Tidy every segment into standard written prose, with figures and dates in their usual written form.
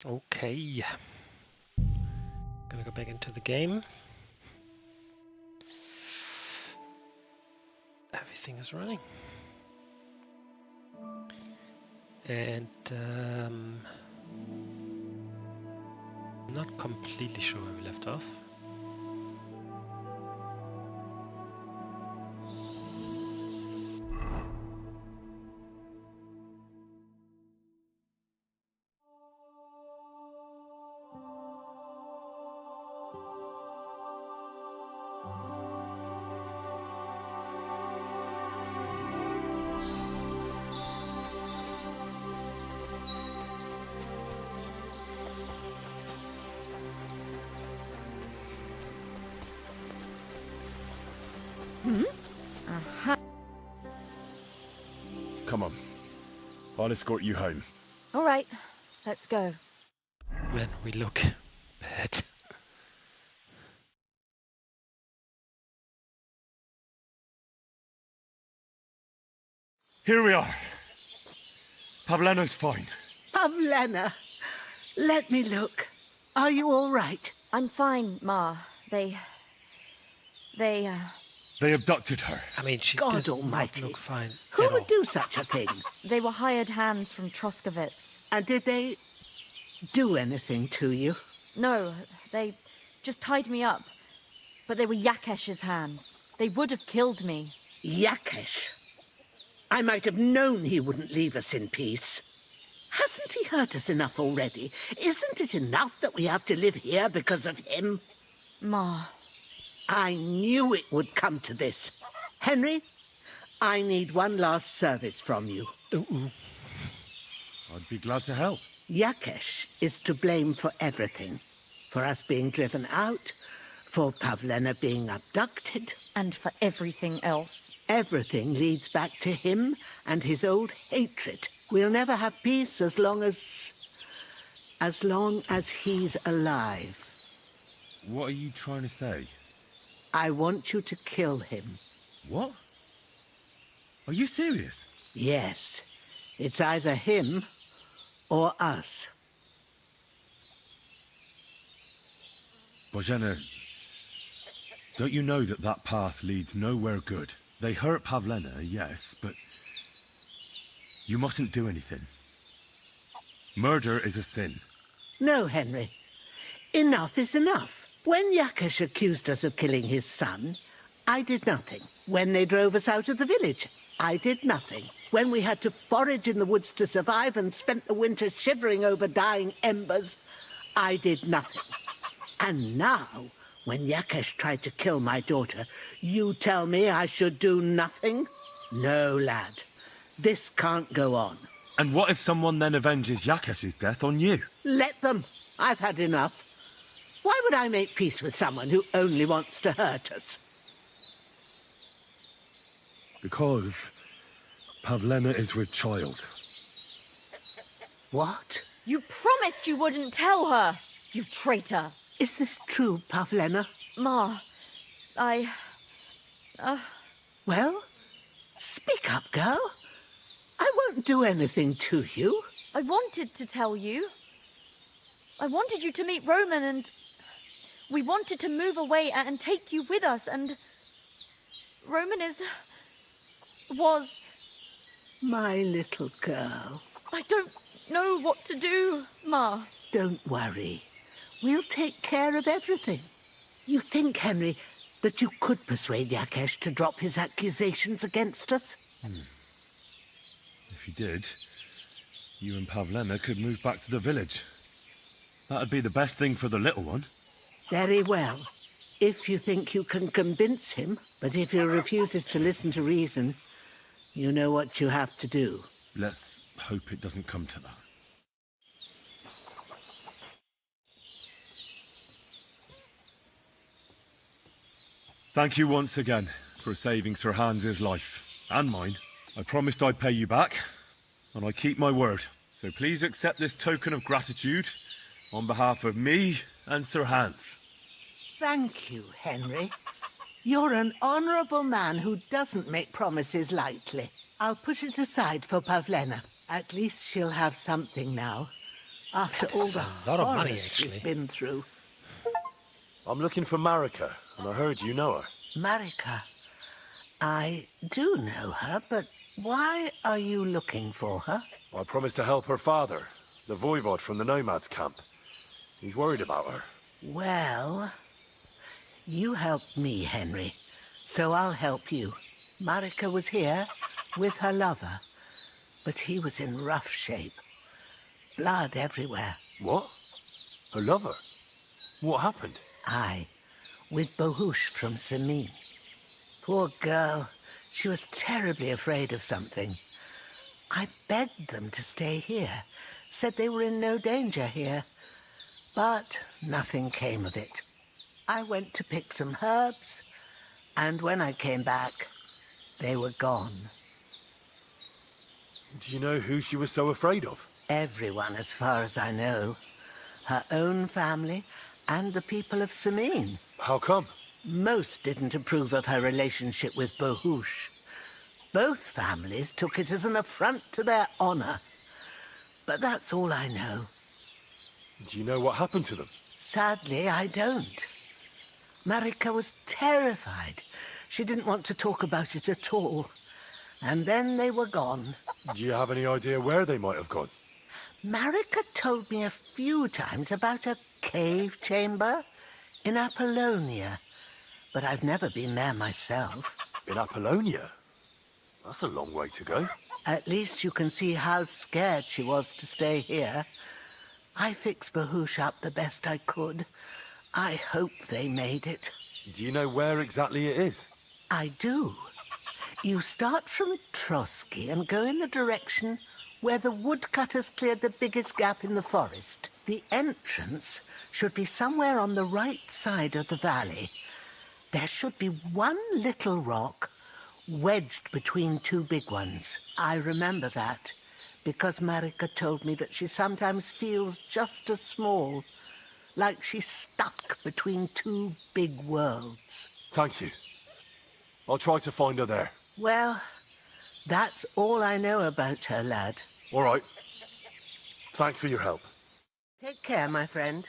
Okay. Gonna go back into the game. Everything is running. And I'm not completely sure where we left off. Come on. I'll escort you home. All right, let's go. Man, we look bad. Here we are. Pavlena's fine. Pavlena, let me look. Are you all right? I'm fine, Ma. They They abducted her. I mean, she God does almighty. not look fine Who at would all. do such a thing? they were hired hands from Troskovitz. And did they do anything to you? No, they just tied me up. But they were Yakesh's hands. They would have killed me. Yakesh. I might have known he wouldn't leave us in peace. Hasn't he hurt us enough already? Isn't it enough that we have to live here because of him? Ma, I knew it would come to this. Henry, I need one last service from you. Ooh. I'd be glad to help. Yakesh is to blame for everything. For us being driven out, for Pavlena being abducted. and for everything else. Everything leads back to him and his old hatred. We'll never have peace as long as he's alive. What are you trying to say? I want you to kill him. What? Are you serious? Yes. It's either him or us. Bozhena, don't you know that that path leads nowhere good? They hurt Pavlena, yes, but you mustn't do anything. Murder is a sin. No, Henry. Enough is enough. When Yakesh accused us of killing his son, I did nothing. When they drove us out of the village, I did nothing. When we had to forage in the woods to survive and spent the winter shivering over dying embers, I did nothing. And now, when Yakesh tried to kill my daughter, you tell me I should do nothing? No, lad. This can't go on. And what if someone then avenges Yakesh's death on you? Let them. I've had enough. Why would I make peace with someone who only wants to hurt us? Because Pavlena is with child. What? You promised you wouldn't tell her, you traitor. Is this true, Pavlena? Ma, Well, speak up, girl. I won't do anything to you. I wanted to tell you. I wanted you to meet Roman and we wanted to move away and take you with us and Roman was... My little girl. I don't know what to do, Ma. Don't worry. We'll take care of everything. You think, Henry, that you could persuade Yakesh to drop his accusations against us? If you did, you and Pavlena could move back to the village. That'd be the best thing for the little one. Very well. If you think you can convince him, but if he refuses to listen to reason, you know what you have to do. Let's hope it doesn't come to that. Thank you once again for saving Sir Hans's life, and mine. I promised I'd pay you back, and I keep my word. So please accept this token of gratitude on behalf of me and Sir Hans. Thank you, Henry. You're an honourable man who doesn't make promises lightly. I'll put it aside for Pavlena. At least she'll have something now. after all the a lot of money, horrors she's actually. been through. I'm looking for Marika, and I heard you know her. Marika, I do know her, but why are you looking for her? I promised to help her father, the voivod from the nomads camp. He's worried about her. Well, you helped me, Henry, so I'll help you. Marika was here with her lover, but he was in rough shape. Blood everywhere. What? Her lover? What happened? Aye, with Bohush from Samin. Poor girl, she was terribly afraid of something. I begged them to stay here, said they were in no danger here, but nothing came of it. I went to pick some herbs, and when I came back, they were gone. Do you know who she was so afraid of? Everyone, as far as I know. Her own family and the people of Samin. How come? Most didn't approve of her relationship with Bohush. Both families took it as an affront to their honor. But that's all I know. Do you know what happened to them? Sadly, I don't. Marika was terrified. She didn't want to talk about it at all. And then they were gone. Do you have any idea where they might have gone? Marika told me a few times about a cave chamber in Apollonia, but I've never been there myself. In Apollonia? That's a long way to go. At least you can see how scared she was to stay here. I fixed Bahush up the best I could. I hope they made it. Do you know where exactly it is? I do. You start from Trotsky and go in the direction where the woodcutters cleared the biggest gap in the forest. The entrance should be somewhere on the right side of the valley. There should be one little rock wedged between two big ones. I remember that because Marika told me that she sometimes feels just as small, like she's stuck between two big worlds. Thank you. I'll try to find her there. Well, that's all I know about her, lad. All right. Thanks for your help. Take care, my friend.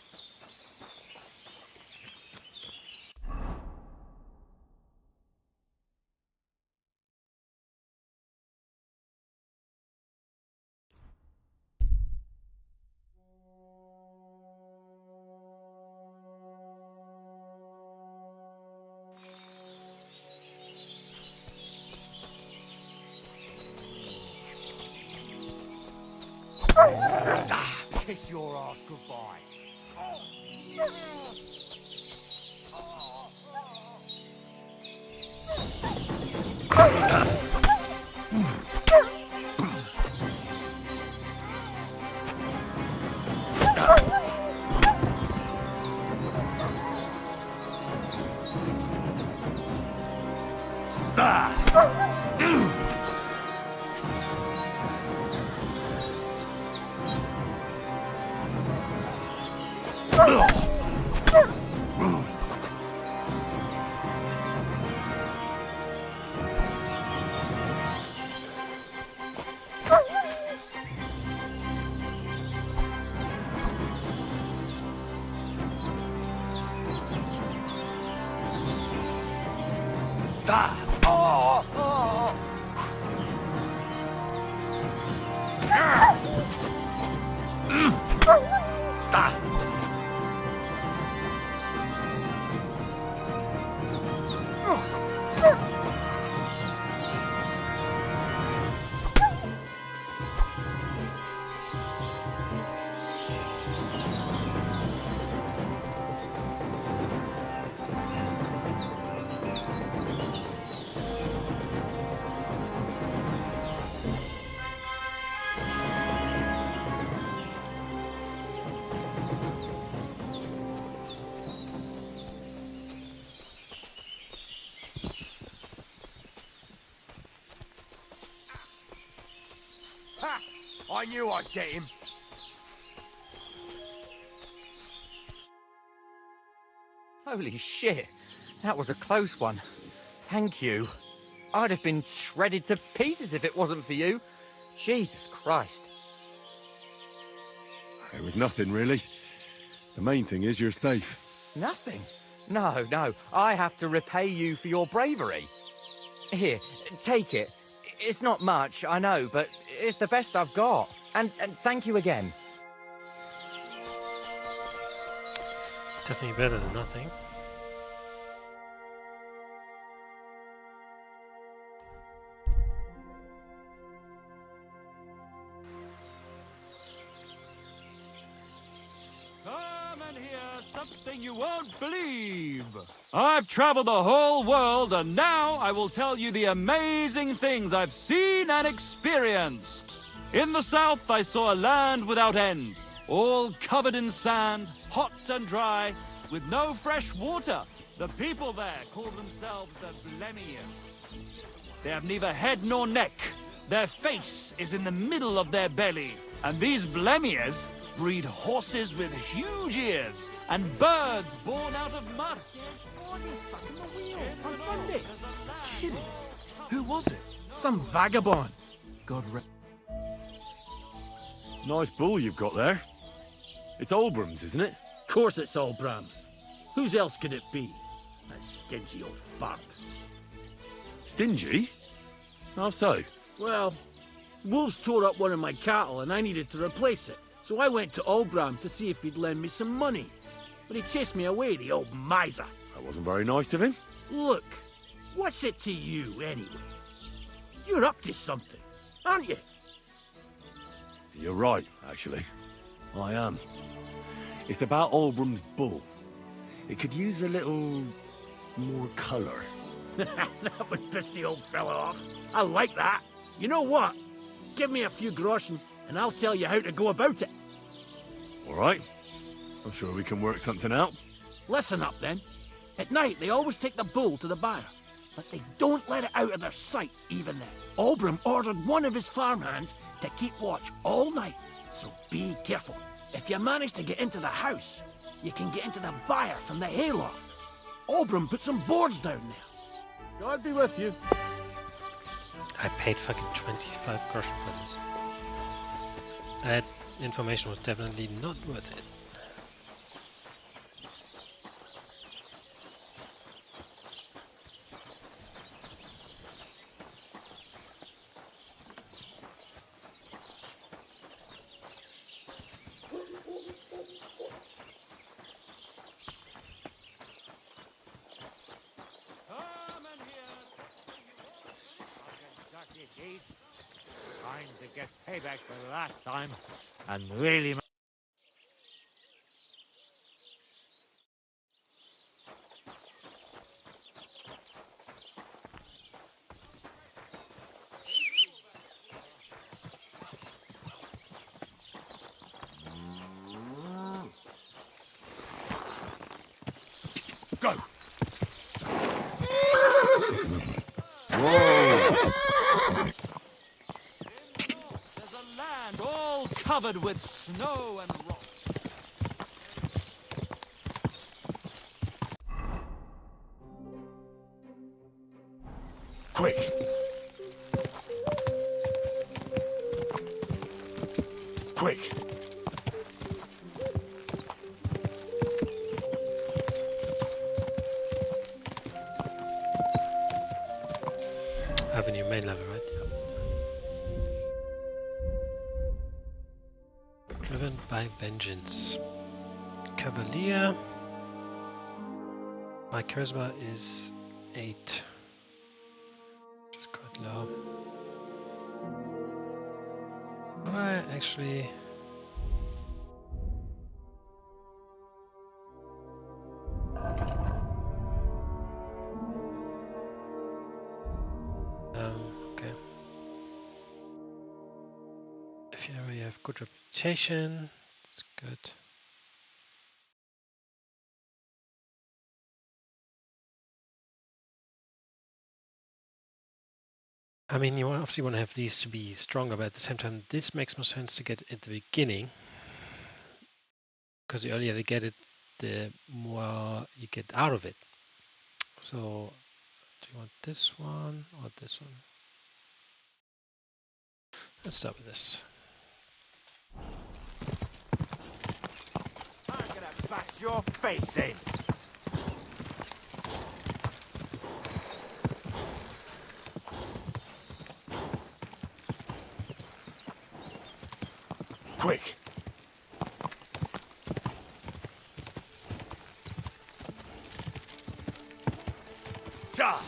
Kiss your ass goodbye. Ha! I knew I'd get him. Holy shit, that was a close one. Thank you. I'd have been shredded to pieces if it wasn't for you. Jesus Christ. It was nothing, really. The main thing is you're safe. Nothing? No, no. I have to repay you for your bravery. Here, take it. It's not much, I know, but it's the best I've got. And thank you again. Definitely better than nothing. Come and hear something you won't believe. I've traveled the whole world, and now I will tell you the amazing things I've seen and experienced. In the south, I saw a land without end, all covered in sand, hot and dry, with no fresh water. The people there call themselves the Blemius. They have neither head nor neck. Their face is in the middle of their belly. And these Blemias breed horses with huge ears and birds born out of mud. On Sunday. Kidding. Who was it? Some vagabond. God rest. Nice bull you've got there. It's Olbram's, isn't it? Course it's all Brahms. Whose else could it be? That stingy old fart. Stingy? How so? Well, wolves tore up one of my cattle and I needed to replace it. So I went to Olbram to see if he'd lend me some money. But he chased me away, the old miser. That wasn't very nice of him. Look, what's it to you, anyway? You're up to something, aren't you? You're right, actually. I am. It's about Olbram's bull. It could use a little more colour. That would piss the old fella off. I like that. You know what? Give me a few groschen and I'll tell you how to go about it. All right. I'm sure we can work something out. Listen up, then. At night, they always take the bull to the byre, but they don't let it out of their sight, even then. Olbram ordered one of his farmhands to keep watch all night, so be careful. If you manage to get into the house, you can get into the byre from the hayloft. Olbram put some boards down there. God be with you. I paid fucking 25 groschen for this. That information was definitely not worth it. Time to get payback for the last time, and really. Go! There's a land all covered with snow and rock. Quick! Quick! Avenue main level, right? Yep. Driven by vengeance. Cavalier. My charisma is 8. Which is quite low. I actually... okay. If you already have good reputation, it's good. I mean, you obviously want to have these to be stronger, but at the same time, this makes more sense to get at the beginning. Because the earlier they get it, the more you get out of it. So, do you want this one or this one? Let's start with this. bash your face in. Quick! Ja!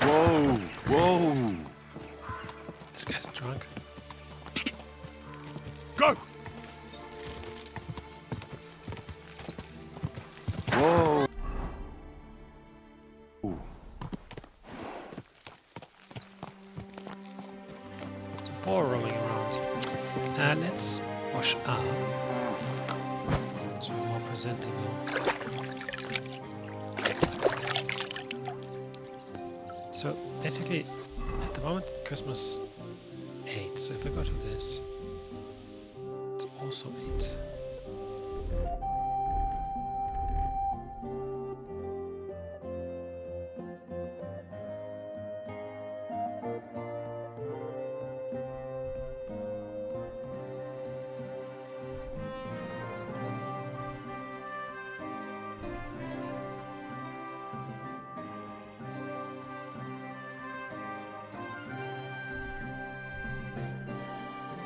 Whoa! Whoa! This guy's drunk. Go! Whoa! There's a boar roaming around. Let's wash up. So we're more presentable. So basically, at the moment, Christmas 8. So if I go to this, it's also 8.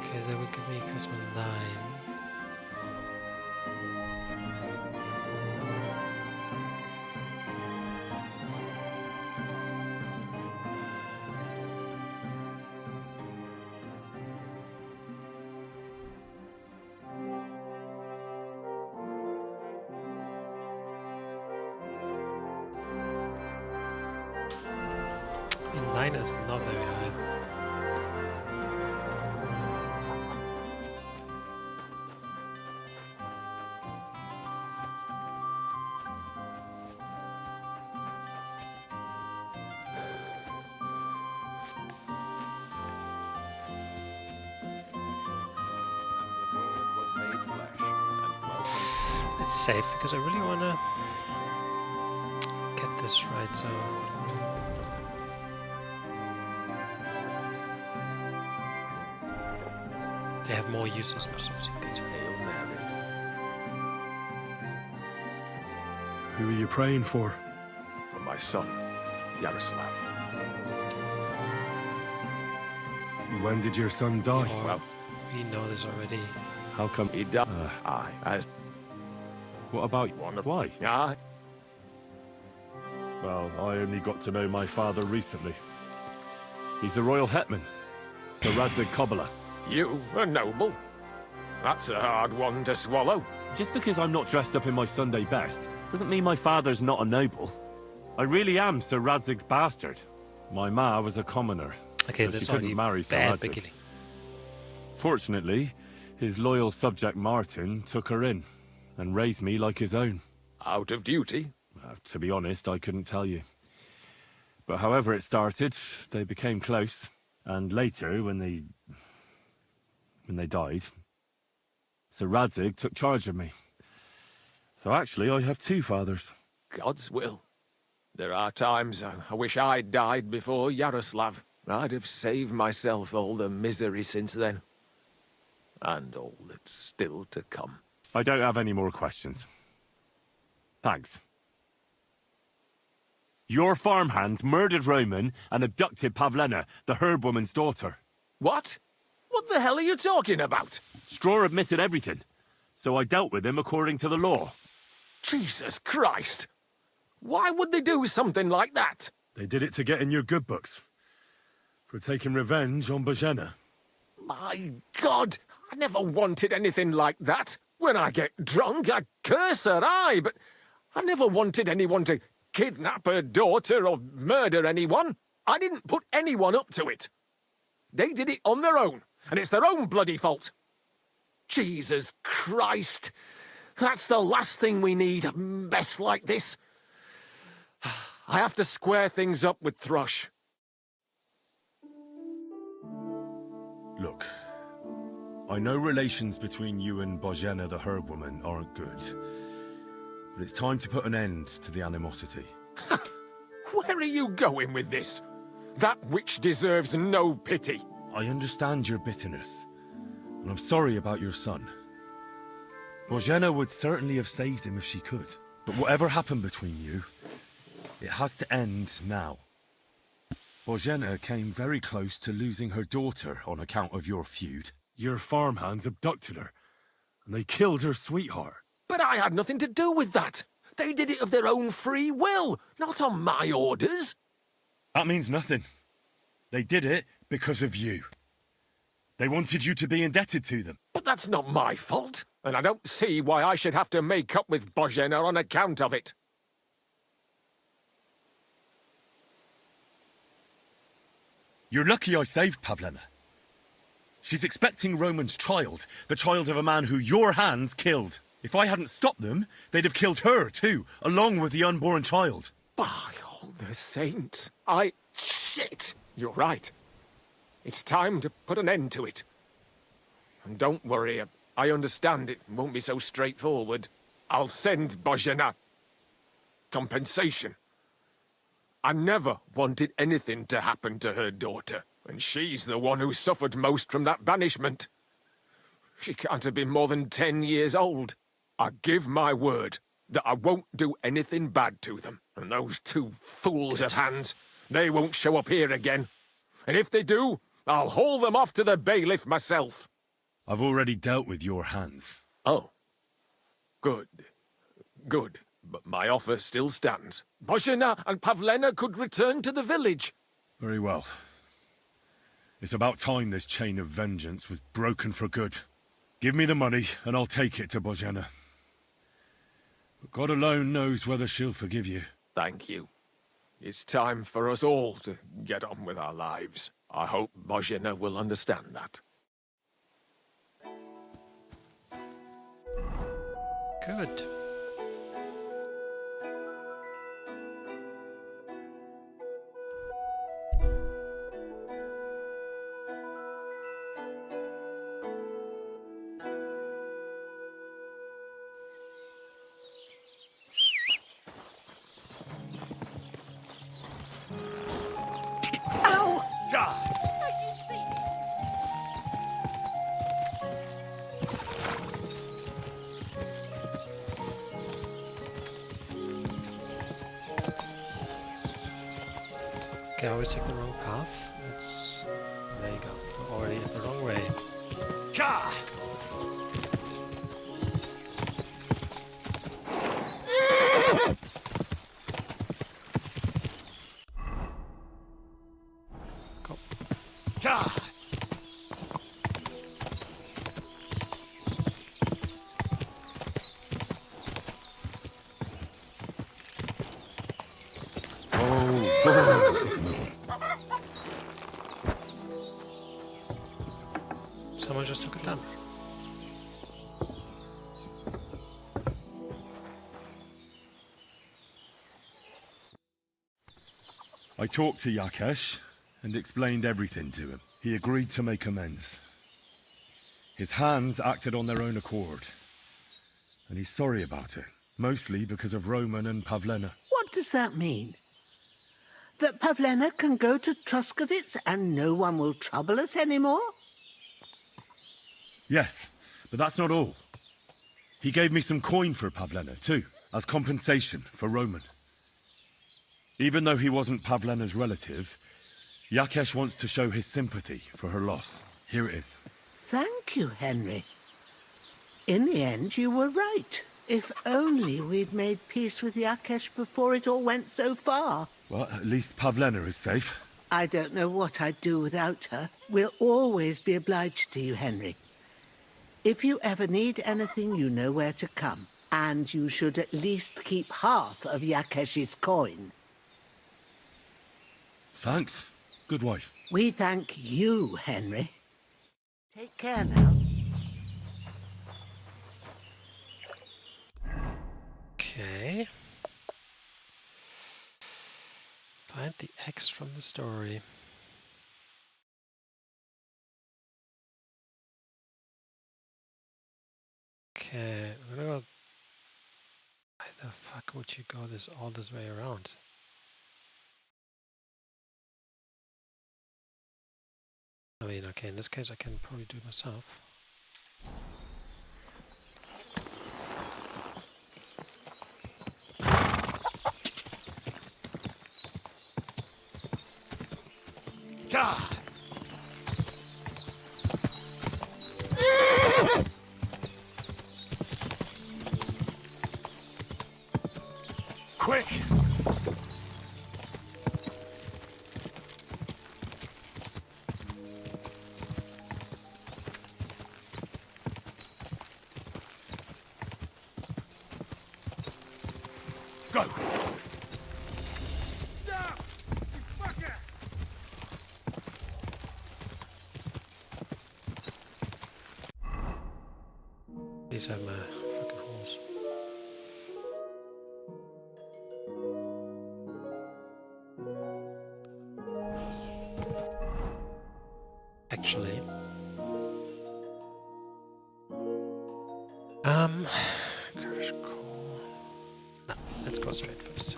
Okay, that would give me Christmas 9. And 9 is not very high. It's safe because I really want to get this right. So they have more uses. Who are you praying for? For my son, Yaroslav. When did your son die? Well, we know this already. How come? He died. Aye, as What about one of why? Aye. Well, I only got to know my father recently. He's the royal hetman, Sir Radzig Kobyla. You, a noble? That's a hard one to swallow. Just because I'm not dressed up in my Sunday best doesn't mean my father's not a noble. I really am Sir Radzig's bastard. My ma was a commoner. Okay, so that's she couldn't already marry Sir bad Radzig. beginning. Fortunately, his loyal subject Martin took her in and raised me like his own. Out of duty? To be honest, I couldn't tell you. But however it started, they became close. And later, when they died, Sir Radzig took charge of me. So actually, I have two fathers. God's will. There are times I wish I'd died before Yaroslav. I'd have saved myself all the misery since then. And all that's still to come. I don't have any more questions. Thanks. Your farmhands murdered Roman and abducted Pavlena, the herb woman's daughter. What? What the hell are you talking about? Straw admitted everything, so I dealt with him according to the law. Jesus Christ! Why would they do something like that? They did it to get in your good books. For taking revenge on Bojena. My God! I never wanted anything like that. When I get drunk, I curse her, aye, but I never wanted anyone to kidnap her daughter or murder anyone. I didn't put anyone up to it. They did it on their own, and it's their own bloody fault. Jesus Christ! That's the last thing we need, a mess like this. I have to square things up with Thrush. Look, I know relations between you and Bojena the herb woman aren't good. But it's time to put an end to the animosity. Where are you going with this? That witch deserves no pity. I understand your bitterness, and I'm sorry about your son. Bozhena would certainly have saved him if she could. But whatever happened between you, it has to end now. Bozhena came very close to losing her daughter on account of your feud. Your farmhands abducted her, and they killed her sweetheart. But I had nothing to do with that. They did it of their own free will, not on my orders. That means nothing. They did it because of you. They wanted you to be indebted to them. But that's not my fault, and I don't see why I should have to make up with Bozhena on account of it. You're lucky I saved Pavlena. She's expecting Roman's child, the child of a man who your hands killed. If I hadn't stopped them, they'd have killed her too, along with the unborn child. By all the saints, Shit! You're right. It's time to put an end to it. And don't worry, I understand it won't be so straightforward. I'll send Bozhena compensation. I never wanted anything to happen to her daughter, and she's the one who suffered most from that banishment. She can't have been more than 10 years old. I give my word that I won't do anything bad to them. And those two fools of hands, they won't show up here again. And if they do, I'll haul them off to the bailiff myself. I've already dealt with your hands. Oh. Good. Good. But my offer still stands. Bozhena and Pavlena could return to the village. Very well. It's about time this chain of vengeance was broken for good. Give me the money, and I'll take it to Bozhena. But God alone knows whether she'll forgive you. Thank you. It's time for us all to get on with our lives. I hope Bozhena will understand that. Good. Okay, I always take the wrong path. It's... there you go. We're already at the wrong way. Go. Someone just took it down. I talked to Yakesh and explained everything to him. He agreed to make amends. His hands acted on their own accord. And he's sorry about it, mostly because of Roman and Pavlena. What does that mean? That Pavlena can go to Truskovitz and no one will trouble us anymore? Yes, but that's not all. He gave me some coin for Pavlena, too, as compensation for Roman. Even though he wasn't Pavlena's relative, Yakesh wants to show his sympathy for her loss. Here it is. Thank you, Henry. In the end, you were right. If only we'd made peace with Yakesh before it all went so far. Well, at least Pavlena is safe. I don't know what I'd do without her. We'll always be obliged to you, Henry. If you ever need anything, you know where to come. And you should at least keep half of Yakesh's coin. Thanks, good wife. We thank you, Henry. Take care now. Okay. Find the X from the story. Okay, I'm gonna go. Why the fuck would you go all this way around? mean, okay, in this case I can probably do it myself. Quick! Go! These are my fucking horse. Actually, courage core. No, let's go straight first.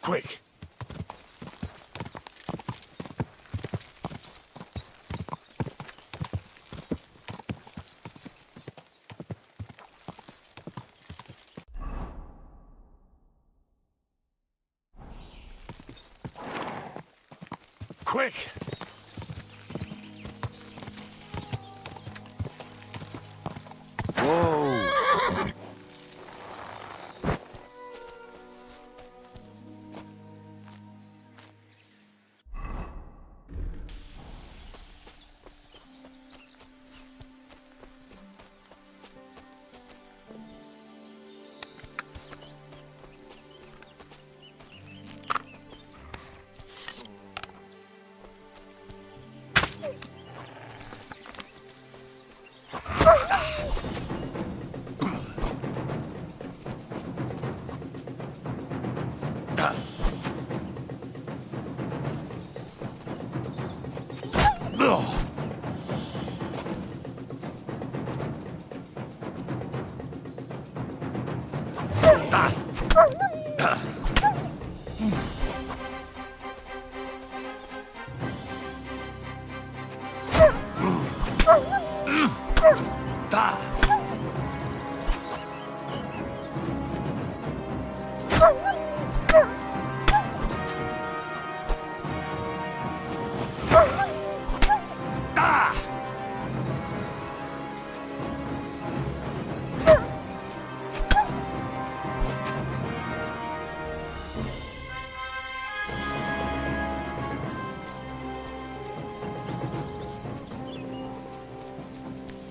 Quick! Quick! Whoa!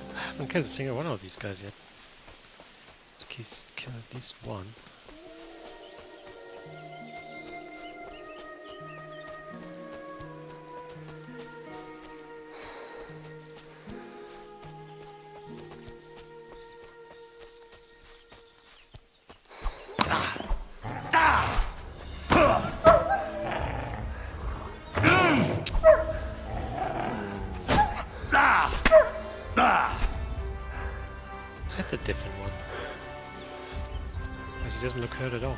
I haven't killed a single one of these guys yet. Let's kill at least one. Is that the different one? Because he doesn't look hurt at all.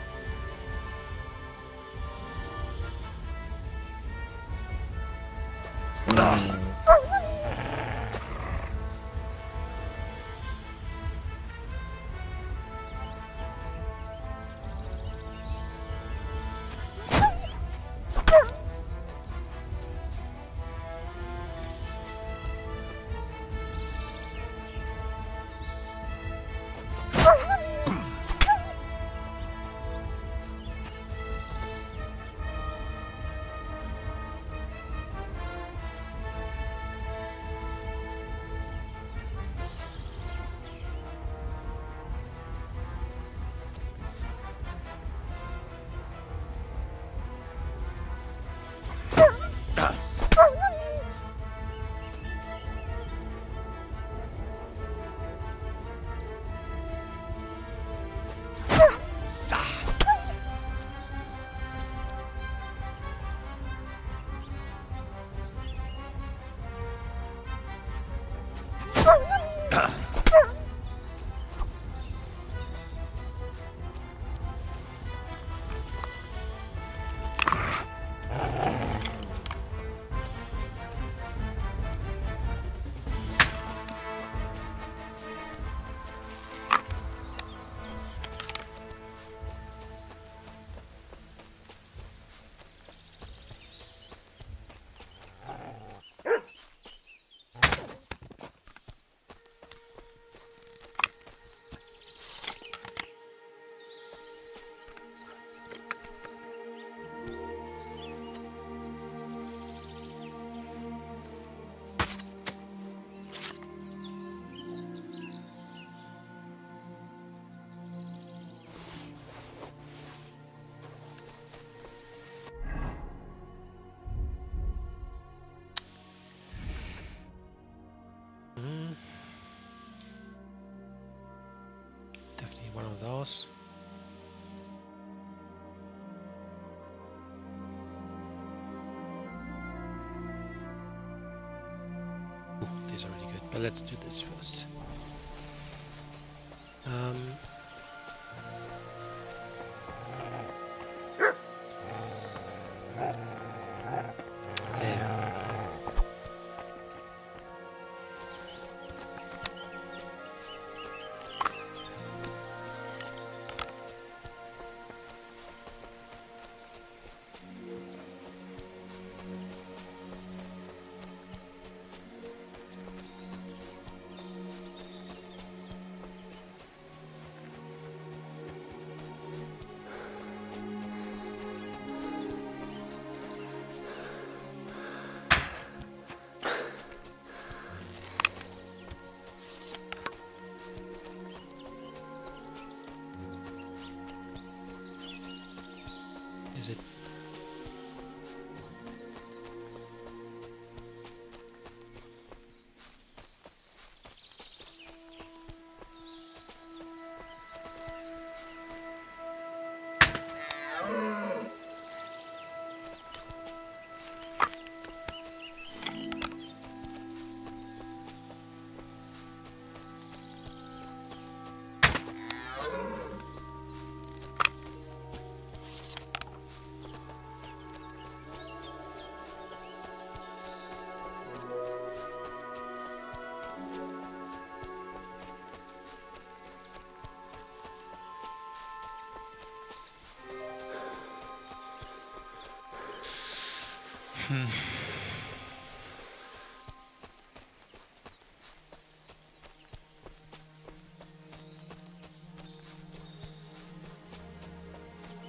these are really good, but let's do this first. There. Is it?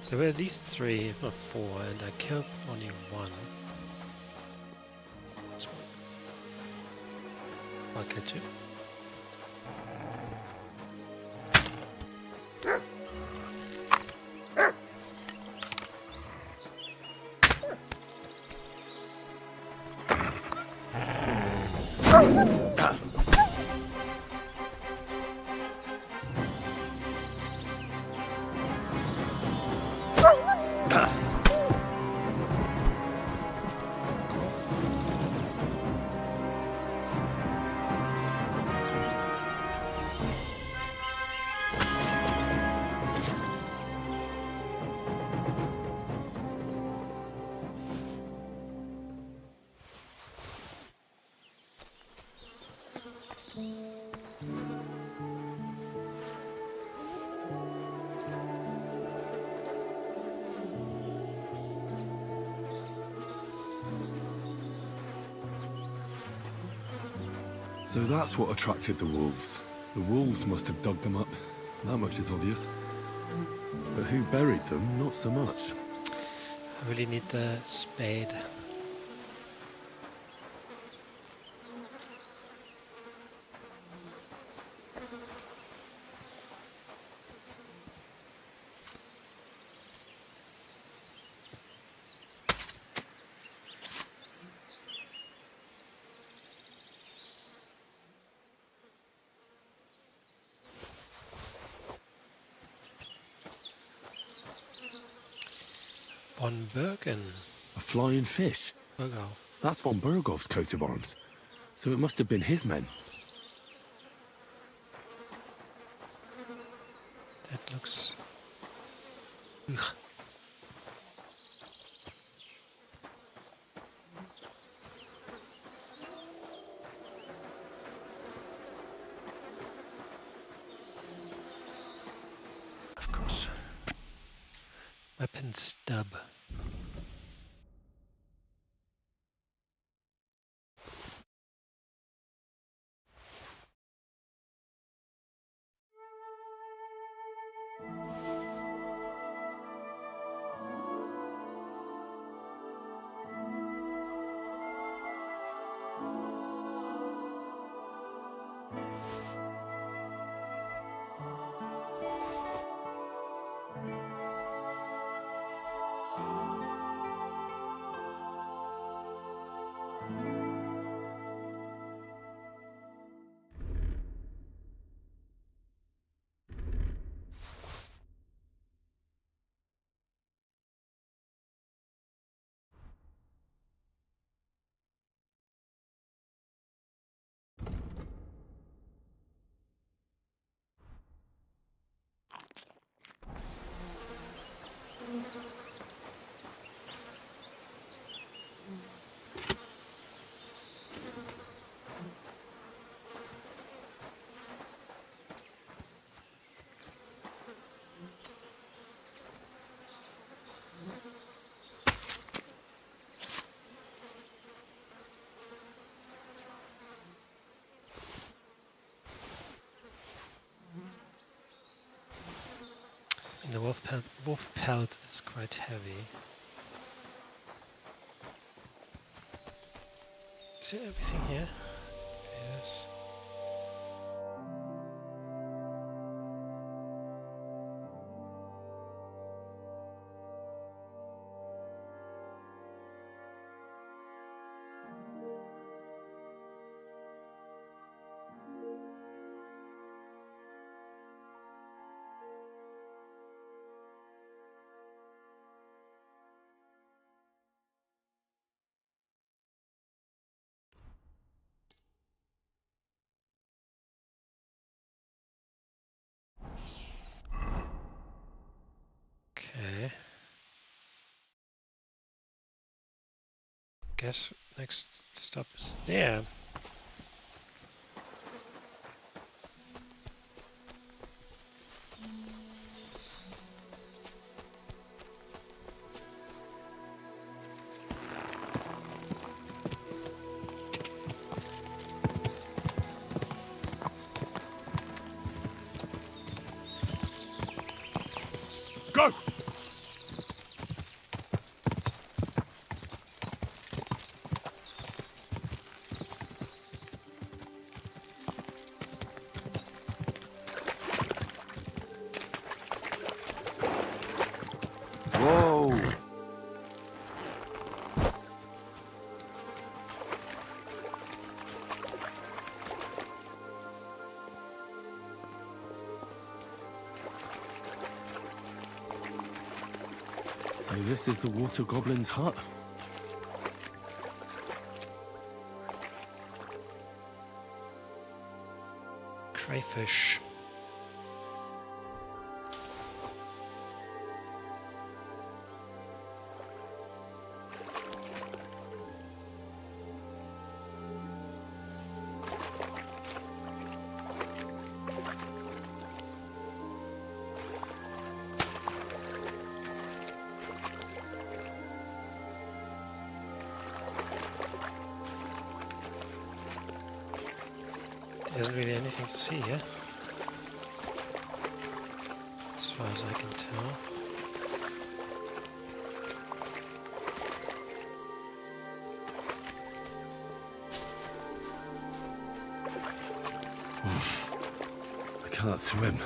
So we're at least 3, if not 4, and I killed only 1. So I'll catch you. So that's what attracted the wolves. The wolves must have dug them up. That much is obvious. But who buried them, not so much. I really need the spade. Von Bergen. A flying fish? Burgo. That's von Bergov's coat of arms. So it must have been his men. That looks... Ugh. Of course. Weapon stub. wolf pelt is quite heavy. Is it everything here? Yes. Okay. Guess next stop is there. Go! Whoa! So this is the water goblin's hut? Crayfish. There isn't really anything to see here, as far as I can tell. I can't swim.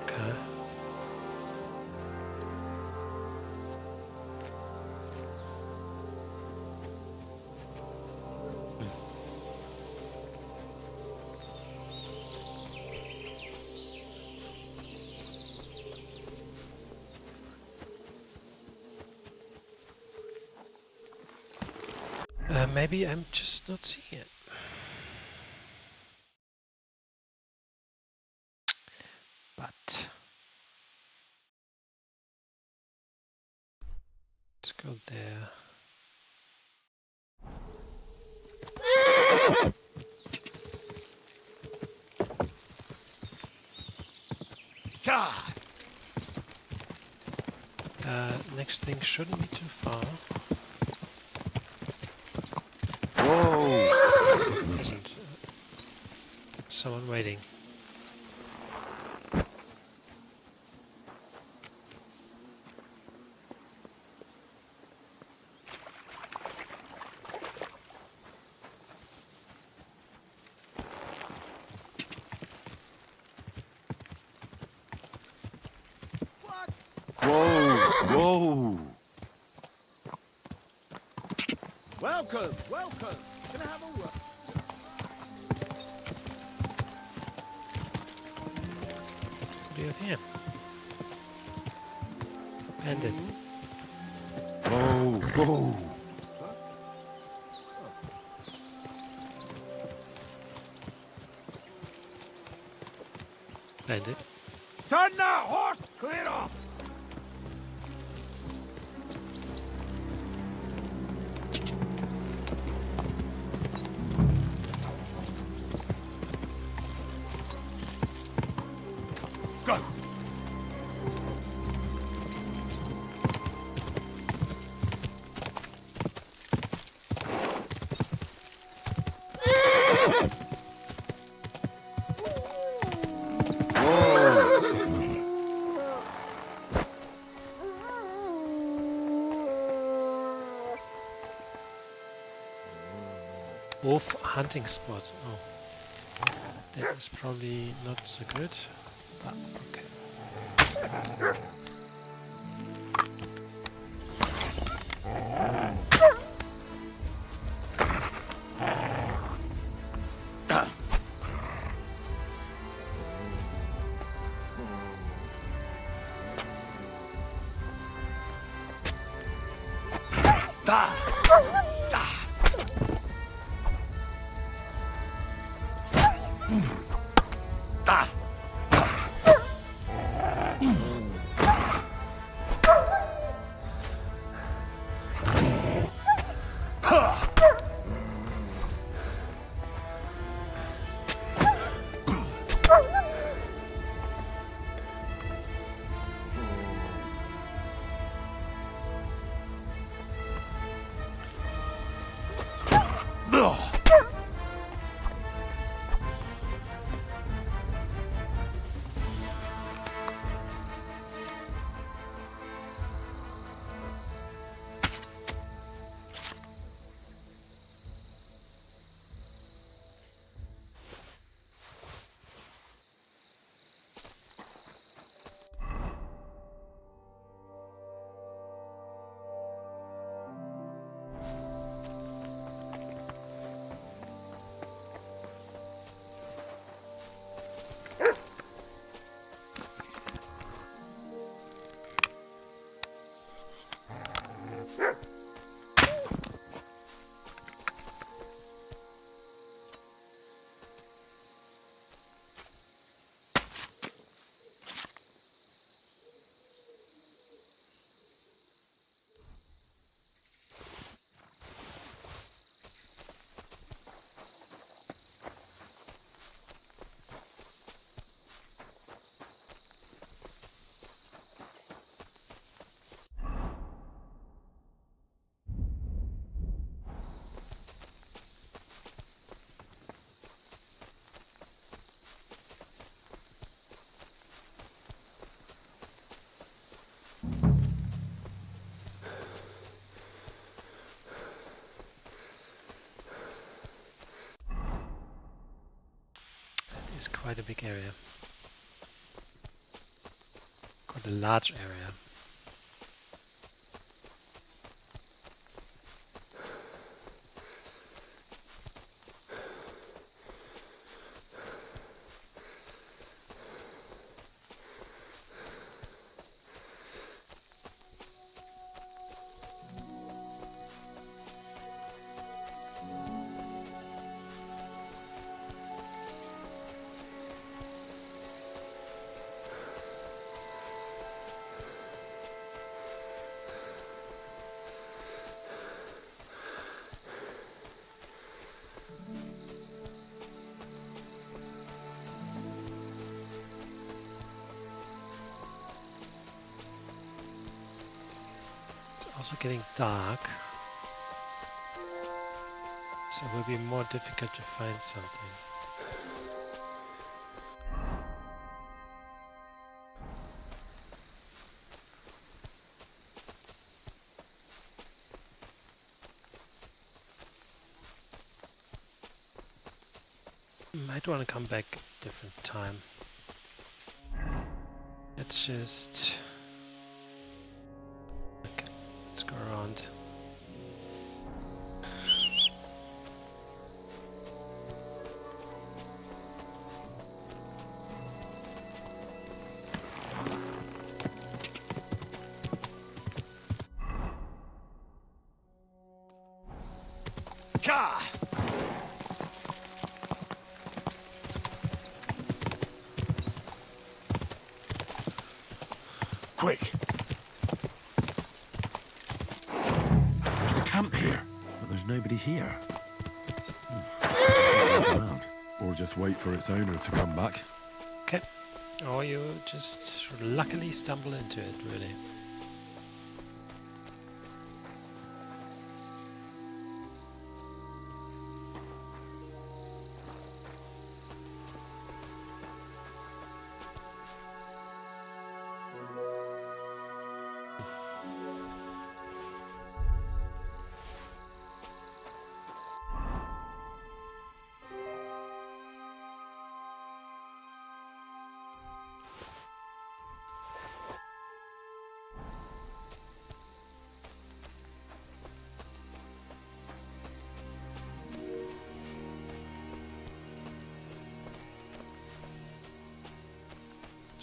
Okay. Maybe I'm just not seeing it. But let's go there. God! Next thing shouldn't be too far. Whoa! Isn't someone waiting? Whoa! Whoa! Welcome, welcome. Can I have a word? What do you have here? Upended. Whoa! Whoa! Bandit. Turn now, horse! Clear off! Wolf hunting spot. Oh, that is probably not so good, but okay. It's quite a big area. Quite a large area. Also getting dark, so it will be more difficult to find something. Might want to come back a different time. Let's just... Let's go around. Ka! Quick! There's a camp here, but there's nobody here. Around. Or just wait for its owner to come back. Okay. Or you just luckily stumble into it, really.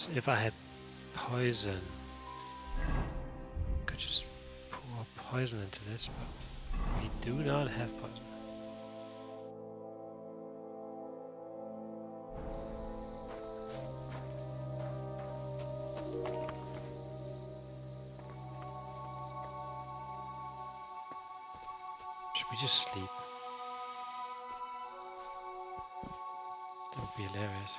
So if I had poison, I could just pour poison into this, but we do not have poison. Should we just sleep? That would be hilarious.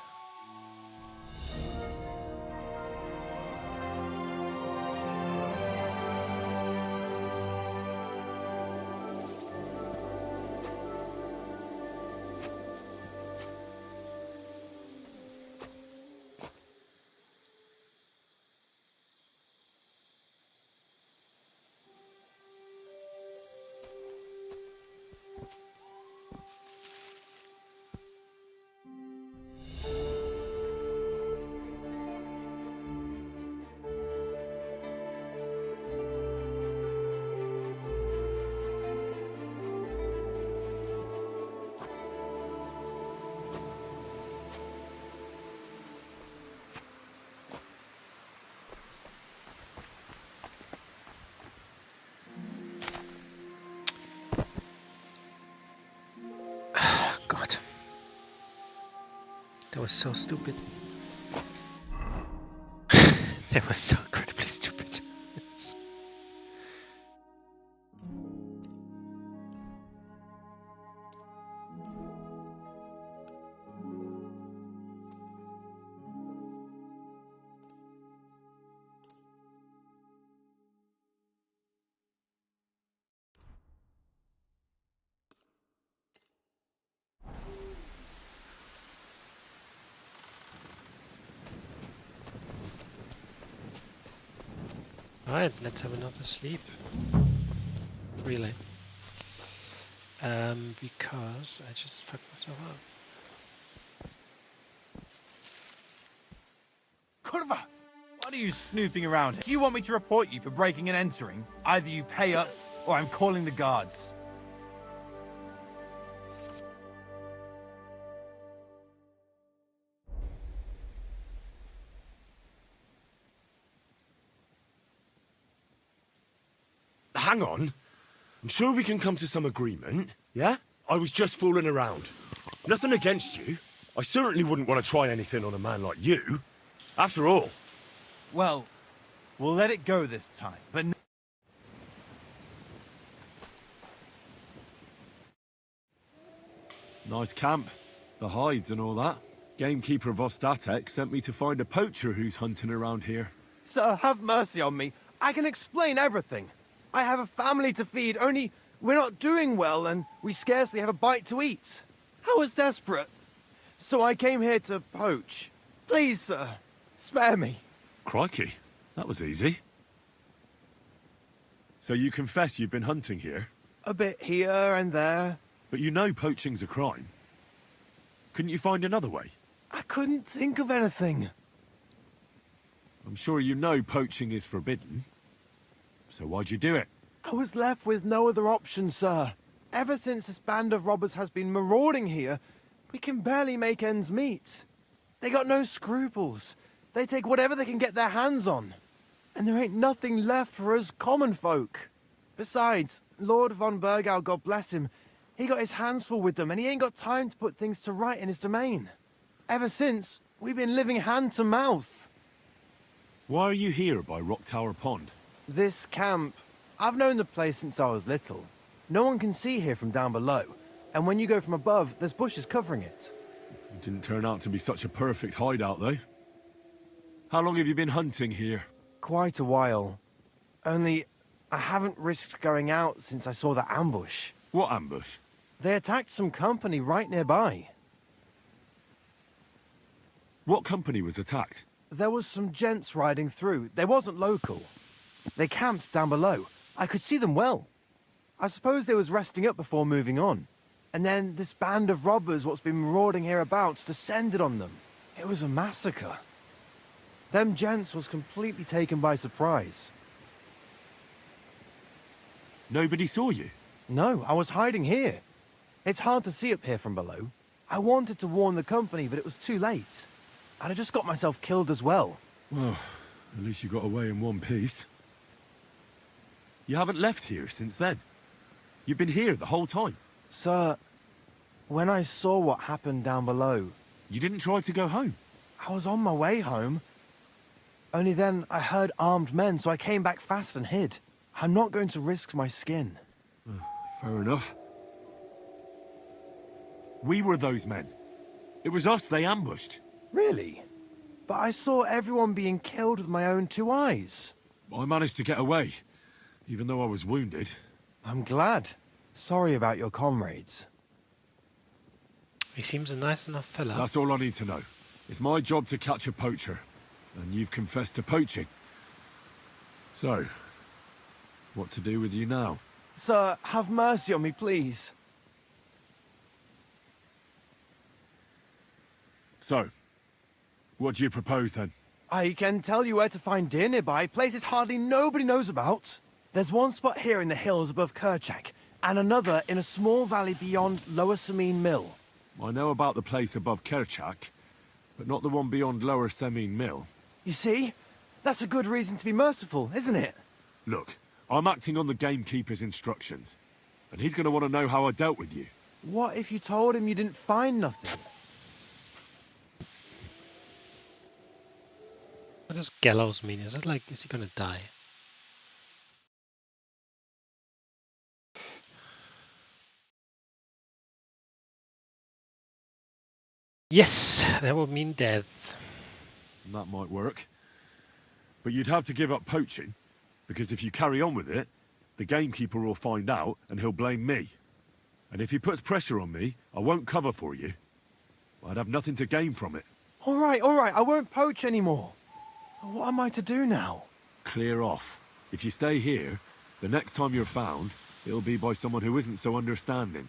God. That was so stupid. That was so incredibly stupid. Alright, let's have another sleep. Really. Because I just fucked myself up. Kurva! What are you snooping around here? Do you want me to report you for breaking and entering? Either you pay up, or I'm calling the guards. Hang on. I'm sure we can come to some agreement, yeah? I was just fooling around. Nothing against you. I certainly wouldn't want to try anything on a man like you. After all. Well, we'll let it go this time, but Nice camp. The hides and all that. Gamekeeper Vostatek sent me to find a poacher who's hunting around here. sir, have mercy on me. I can explain everything. I have a family to feed, only we're not doing well and we scarcely have a bite to eat. I was desperate, so I came here to poach. Please, sir, spare me. Crikey, that was easy. So you confess you've been hunting here? A bit here and there. But you know poaching's a crime. Couldn't you find another way? I couldn't think of anything. I'm sure you know poaching is forbidden. So why'd you do it? I was left with no other option, sir. Ever since this band of robbers has been marauding here, we can barely make ends meet. They got no scruples. They take whatever they can get their hands on. And there ain't nothing left for us common folk. Besides, Lord von Burgau, God bless him, he got his hands full with them and he ain't got time to put things to right in his domain. Ever since, we've been living hand to mouth. Why are you here by Rock Tower Pond? This camp, I've known the place since I was little. No one can see here from down below. And when you go from above, there's bushes covering it. It didn't turn out to be such a perfect hideout, though. How long have you been hunting here? Quite a while. Only, I haven't risked going out since I saw that ambush. What ambush? They attacked some company right nearby. What company was attacked? There was some gents riding through. They wasn't local. They camped down below. I could see them well. I suppose they was resting up before moving on. And then this band of robbers what's been marauding hereabouts descended on them. It was a massacre. Them gents was completely taken by surprise. Nobody saw you? No, I was hiding here. It's hard to see up here from below. I wanted to warn the company, but it was too late. I'd have just got myself killed as well. Well, at least you got away in one piece. You haven't left here since then. You've been here the whole time. Sir, when I saw what happened down below... You didn't try to go home? I was on my way home. Only then I heard armed men, so I came back fast and hid. I'm not going to risk my skin. Fair enough. We were those men. It was us they ambushed. Really? But I saw everyone being killed with my own 2 eyes. I managed to get away, even though I was wounded. I'm glad. Sorry about your comrades. He seems a nice enough fella. That's all I need to know. It's my job to catch a poacher, and you've confessed to poaching. So, what to do with you now? Sir, have mercy on me, please. So, what do you propose then? I can tell you where to find deer nearby, places hardly nobody knows about. There's one spot here in the hills above Kerchak, and another in a small valley beyond Lower Samine Mill. I know about the place above Kerchak, but not the one beyond Lower Samine Mill. You see? That's a good reason to be merciful, isn't it? Look, I'm acting on the gamekeeper's instructions, and he's going to want to know how I dealt with you. What if you told him you didn't find nothing? What does gallows mean? Is it like, is he gonna die? Yes, that would mean death. That might work. But you'd have to give up poaching, because if you carry on with it, the gamekeeper will find out and he'll blame me. And if he puts pressure on me, I won't cover for you. I'd have nothing to gain from it. All right, I won't poach anymore. What am I to do now? Clear off. If you stay here, the next time you're found, it'll be by someone who isn't so understanding.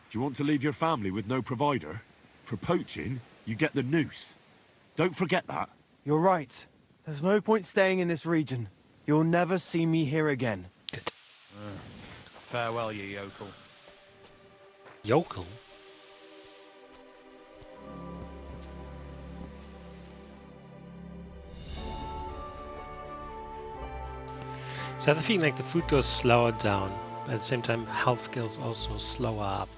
Do you want to leave your family with no provider? For poaching, you get the noose. Don't forget that. You're right. There's no point staying in this region. You'll never see me here again. Good. Farewell, you yokel. Yokel? So I have the feeling like the food goes slower down, but at the same time health skills also slower up.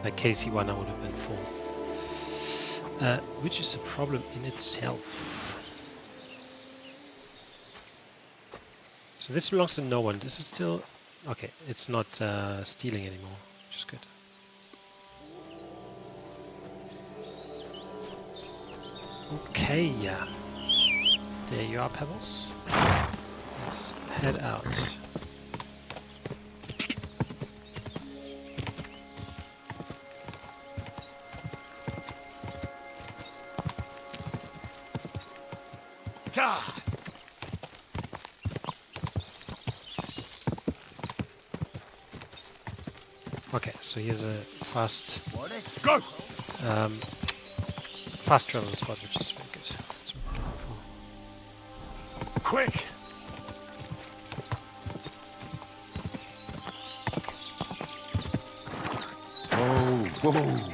Like KC1 I would have been full. Which is a problem in itself. So this belongs to no one. This is still... Okay, it's not stealing anymore, which is good. Okay, yeah. There you are, Pebbles. Let's head out. God! Okay, so here's a fast Go! fast travel spot, which is very good. That's what we're looking for. Quick! Oh, whoa!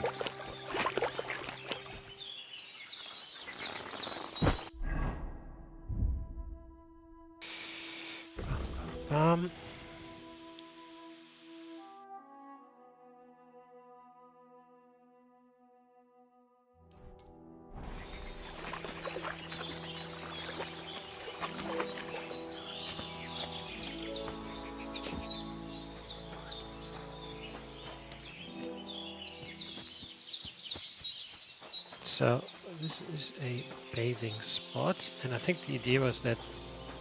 So this is a bathing spot, and I think the idea was that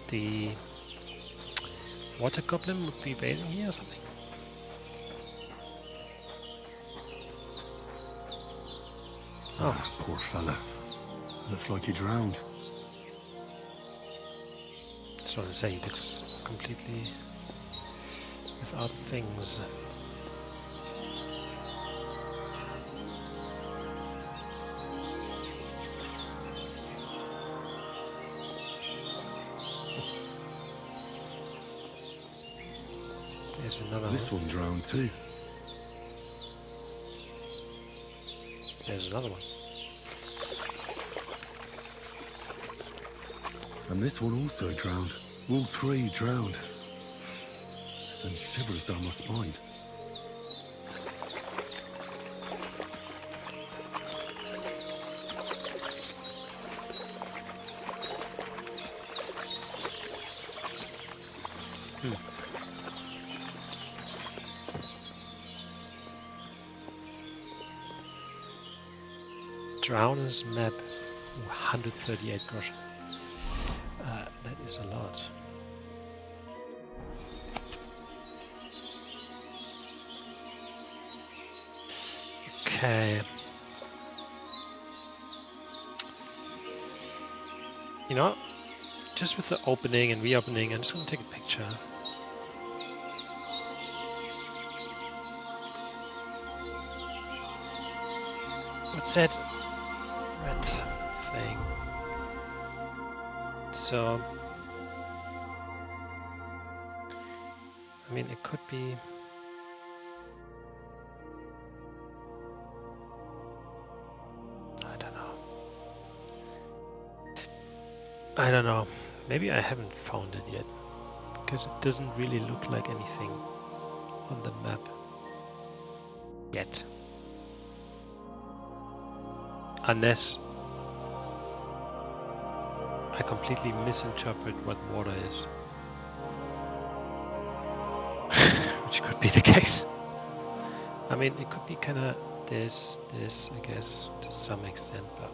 the water goblin would be bathing here or something. Oh, poor fella. Looks like he drowned. Just want to say he looks completely without things. There's another This one. one drowned too. There's another one. And this one also drowned. All three drowned. Sends shivers down my spine. Drowners map, 138 groschen. That is a lot. Okay. You know, just with the opening and reopening, I'm just gonna take a picture. What's that red thing? So, I mean, it could be. I don't know. Maybe I haven't found it yet, because it doesn't really look like anything on the map yet. Unless I completely misinterpret what water is. Which could be the case. I mean, it could be kind of this, I guess, to some extent, but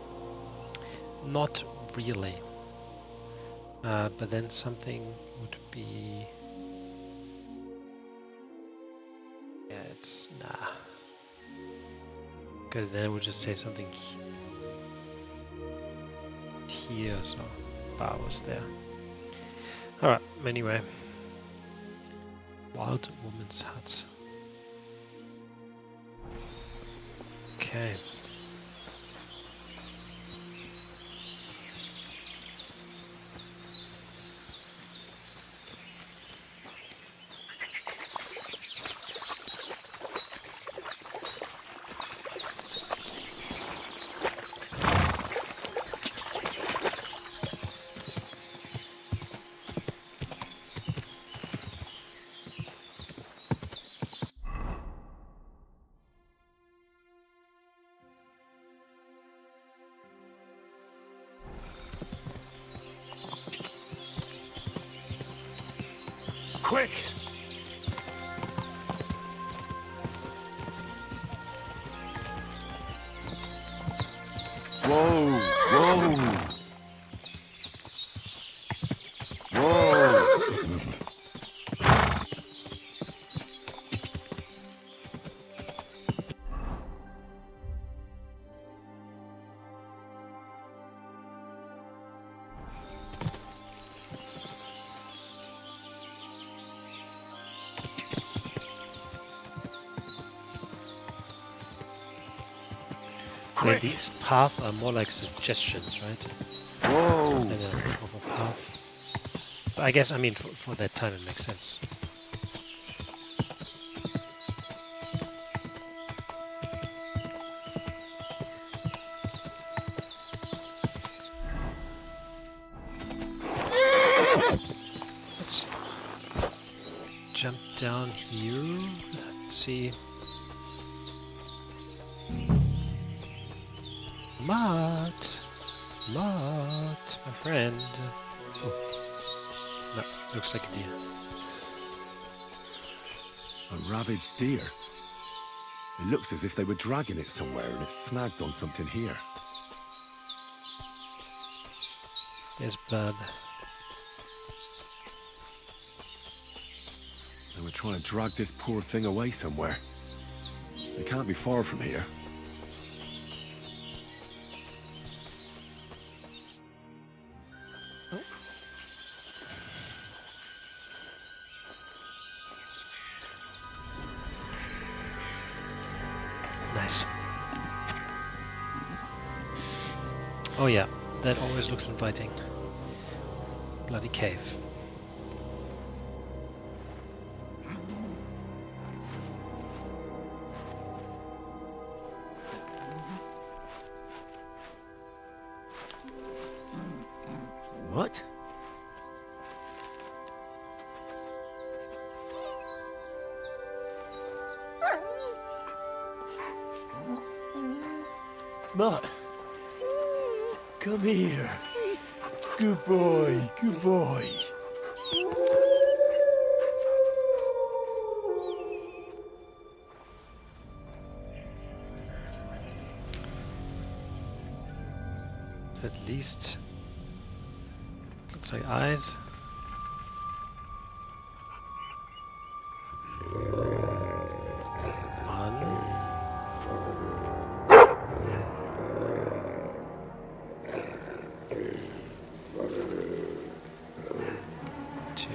not really. But then something would be... Yeah, it's... nah. Because then I would just say something here, so bar was there. Alright, anyway. Wild Woman's Hut. Okay. Quick! Whoa! Whoa! Whoa! Yeah, these paths are more like suggestions, right? Whoa! Than a proper path. But I guess, I mean, for that time it makes sense. Let's jump down here. Let's see. Mott, my friend. Oh. No, looks like a deer. A ravaged deer. It looks as if they were dragging it somewhere and it snagged on something here. There's blood. They were trying to drag this poor thing away somewhere. They can't be far from here. Nice. Oh yeah, that always looks inviting. Bloody cave. What? Mutt. Come here. Good boy, good boy. At least looks like eyes. One. Two.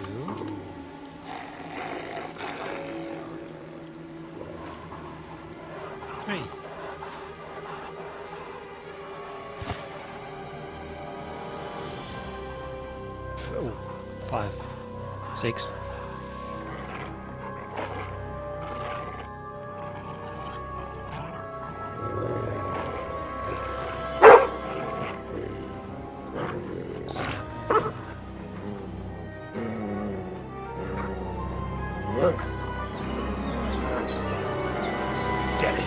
Three. Oh, 5, 6. Get it.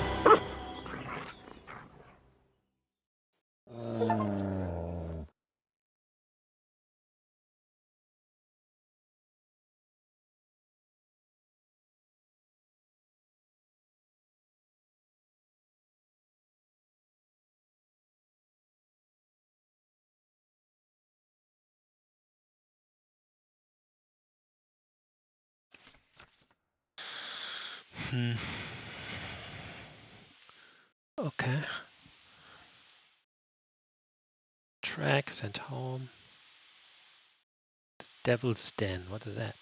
Okay. Track, sent home. Devil's Den, what is that?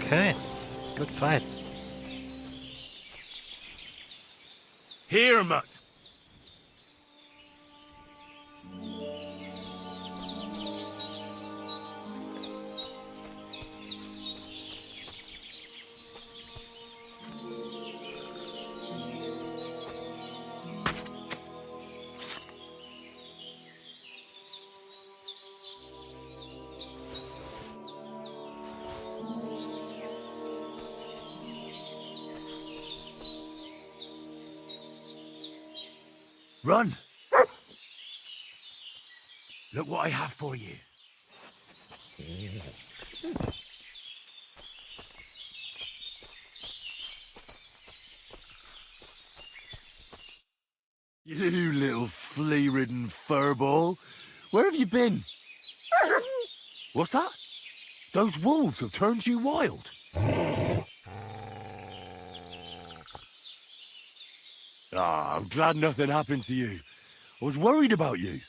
Okay, good fight. Here, Mutt. Run! Look what I have for you. You little flea-ridden furball. Where have you been? What's that? Those wolves have turned you wild. Ah, I'm glad nothing happened to you. I was worried about you.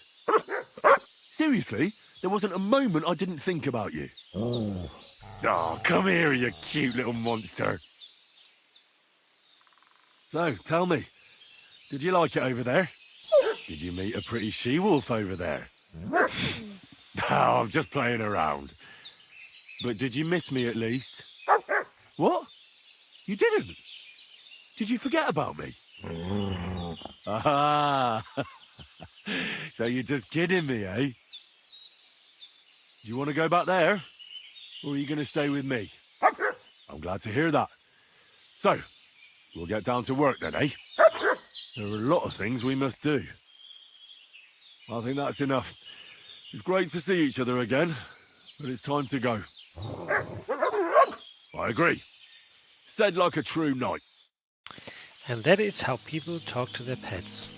Seriously, there wasn't a moment I didn't think about you. Oh, come here, you cute little monster. So, tell me, did you like it over there? Did you meet a pretty she-wolf over there? Oh, I'm just playing around. But did you miss me at least? What? You didn't? Did you forget about me? Ah, so you're just kidding me, eh? Do you want to go back there? Or are you going to stay with me? I'm glad to hear that. So, we'll get down to work then, eh? There are a lot of things we must do. I think that's enough. It's great to see each other again, but it's time to go. I agree. Said like a true knight. And that is how people talk to their pets.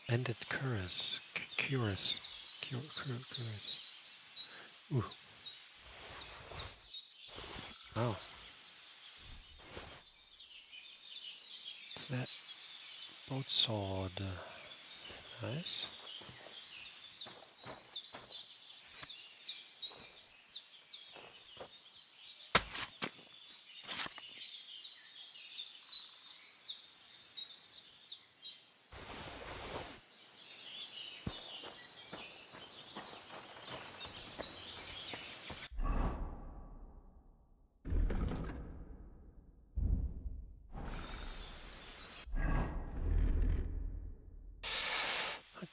Banded Curus. Curus. Ooh. Oh. What's that? Boat sword. Nice.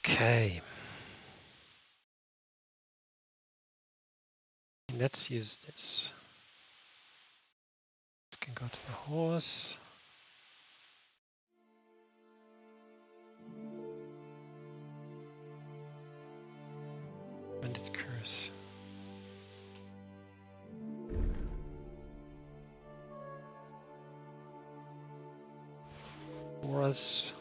Okay. Let's use this. We can go to the horse. Bandit curse. Horse.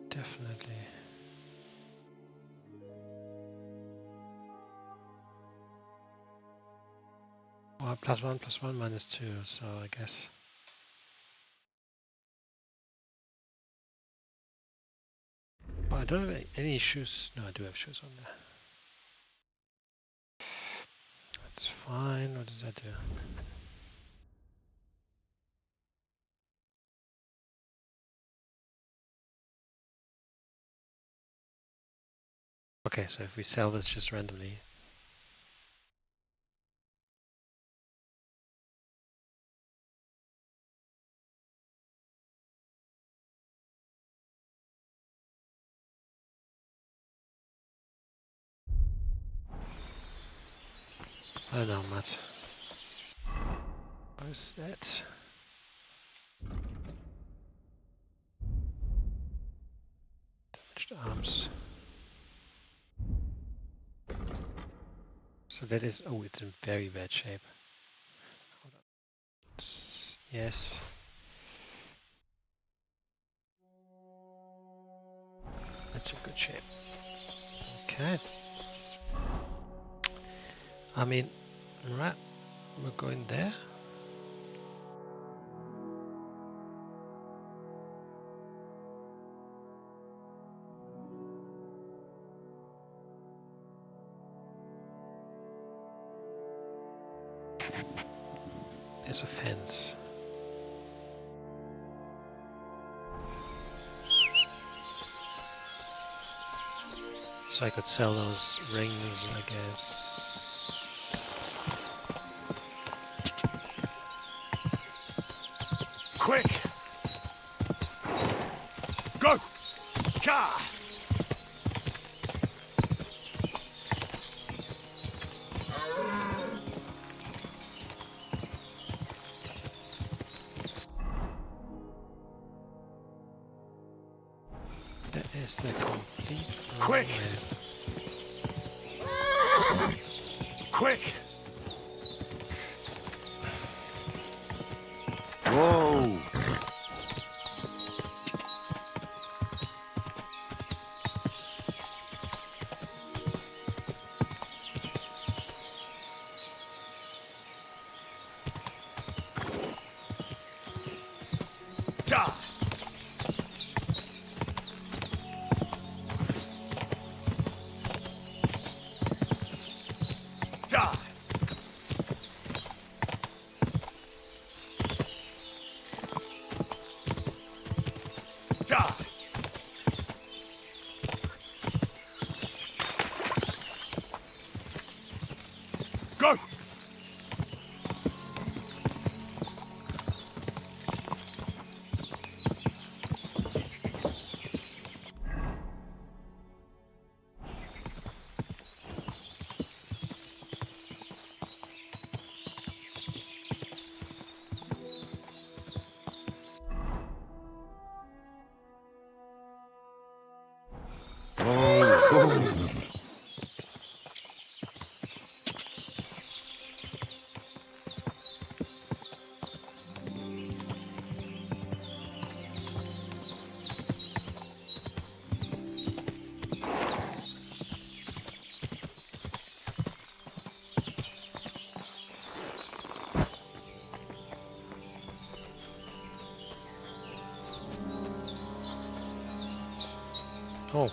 Definitely. Well, +1, +1, -2, so I guess. Oh, I don't have any shoes. No, I do have shoes on there. That's fine. What does that do? Okay, so if we sell this just randomly. I don't know much. Where's that? Damaged arms. So that is, oh, it's in very bad shape. Hold on. Yes. That's in good shape. Okay. I mean, right, we're going there. There's a fence. So I could sell those rings, I guess. Quick! Go! Ka! That is the complete Quick! way. Quick! Whoa! Ja! Ja! Ja! Go! Oh,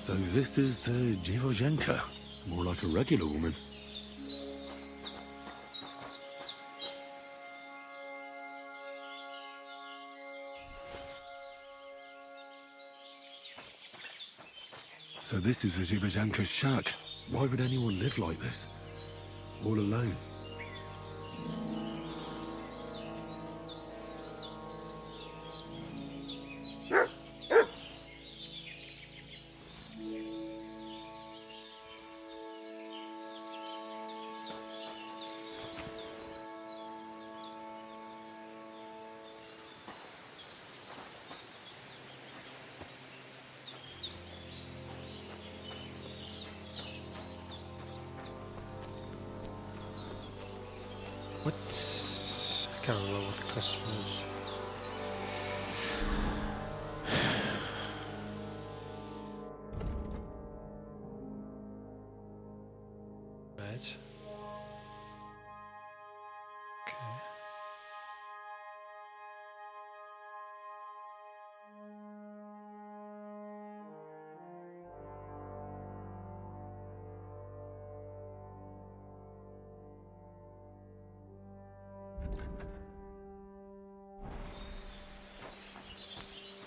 So this is the Dziwojenka. More like a regular woman. So this is the Dziwojenka's shack. Why would anyone live like this? All alone. what? I can't remember what the question was. Right. Okay.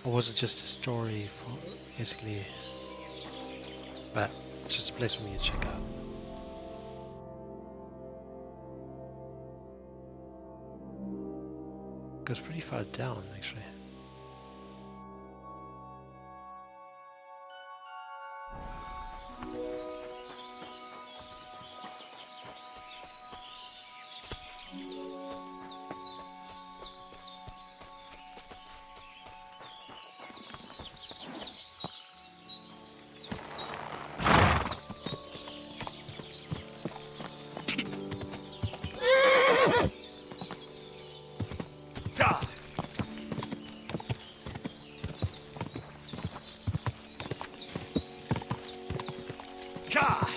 Or was it just a story for basically? But it's just a place for me to check out. Goes pretty far down actually. Ja! Ka!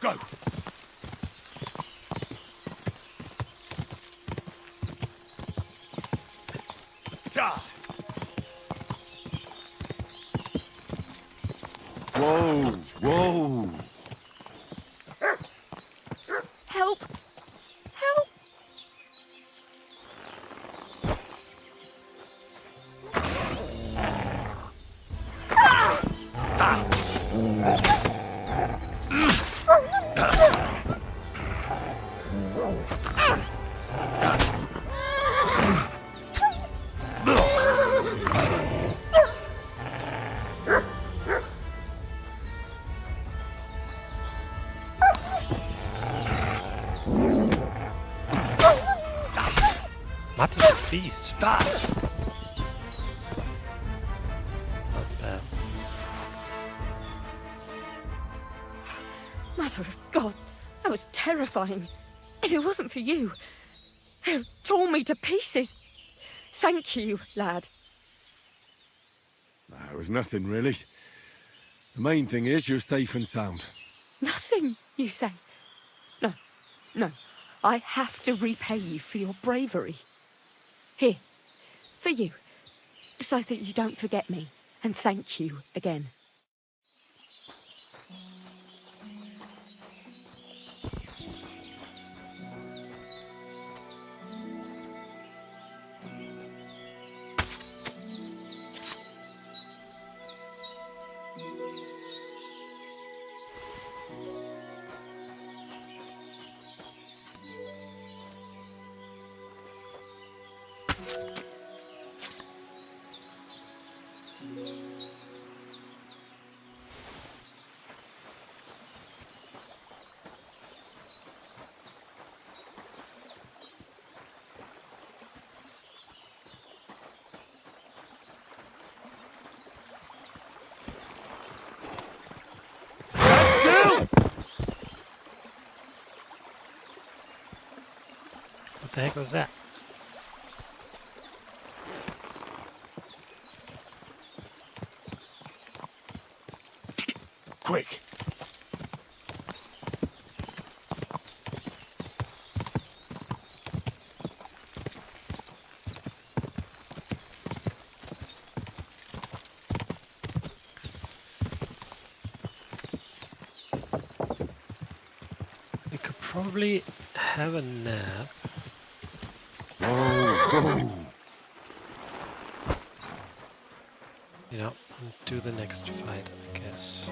Go! Ja! Whoa! Whoa! Help! Help! beast. Not bad. Mother of God, that was terrifying. If it wasn't for you, they'd have torn me to pieces. Thank you, lad. It was nothing, really. The main thing is you're safe and sound. Nothing, you say? No, no. I have to repay you for your bravery. Here, for you, so that you don't forget me. And thank you again. What the heck was that? Quick! We could probably have a nap. You know, and do the next fight, I guess.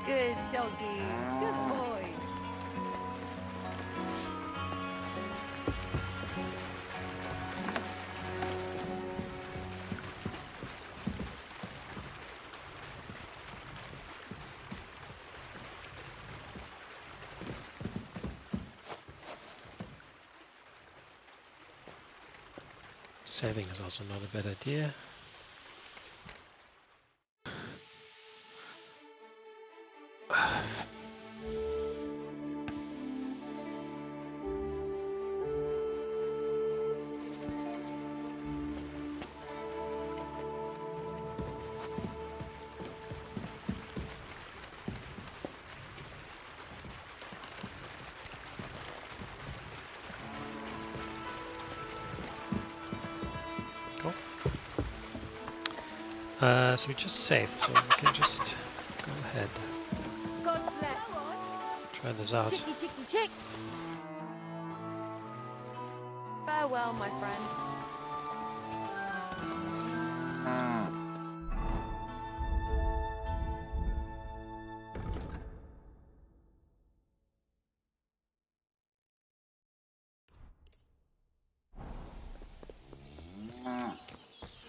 Good doggy. Good boy. Saving is also not a bad idea. So we just saved, so we can just go ahead. God bless. Try this out. Chicky, chicky, chick. Farewell, my friend.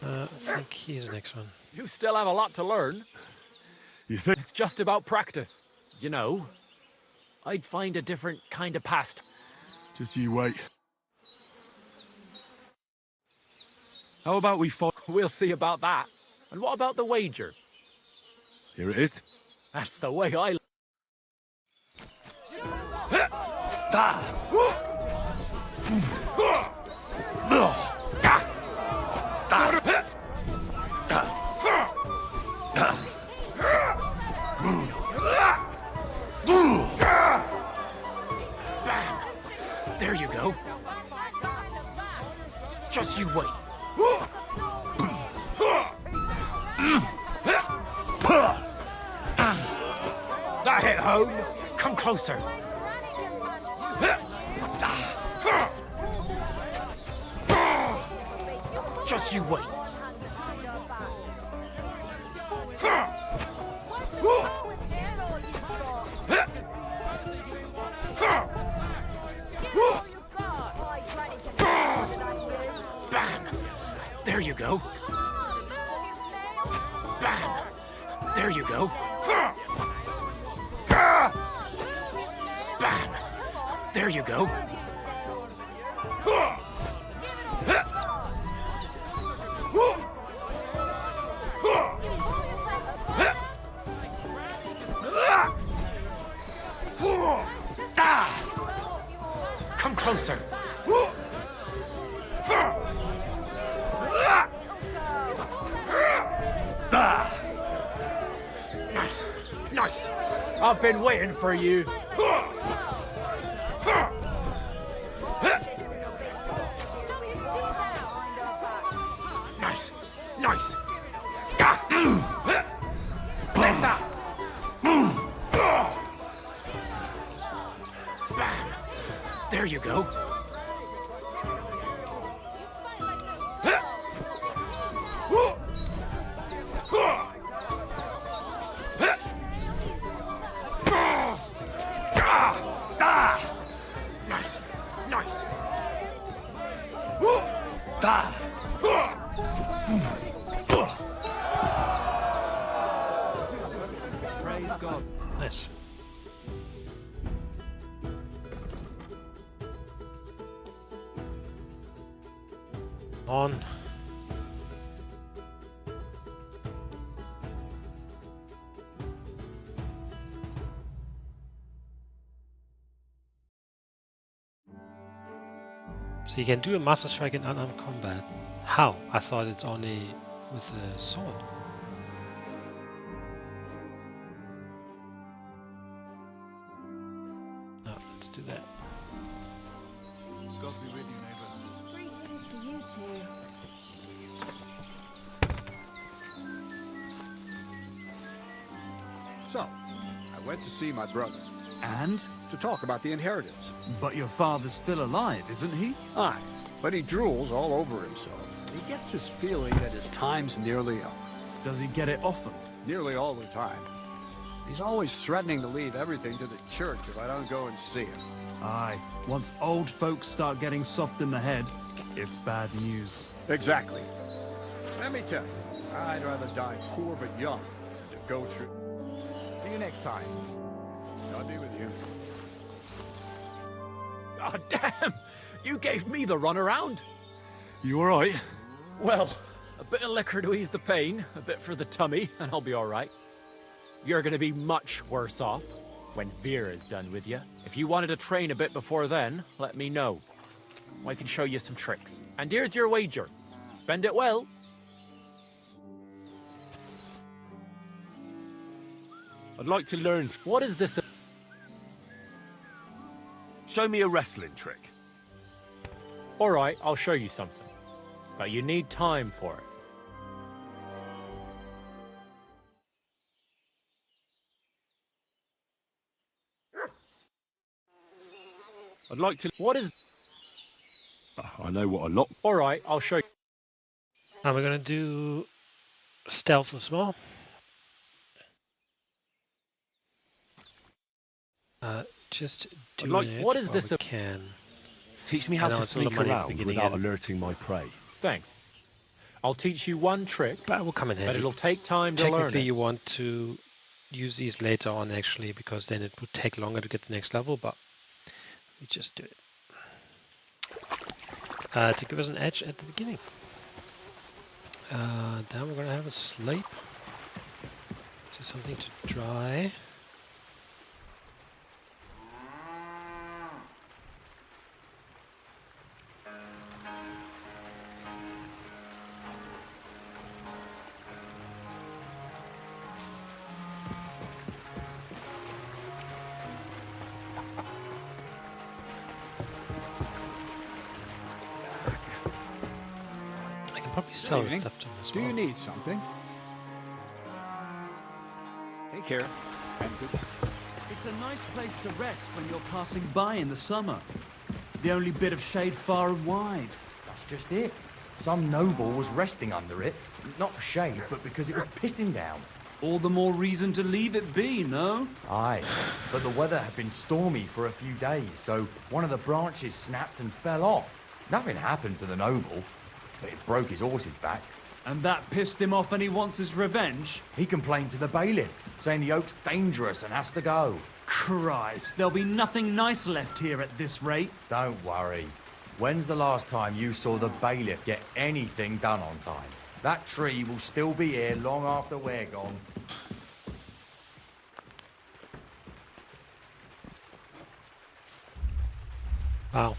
I think he's the next one. You still have a lot to learn. You think? It's just about practice. You know, I'd find a different kind of past. Just you wait. How about we fight? We'll see about that. And what about the wager? Here it is. That's the way I... There you go. Just you wait. That hit home. Come closer. Just you wait. Bam! There you go. Bam! There you go. Come closer. Nice, nice. I've been waiting for you. Nice, nice. Take that. Bam. There you go. Nice, nice. Praise God. Nice. On. So you can do a Master Strike in unarmed combat. How? I thought it's only with a sword. Oh, let's do that. God be with you, neighbor. Greetings to you two. So, I went to see my brother And? to talk about the inheritance. But your father's still alive, isn't he? Aye, but he drools all over himself. He gets this feeling that his time's nearly up. Does he get it often? Nearly all the time. He's always threatening to leave everything to the church if I don't go and see him. Aye. Once old folks start getting soft in the head, it's bad news. Exactly. Let me tell you, I'd rather die poor but young than to go through... See you next time. God be with you. God damn! You gave me the runaround. You alright? Well, a bit of liquor to ease the pain, a bit for the tummy, and I'll be all right. You're gonna be much worse off when Vera's done with you. If you wanted to train a bit before then, let me know. I can show you some tricks. And here's your wager. Spend it well. I'd like to learn... What is this? Show me a wrestling trick. All right, I'll show you something. But you need time for it. I'd like to... What is... I know what a lot... All right, I'll show you. Now we're gonna do stealth as well. Just doing it what is while this we can. Teach me I how know to it's a lot of sneak money at the around beginning without and- alerting my prey. Thanks. I'll teach you one trick, But it will come in handy. but it'll take time to learn Technically, it. you want to use these later on actually, because then it would take longer to get the next level. But we just do it to give us an edge at the beginning. Then we're gonna have a sleep. So something to dry. I can probably sell this evening. stuff to them as Do well. you need something? Take care. And good. It's a nice place to rest when you're passing by in the summer. The only bit of shade far and wide. That's just it. Some noble was resting under it, not for shade, but because it was pissing down. All the more reason to leave it be, no? Aye, but the weather had been stormy for a few days, so one of the branches snapped and fell off. Nothing happened to the noble, but it broke his horse's back. And that pissed him off and he wants his revenge? He complained to the bailiff, saying the oak's dangerous and has to go. Christ, there'll be nothing nice left here at this rate. Don't worry. When's the last time you saw the bailiff get anything done on time? That tree will still be here long after we're gone. Wow.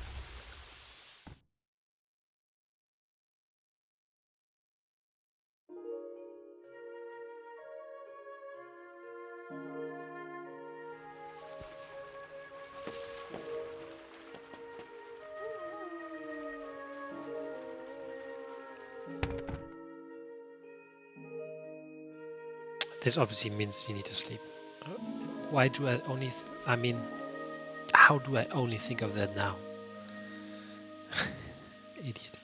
This obviously means you need to sleep. Why do I only... I mean, how do I only think of that now? Idiot.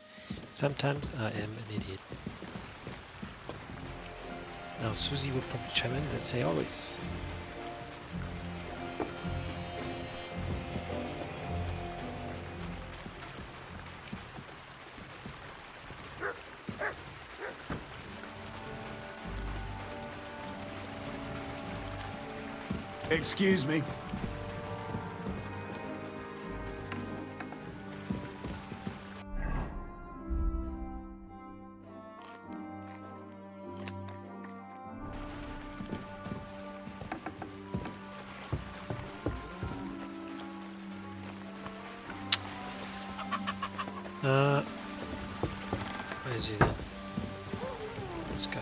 Sometimes I am an idiot. Now Susie would probably chime in and say always. Excuse me. Where is he then? Let's go.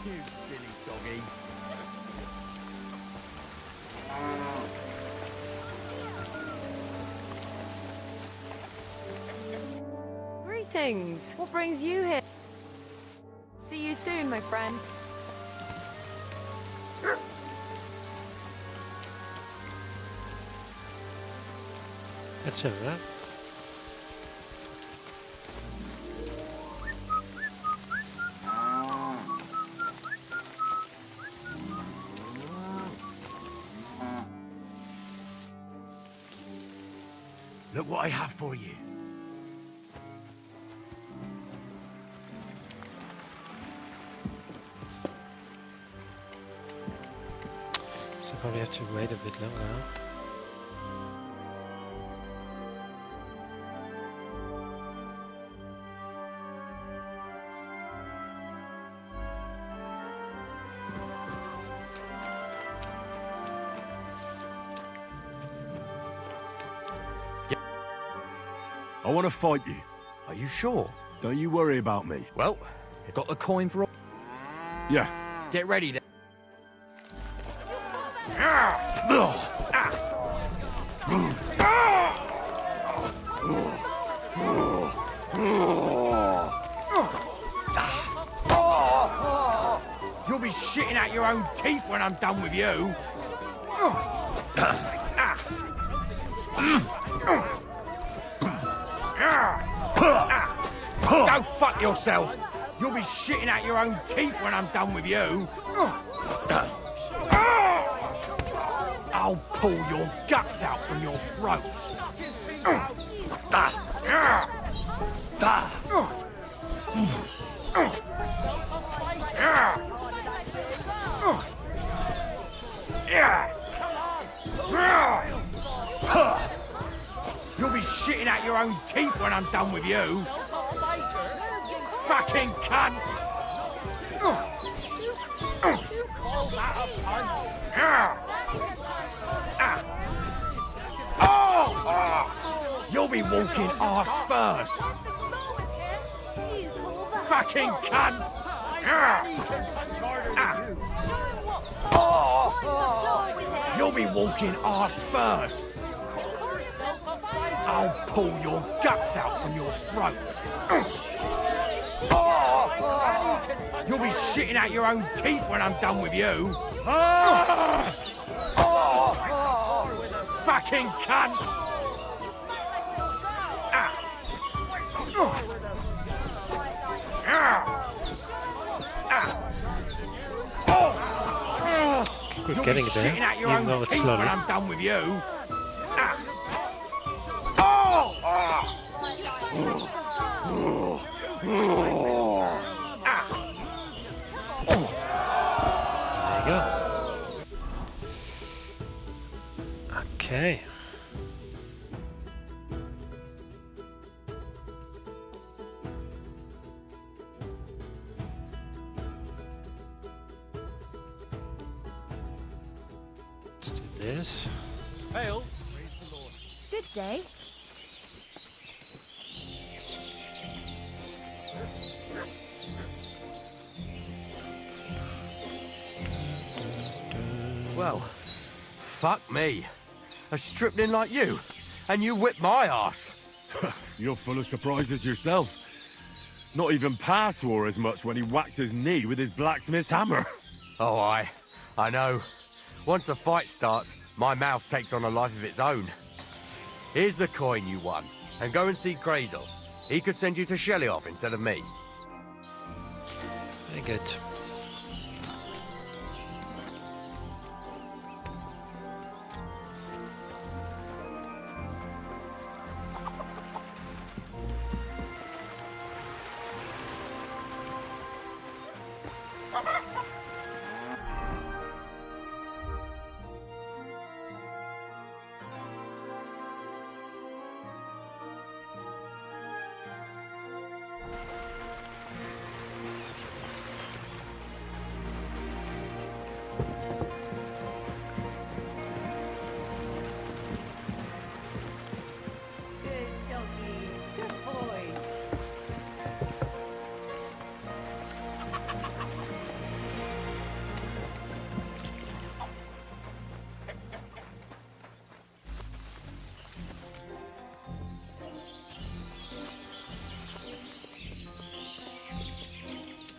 You silly doggy. Greetings. What brings you here? See you soon, my friend. That's him, right? Look what I have for you. So probably have to wait a bit longer. Huh? I want to fight you. Are you sure? Don't you worry about me. Well, you got the coin for all. Yeah. Get ready then. You'll be shitting out your own teeth when I'm done with you. Go fuck yourself. You'll be shitting out your own teeth when I'm done with you. I'll pull your guts out from your throat. You'll be shitting out your own teeth when I'm done with you. Fucking cunt! You'll be walking arse first. Fucking cunt! You'll be walking arse first. I'll pull your guts out from your throat. You'll be shitting out your own teeth when I'm done with you. Fucking cunt! think we're You'll getting be there, shitting out your even own though it's teeth slowly. when I'm done with you. Ah. There you go. Okay. Let's do this. Hail. Good day. Well, fuck me. A stripling like you, and you whipped my ass. You're full of surprises yourself. Not even Pa swore as much when he whacked his knee with his blacksmith's hammer. Oh, I know. Once a fight starts, my mouth takes on a life of its own. Here's the coin you won, and go and see Crazel. He could send you to Shelly-off instead of me. Very good.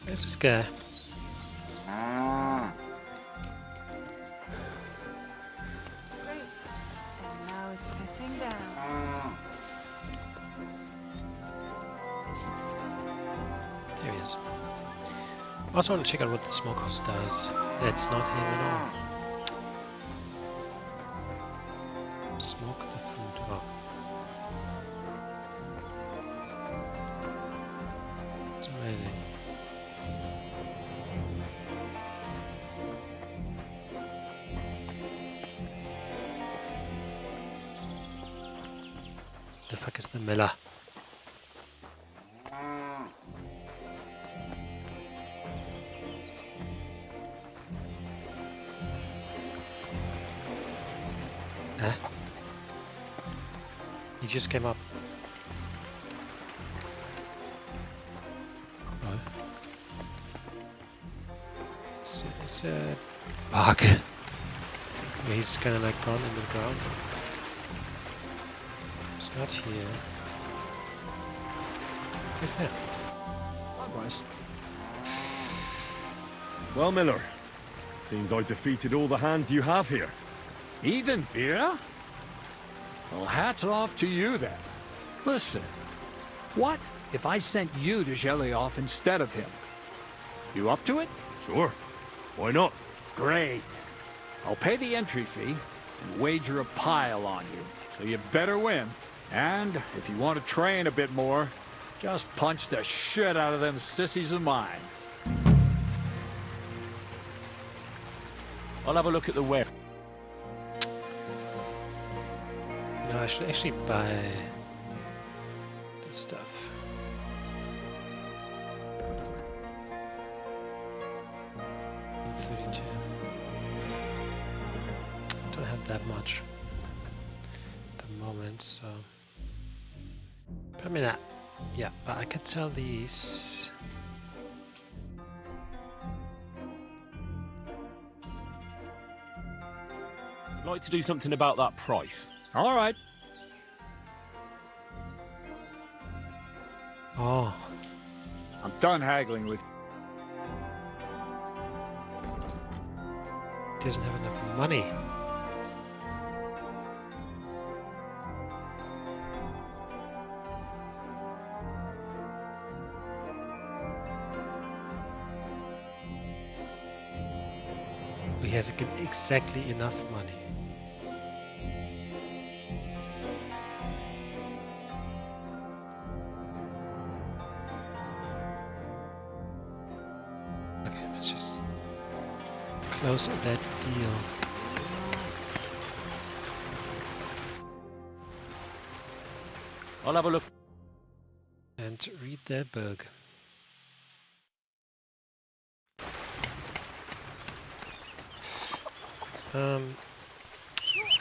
Where's this guy? Great. And now it's pissing down. There he is. I also want to check out what the smokehouse does. That's not him at all. Smoke the food. Oh. It's amazing. The fuck is the miller? Huh? He just came up. What? It's a bug. He's kind of like gone in the ground. It's not here. Is it? Likewise. Well, Miller, seems I defeated all the hands you have here. Even Vera? Well, hats off to you then. Listen, what if I sent you to Shelly-off instead of him? You up to it? Sure. Why not? Great. I'll pay the entry fee and wager a pile on you, so you better win. And if you want to train a bit more, just punch the shit out of them sissies of mine. I'll have a look at the web. No, I should actually buy this stuff. $32. I don't have that much at the moment, so. But I mean, yeah, but I could sell these. I'd like to do something about that price. All right. Oh, I'm done haggling with he doesn't have enough money. he has exactly enough money. Okay, let's just close that deal. I'll have a look. And read that book.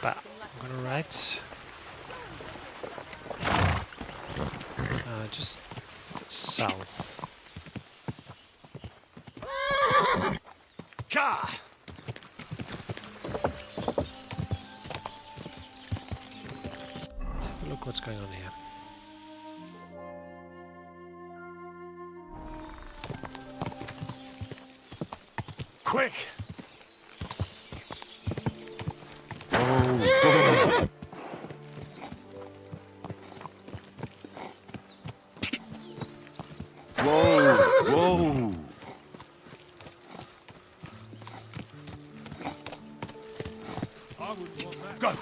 But I'm gonna write just south. Ka! Look what's going on here. Quick! Whoa! Go!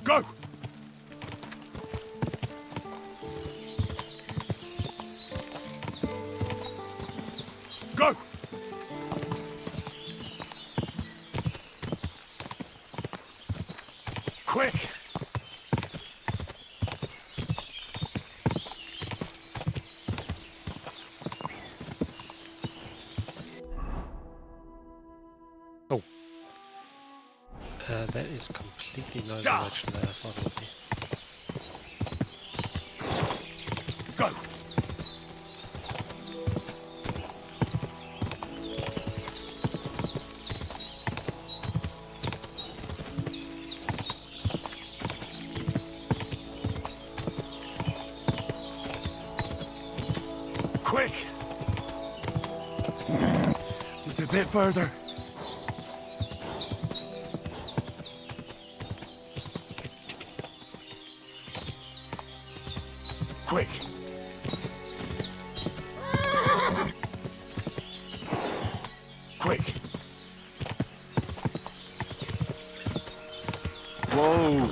Go! Go! Quick! Oh. That is completely not the direction that I thought it would be. Go! Quick! Just a bit further. Quick! Quick! Whoa!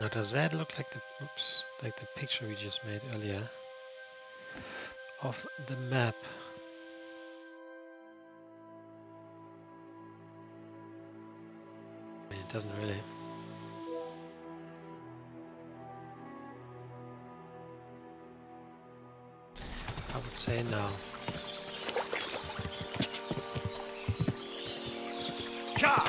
Now does that look like the picture we just made earlier of the map? I mean, it doesn't really. I would say no. Ka!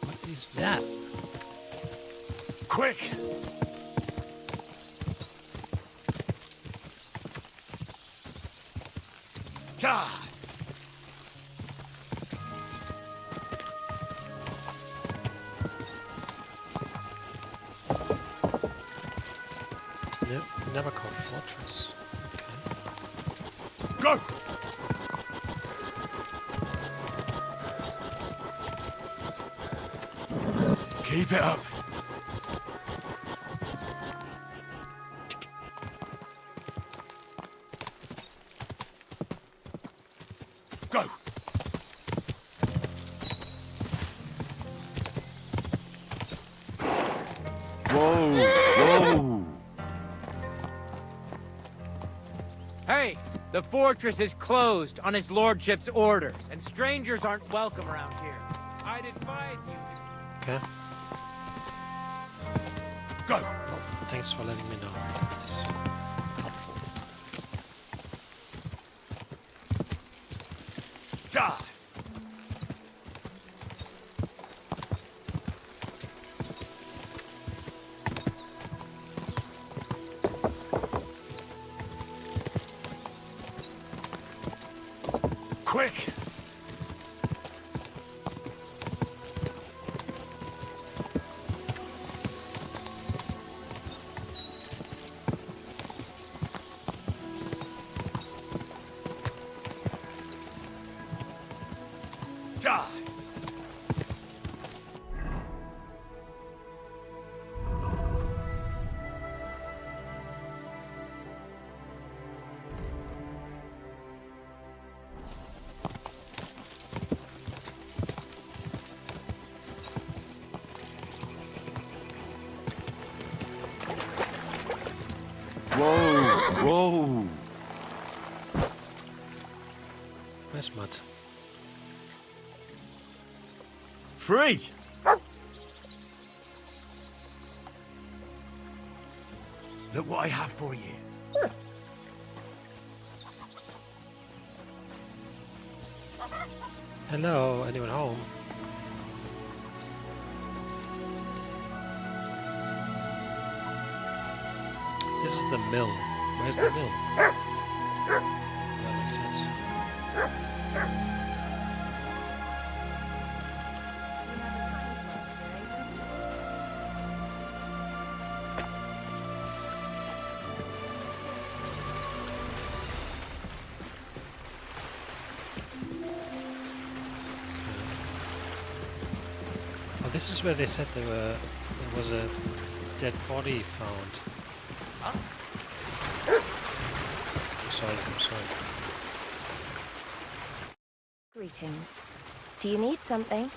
What is that? Quick! Ka! Never called fortress. Okay. Go! Keep it up. Go! Whoa! Hey, the fortress is closed on his lordship's orders, and strangers aren't welcome around here. I'd advise you. Okay. Go! Well, thanks for letting me know. It's helpful. Ka! Quick! Whoa, whoa. Where's Mud? Free! Look what I have for you. Hello, anyone home? This is the mill. Where's the mill? That makes sense. Oh, this is where they said there was a dead body found. I'm sorry. Greetings. Do you need something?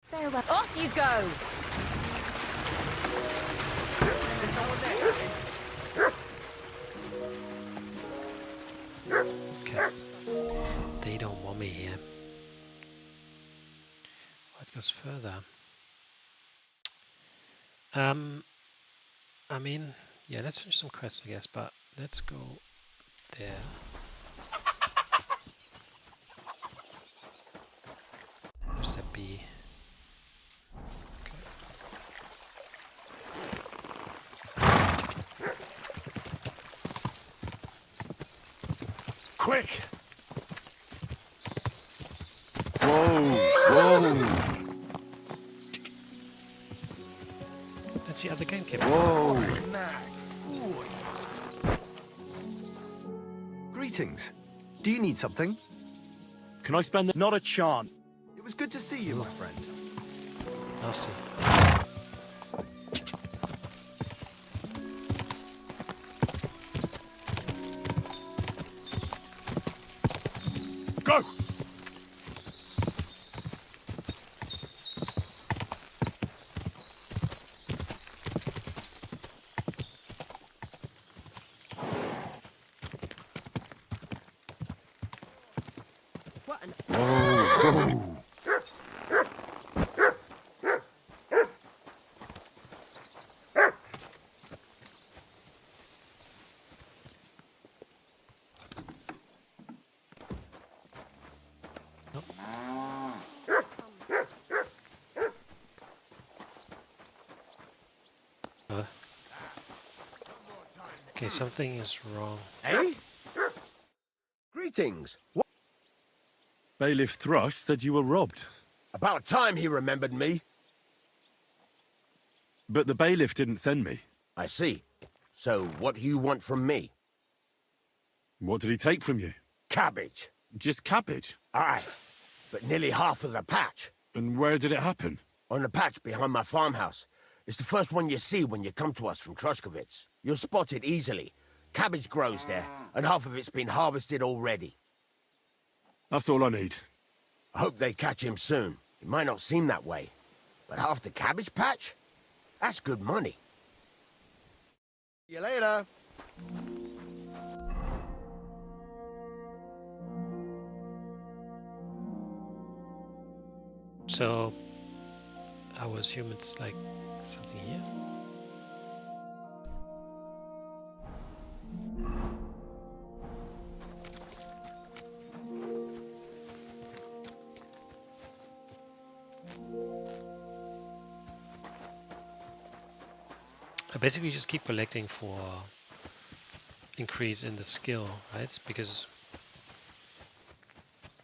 Farewell. Off you go! Okay. They don't want me here. Oh, it goes further. I mean, yeah, let's finish some quests, I guess, but let's go there. There's that bee. Quick! Whoa! That's the other gamekeeper. Whoa! Greetings. Do you need something? Can I spend not a chance? It was good to see you, my friend. Nasty. Go! Okay, something is wrong. Eh? Greetings. What? Bailiff Thrush said you were robbed. About time he remembered me. But the bailiff didn't send me. I see. So what do you want from me? What did he take from you? Cabbage. Just cabbage? Aye, but nearly half of the patch. And where did it happen? On the patch behind my farmhouse. It's the first one you see when you come to us from Trushkovitz. You'll spot it easily. Cabbage grows there, and half of it's been harvested already. That's all I need. I hope they catch him soon. It might not seem that way, but half the cabbage patch? That's good money. See you later. So, I would assume it's like something here. I basically just keep collecting for increase in the skill, right? Because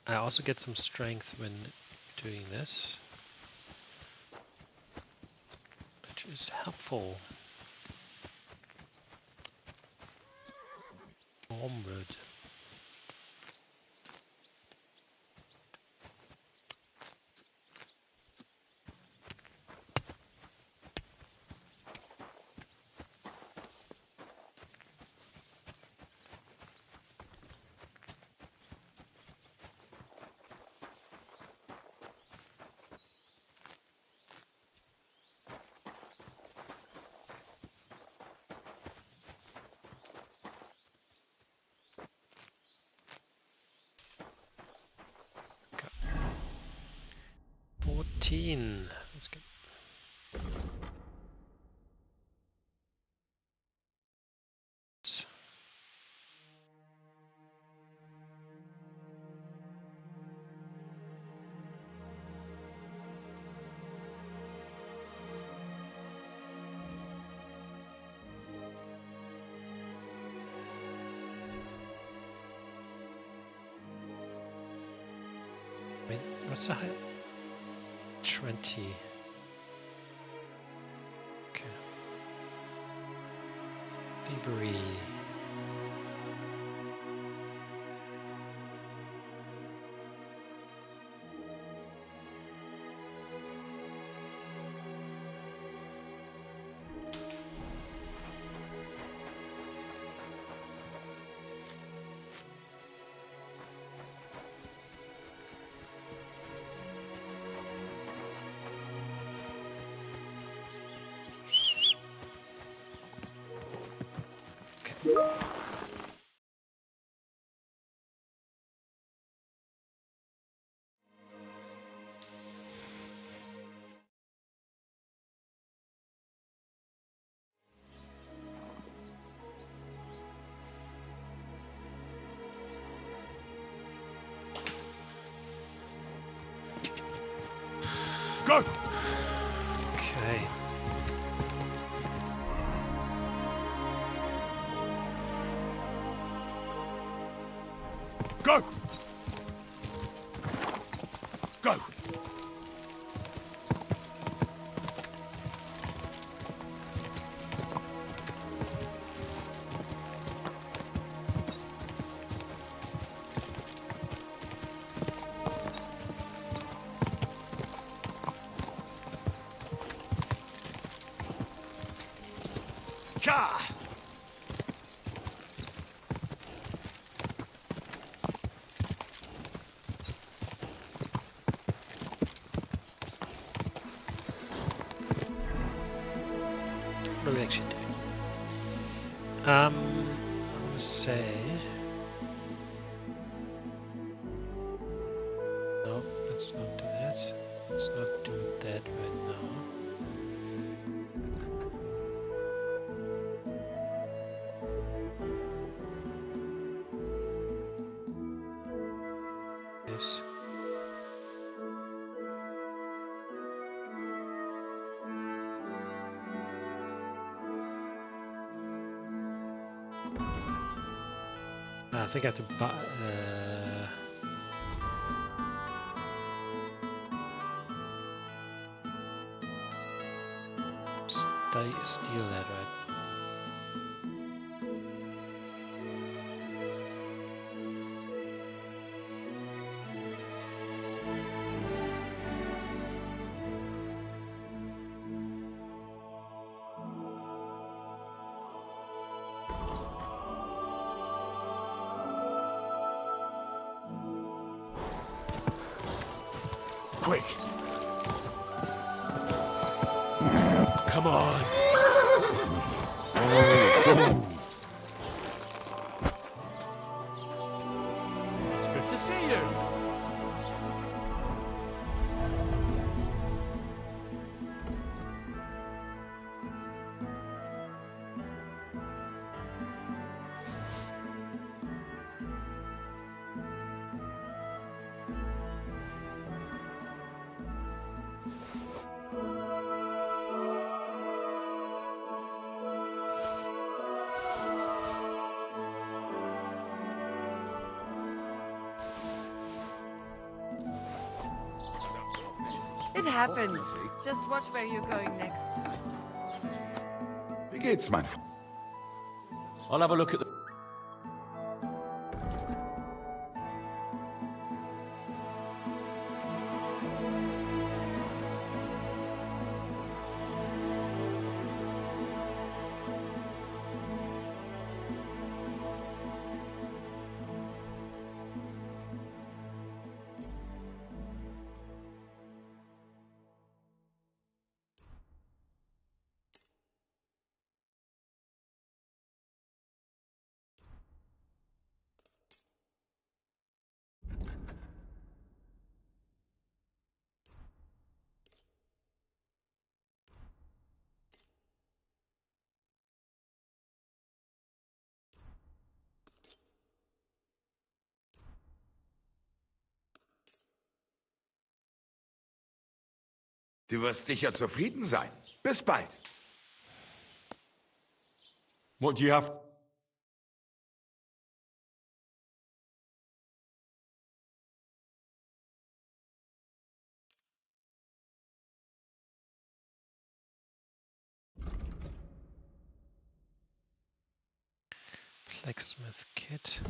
I also get some strength when doing this, which is helpful. Wormwood. Okay. 14. That's good. Wait, what's the height? 20. Okay. Thievery. Go! Okay. Go! Go! Ka! What are we actually doing? I'm gonna say no. Let's not do that. Let's not do that right now. This. I think I have to buy. Steal that, right? Quick! Come on! Good to see you. happens. Just watch where you're going next. Wie geht's, mein Freund? I'll have a look at the... Du wirst sicher zufrieden sein. Bis bald. What do you have? Blacksmith kit.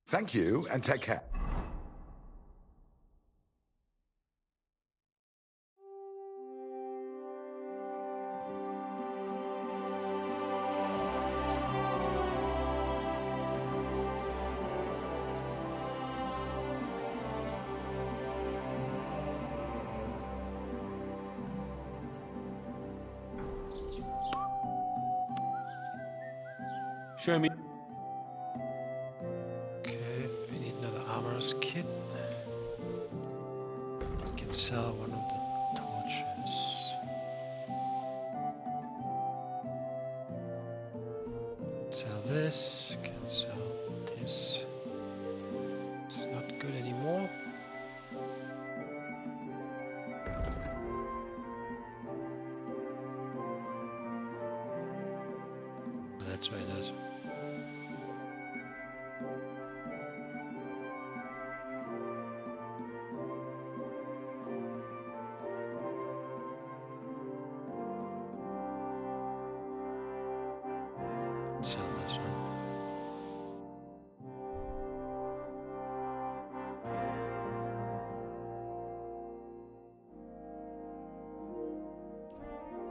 Thank you and take care. Show me. Okay, we need another armorer's kit. We can sell one of the torches. Sell this, can sell this. It's not good anymore. That's very nice. Sell this one.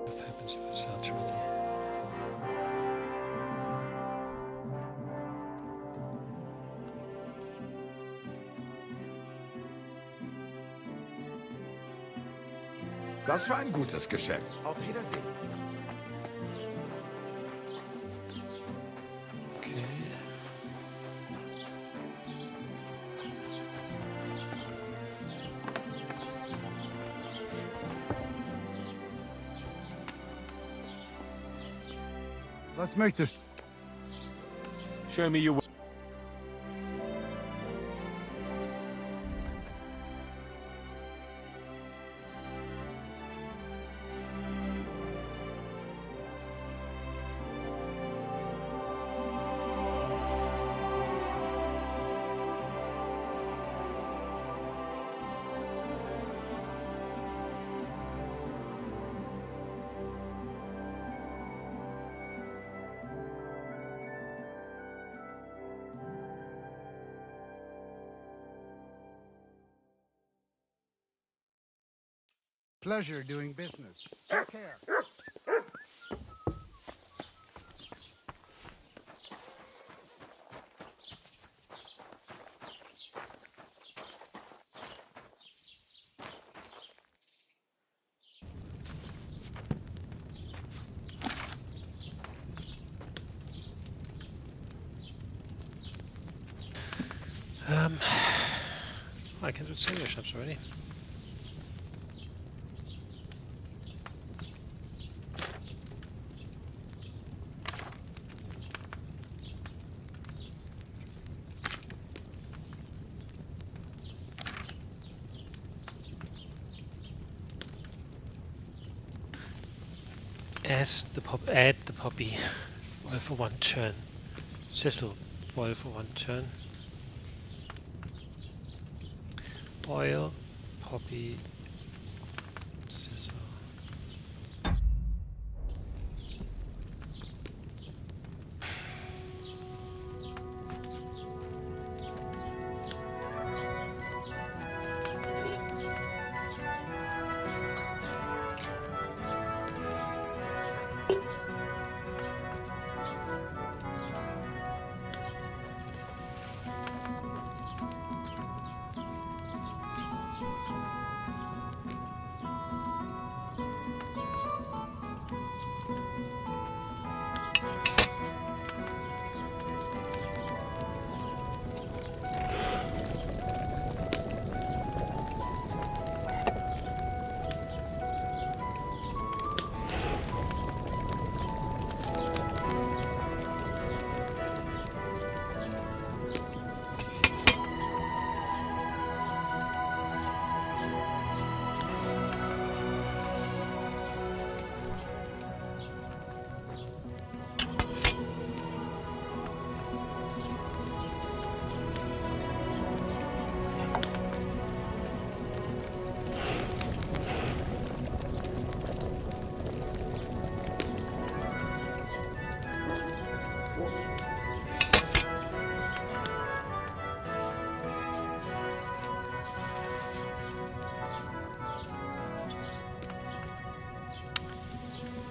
What happens if I sell too many? Das war ein gutes Geschäft. Auf Wiedersehen. Okay. Was möchtest? Show me your. Pleasure doing business. Take care. I can do sailor ships already. Add the poppy boil for 1 turn. Sizzle boil for 1 turn. Oil, poppy, scissor.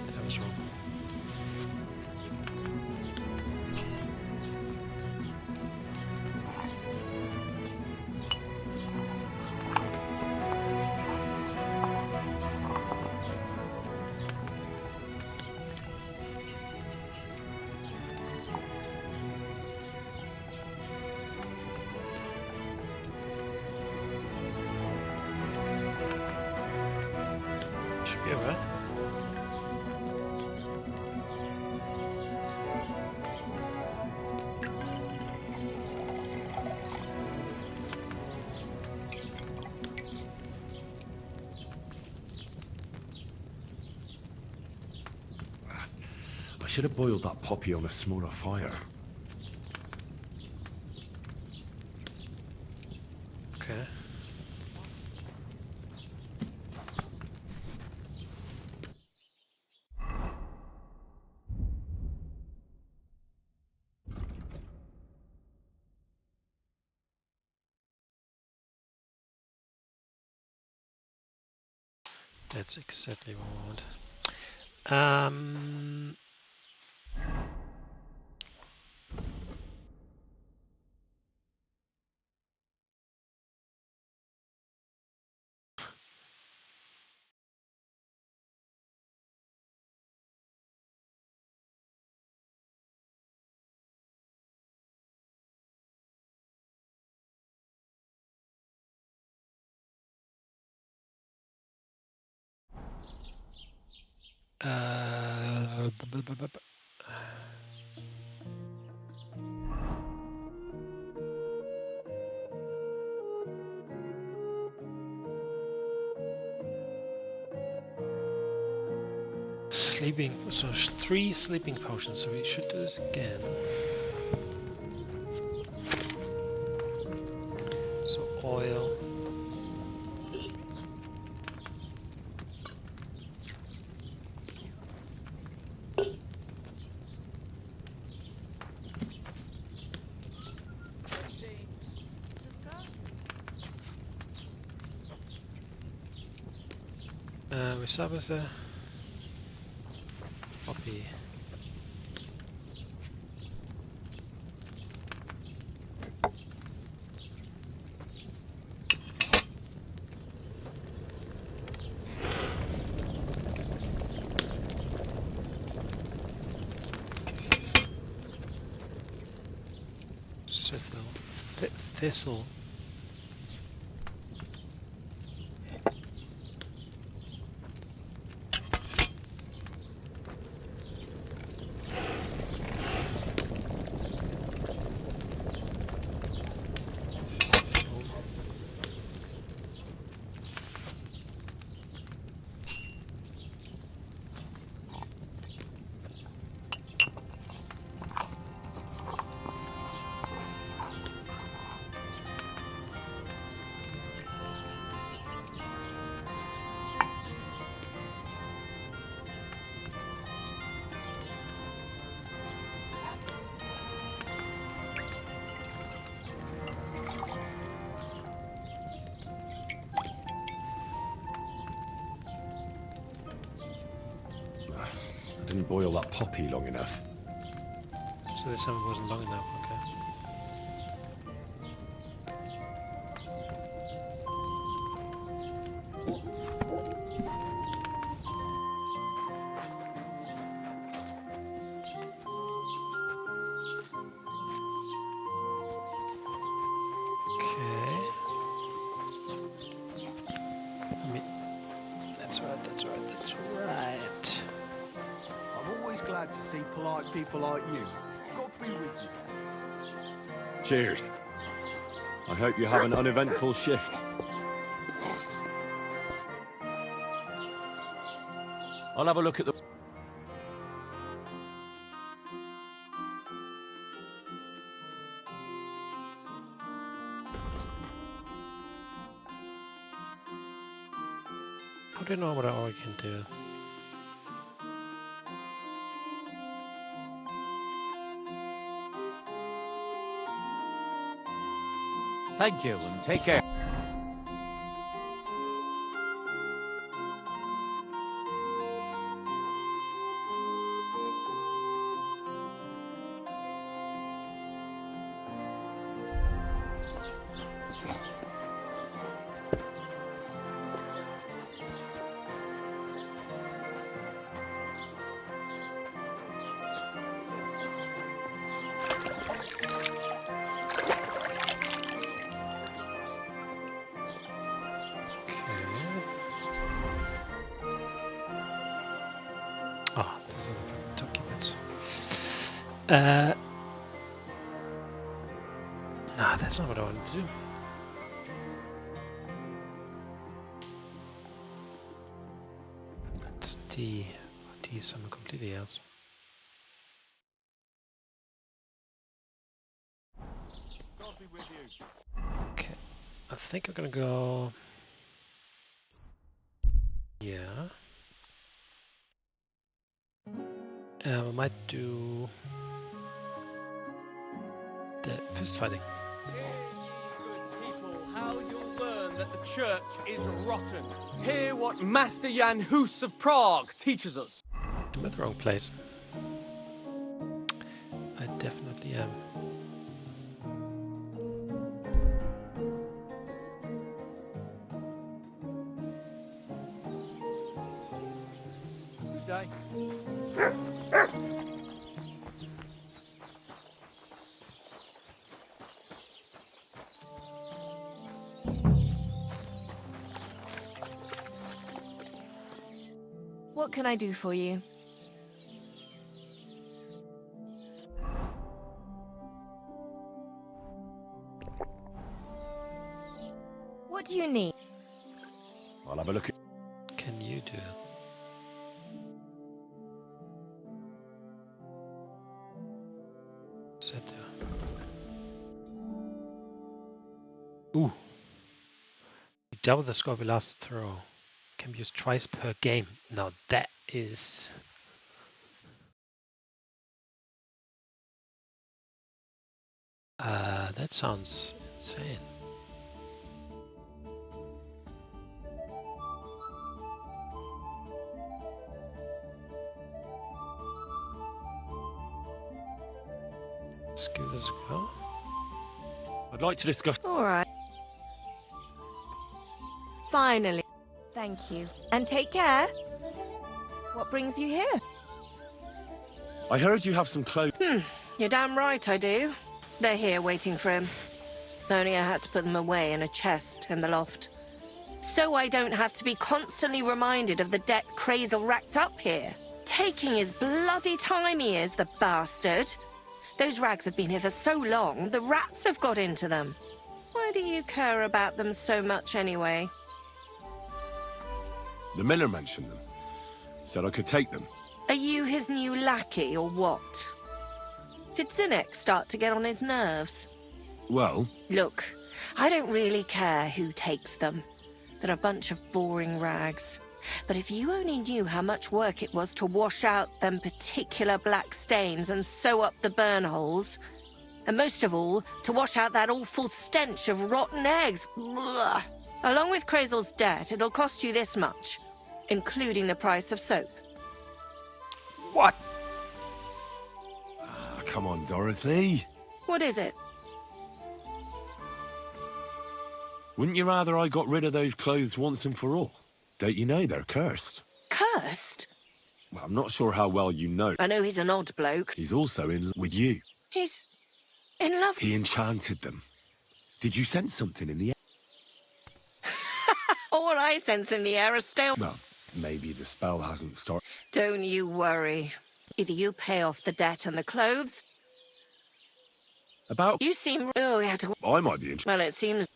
That was wrong. Should be alright. I should have boiled that poppy on a smaller fire. Okay. That's exactly what I want. Sleeping, so 3 sleeping potions, so we should do this again. So oil. We start with the poppy. Thistle. didn't boil that poppy long enough. So this time it wasn't long enough, okay. I'm always glad to see polite people like you. God be with you. Cheers. I hope you have an uneventful shift. I'll have a look at the... How do you know what I can do? Thank you, and take care. Ah, there's another document. Nah, that's not what I wanted to do. It's D. D is something completely else. Okay, I think I'm gonna go. Yeah. We might do the fist fighting. How you'll learn that the church is rotten. Hear what Master Jan Hus of Prague teaches us. I'm at the wrong place. I definitely am. Good day. What can I do for you? What do you need? I'll have a look at... Can you do? Set Ooh. Double the score of your last throw. Can be used twice per game. Now that is... that sounds insane. Let's give this a go. I'd like to discuss... All right. Finally. Thank you. And take care. What brings you here? I heard you have some clothes... You're damn right I do. They're here waiting for him. Only I had to put them away in a chest in the loft. So I don't have to be constantly reminded of the debt Crazel racked up here. Taking his bloody time he is, the bastard. Those rags have been here for so long, the rats have got into them. Why do you care about them so much anyway? The miller mentioned them. Said I could take them. Are you his new lackey or what? Did Zinnek start to get on his nerves? Well... Look, I don't really care who takes them. They're a bunch of boring rags. But if you only knew how much work it was to wash out them particular black stains and sew up the burn holes, and most of all, to wash out that awful stench of rotten eggs, blah. Along with Crazel's debt, it'll cost you this much, including the price of soap. What? Come on, Dorothy. What is it? Wouldn't you rather I got rid of those clothes once and for all? Don't you know they're cursed? Cursed? Well, I'm not sure how well you know. I know he's an odd bloke. He's also in love with you. He's in love. He enchanted them. Did you sense something in the air? All I sense in the air is still... Well, maybe the spell hasn't started. Don't you worry. Either you pay off the debt and the clothes... About? You seem... Oh, we had to... I might be interested. Well, it seems...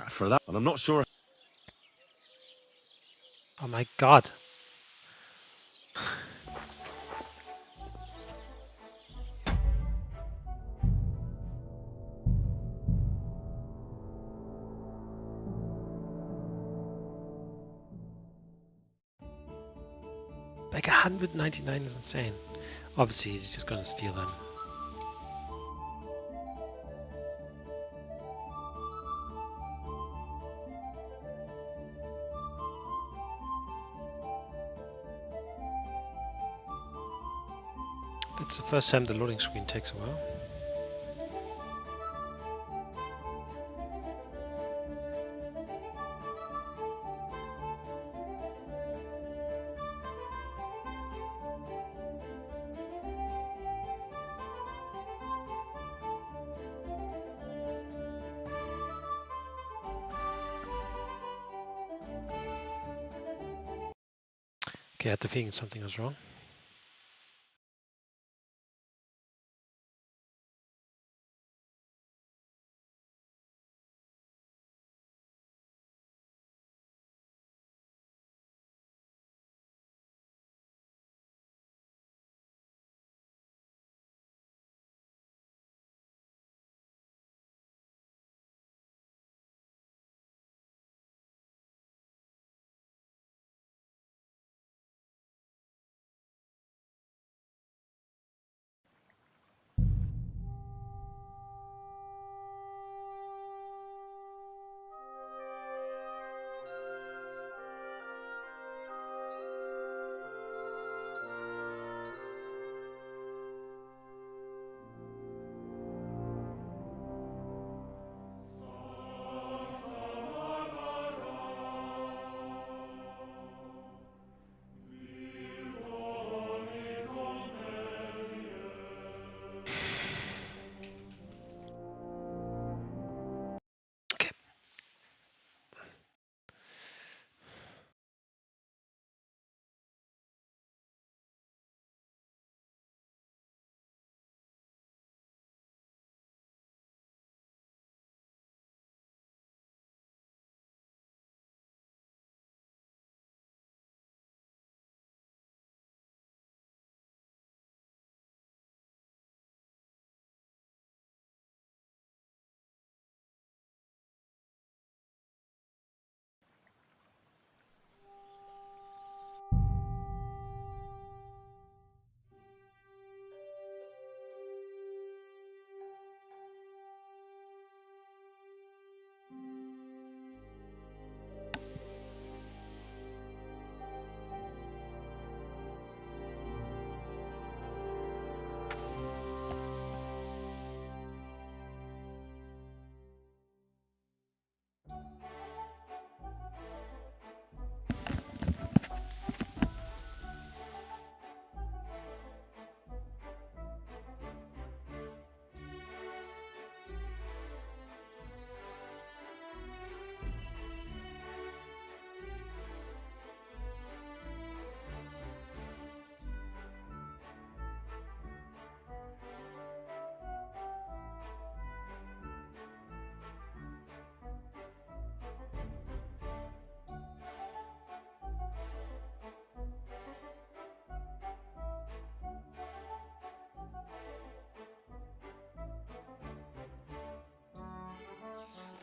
For that, and I'm not sure... Oh my god. Like 199 is insane. Obviously, he's just gonna steal them. That's the first time the loading screen takes a while. Okay, I had the feeling something was wrong.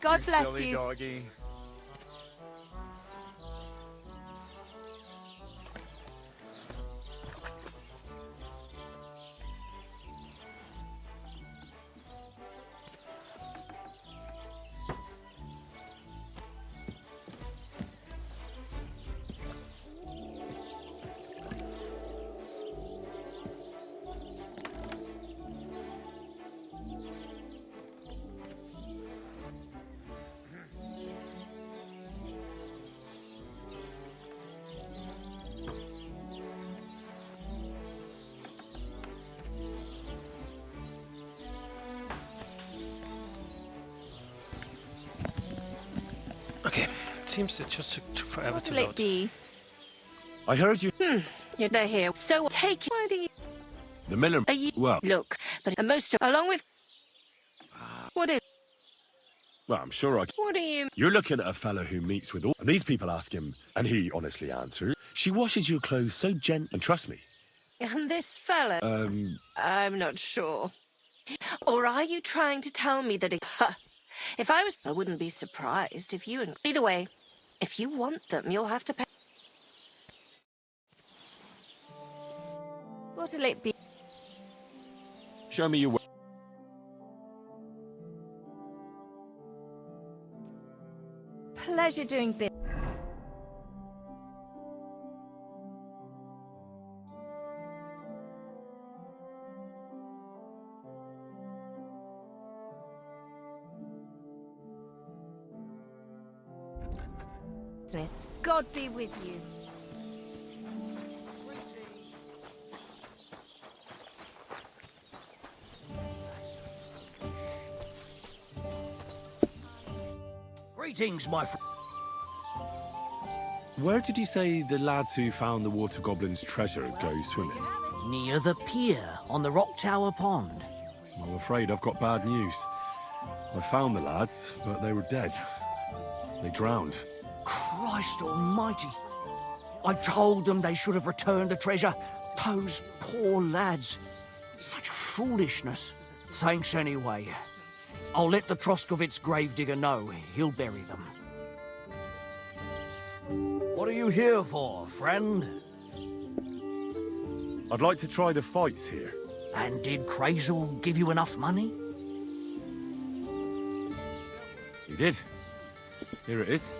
God bless silly you. Doggy. Okay, it seems it just took forever to What'll it load. be? I heard you. You're not here, so take it. Why do you... The miller. Are you... Well, Look, but most of... Along with... What is... well, I'm sure I. What do you... You're looking at a fellow who meets with all. And these people ask him, and he honestly answers. She washes your clothes so gently. And trust me. And this fella... I'm not sure. Or are you trying to tell me that if I was... I wouldn't be surprised if you... Either way, if you want them, you'll have to pay... What'll it be? Show me your. Pleasure doing business. God be with you. Greetings, my friend. Where did you say the lads who found the water goblin's treasure go swimming? Near the pier on the Rock Tower Pond. I'm afraid I've got bad news. I found the lads, but they were dead. They drowned. Christ almighty. I told them they should have returned the treasure. Those poor lads. Such foolishness. Thanks anyway. I'll let the Troskovitz gravedigger know. He'll bury them. What are you here for, friend? I'd like to try the fights here. And did Crazel give you enough money? He did. Here it is.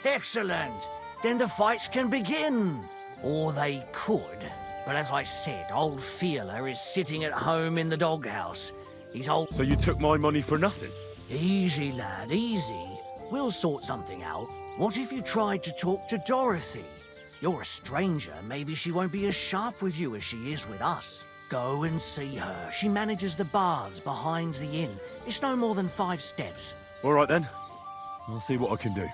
Excellent. Then the fights can begin. Or they could. But as I said, old Fiala is sitting at home in the doghouse. He's old... So you took my money for nothing? Easy, lad, easy. We'll sort something out. What if you tried to talk to Dorothy? You're a stranger. Maybe she won't be as sharp with you as she is with us. Go and see her. She manages the baths behind the inn. It's no more than 5 steps. All right, then. I'll see what I can do.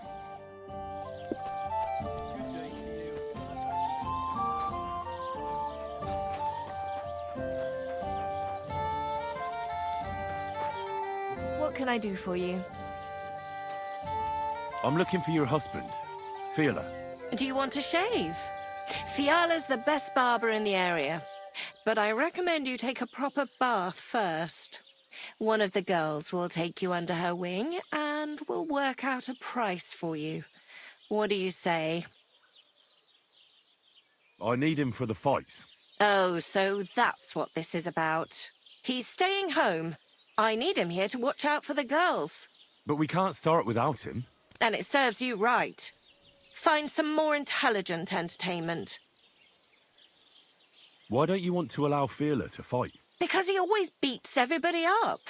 What can I do for you? I'm looking for your husband, Fiala. Do you want to shave? Fiala's the best barber in the area. But I recommend you take a proper bath first. One of the girls will take you under her wing and will work out a price for you. What do you say? I need him for the fights. Oh, so that's what this is about. He's staying home. I need him here to watch out for the girls. But we can't start without him. And it serves you right. Find some more intelligent entertainment. Why don't you want to allow Fiala to fight? Because he always beats everybody up.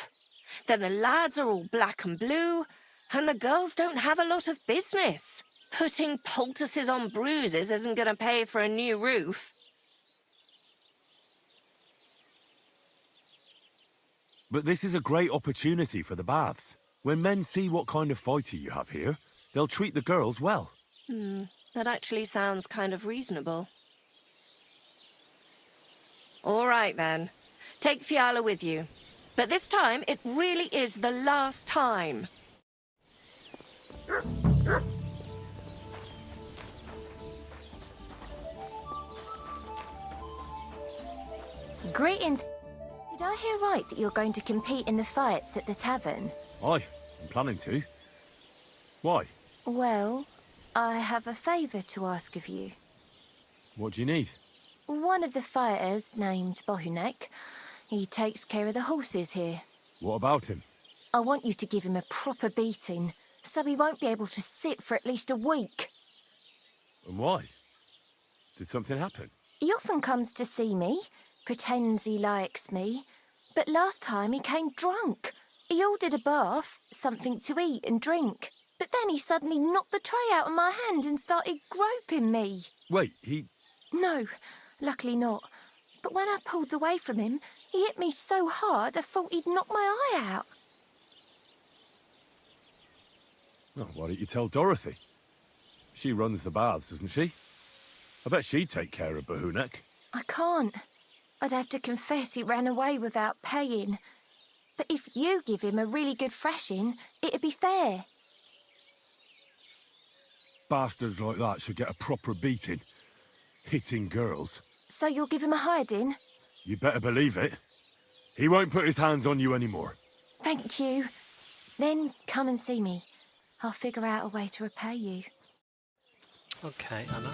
Then the lads are all black and blue, and the girls don't have a lot of business. Putting poultices on bruises isn't going to pay for a new roof. But this is a great opportunity for the baths. When men see what kind of fighter you have here, they'll treat the girls well. That actually sounds kind of reasonable. All right, then. Take Fiala with you. But this time, it really is the last time. Greetings. Did I hear right that you're going to compete in the fights at the tavern? Aye, I'm planning to. Why? Well, I have a favour to ask of you. What do you need? One of the fighters, named Bohunek, he takes care of the horses here. What about him? I want you to give him a proper beating, so he won't be able to sit for at least a week. And why? Did something happen? He often comes to see me, pretends he likes me, but last time he came drunk. He ordered a bath, something to eat and drink, but then he suddenly knocked the tray out of my hand and started groping me. Wait, he... No, luckily not. But when I pulled away from him, he hit me so hard I thought he'd knock my eye out. Oh, why don't you tell Dorothy? She runs the baths, doesn't she? I bet she'd take care of Bahunek. I can't. I'd have to confess he ran away without paying. But if you give him a really good thrashing, it'd be fair. Bastards like that should get a proper beating. Hitting girls. So you'll give him a hiding? You better believe it. He won't put his hands on you anymore. Thank you. Then come and see me. I'll figure out a way to repay you. Okay, Anna.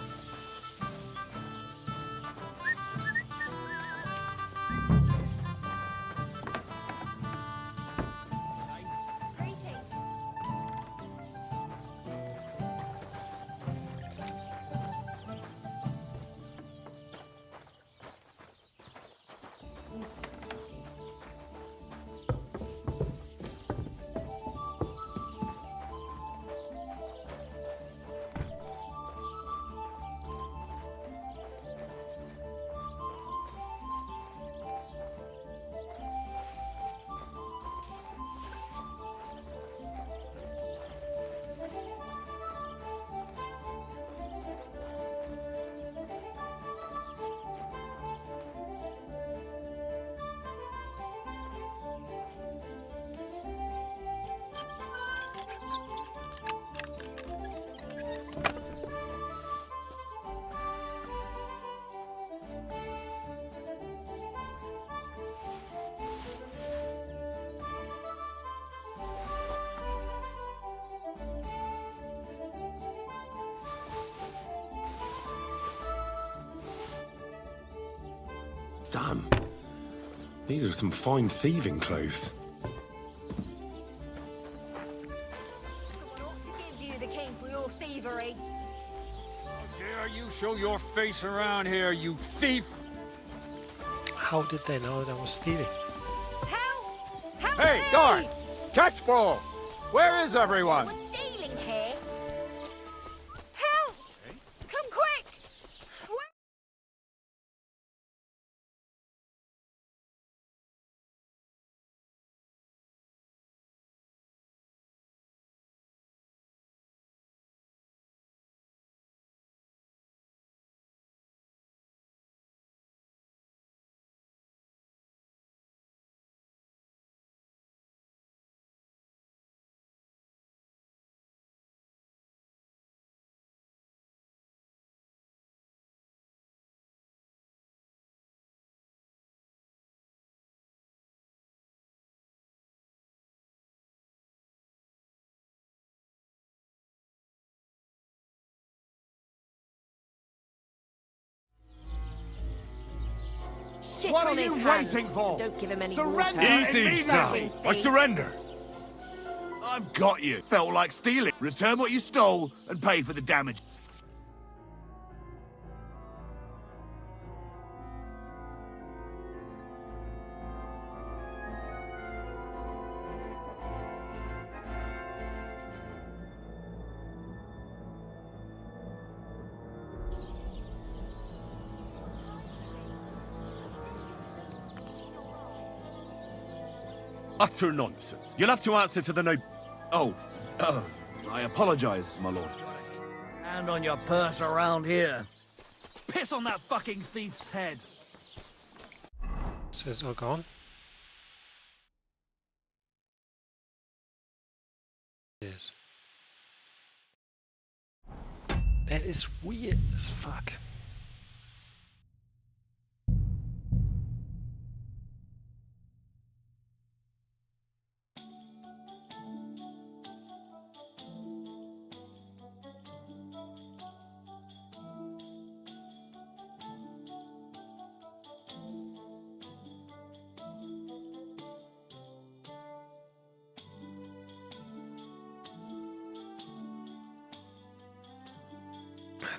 Damn. These are some fine thieving clothes. Give you the king for your thievery. How dare you show your face around here, you thief! How did they know that I was stealing? Help Hey, me! guard! Catchpole! Where is everyone? We're stealing here. Help! Come quick! Shit What on are his you hands. waiting for? Don't give him any Surrender! water. Easy now! I surrender! I've got you. Felt like stealing. Return what you stole and pay for the damage. Utter nonsense. You'll have to answer to the no... Oh, I apologize, my lord. Hand on your purse around here. Piss on that fucking thief's head. So it's all gone. Yes. That is weird as fuck.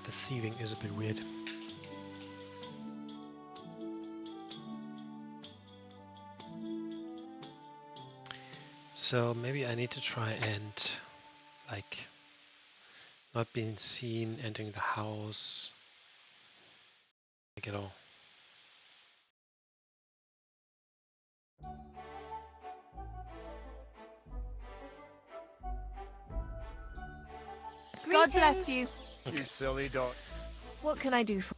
The thieving is a bit weird. So maybe I need to try and like not being seen entering the house like at all. God bless you. You silly dog. What can I do for...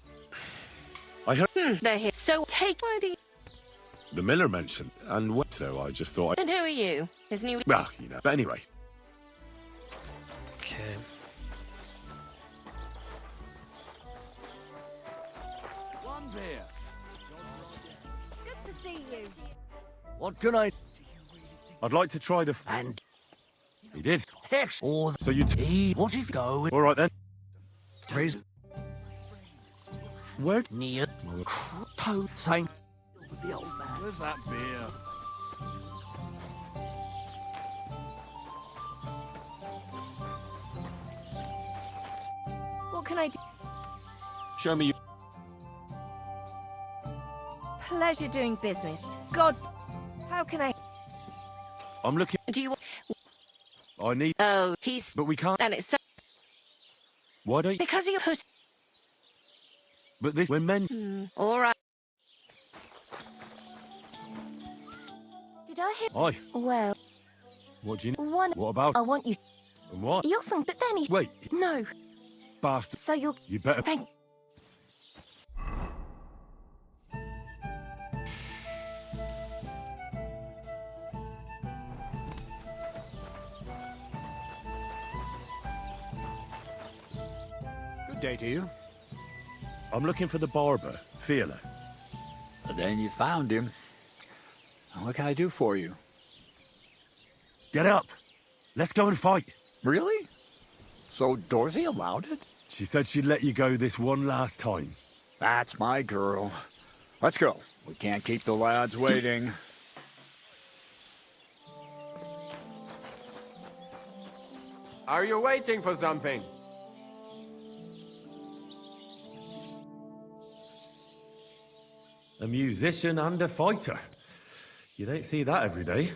I heard They're here. So take my... the miller mentioned, and so I just thought. And who are you? His new... Well, you know. But anyway. Okay. One beer. Good to see you. What can I... I'd like to try the. And... He did. Hex or So you. what if you go... All right then. Praise... Where near... Toe thing... With the old man. Where's that beer? What can I do? Show me. Pleasure doing business. God... How can I... I'm looking. Do you... I need. Oh, he's... But we can't. And it's so... Why don't you? Because of your pussy. But this. We're men. All right. Did I hear? Aye. Well, What do you? one. What about? I want you. And what? You often, but then he. Wait, No. bastard. So you're. You better. Thank. Good day to you. I'm looking for the barber, Fiala. Then you found him. What can I do for you? Get up. Let's go and fight. Really? So Dorothy allowed it? She said she'd let you go this one last time. That's my girl. Let's go. We can't keep the lads waiting. Are you waiting for something? A musician and a fighter. You don't see that every day.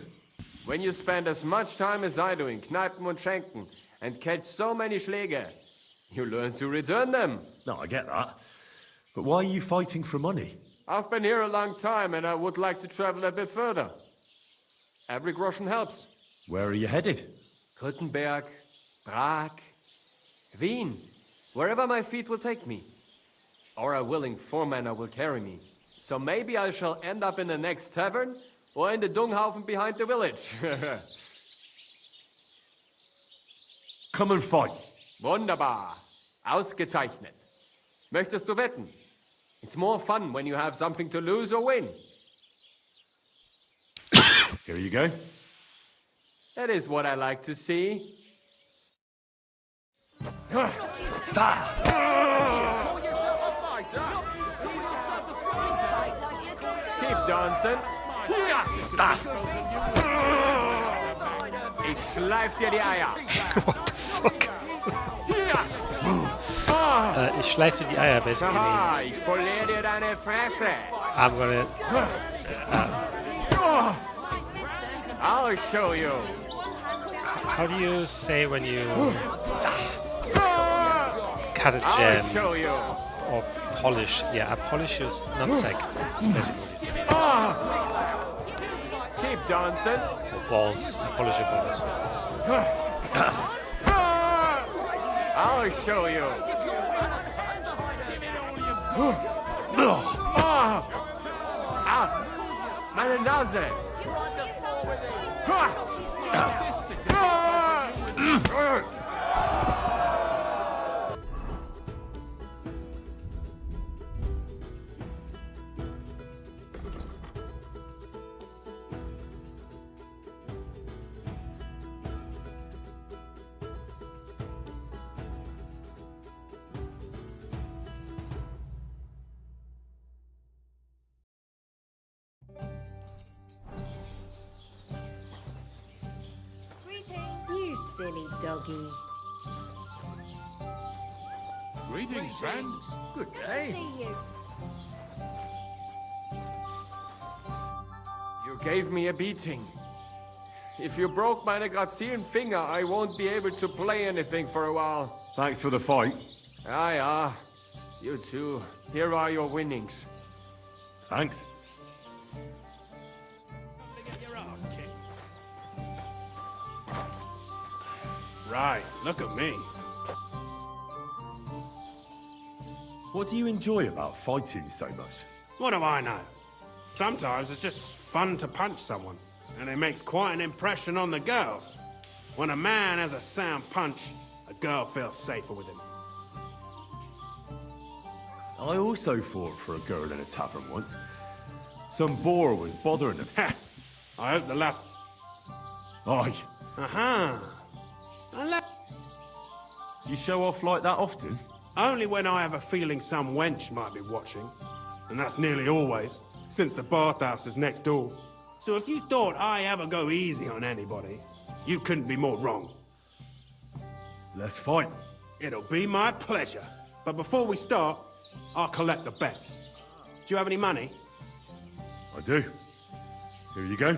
When you spend as much time as I do in Kneipen und Schenken and catch so many Schläge, you learn to return them. No, I get that. But why are you fighting for money? I've been here a long time and I would like to travel a bit further. Every groschen helps. Where are you headed? Kuttenberg, Prag, Wien, wherever my feet will take me. Or a willing foreman will carry me. So maybe I shall end up in the next tavern or in the Dunghaufen behind the village. Come and fight. Wunderbar. Ausgezeichnet. Möchtest du wetten? It's more fun when you have something to lose or win. Here you go. That is what I like to see. Keep dancing. Ich schleif dir die Eier. Ich schleife die Eier basically Aha, means ich poliere dir deine Fresse. I'm gonna... I'll show you. How do you say when you cut a I'll gem show you. or polish? Yeah, I polish your nutsack. That's basically what you say. Keep dancing. Or balls. I polish your balls. I'll show you. Meine Nase. You silly doggy. Greetings, friends. Good Good to day. see you. You gave me a beating. If you broke meine grazilen Finger, I won't be able to play anything for a while. Thanks for the fight. Ah. You too. Here are your winnings. Thanks. Right, look at me. What do you enjoy about fighting so much? What do I know? Sometimes it's just fun to punch someone, and it makes quite an impression on the girls. When a man has a sound punch, a girl feels safer with him. I also fought for a girl in a tavern once. Some boar was bothering them. I hope the last... Aye. Uh-huh. Do you show off like that often? Only when I have a feeling some wench might be watching. And that's nearly always, since the bathhouse is next door. So if you thought I ever go easy on anybody, you couldn't be more wrong. Let's fight. It'll be my pleasure. But before we start, I'll collect the bets. Do you have any money? I do. Here you go.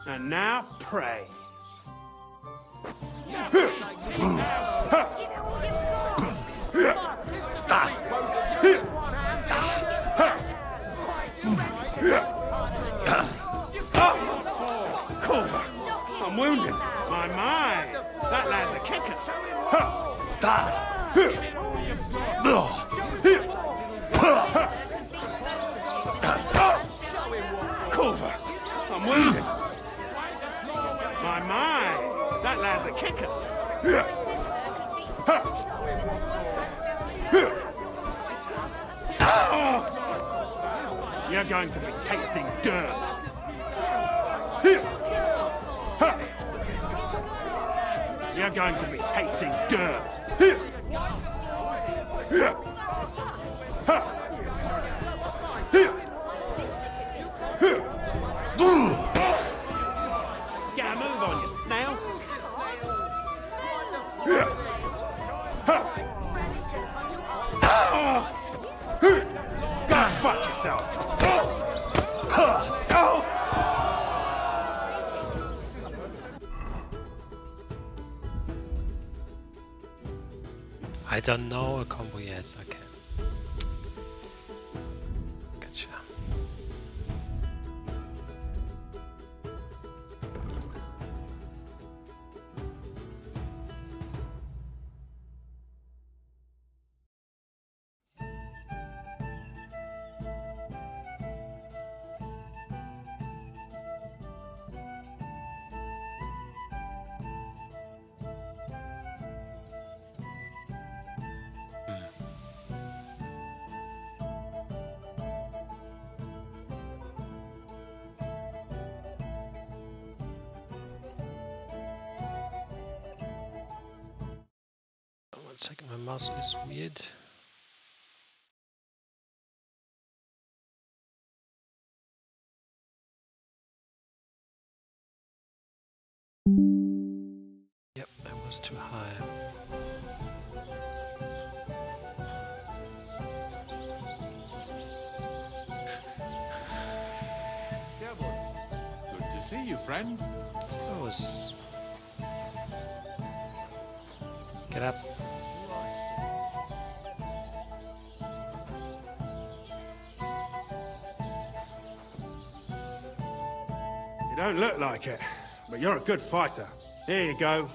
And now pray. Culver, I'm wounded. My. That lad's a kicker. Culver, I'm wounded. My. That lad's a kicker. You're going to be tasting dirt. You're going to be tasting dirt. Get a move on, you snail. Go fuck yourself. I don't know a combo yet, okay. Gotcha. One second, my mouse is weird. Yep, I was too high. Good to see you, friend. Servus. Get up. You don't look like it, but you're a good fighter. Here you go.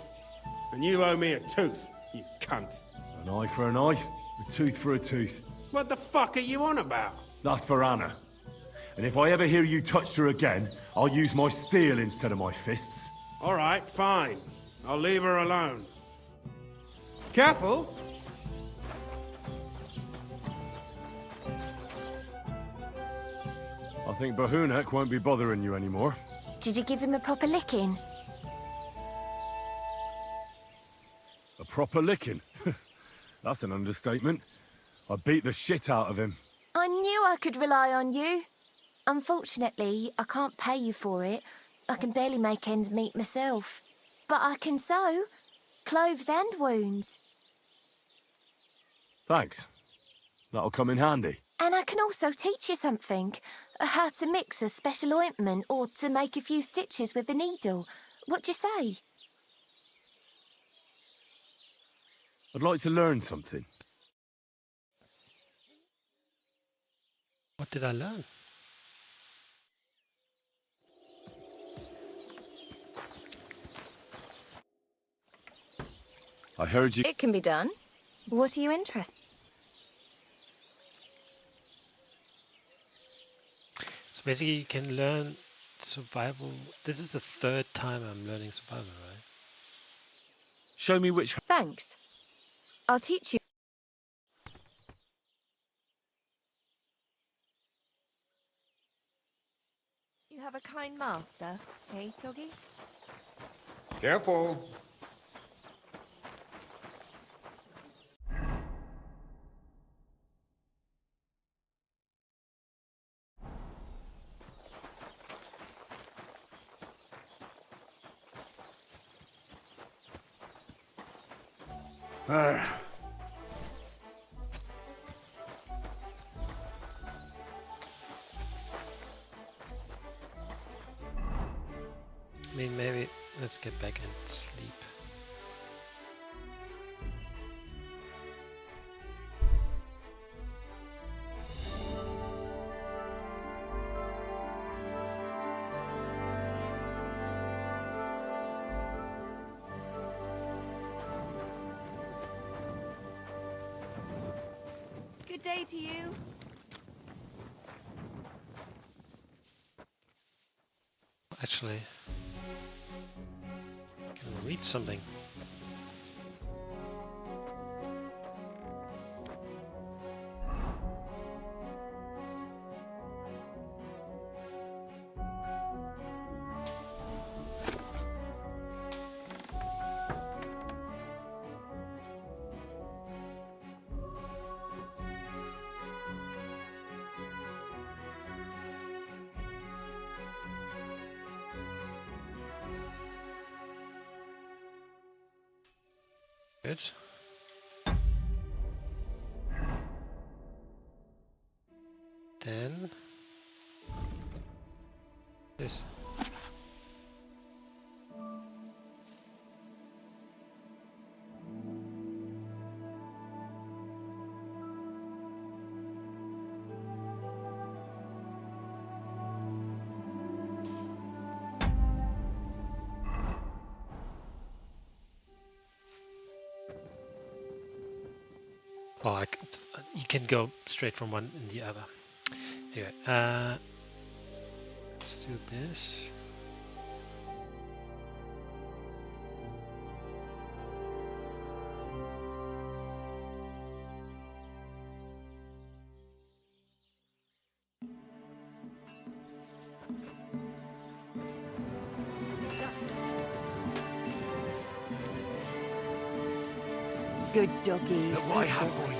And you owe me a tooth, you cunt. An eye for an eye, a tooth for a tooth. What the fuck are you on about? That's for Anna. And if I ever hear you touched her again, I'll use my steel instead of my fists. All right, fine. I'll leave her alone. Careful! I think Bahunek won't be bothering you anymore. Did you give him a proper licking? A proper licking? That's an understatement. I beat the shit out of him. I knew I could rely on you. Unfortunately, I can't pay you for it. I can barely make ends meet myself. But I can sew. Clothes and wounds. Thanks. That'll come in handy. And I can also teach you something. How to mix a special ointment or to make a few stitches with a needle. What do you say? I'd like to learn something. What did I learn? I heard you... It can be done. What are you interested Basically, you can learn survival. This is the third time I'm learning survival, right? Show me which... Thanks. I'll teach you. You have a kind master, eh, doggy? Careful. I mean, maybe let's get back and sleep. Good day to you. Actually, can we read something? Good. Then this. Oh, you can go straight from one in the other. Anyway, let's do this. Good doggy. Look what I have for you.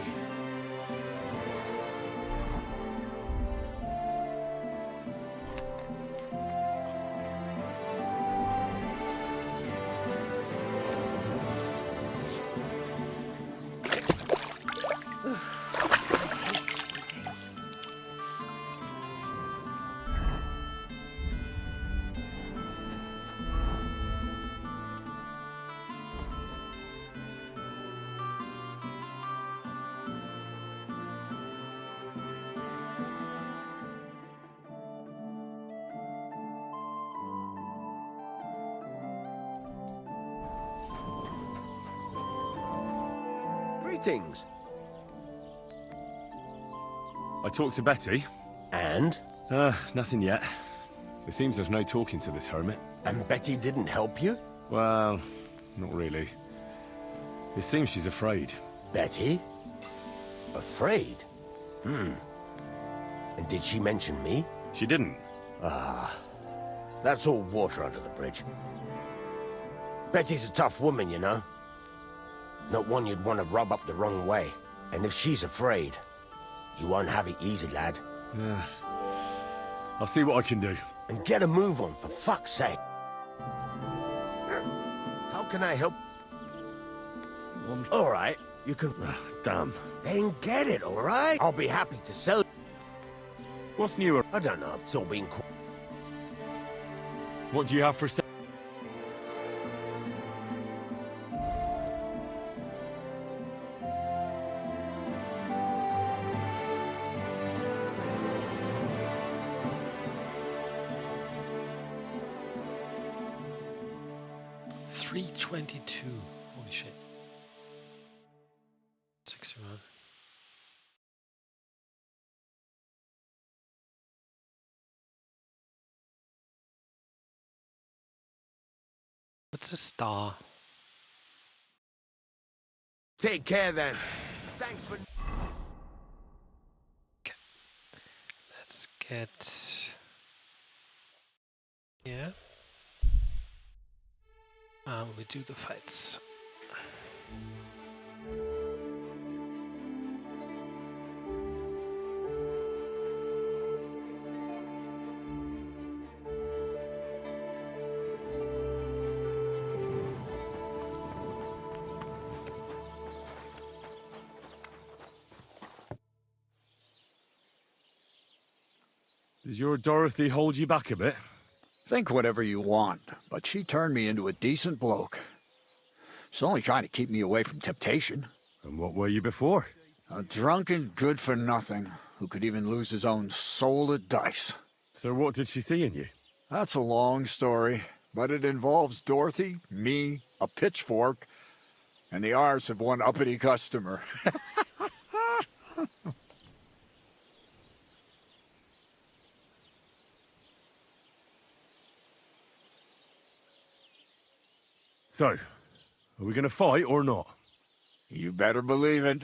Greetings. I talked to Betty. And? Nothing yet. It seems there's no talking to this hermit. And Betty didn't help you? Well, not really. It seems she's afraid. Betty? Afraid? And did she mention me? She didn't. Ah, that's all water under the bridge. Betty's a tough woman, you know. Not one you'd want to rub up the wrong way. And if she's afraid, you won't have it easy, lad. Yeah. I'll see what I can do. And get a move on, for fuck's sake. How can I help? All right, you can... Damn. Then get it, all right? I'll be happy to sell. What's new? I don't know, it's all been cool. What do you have for sale? $322. Holy shit. 61. What's a star? Take care then. Thanks for... Let's get... Yeah. We do the fights. Does your Dorothy hold you back a bit? Think whatever you want, but she turned me into a decent bloke. She's only trying to keep me away from temptation. And what were you before? A drunken good-for-nothing who could even lose his own soul at dice. So what did she see in you? That's a long story, but it involves Dorothy, me, a pitchfork, and the arse of one uppity customer. So, are we gonna fight or not? You better believe it.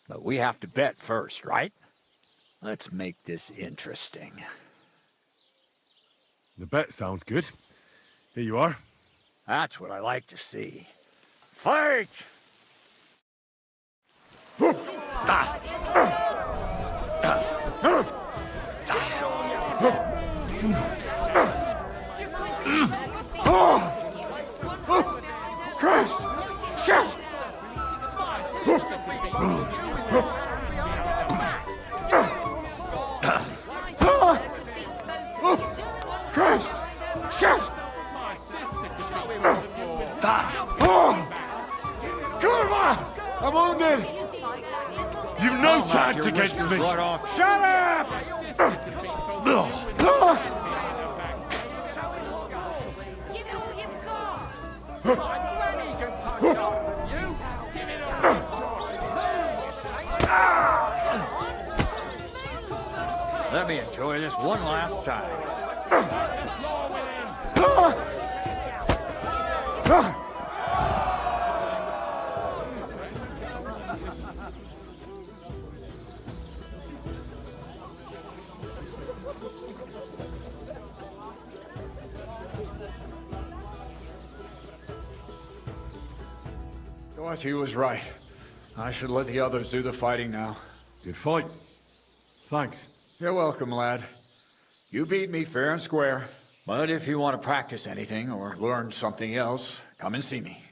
But we have to bet first, right? Let's make this interesting. The bet sounds good. Here you are. That's what I like to see. Fight! Christ! Shit! Christ! Shit! Kurva! I'm wounded! You've no chance against me! Right off. Shut up! Let me enjoy this one last time. Dorothy was right. I should let the others do the fighting now. Good fight. Thanks. You're welcome, lad. You beat me fair and square. But if you want to practice anything or learn something else, come and see me.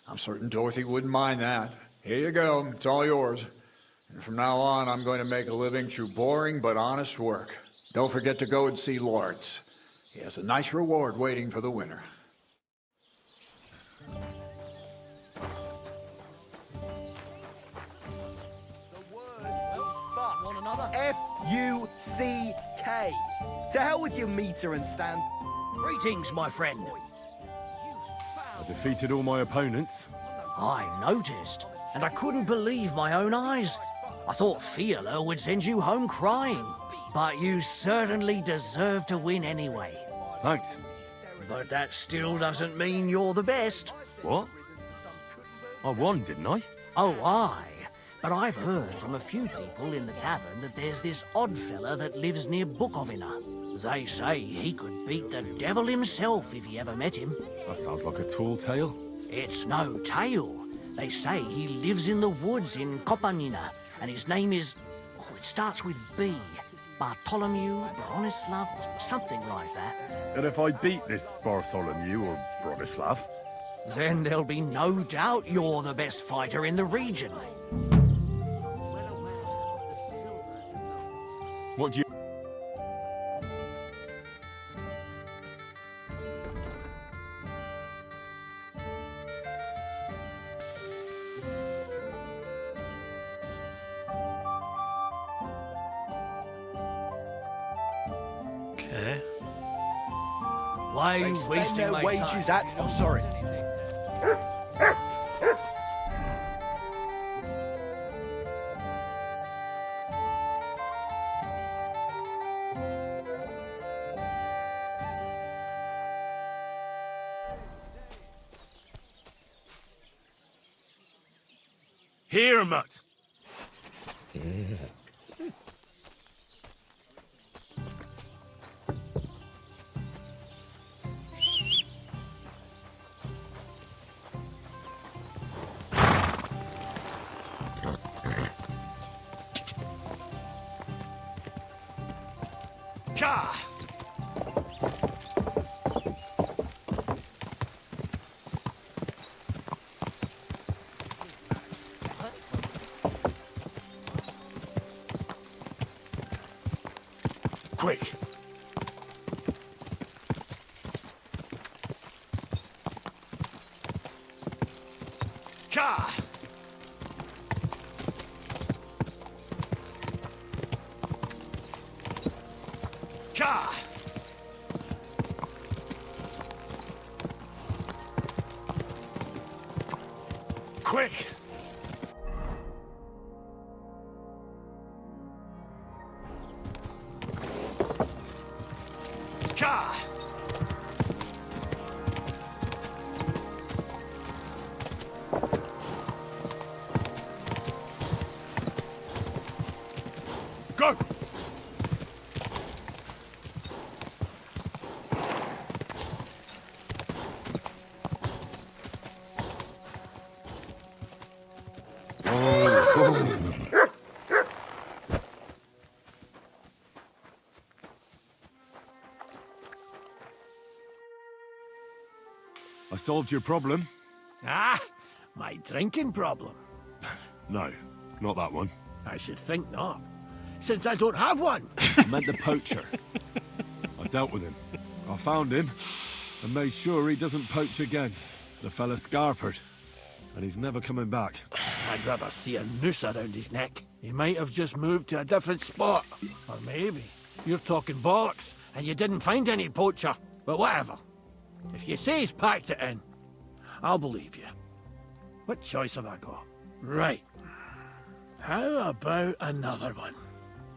I'm certain Dorothy wouldn't mind that. Here you go. It's all yours. And from now on, I'm going to make a living through boring but honest work. Don't forget to go and see Lawrence. He has a nice reward waiting for the winner. F-U-C-K. To hell with your meter and stand. Greetings, my friend. I defeated all my opponents. I noticed, and I couldn't believe my own eyes. I thought Fiala would send you home crying, but you certainly deserve to win anyway. Thanks. But that still doesn't mean you're the best. What? I won, didn't I? Oh, aye. But I've heard from a few people in the tavern that there's this odd fella that lives near Bukovina. They say he could beat the devil himself if he ever met him. That sounds like a tall tale. It's no tale. They say he lives in the woods in Kopanina, and his name is... Oh, it starts with B. Bartholomew, Bronislav, something like that. And if I beat this Bartholomew or Bronislav? Then there'll be no doubt you're the best fighter in the region. What do you... Okay. Why are you wasting their my wages time? at... Oh, sorry. Here, mutt! Ka! Quick! Ka! Ka! Quick! Ka! Go! I solved your problem. Ah, my drinking problem. No, not that one. I should think not, since I don't have one. I meant the poacher. I dealt with him. I found him and made sure he doesn't poach again. The fella scarpered, and he's never coming back. I'd rather see a noose around his neck. He might have just moved to a different spot. Or maybe you're talking bollocks and you didn't find any poacher. But whatever. If you say he's packed it in, I'll believe you. What choice have I got? Right. How about another one?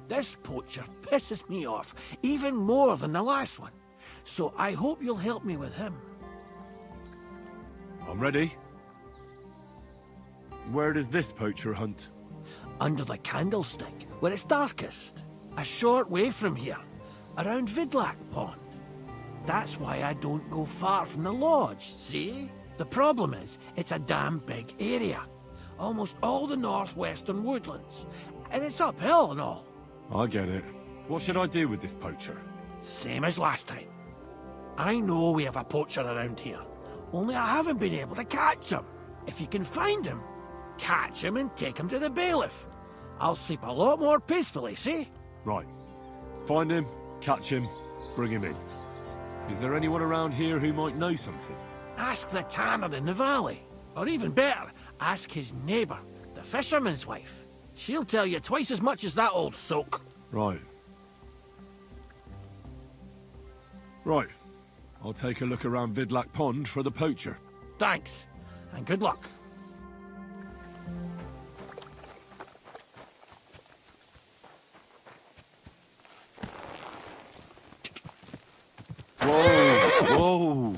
This poacher pisses me off even more than the last one. So I hope you'll help me with him. I'm ready. Where does this poacher hunt? Under the candlestick, where it's darkest. A short way from here, around Vidlac Pond. That's why I don't go far from the lodge, see? The problem is, it's a damn big area. Almost all the northwestern woodlands. And it's uphill and all. I get it. What should I do with this poacher? Same as last time. I know we have a poacher around here. Only I haven't been able to catch him. If you can find him, catch him and take him to the bailiff. I'll sleep a lot more peacefully, see? Right. Find him, catch him, bring him in. Is there anyone around here who might know something? Ask the tanner in the valley. Or even better, ask his neighbour, the fisherman's wife. She'll tell you twice as much as that old soak. Right. Right. I'll take a look around Vidlac Pond for the poacher. Thanks, and good luck. Whoa! Whoa!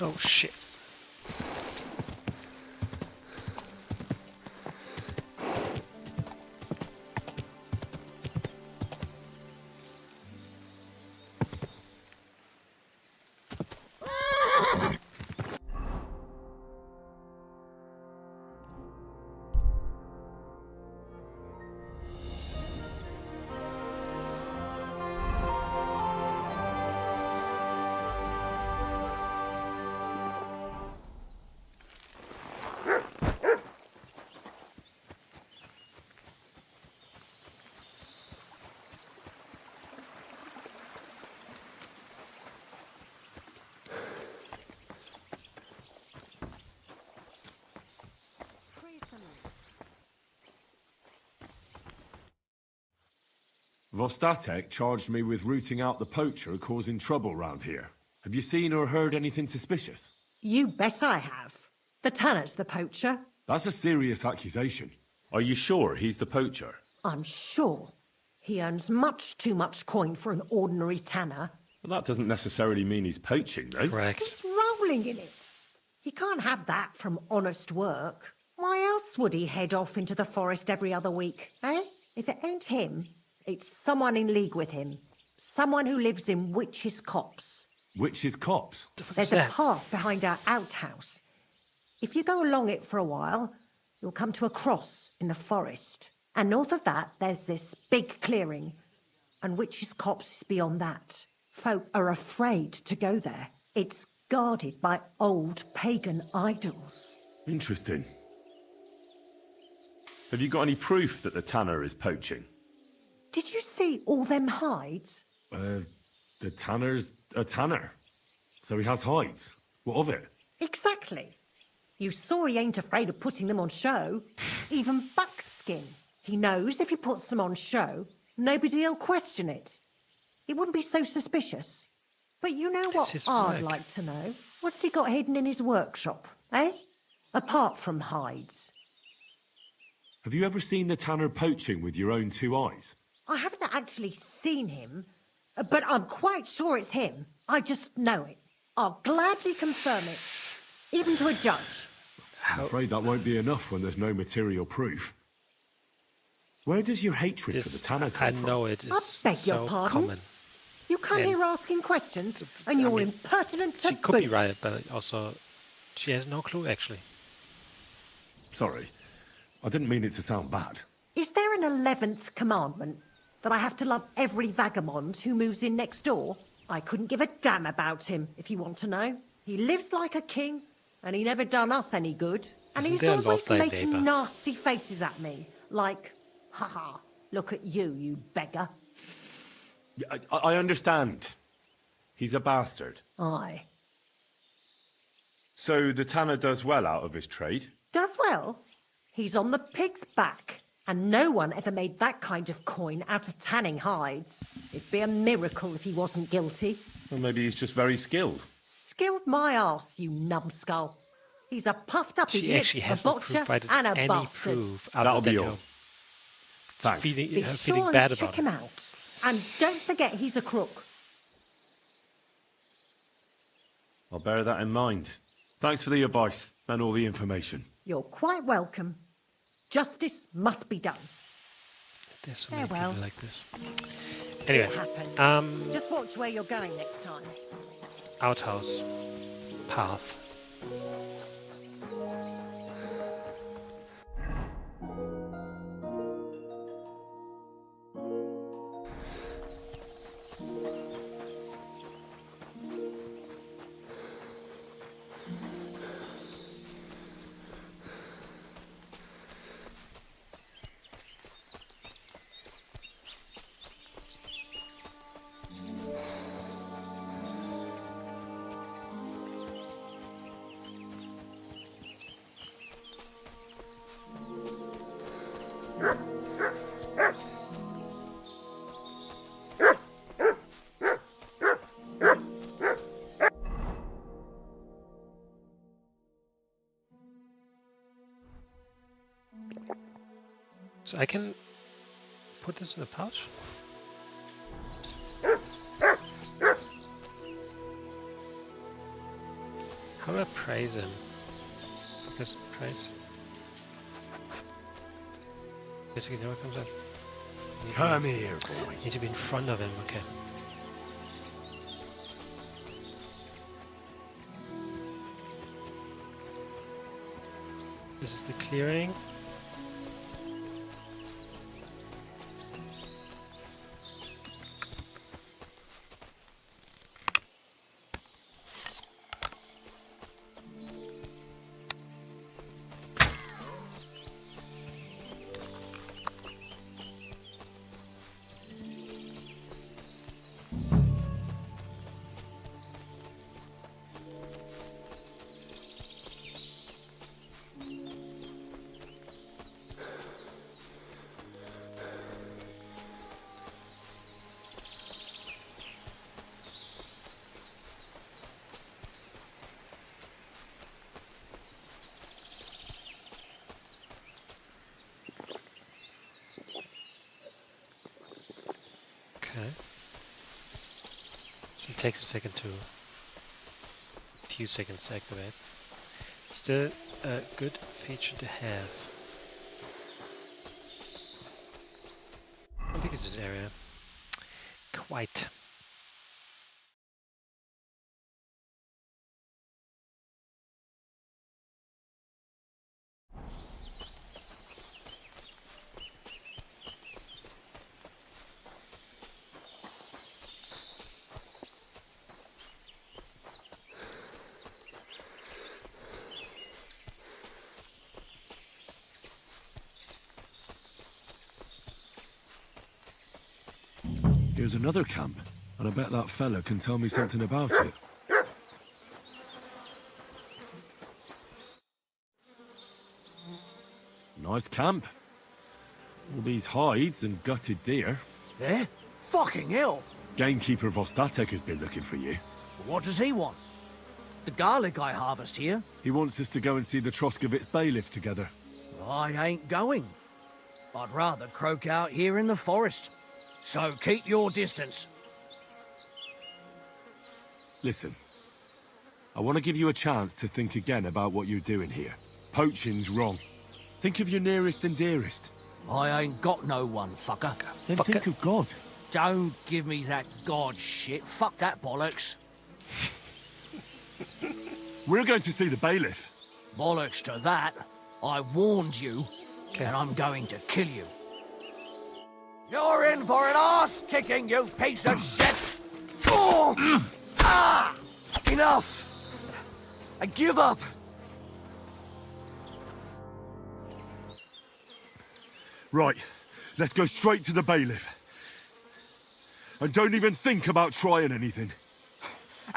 Oh shit. Vostatek charged me with rooting out the poacher causing trouble round here. Have you seen or heard anything suspicious? You bet I have. The tanner's the poacher. That's a serious accusation. Are you sure he's the poacher? I'm sure. He earns much too much coin for an ordinary tanner. Well, that doesn't necessarily mean he's poaching, though. Correct. He's rolling in it. He can't have that from honest work. Why else would he head off into the forest every other week, eh? If it ain't him, it's someone in league with him. Someone who lives in Witch's Copse. Witch's Copse? There's a path behind our outhouse. If you go along it for a while, you'll come to a cross in the forest. And north of that, there's this big clearing. And Witch's Copse is beyond that. Folk are afraid to go there. It's guarded by old pagan idols. Interesting. Have you got any proof that the tanner is poaching? Did you see all them hides? The tanner's a tanner. So he has hides. What of it? Exactly. You saw he ain't afraid of putting them on show. Even buckskin. He knows if he puts them on show, nobody'll question it. He wouldn't be so suspicious. But you know what I'd like to know? What's he got hidden in his workshop, eh? Apart from hides. Have you ever seen the tanner poaching with your own two eyes? I haven't actually seen him, but I'm quite sure it's him. I just know it. I'll gladly confirm it, even to a judge. I'm afraid that won't be enough when there's no material proof. Where does your hatred for the tanner come from? I know it is I beg your so pardon? common. You come And- here asking questions, and you're impertinent to She could be boot. right, but also she has no clue actually. Sorry. I didn't mean it to sound bad. Is there an 11th commandment? That I have to love every vagabond who moves in next door? I couldn't give a damn about him, if you want to know. He lives like a king, and he never done us any good. And Isn't he's there a always Lord thy making neighbour? nasty faces at me, like, haha, look at you, you beggar. Yeah, I understand. He's a bastard. Aye. So the tanner does well out of his trade? Does well. He's on the pig's back, and no one ever made that kind of coin out of tanning hides. It'd be a miracle if he wasn't guilty. Well, maybe he's just very skilled. Skilled my arse, you numbskull. He's a puffed up She idiot, actually a hasn't botcher, provided and a any bastard. proof other That'll than be her all. Thanks. Be feeling sure bad and check about him it. out. And don't forget he's a crook. I'll bear that in mind. Thanks for the advice and all the information. You're quite welcome. Justice must be done. There's so many Farewell. people like this. Anyway, It happens. um, Just watch where you're going next time. outhouse path. So I can put this in the pouch. How do I praise him? Because praise. Basically, never comes out. Come here, boy. Need to be in front of him. Okay. This is the clearing. It takes a second to, few seconds to activate. Still a good feature to have. How big is this area? Quite. Here's another camp, and I bet that fella can tell me something about it. Nice camp. All these hides and gutted deer. Eh? Fucking hell! Gamekeeper Vostatek has been looking for you. What does he want? The garlic I harvest here? He wants us to go and see the Troskovitz bailiff together. I ain't going. I'd rather croak out here in the forest. So keep your distance. Listen, I want to give you a chance to think again about what you're doing here. Poaching's wrong. Think of your nearest and dearest. I ain't got no one, fucker. Then think of God. Don't give me that God shit. Fuck that bollocks. We're going to see the bailiff. Bollocks to that. I warned you, and I'm going to kill you. You're in for an arse-kicking, you piece of shit! Oh! Ah! Enough! I give up! Right, let's go straight to the bailiff. And don't even think about trying anything.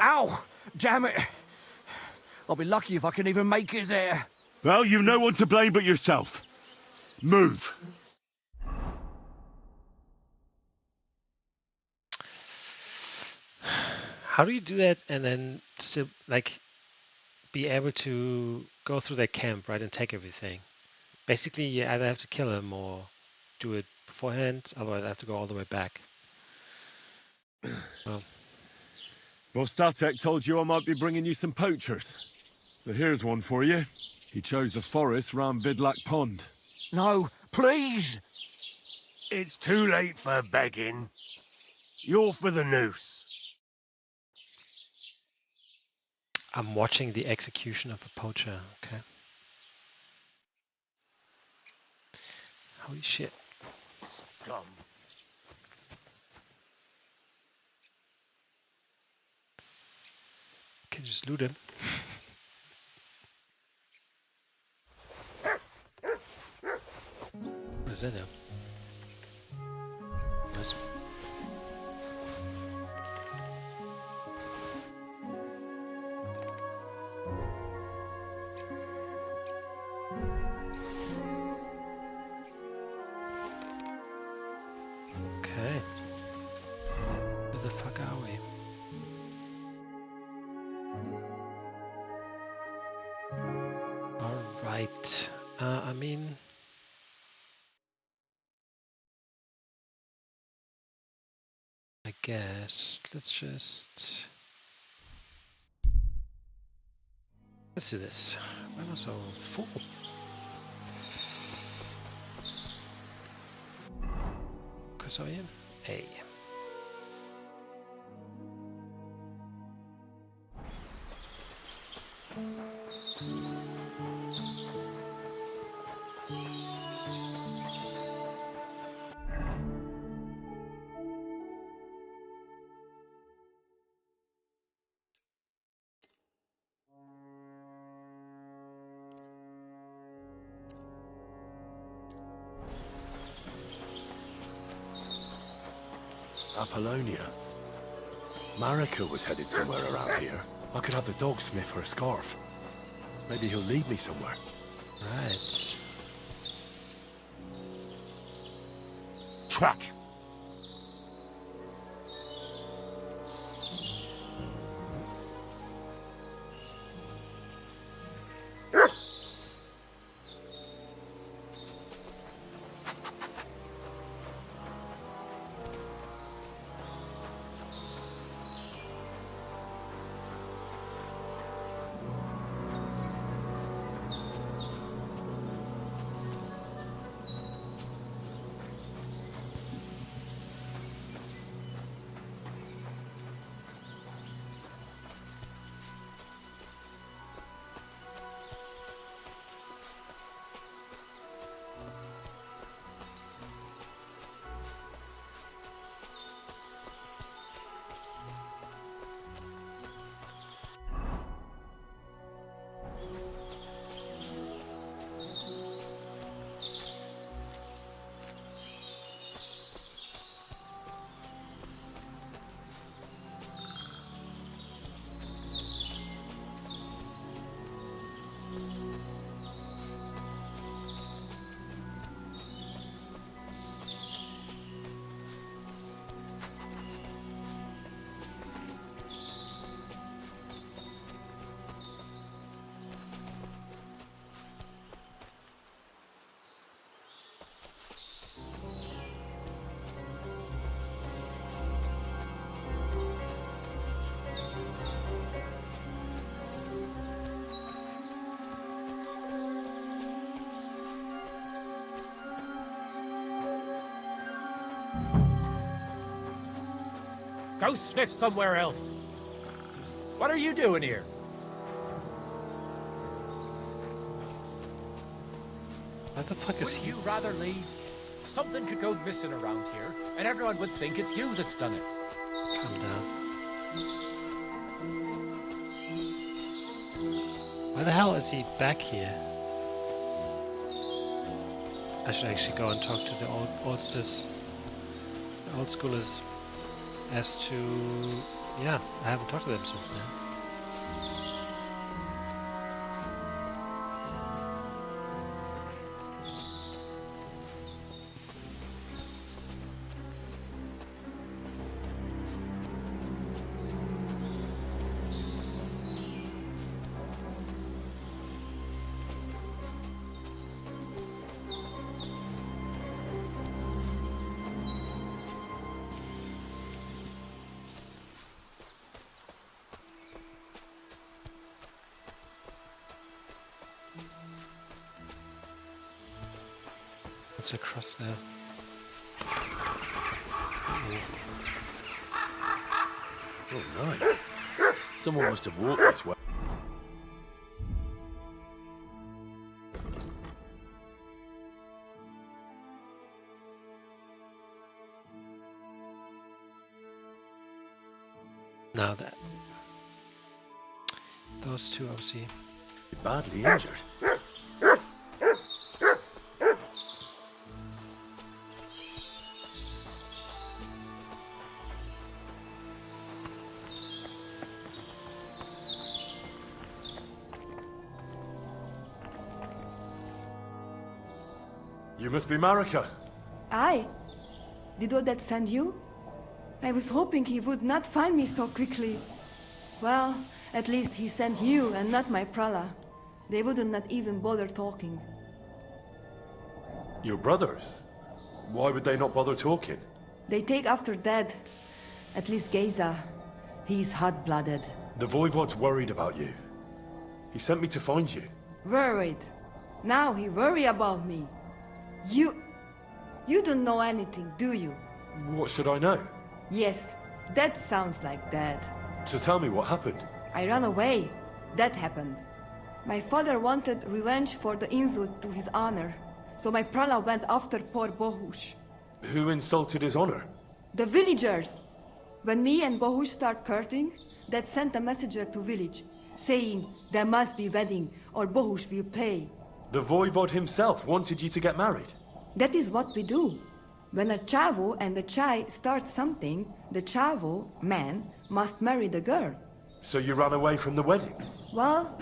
Ow! Damn it! I'll be lucky if I can even make it there. Well, you've no one to blame but yourself. Move. How do you do that and then still, like, be able to go through that camp, right, and take everything? Basically, you either have to kill him or do it beforehand, otherwise I have to go all the way back. Well. Vostatek told you I might be bringing you some poachers. So here's one for you. He chose the forest round Vidlak Pond. No, please! It's too late for begging. You're for the noose. I'm watching the execution of a poacher, okay. Holy shit. Scum. Can just loot him. What is that now? Nice. Okay. Where the fuck are we? Alright. I mean... I guess let's do this. Why am I so full? Because I am A. Apollonia. Marika was headed somewhere around here. I could have the dog sniff her scarf. Maybe he'll lead me somewhere. Right. Track! Go sniff somewhere else. What are you doing here? What the fuck is Wouldn't he? you rather leave? Something could go missing around here, and everyone would think it's you that's done it. Calm down. Why the hell is he back here? I should actually go and talk to the old schoolers as to... Yeah, I haven't talked to them since then. What's across there? Oh, right. Someone must have walked this way. Now that those two obviously badly injured. You must be Marika. Aye. Did Odette send you? I was hoping he would not find me so quickly. Well, at least he sent you and not my prala. They wouldn't not even bother talking. Your brothers? Why would they not bother talking? They take after dead. At least Geza. He's hot-blooded. The Voivod's worried about you. He sent me to find you. Worried. Now he worry about me. You don't know anything, do you? What should I know? Yes, that sounds like Dad. So tell me what happened. I ran away. That happened. My father wanted revenge for the insult to his honor, so my prala went after poor Bohush. Who insulted his honor? The villagers! When me and Bohush start courting, Dad sent a messenger to village, saying there must be wedding or Bohush will pay. The Voivod himself wanted you to get married. That is what we do. When a chavo and a chai start something, the chavo, man, must marry the girl. So you ran away from the wedding? Well,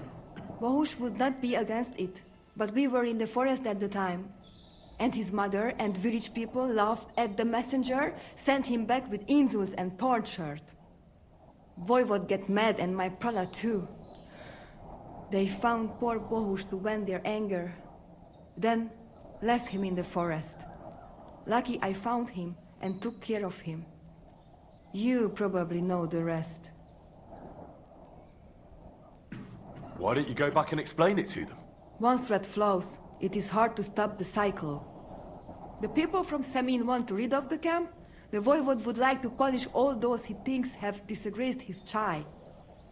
Bohush would not be against it, but we were in the forest at the time. And his mother and village people laughed at the messenger, sent him back with insults and torn shirt. Voivod get mad and my prala too. They found poor Bohush to vent their anger. Then left him in the forest. Lucky I found him and took care of him. You probably know the rest. Why don't you go back and explain it to them? Once red flows, it is hard to stop the cycle. The people from Samin want to rid of the camp. The Voivod would like to punish all those he thinks have disgraced his chai.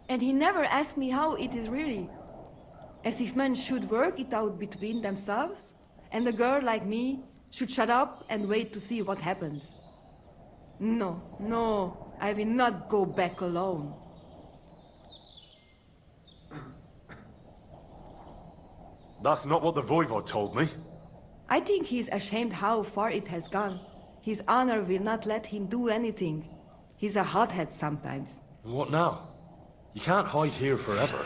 And he never asked me how it is really. As if men should work it out between themselves, and a girl like me should shut up and wait to see what happens. No, I will not go back alone. That's not what the Voivod told me. I think he's ashamed how far it has gone. His honor will not let him do anything. He's a hothead sometimes. What now? You can't hide here forever.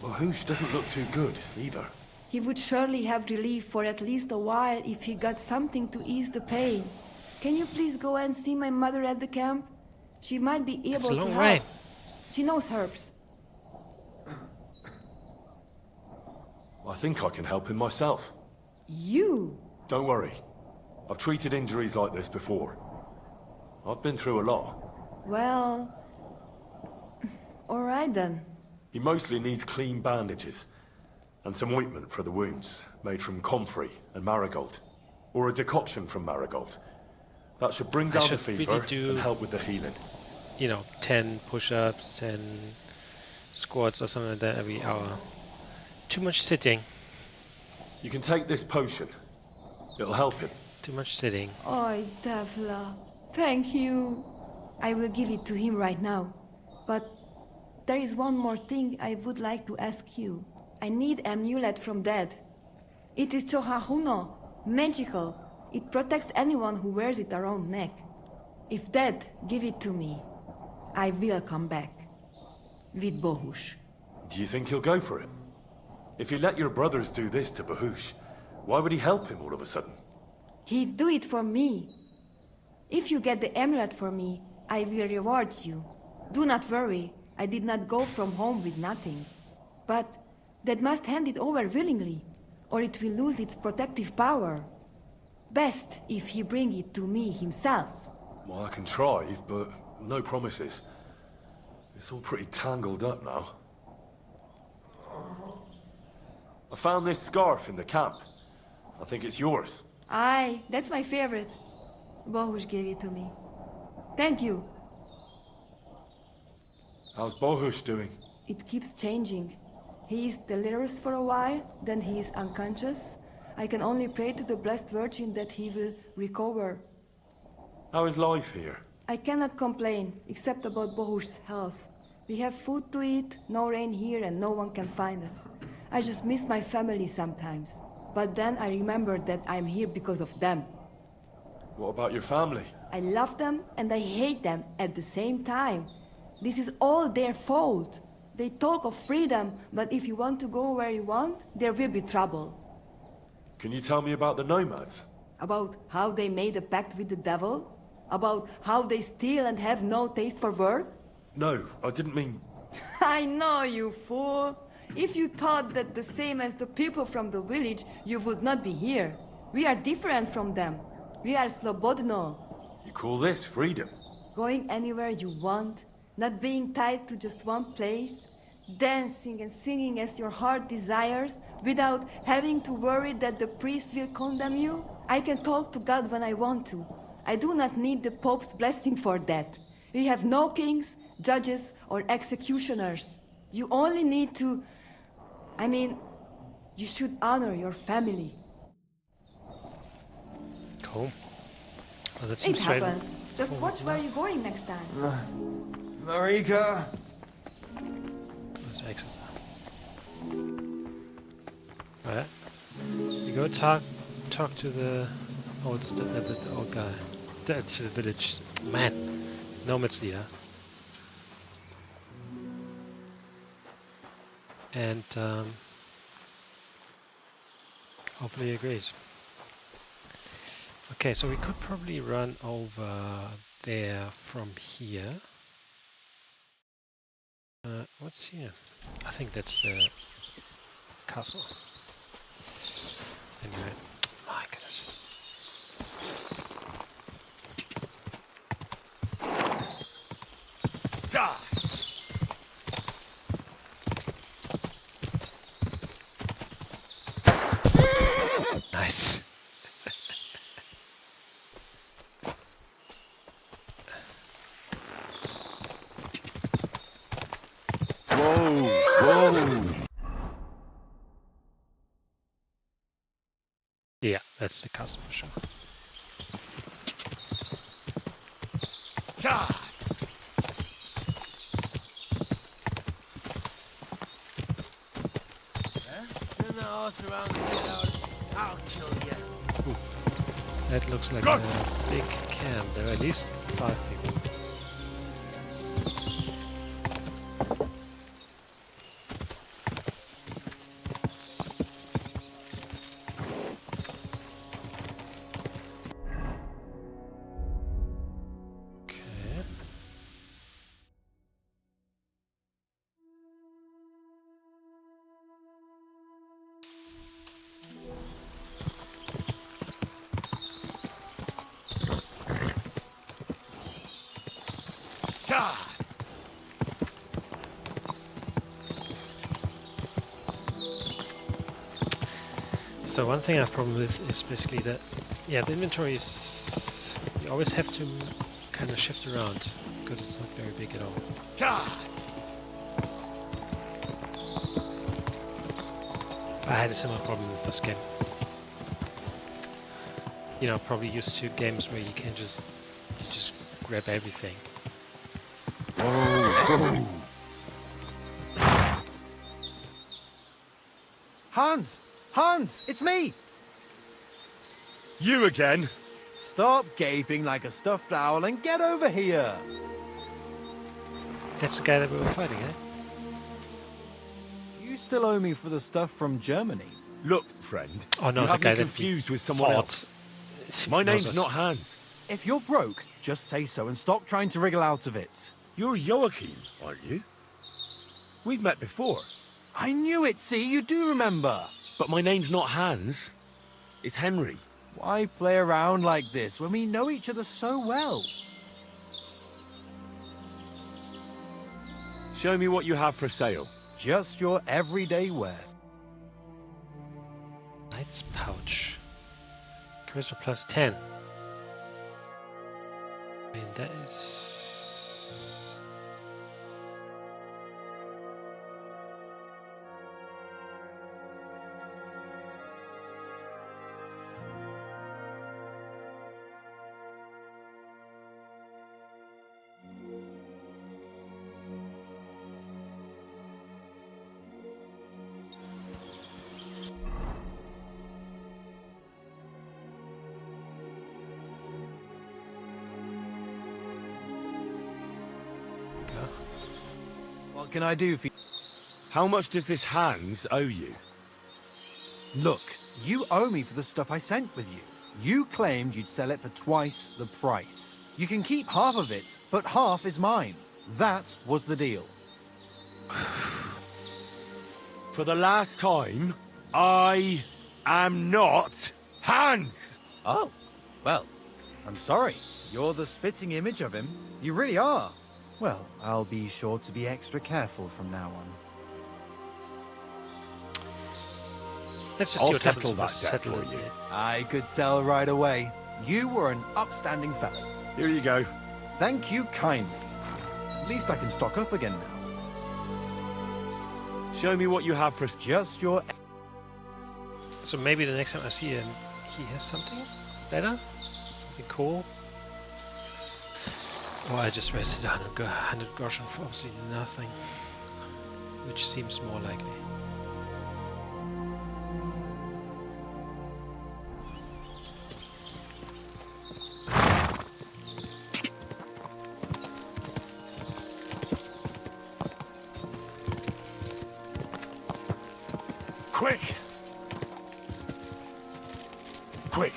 Bohush doesn't look too good, either. He would surely have relief for at least a while if he got something to ease the pain. Can you please go and see my mother at the camp? She might be able to help. Way. She knows herbs. I think I can help him myself. You? Don't worry. I've treated injuries like this before. I've been through a lot. Well... all right then. He mostly needs clean bandages. And some ointment for the wounds, made from comfrey and marigold. Or a decoction from marigold. That should bring down the fever and help with the healing. you know, 10 push-ups, 10 squats or something like that every hour. Too much sitting. You can take this potion. It'll help him. Too much sitting. Oh, Devla, thank you. I will give it to him right now. But there is one more thing I would like to ask you. I need an amulet from Dad. It is Chohahuno, magical. It protects anyone who wears it around neck. If Dad give it to me, I will come back. With Bohush. Do you think he'll go for it? If you let your brothers do this to Bahush, why would he help him all of a sudden? He'd do it for me. If you get the amulet for me, I will reward you. Do not worry, I did not go from home with nothing. But Dad must hand it over willingly, or it will lose its protective power. Best if he bring it to me himself. Well, I can try, but no promises. It's all pretty tangled up now. I found this scarf in the camp. I think it's yours. Aye, that's my favorite. Bohush gave it to me. Thank you. How's Bohush doing? It keeps changing. He is delirious for a while, then he is unconscious. I can only pray to the Blessed Virgin that he will recover. How is life here? I cannot complain, except about Bohush's health. We have food to eat, no rain here, and no one can find us. I just miss my family sometimes. But then I remember that I'm here because of them. What about your family? I love them and I hate them at the same time. This is all their fault. They talk of freedom, but if you want to go where you want, there will be trouble. Can you tell me about the nomads? About how they made a pact with the devil? About how they steal and have no taste for work? No, I didn't mean... I know, you fool. If you thought that the same as the people from the village, you would not be here. We are different from them. We are slobodno. You call this freedom? Going anywhere you want, not being tied to just one place, dancing and singing as your heart desires, without having to worry that the priest will condemn you. I can talk to God when I want to. I do not need the Pope's blessing for that. We have no kings, judges, or executioners. You only need to... you should honor your family. Cool. Well, that It seems happens. Just watch where you're going next time. Marika! Let's exit. Alright. You go talk to the old the old guy. To the village. Man. Nomads leader. And hopefully he agrees. Okay, so we could probably run over there from here. What's here? I think that's the castle. Anyway, my goodness. Nice. Whoa! Yeah, that's the castle for sure. I'll kill you. Ooh, that looks like a big camp. There are at least 5 people. So one thing I have a problem with is basically that, yeah, the inventory is, you always have to kind of shift around. because it's not very big at all. God. I had a similar problem with this game. You know, probably used to games where you can just grab everything. Whoa. Hans! Hans! It's me! You again? Stop gaping like a stuffed owl and get over here! That's the guy that we were fighting, eh? You still owe me for the stuff from Germany. Look, friend. Oh no, you the have guy me that confused with someone else. My name's not Hans. If you're broke, just say so and stop trying to wriggle out of it. You're Joachim, aren't you? We've met before. I knew it, see? You do remember. But my name's not Hans. It's Henry. Why play around like this when we know each other so well? Show me what you have for sale. Just your everyday wear. Knight's pouch. Charisma plus 10. I mean, that is... What can I do for you? How much does this Hans owe you? Look, you owe me for the stuff I sent with you. You claimed you'd sell it for twice the price. You can keep half of it, but half is mine. That was the deal. For the last time, I am not Hans! Oh, well, I'm sorry. You're the spitting image of him. You really are. Well, I'll be sure to be extra careful from now on. Let's just see what happens if we settle settle for you. I could tell right away. You were an upstanding fellow. Here you go. Thank you kindly. At least I can stock up again now. Show me what you have for... Just your... So maybe the next time I see him, he has something better? Something cool? Oh, I just wasted 100 groschen for absolutely nothing. Which seems more likely. Quick! Quick!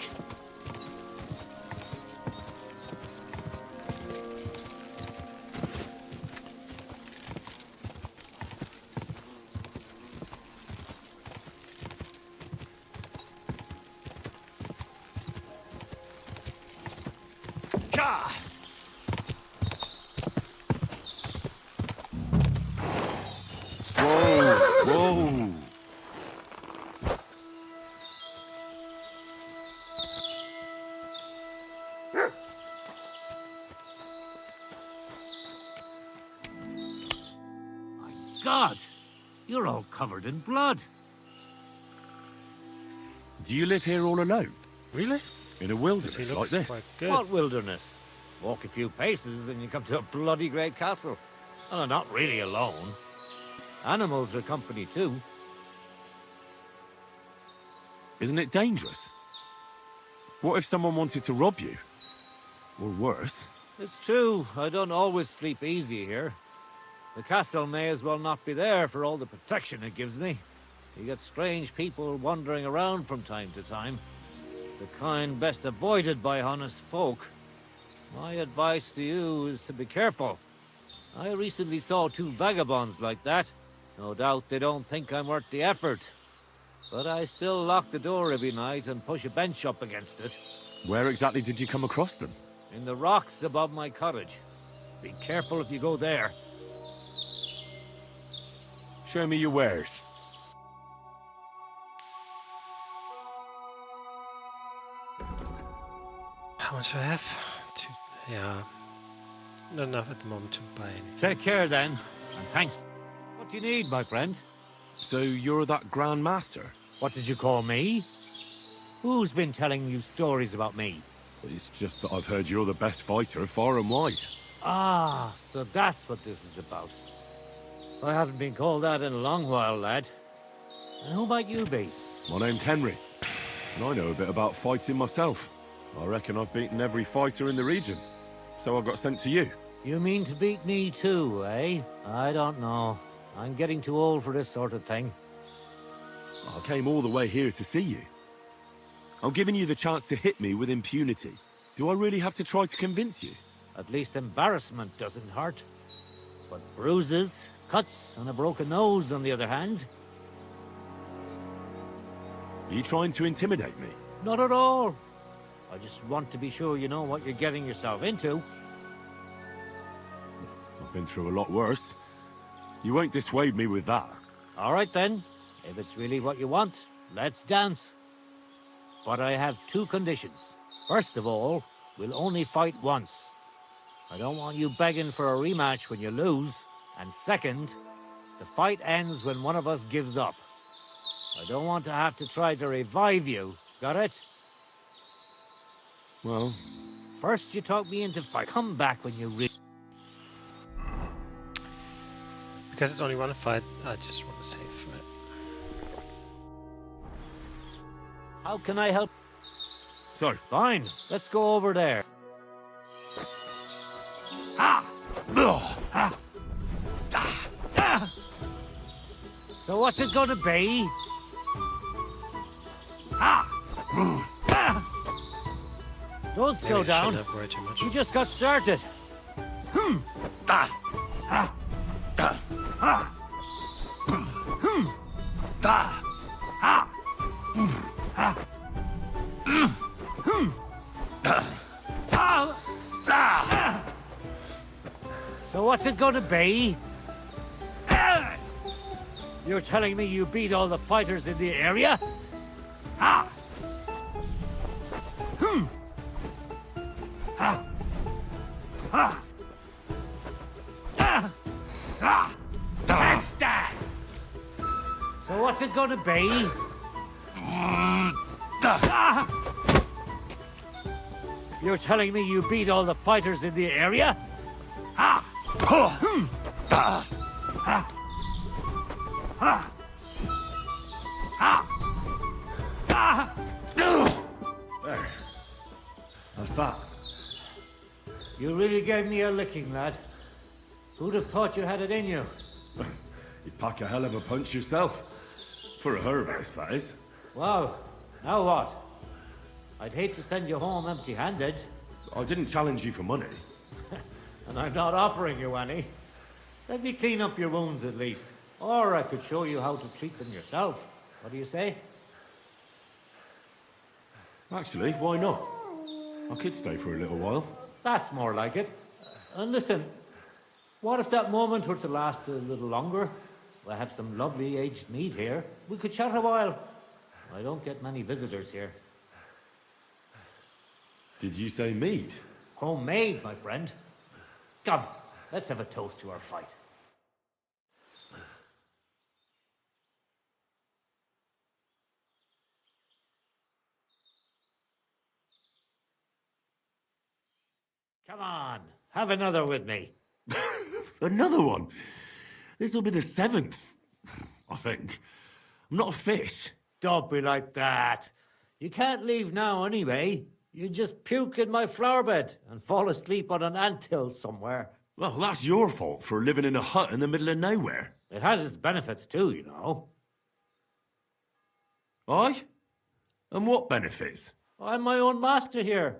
Gah! Whoa! Whoa! God, you're all covered in blood. Do you live here all alone? Really? In a wilderness like this? What wilderness? Walk a few paces and you come to a bloody great castle. And I'm not really alone. Animals are company too. Isn't it dangerous? What if someone wanted to rob you? Or worse? It's true, I don't always sleep easy here. The castle may as well not be there for all the protection it gives me. You get strange people wandering around from time to time. The kind best avoided by honest folk. My advice to you is to be careful. I recently saw 2 vagabonds like that. No doubt they don't think I'm worth the effort. But I still lock the door every night and push a bench up against it. Where exactly did you come across them? In the rocks above my cottage. Be careful if you go there. Show me your wares. How much do I have? 2, yeah. not enough at the moment to buy anything. Take care then, and thanks. What do you need, my friend? So you're that Grand Master? What did you call me? Who's been telling you stories about me? It's just that I've heard you're the best fighter far and wide. Ah, so that's what this is about. I haven't been called that in a long while, lad. And who might you be? My name's Henry, and I know a bit about fighting myself. I reckon I've beaten every fighter in the region, so I got sent to you. You mean to beat me too, eh? I don't know. I'm getting too old for this sort of thing. I came all the way here to see you. I'm giving you the chance to hit me with impunity. Do I really have to try to convince you? At least embarrassment doesn't hurt. But bruises, cuts, and a broken nose, on the other hand... Are you trying to intimidate me? Not at all. I just want to be sure you know what you're getting yourself into. I've been through a lot worse. You won't dissuade me with that. All right then. If it's really what you want, let's dance. But I have two conditions. First of all, we'll only fight once. I don't want you begging for a rematch when you lose. And second, the fight ends when one of us gives up. I don't want to have to try to revive you. Got it? Well... First you talk me into fight. Come back when you Because it's only one fight, I just want to save for it. How can I help? So? Fine, let's go over there. So what's it gonna be? Don't slow down. You just got started. So what's it gonna be? You're telling me you beat all the fighters in the area? So what's it gonna be? You're telling me you beat all the fighters in the area? There. That's that. You really gave me a licking, lad. Who'd have thought you had it in you? You pack a hell of a punch yourself. For a herbalist, that is. Well, now what? I'd hate to send you home empty-handed. I didn't challenge you for money. And I'm not offering you any. Let me clean up your wounds at least. Or I could show you how to treat them yourself. What do you say? Actually, why not? I could stay for a little while. That's more like it. And listen, what if that moment were to last a little longer? I have some lovely aged mead here. We could chat a while. I don't get many visitors here. Did you say mead? Homemade, my friend. Come, let's have a toast to our fight. Come on, have another with me. Another one? This'll be the 7th, I think. I'm not a fish. Don't be like that. You can't leave now anyway. You just puke in my flower bed and fall asleep on an anthill somewhere. Well, that's your fault for living in a hut in the middle of nowhere. It has its benefits too, you know. Aye? And what benefits? I'm my own master here.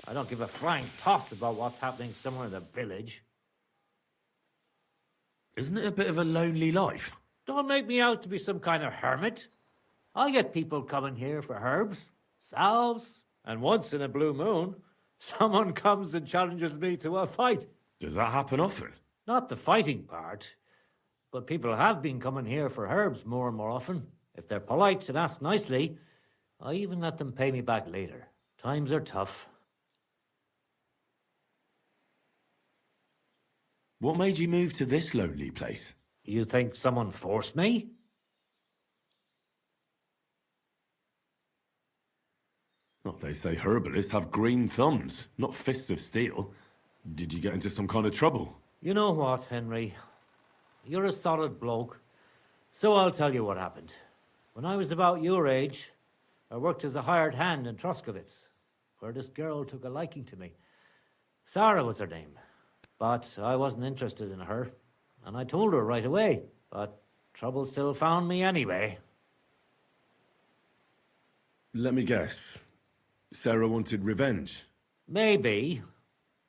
I don't give a flying toss about what's happening somewhere in the village. Isn't it a bit of a lonely life? Don't make me out to be some kind of hermit. I get people coming here for herbs, salves, and once in a blue moon, someone comes and challenges me to a fight. Does that happen often? Not the fighting part, but people have been coming here for herbs more and more often. If they're polite and ask nicely, I even let them pay me back later. Times are tough. What made you move to this lonely place? You think someone forced me? Well, they say herbalists have green thumbs, not fists of steel. Did you get into some kind of trouble? You know what, Henry? You're a solid bloke. So I'll tell you what happened. When I was about your age, I worked as a hired hand in Troskovitz, where this girl took a liking to me. Sarah was her name. But I wasn't interested in her, and I told her right away. But trouble still found me anyway. Let me guess. Sarah wanted revenge? Maybe,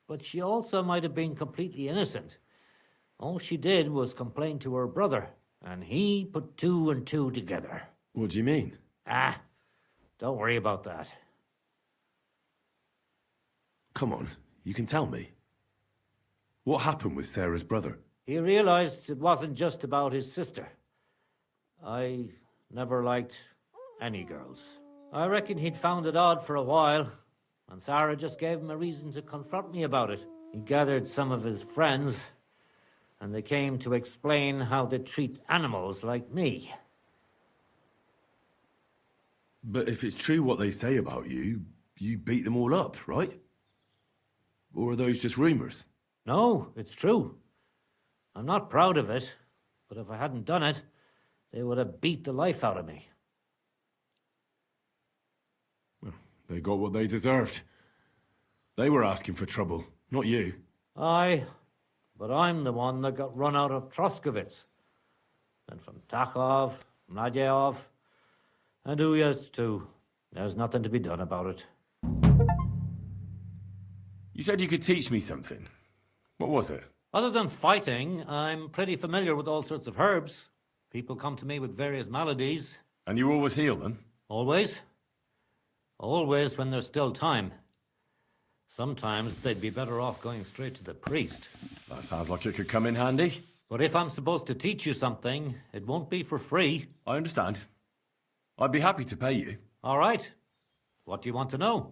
but she also might have been completely innocent. All she did was complain to her brother, and he put 2 and 2 together. What do you mean? Ah, don't worry about that. Come on, you can tell me. What happened with Sarah's brother? He realized it wasn't just about his sister. I never liked any girls. I reckon he'd found it odd for a while, and Sarah just gave him a reason to confront me about it. He gathered some of his friends, and they came to explain how they treat animals like me. But if it's true what they say about you, you beat them all up, right? Or are those just rumors? No, it's true. I'm not proud of it, but if I hadn't done it, they would have beat the life out of me. Well, they got what they deserved. They were asking for trouble, not you. Aye, but I'm the one that got run out of Troskovitz. Then from Takhov, Mladyov, and Uyaz too. There's nothing to be done about it. You said you could teach me something. What was it? Other than fighting, I'm pretty familiar with all sorts of herbs. People come to me with various maladies. And you always heal them? Always. Always when there's still time. Sometimes they'd be better off going straight to the priest. That sounds like it could come in handy. But if I'm supposed to teach you something, it won't be for free. I understand. I'd be happy to pay you. All right. What do you want to know?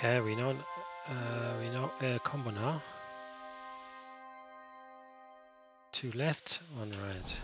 Okay, we know combo now. 2 left, 1 right.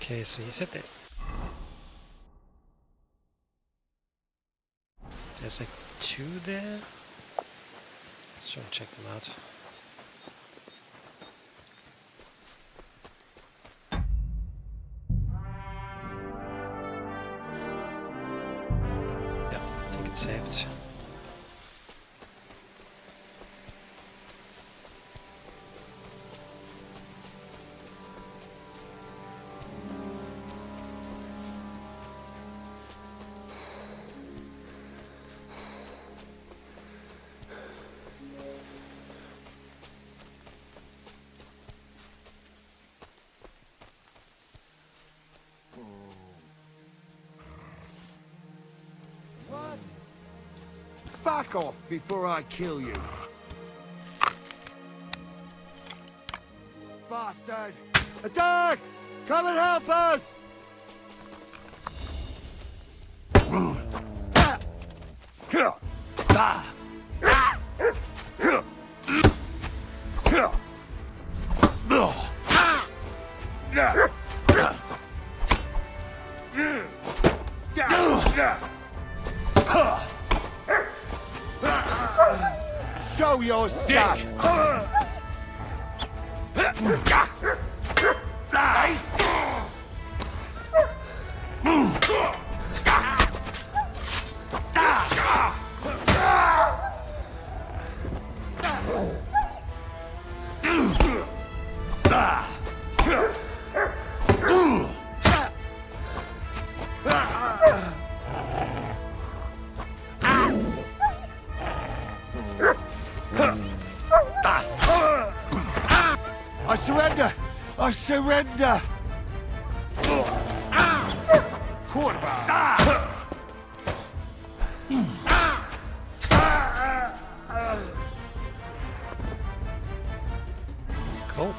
Okay, so you said that there's like 2 there. Let's try and check them out. Yeah, I think it's saved. Fuck off before I kill you. Fuck. bastard! Attack! Come and help us! Show your stuff! I surrender! I surrender! Cool.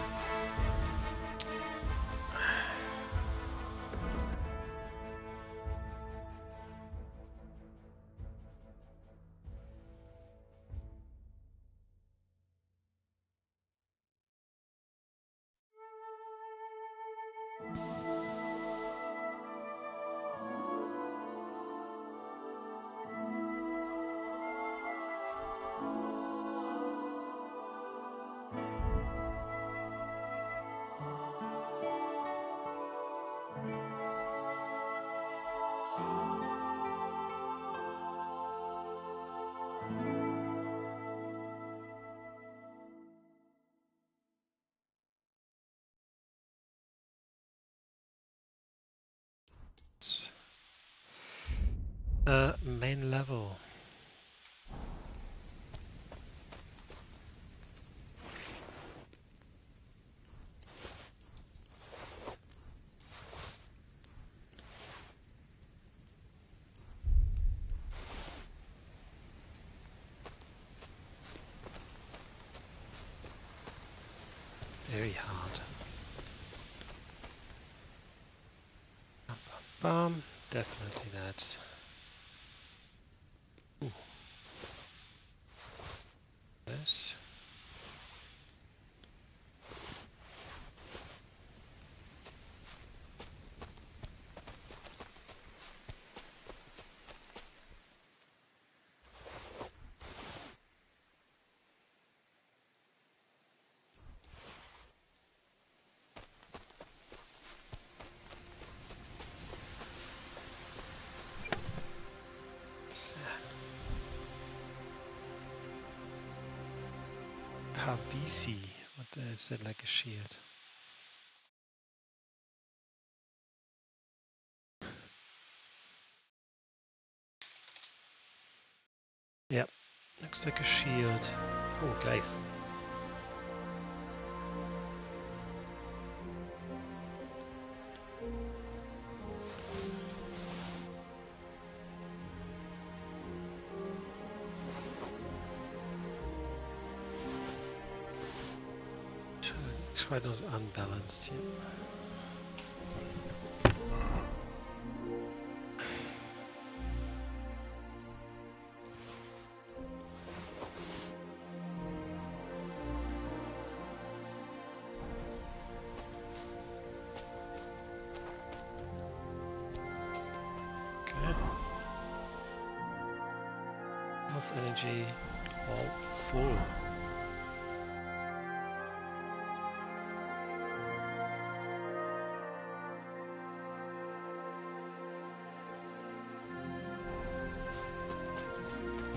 Main level. Very hard. Bum, bum, bum. Definitely that. Ooh. This. Habisi. What is that, like a shield? Yep, looks like a shield. Oh, gleich. It's quite unbalanced, yeah. Health energy all full.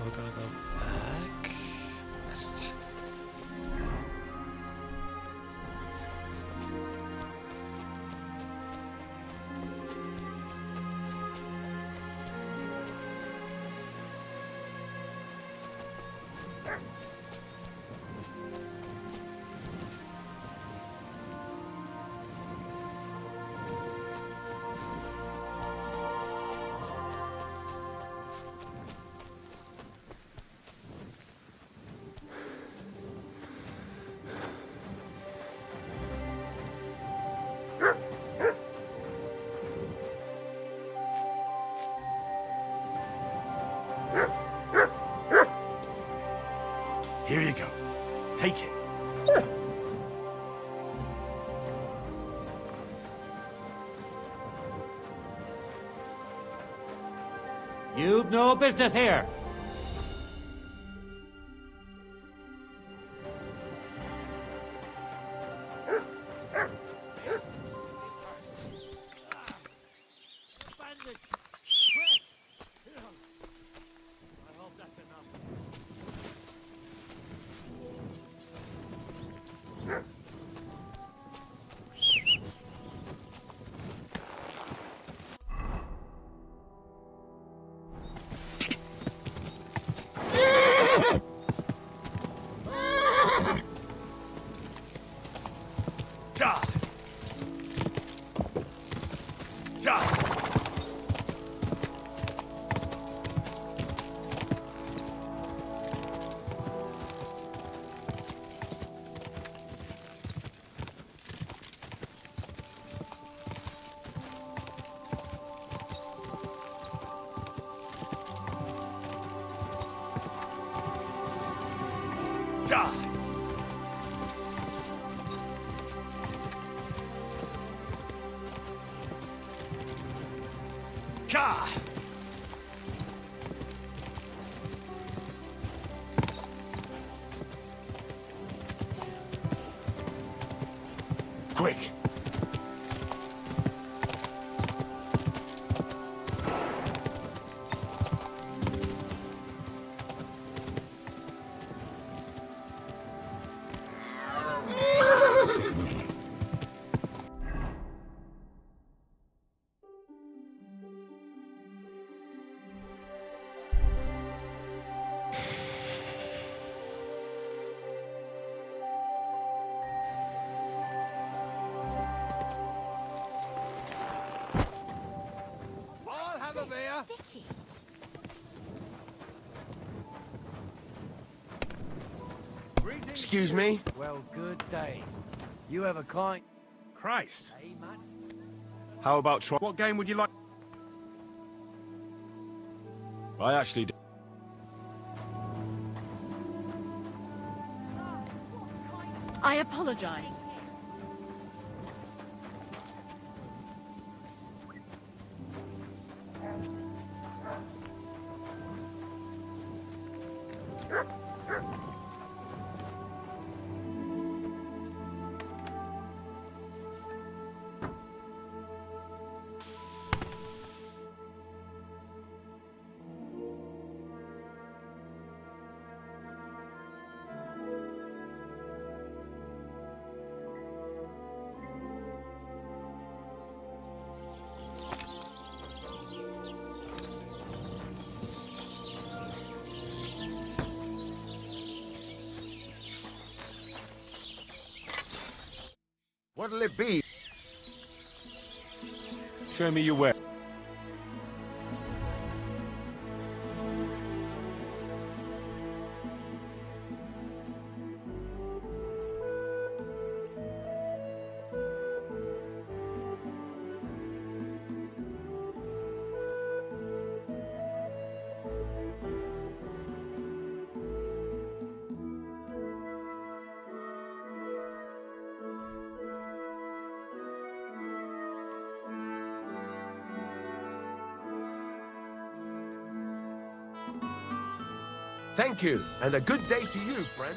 We're gonna go back west. Take it. You've no business here. Quick! I'll have a beer. Excuse me? Well, good day. You have a kind... Christ. Hey, Matt. How about try? What game would you like? I actually do. I apologize. What'll it be? Show me your way. Thank you, and a good day to you, friend.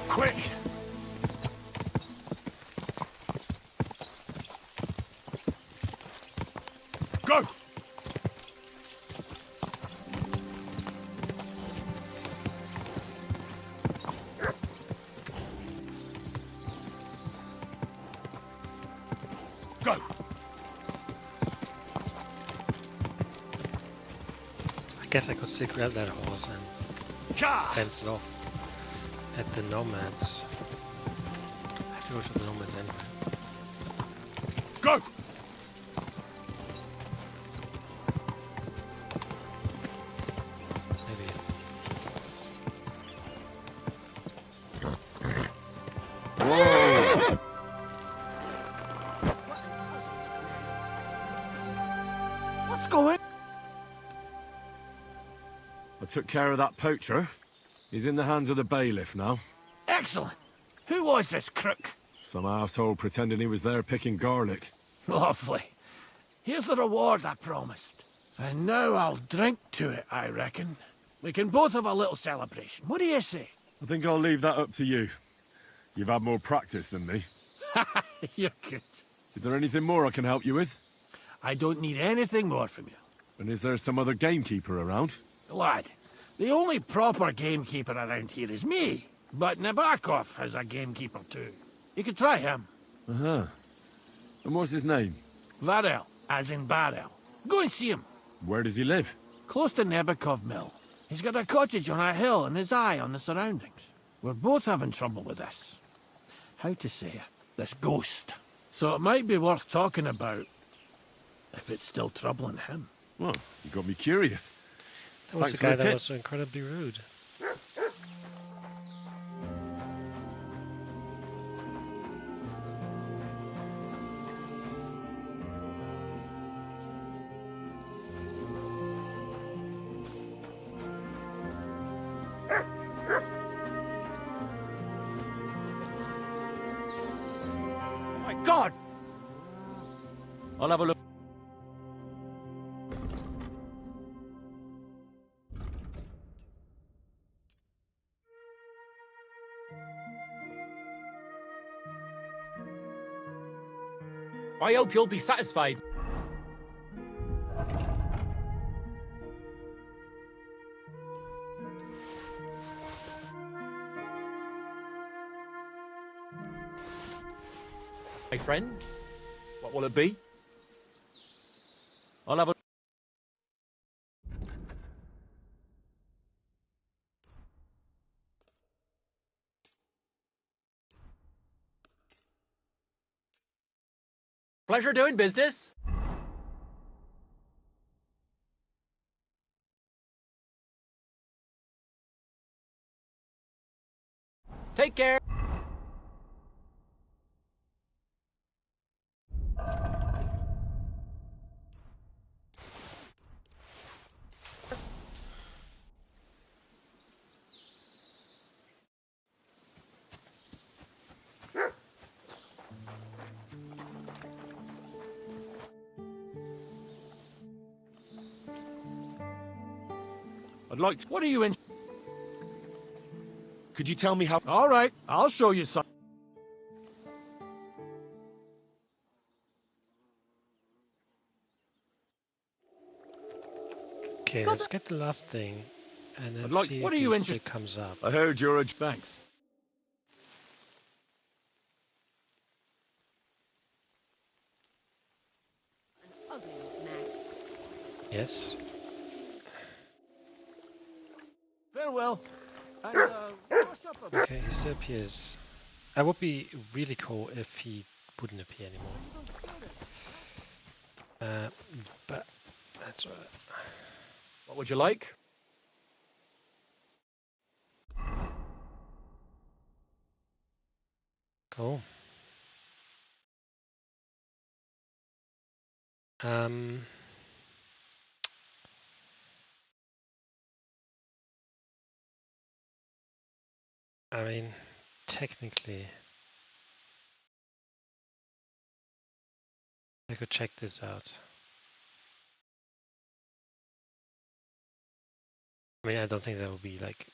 Quick! Go! guess I could still grab that horse and fence it off at the nomads. I have to go to the nomads anyway. Go! Maybe. Whoa! What's going? I took care of that poacher. He's in the hands of the bailiff now. Excellent. Who was this crook? Some arsehole pretending he was there picking garlic. Lovely. Here's the reward I promised. And now I'll drink to it, I reckon. We can both have a little celebration. What do you say? I think I'll leave that up to you. You've had more practice than me. You're good. Is there anything more I can help you with? I don't need anything more from you. And is there some other gamekeeper around? Lad, the only proper gamekeeper around here is me. But Nabokov has a gamekeeper too. You could try him. Uh-huh. And what's his name? Varel, as in barrel. Go and see him. Where does he live? Close to Nabokov Mill. He's got a cottage on a hill and his eye on the surroundings. We're both having trouble with this. How to say it? This ghost. So it might be worth talking about if it's still troubling him. Well, you got me curious. That was Thanks the guy for the that tip. was so incredibly rude. My God! I'll have a look. I hope you'll be satisfied. My friend, what will it be? I'll have a... Pleasure doing business. Take care. I'd like to... What are you in? Could you tell me how... All right, I'll show you some. Okay, let's get the last thing, and then I'd like see to- What if are you he interested- still comes up. I heard you're a... Thanks. Yes. Farewell. And, what's up about? Okay, he still appears. I would be really cool if he wouldn't appear anymore. But that's alright. What would you like? Cool. I mean, technically, I could check this out. I mean, I don't think there will be like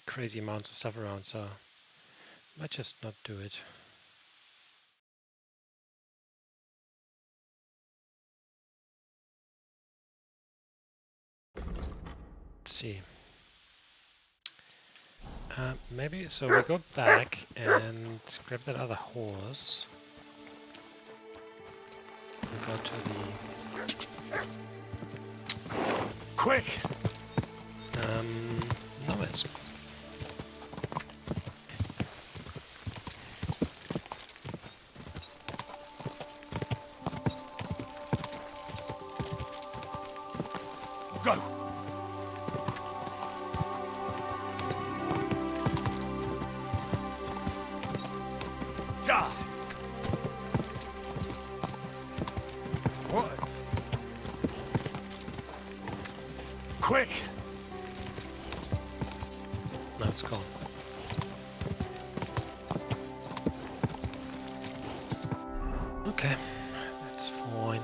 crazy amounts of stuff around, so I might just not do it. Let's see. Maybe, so we go back and grab that other horse. And go to the Quick! No, it's... Go! Ja! What? Quick! No, it's gone. Okay, that's fine.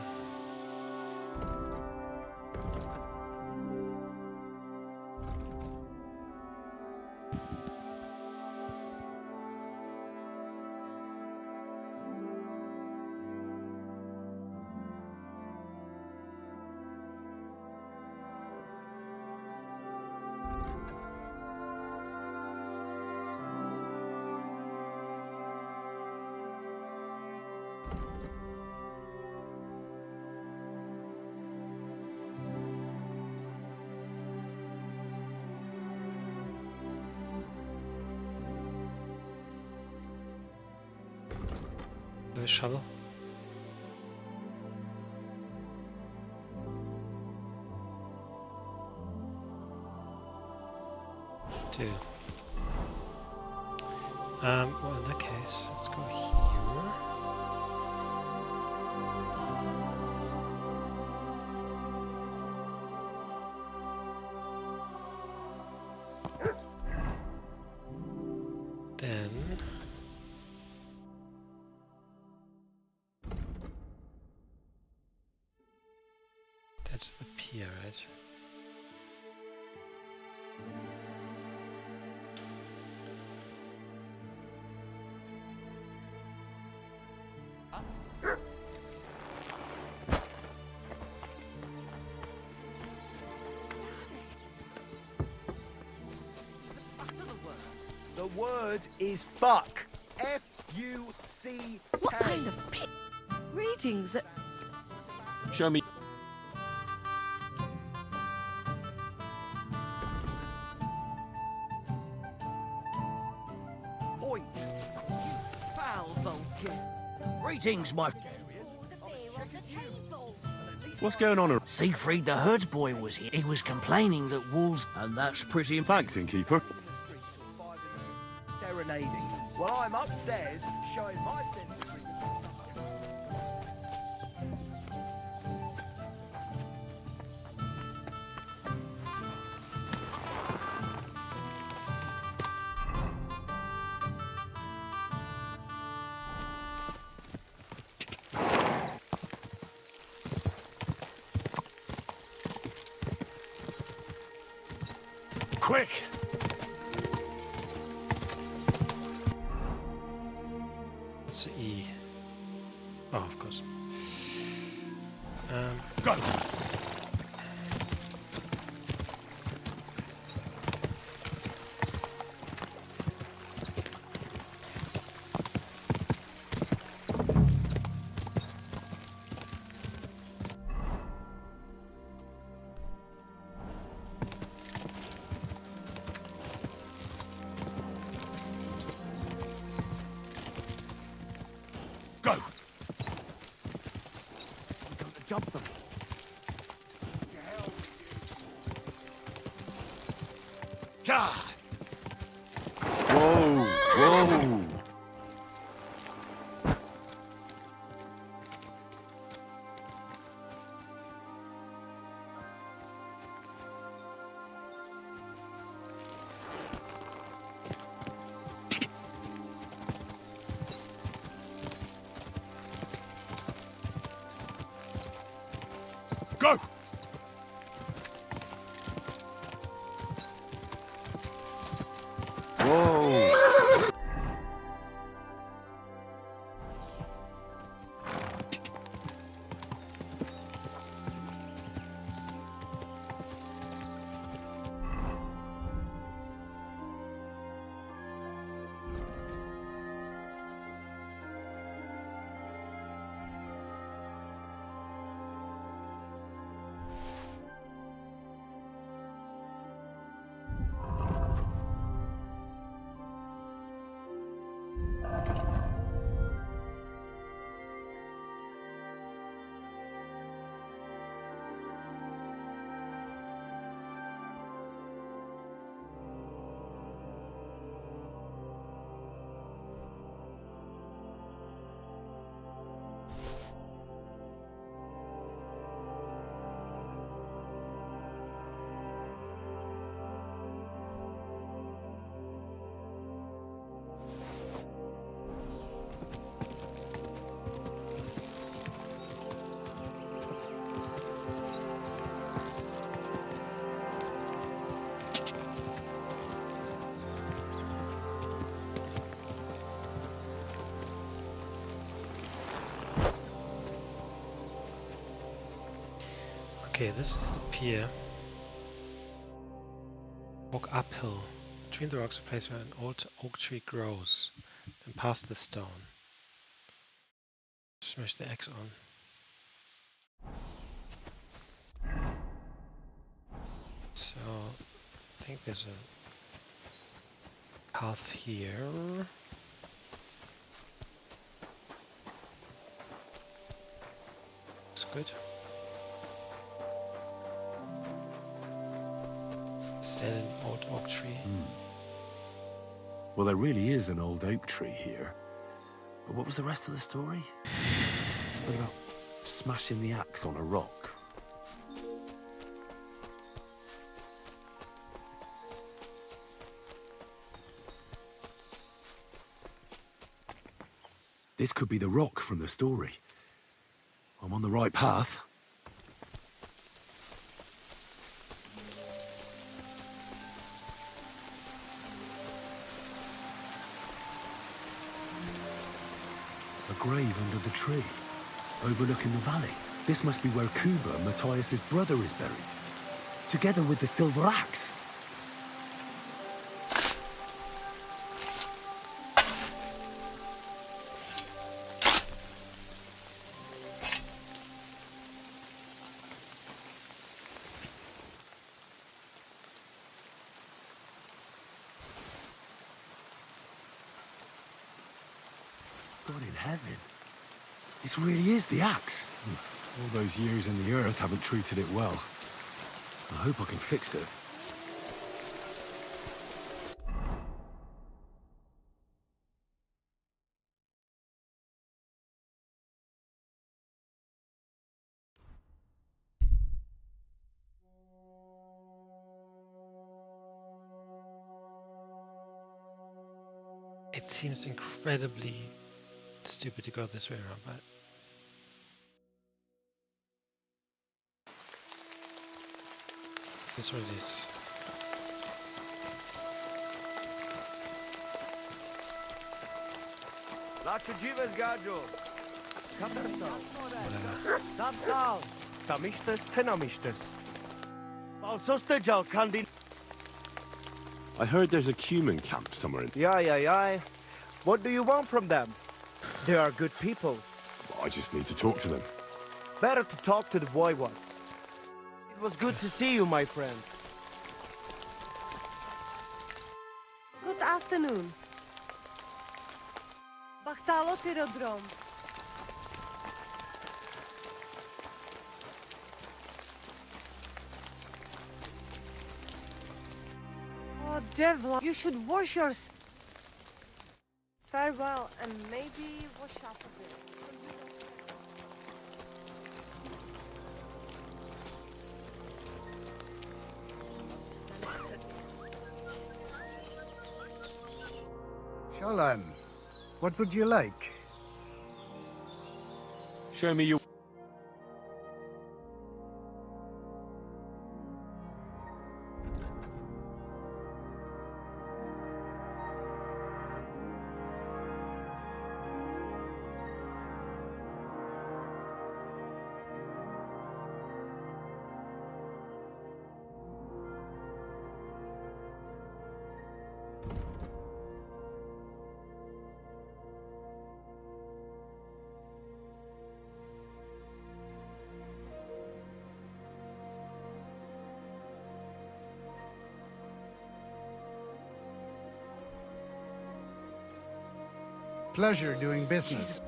The shovel. Two. Well, in that case, let's go here. Then that's the pier, right? The word is fuck. F-U-C-K. What kind of pit? Greetings. Show me. Point. You foul Vulcan. Greetings, my... What's going on? Siegfried the herdsboy was here. He was complaining that wolves... And that's pretty... Thanks, innkeeper. Serenading. Well, I'm upstairs showing my sense of... Quick! What's the E? Oh, of course. Go! Go! We've got to jump them. Ja! Whoa! Whoa! Go! Okay, this is the pier. Walk uphill. Between the rocks, a place where an old oak tree grows. Then past the stone. Smash the axe on. So, I think there's a path here. Looks good. Is that an old oak tree? Well, there really is an old oak tree here. But what was the rest of the story? Something about smashing the axe on a rock. This could be the rock from the story. I'm on the right path. A grave under the tree, overlooking the valley. This must be where Kuba, Matthias's brother, is buried, together with the silver axe. God in heaven. This really is the axe. All those years in the earth haven't treated it well. I hope I can fix it. It seems incredibly stupid to go this way around, but that's what it is. I heard there's a Cuman camp somewhere in... Yeah. What do you want from them? They are good people. I just need to talk to them. Better to talk to the boy one. It was good to see you, my friend. Good afternoon. Bachtalo Tyrodrom. Oh, Devla, you should wash your... Farewell, and maybe wash up a bit. Shalom. What would you like? Show me your... Pleasure doing business.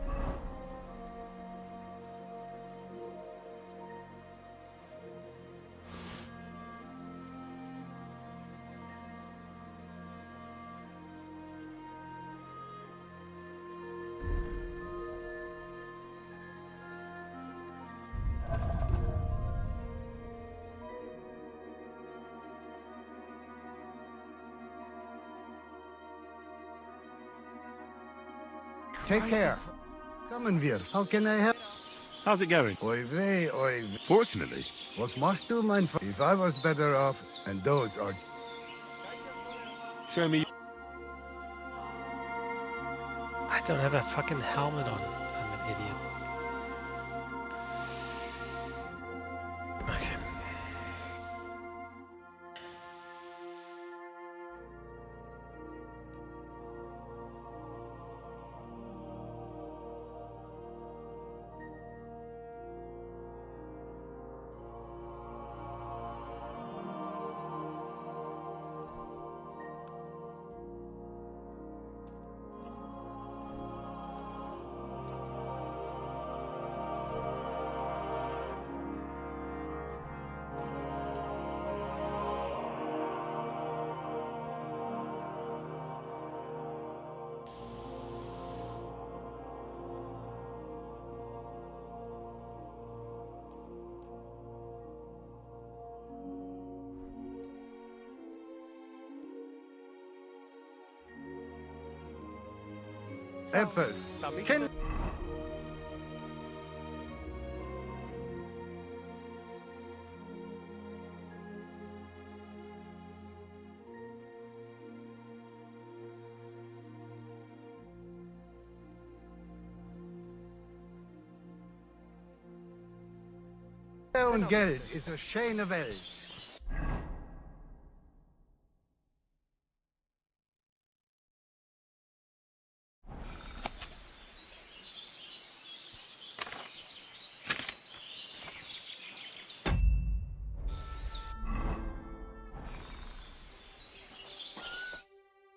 Take care. Come in here. How can I help? How's it going? Oy vey, oy vey. Fortunately. Was machst du, mein Freund? If I was better off, and those are... Show me... I don't have a fucking helmet on. I'm an idiot. Okay. Apples. Can... Und Geld ist eine schöne Welt.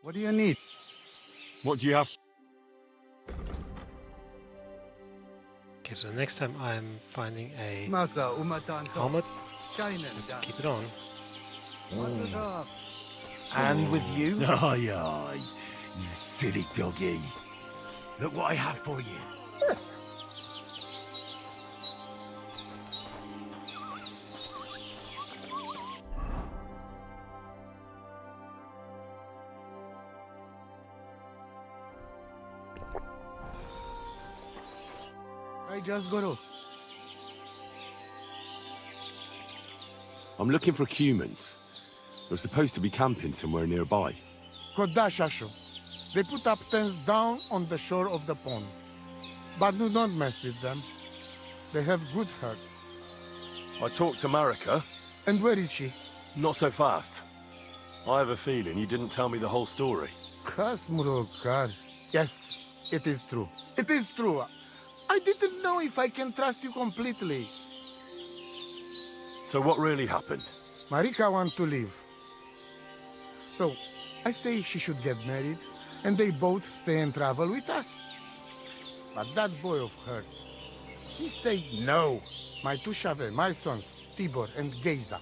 What do you need? What do you have? Okay, so next time I'm finding a Masa umatan helmet, Shinen keep it on. And with you? Aye, aye, you silly doggy. Look what I have for you. I just got up. I'm looking for humans. They're supposed to be camping somewhere nearby. Kodashasho. They put up tents down on the shore of the pond. But do not mess with them. They have good hearts. I talked to Marika. And where is she? Not so fast. I have a feeling you didn't tell me the whole story. Kasmurokar. Yes, it is true. It is true. I didn't know if I can trust you completely. So what really happened? Marika wants to leave. So, I say she should get married, and they both stay and travel with us. But that boy of hers, he said no. My two Shave, my sons, Tibor and Geza,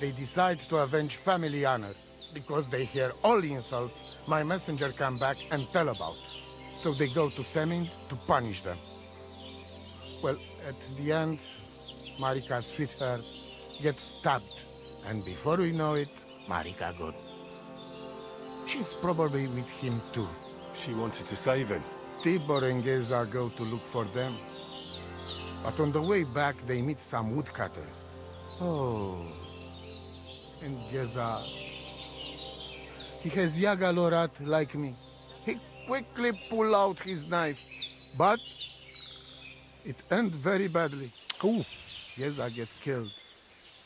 they decide to avenge family honor, because they hear all insults my messenger come back and tell about. So they go to Semin to punish them. Well, at the end, Marika's sweetheart gets stabbed. And before we know it, Marika gone. She's probably with him too. She wanted to save him. Tibor and Geza go to look for them. But on the way back, they meet some woodcutters. Oh. And Geza... he has Yaga Lorat like me. He quickly pull out his knife. But... it ends very badly. Ooh. Geza get killed.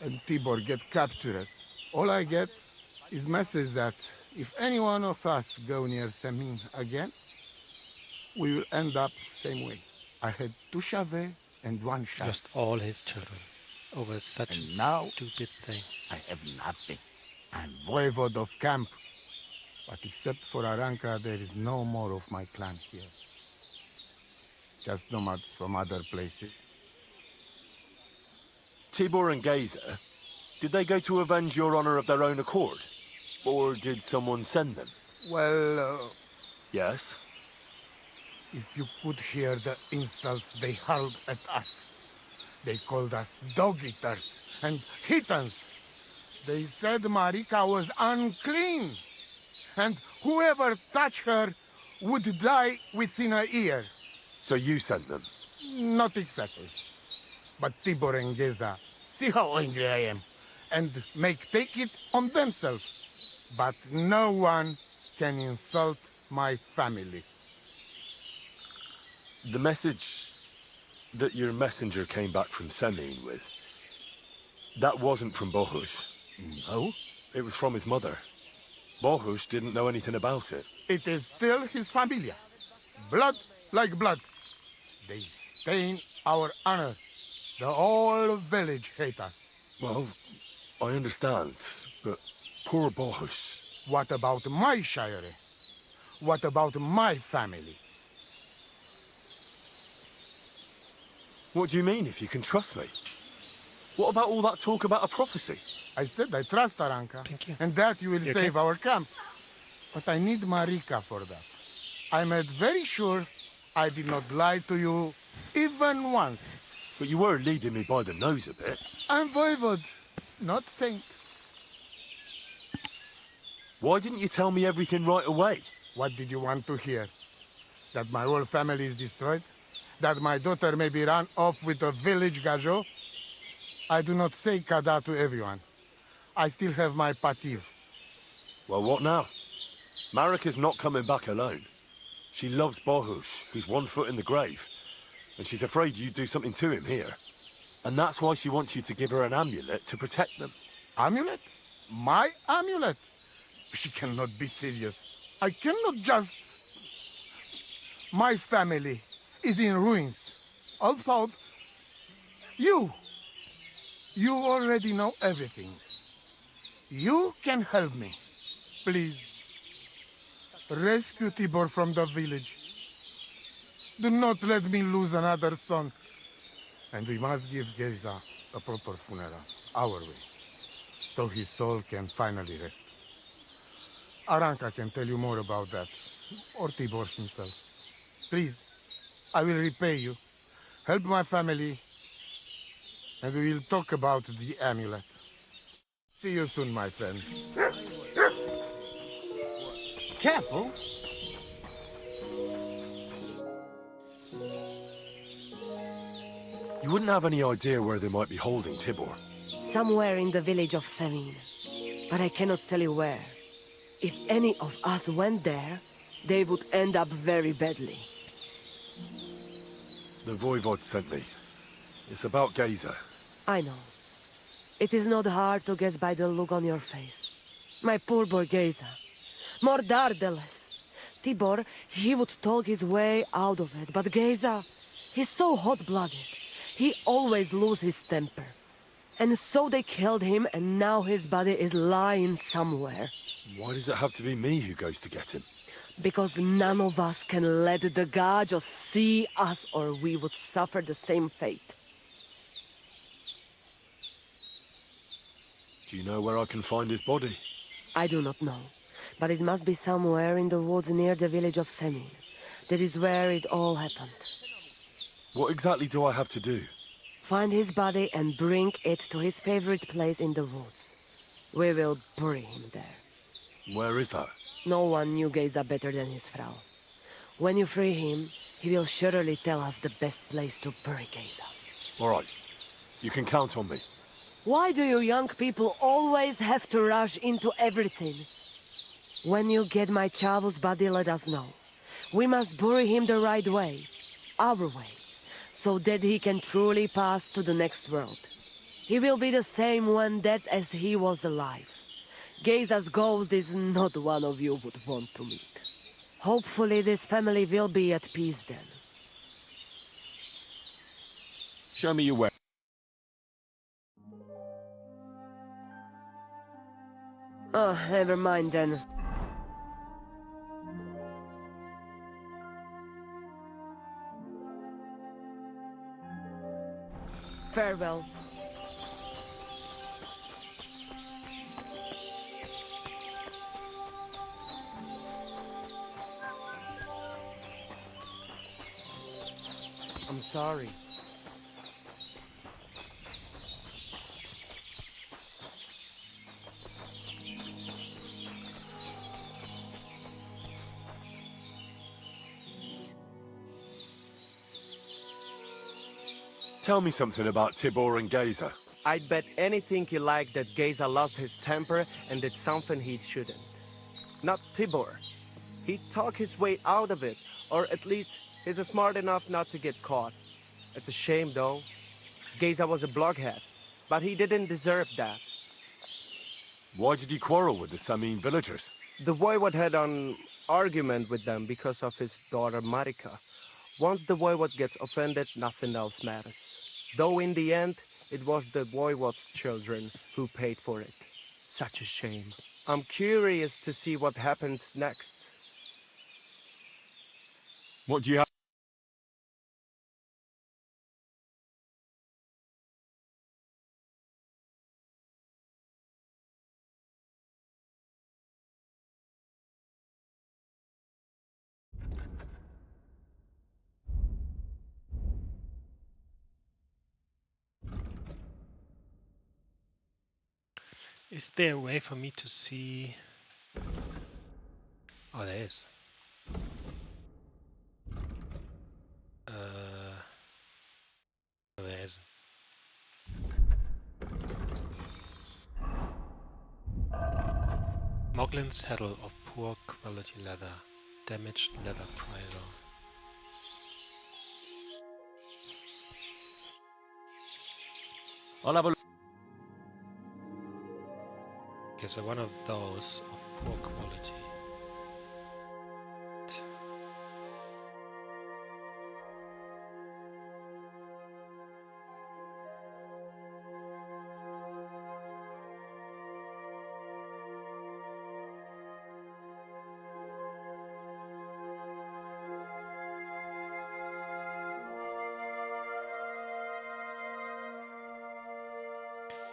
And Tibor get captured. All I get is message that if any one of us go near Semin again, we will end up same way. I had two Shave and one Shave. Lost all his children over such And a now, stupid thing. I have nothing. I'm voivode of camp. But except for Aranka, there is no more of my clan here. Just nomads from other places. Tibor and Geza, did they go to avenge your honor of their own accord? Or did someone send them? Well, Yes? if you could hear the insults they hurled at us. They called us dog-eaters and hitans. They said Marika was unclean. And whoever touched her would die within a year. So you sent them? Not exactly. But Tibor and Geza, see how angry I am, and take it on themselves. But no one can insult my family. The message that your messenger came back from Semin with, that wasn't from Bohush. No? It was from his mother. Bohush didn't know anything about it. It is still his familia. Blood like blood. They stain our honor. The whole village hate us. Well, I understand, but poor Bohush. What about my shire? What about my family? What do you mean, if you can trust me? What about all that talk about a prophecy? I said I trust Aranka. Thank you. And that you will You save okay? our camp. But I need Marika for that. I made very sure I did not lie to you even once. But you were leading me by the nose a bit. I'm voivode, not saint. Why didn't you tell me everything right away? What did you want to hear? That my whole family is destroyed? That my daughter may be run off with a village gajo? I do not say kada to everyone. I still have my pativ. Well, what now? Marika's not coming back alone. She loves Bohush, who's 1 foot in the grave. And she's afraid you'd do something to him here. And that's why she wants you to give her an amulet to protect them. Amulet? My amulet? She cannot be serious. I cannot just... My family is in ruins. I thought... You already know everything. You can help me. Please. Rescue Tibor from the village. Do not let me lose another son. And we must give Geza a proper funeral, our way, so his soul can finally rest. Aranka can tell you more about that, or Tibor himself. Please, I will repay you. Help my family, and we will talk about the amulet. See you soon, my friend. Careful. You wouldn't have any idea where they might be holding Tibor. Somewhere in the village of Semin, but I cannot tell you where. If any of us went there, they would end up very badly. The Voivod sent me. It's about Geza. I know. It is not hard to guess by the look on your face. My poor boy Geza. Mordardeles. Tibor, he would talk his way out of it, but Geza, he's so hot-blooded. He always loses his temper. And so they killed him, and now his body is lying somewhere. Why does it have to be me who goes to get him? Because none of us can let the Gajos see us, or we would suffer the same fate. Do you know where I can find his body? I do not know, but it must be somewhere in the woods near the village of Semin. That is where it all happened. What exactly do I have to do? Find his body and bring it to his favorite place in the woods. We will bury him there. Where is that? No one knew Geza better than his Frau. When you free him, he will surely tell us the best place to bury Geza. All right. You can count on me. Why do you young people always have to rush into everything? When you get my Chavo's body, let us know. We must bury him the right way. Our way. So that he can truly pass to the next world. He will be the same when dead as he was alive. Geza's ghost is not one of you would want to meet. Hopefully this family will be at peace then. Show me your way. Oh, never mind then. Farewell. I'm sorry. Tell me something about Tibor and Geza. I'd bet anything you like that Geza lost his temper and did something he shouldn't. Not Tibor. He'd talk his way out of it, or at least he's smart enough not to get caught. It's a shame, though. Geza was a blockhead, but he didn't deserve that. Why did you quarrel with the Samin villagers? The voivod had an argument with them because of his daughter Marika. Once the voivod gets offended, nothing else matters. Though in the end, it was the voivod's children who paid for it. Such a shame. I'm curious to see what happens next. What do you have? Is there a way for me to see? Oh, there is. Brooklyn saddle of poor quality leather. Damaged leather prider. I'll have a look. Okay, so one of those of poor quality.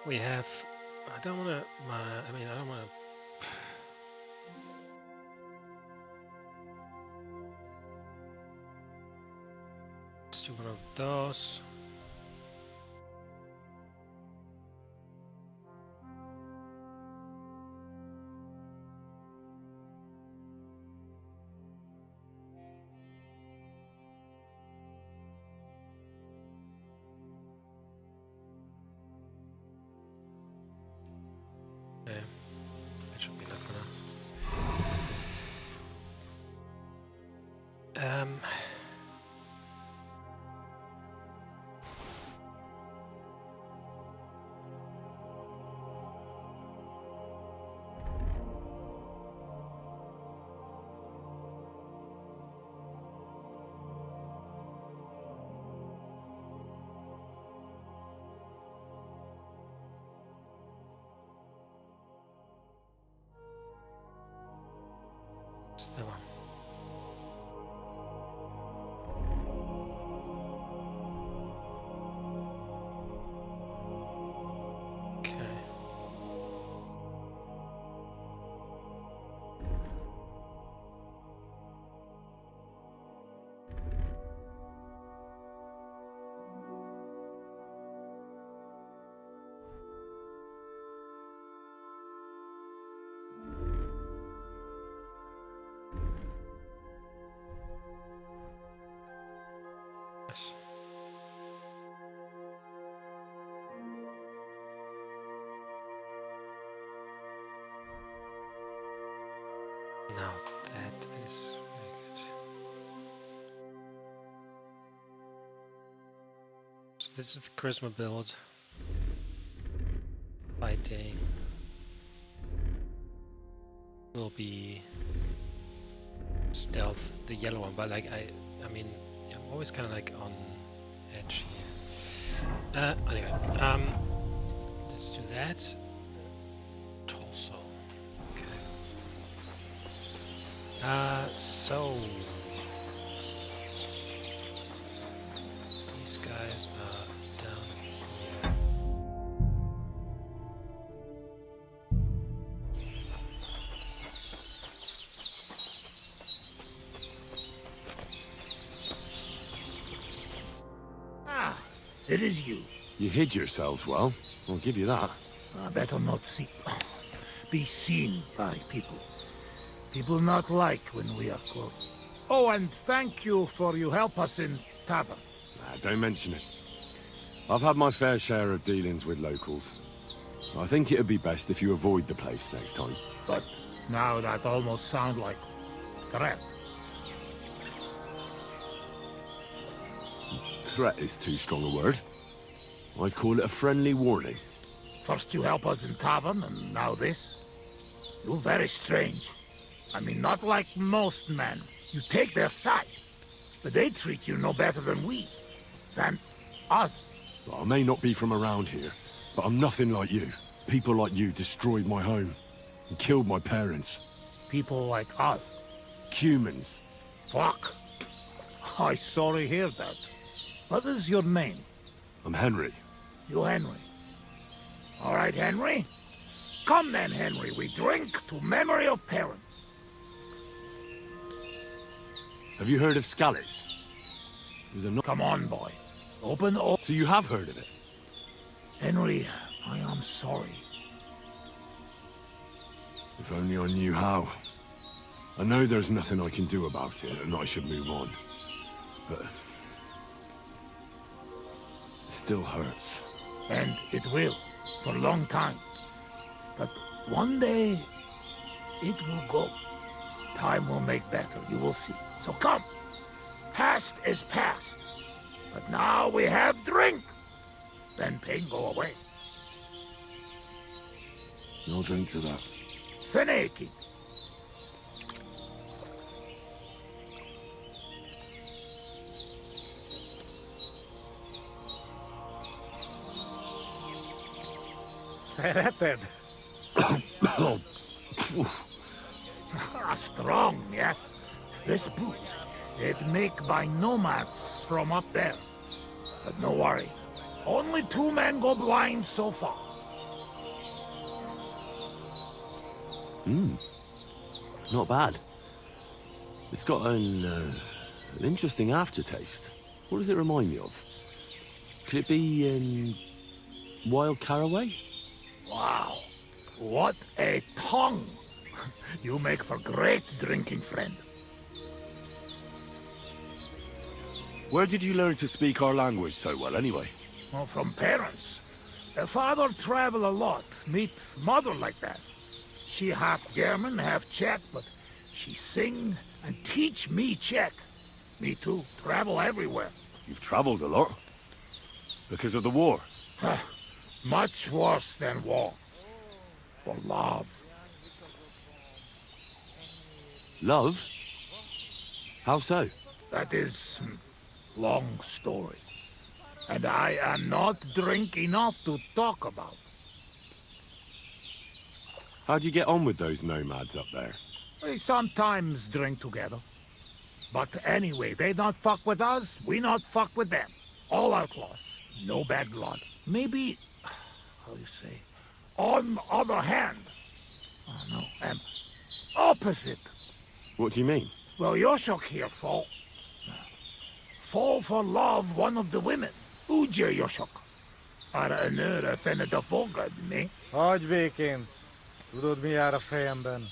We have. I don't want to. I mean, I don't want to. Let's do one of those. Okay, that should be enough for now. That one. Okay. Now that is very good. So this is the charisma build. Fighting will be stealth, the yellow one, but like I mean, I'm always kind of like on edge here. Anyway, let's do that. Torso. So these guys are down here. Ah, it is you. You hid yourselves well. I'll give you that. I better not be seen by people. People not like when we are close. Oh, and thank you for you help us in tavern. Don't mention it. I've had my fair share of dealings with locals. I think it'd be best if you avoid the place next time. But now that almost sound like threat. Threat is too strong a word. I'd call it a friendly warning. First you help us in tavern, and now this? You're very strange. I mean, not like most men. You take their side, but they treat you no better than we. Than us. Well, I may not be from around here, but I'm nothing like you. People like you destroyed my home and killed my parents. People like us? Humans. Fuck. I sorry hear that. What is your name? I'm Henry. You Henry. All right, Henry. Come then, Henry. We drink to memory of parents. Have you heard of Scallies? Come on, boy. Open the... So you have heard of it? Henry, I am sorry. If only I knew how. I know there's nothing I can do about it, and I should move on. But... it still hurts. And it will, for a long time. But one day, It will go. Time will make better, you will see. So come. Past is past. But now we have drink. Then pain go away. No drink to that. Feneki. Szereted? Strong, yes. This booze, it make by nomads from up there. But no worry. Only 2 men go blind so far. Not bad. It's got an interesting aftertaste. What does it remind me of? Could it be, wild caraway? Wow. What a tongue. You make for great drinking friend. Where did you learn to speak our language so well, anyway? Well, from parents. Father travel a lot. Meet mother like that. She half German, half Czech, but she sing and teach me Czech. Me too. Travel everywhere. You've traveled a lot. Because of the war. Much worse than war. For love. Love? How so? That is long story. And I am not drink enough to talk about. How'd you get on with those nomads up there? We sometimes drink together. But anyway, they not fuck with us, we not fuck with them. All outlaws, no bad blood. Maybe, how you say, on the other hand. Oh no, opposite. What do you mean? Well, Yoshok here fall for love one of the women. Uje Yoshok. Arra een nőre fenne de fogad, me. Hagyj békén. Tudod, mi jár a fejemben.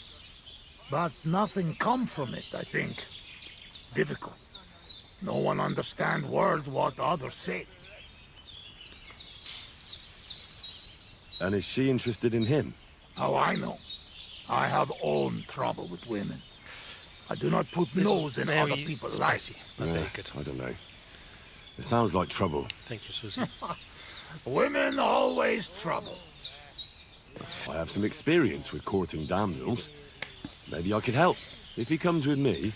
But nothing come from it, I think. Difficult. No one understand word what others say. And is she interested in him? How I know? I have own trouble with women. I do not put nose in other people's lives. Not very good. I don't know. It sounds like trouble. Thank you, Susie. Women always trouble. I have some experience with courting damsels. Maybe I could help. If he comes with me,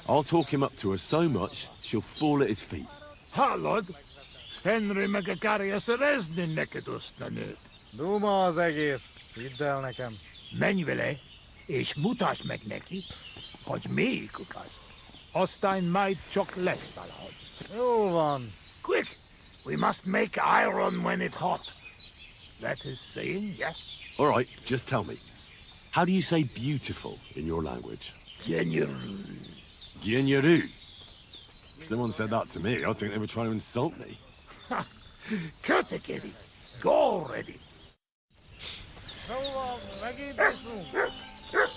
I'll talk him up to her so much, she'll fall at his feet. Hallod? Henry meg akarja szerezni neked azt a nőt. Duma az egész. Hidd el nekem. Menj vele, és mutasd meg neki, hogy melyikük az. Aztán majd csak lesz valahogy. Jó van. Quick! We must make iron when it's hot. That is saying, yes? All right, just tell me. How do you say beautiful in your language? Genyeru. Genyeru. If someone said that to me, I'd think they were trying to insult me. Cut it, kitty. Go already. Jó van, megint iszunk. Ilyen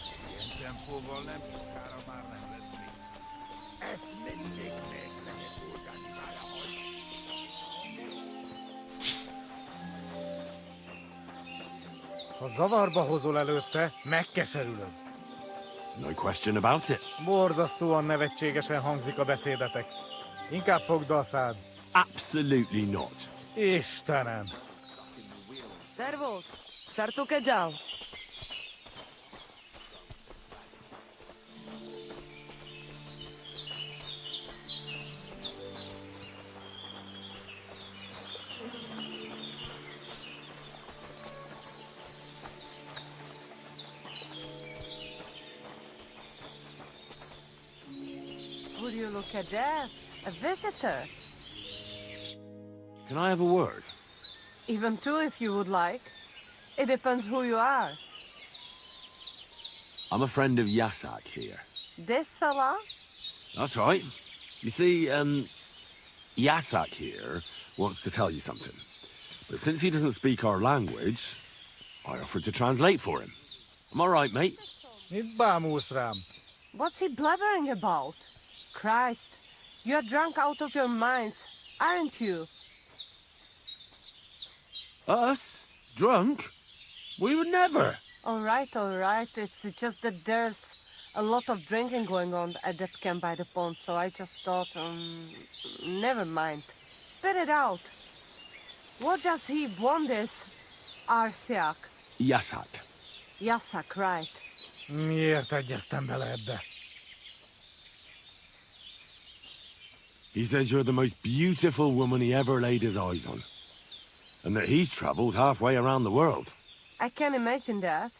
tempóval nem sokára már nem lesz még. Ezt mindig meg lehet oldani valahogy. Ha zavarba hozol előtte, megkeserülöd. No question about it. Borzasztóan nevetségesen hangzik a beszédetek. Inkább fogd be a szád. Absolutely not. Istenem! Servus, Sartuke Jal. Would you look at that? A visitor. Can I have a word? Even two if you would like. It depends who you are. I'm a friend of Yasak here. This fella? That's right. You see, Yasak here wants to tell you something. But since he doesn't speak our language, I offered to translate for him. Am I right, mate? Mit bámulsz rám? What's he blabbering about? Christ, you're drunk out of your mind, aren't you? Us? Drunk? We would never. All right. It's just that there's a lot of drinking going on at that camp by the pond, so I just thought, never mind. Spit it out. What does he want this Arsiak? Yasak. Yasak, right. Miért egyeztem bele ebbe? He says you're the most beautiful woman he ever laid his eyes on. And that he's traveled halfway around the world. I can imagine that.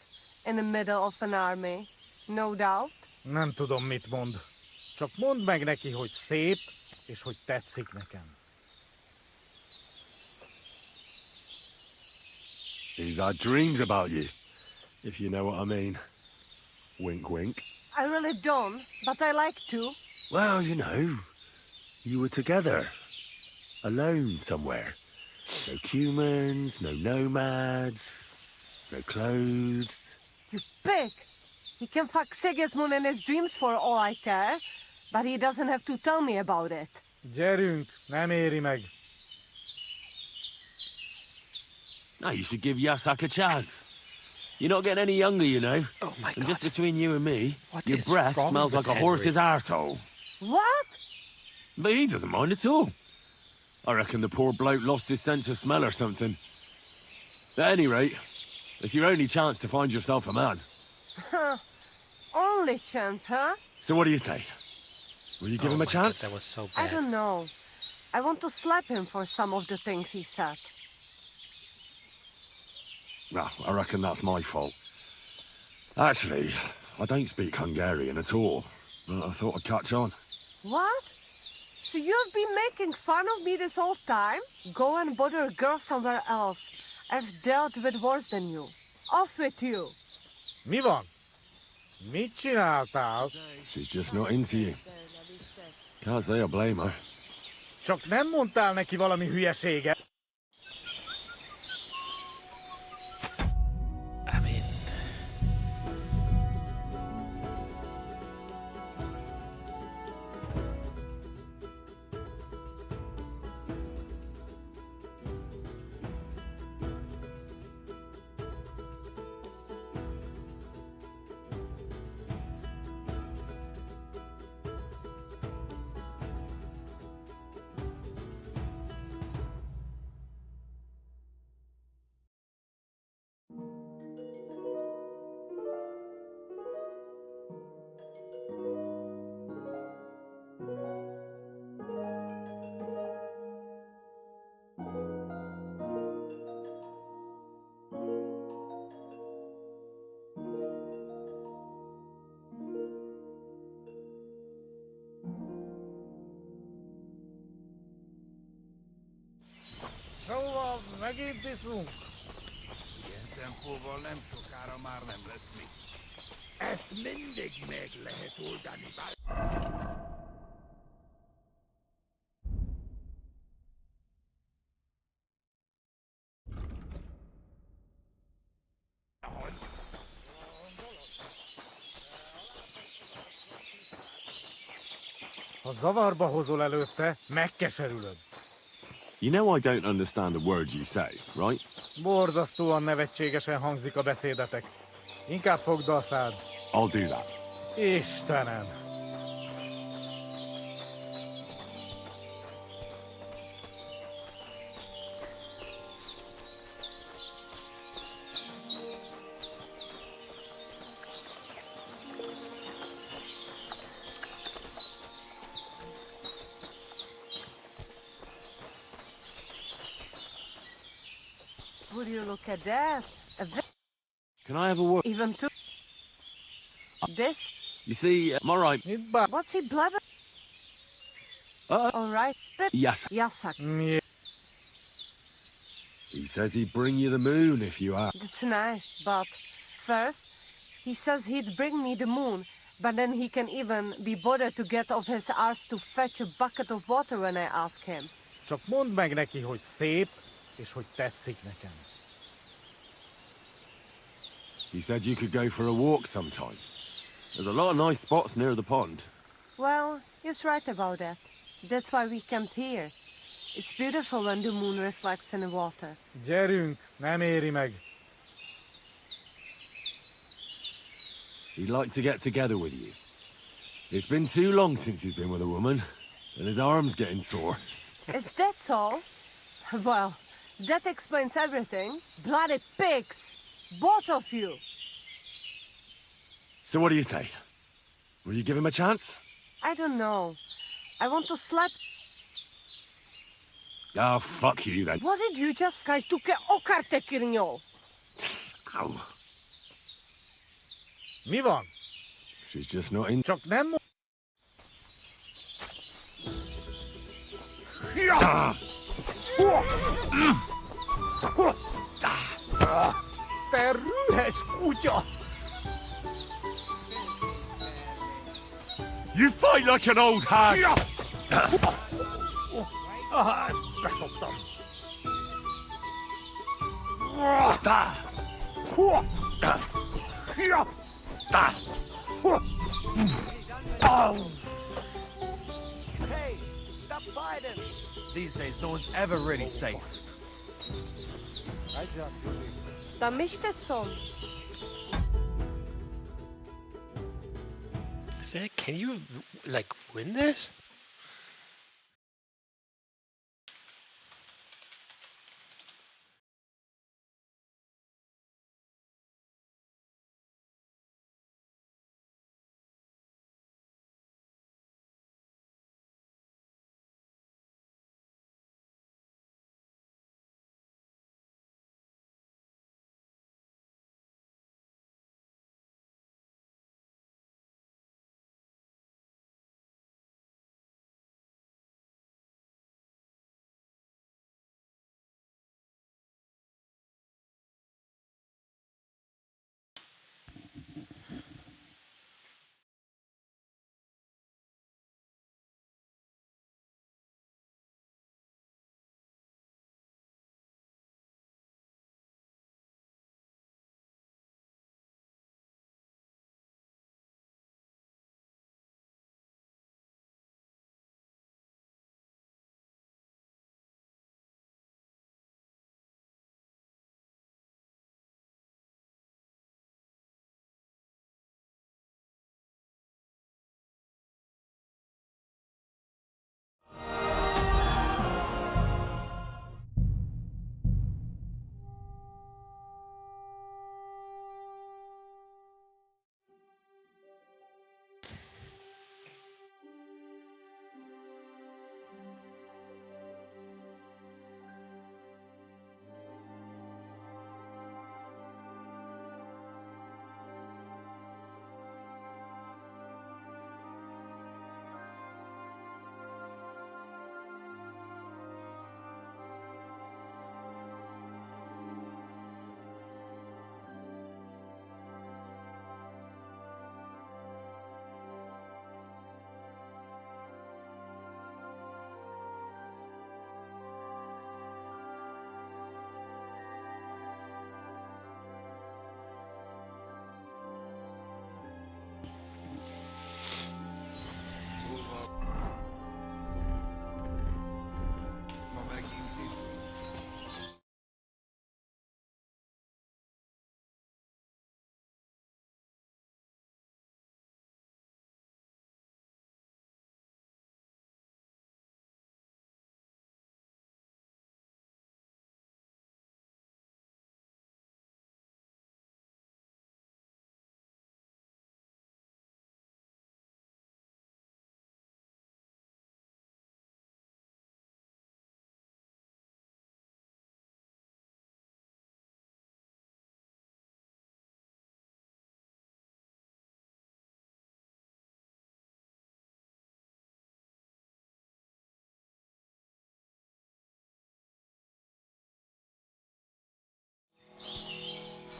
In the middle of an army. No doubt. Nem tudom, mit mond. Csak mondd meg neki, hogy szép, és hogy tetszik nekem. He's had dreams about you, if you know what I mean. Wink, wink. I really don't, but I like to. Well, you know, you were together. Alone somewhere. No humans, no nomads, no clothes. You pig! He can fuck Sigismund in his dreams for all I care, but he doesn't have to tell me about it. Gyerünk, nem éri meg. No, you should give Yasak a chance. You're not getting any younger, you know. Oh my God. And just between you and me, your is breath wrong smells with like a horse's Henry? arsehole. What? But he doesn't mind at all. I reckon the poor bloke lost his sense of smell or something. At any rate, it's your only chance to find yourself a man. Only chance, huh? So what do you say? Will you give him a chance? That was so I bad. don't know. I want to slap him for some of the things he said. Well, I reckon that's my fault. Actually, I don't speak Hungarian at all, but I thought I'd catch on. What? So you've been making fun of me this whole time? Go and bother a girl somewhere else. I've dealt with worse than you. Off with you. Mi van? Mit csináltál? She's just not into you. Can't say I blame her. Csak nem mondtál neki valami hülyeséget? I mean... Szóval megint iszunk. Ilyen tempóval nem sokára már nem lesz mit. Ezt mindig meg lehet oldani. Ha zavarba hozol előtte, megkeserülöd. You know I don't understand a word you say, right? Borzasztóan nevetségesen hangzik a beszédetek. Inkább fogd a szád. I'll do that. Istenem! Would you look at that? Can I have a word? Even to this? You see, I'm all right. What's he blabbering? All right, spit. Yasak. Yasak. He says he'd bring you the moon if you ask. That's nice, but first, he says he'd bring me the moon, but then he can even be bothered to get off his arse to fetch a bucket of water when I ask him. Csak mondd meg neki, hogy szép, és hogy tetszik nekem. He said you could go for a walk sometime. There's a lot of nice spots near the pond. Well, he's right about that. That's why we camped here. It's beautiful when the moon reflects in the water. Gyerünk, nem éri meg. He'd like to get together with you. It's been too long since he's been with a woman, and his arm's getting sore. Is that all? Well, that explains everything. Bloody pigs! Both of you! So what do you say? Will you give him a chance? I don't know. I want to slap... Oh, fuck you then. What did you just say? Tuke okarte, Kirimdor? Ow. Mivan. She's just not in. Csak nem... Te rühes kutya! You fight like an old hag! Ezt beszoptam. Hey, stop fighting! These days, no one's ever really safe. Tam işte son. Say, can you like win this?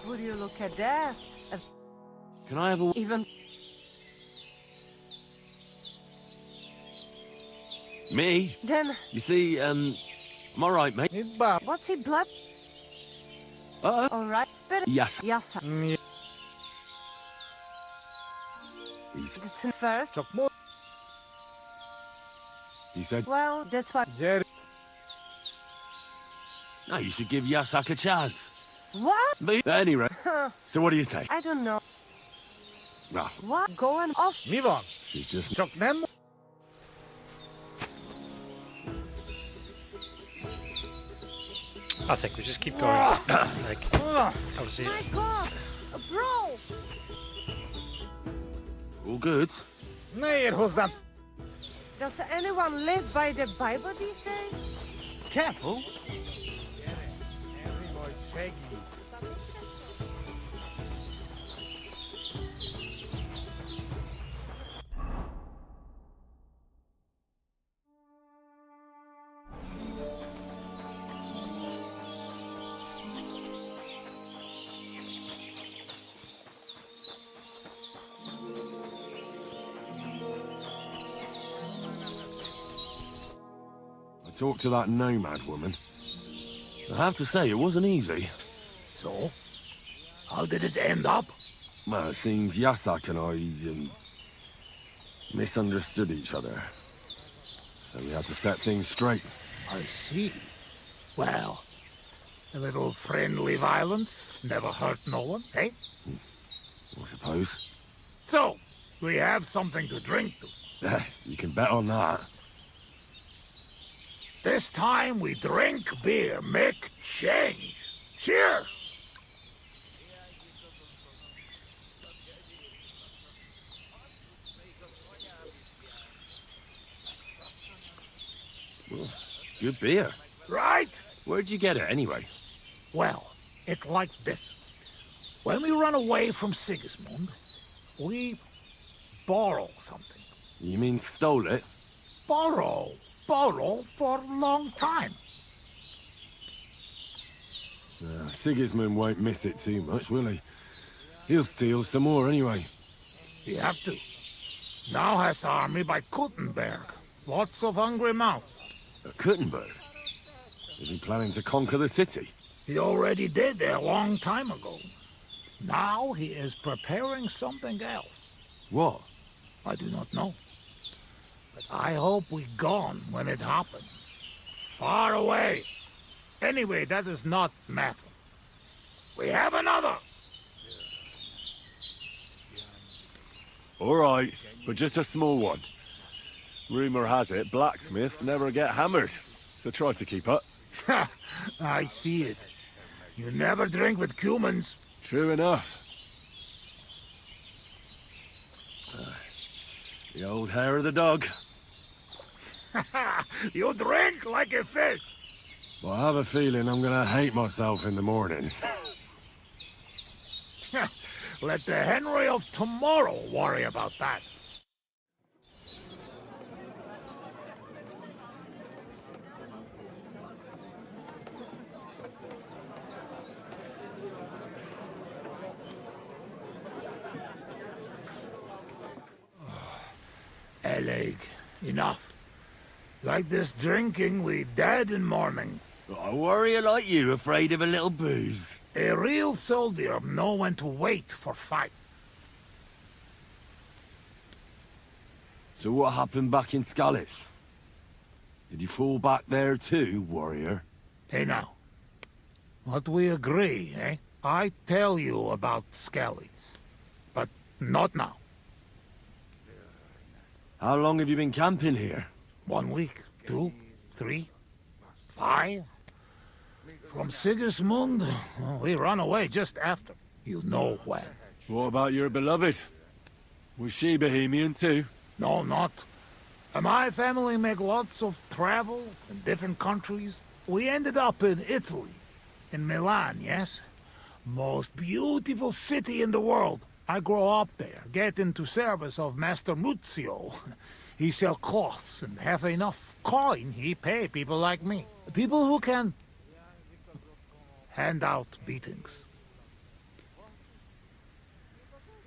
Would you look at that? Can I have a... Even... Me? Then... You see, I'm alright, mate. What's he blood? Alright, spirit. Yes. Yes. He's... It's in first. He said... Well, that's what... No, you should give Yasak a chance. What? But anyway, so what do you say? I don't know. Nah, What? Going off? Mivon. she's just... Chuck them. I think we just keep going. Like, obviously. My God! Bro! All good. Nee, who's that? Does anyone live by the Bible these days? Careful. I talked to that nomad woman. I have to say, it wasn't easy. So? How did it end up? Well, it seems Yasak and I, misunderstood each other. So we had to set things straight. I see. Well, a little friendly violence never hurt no one, eh? I suppose. So, we have something to drink to. You can bet on that. This time we drink beer, make change. Cheers! Well, good beer. Right? Where'd you get it, anyway? Well, it's like this. When we run away from Sigismund, we borrow something. You mean stole it? Borrow for a long time. Sigismund won't miss it too much, will he? He'll steal some more anyway. You have to. Now has army by Kuttenberg. Lots of hungry mouth. Kuttenberg? Is he planning to conquer the city? He already did a long time ago. Now he is preparing something else. What? I do not know. But I hope we gone when it happened. Far away. Anyway, that is not matter. We have another. All right, but just a small one. Rumor has it blacksmiths never get hammered, so try to keep up. I see it. You never drink with humans. True enough. The old hair of the dog. You drink like a fish. Well, I have a feeling I'm gonna hate myself in the morning. Let the Henry of tomorrow worry about that. Eleg, enough. Like this drinking, we dead in morning. A warrior like you afraid of a little booze? A real soldier know when to wait for fight. So what happened back in Scalis? Did you fall back there too, warrior? Hey now, what we agree, eh? I tell you about Skellies, but not now. How long have you been camping here? 1 week, 2, 3, 5. From Sigismund, we run away just after. You know when. What about your beloved? Was she Bohemian too? No, not. My family make lots of travel in different countries. We ended up in Italy. In Milan, yes? Most beautiful city in the world. I grow up there, get into service of Master Muzio. He sell cloths and have enough coin, he pay people like me. People who can hand out beatings.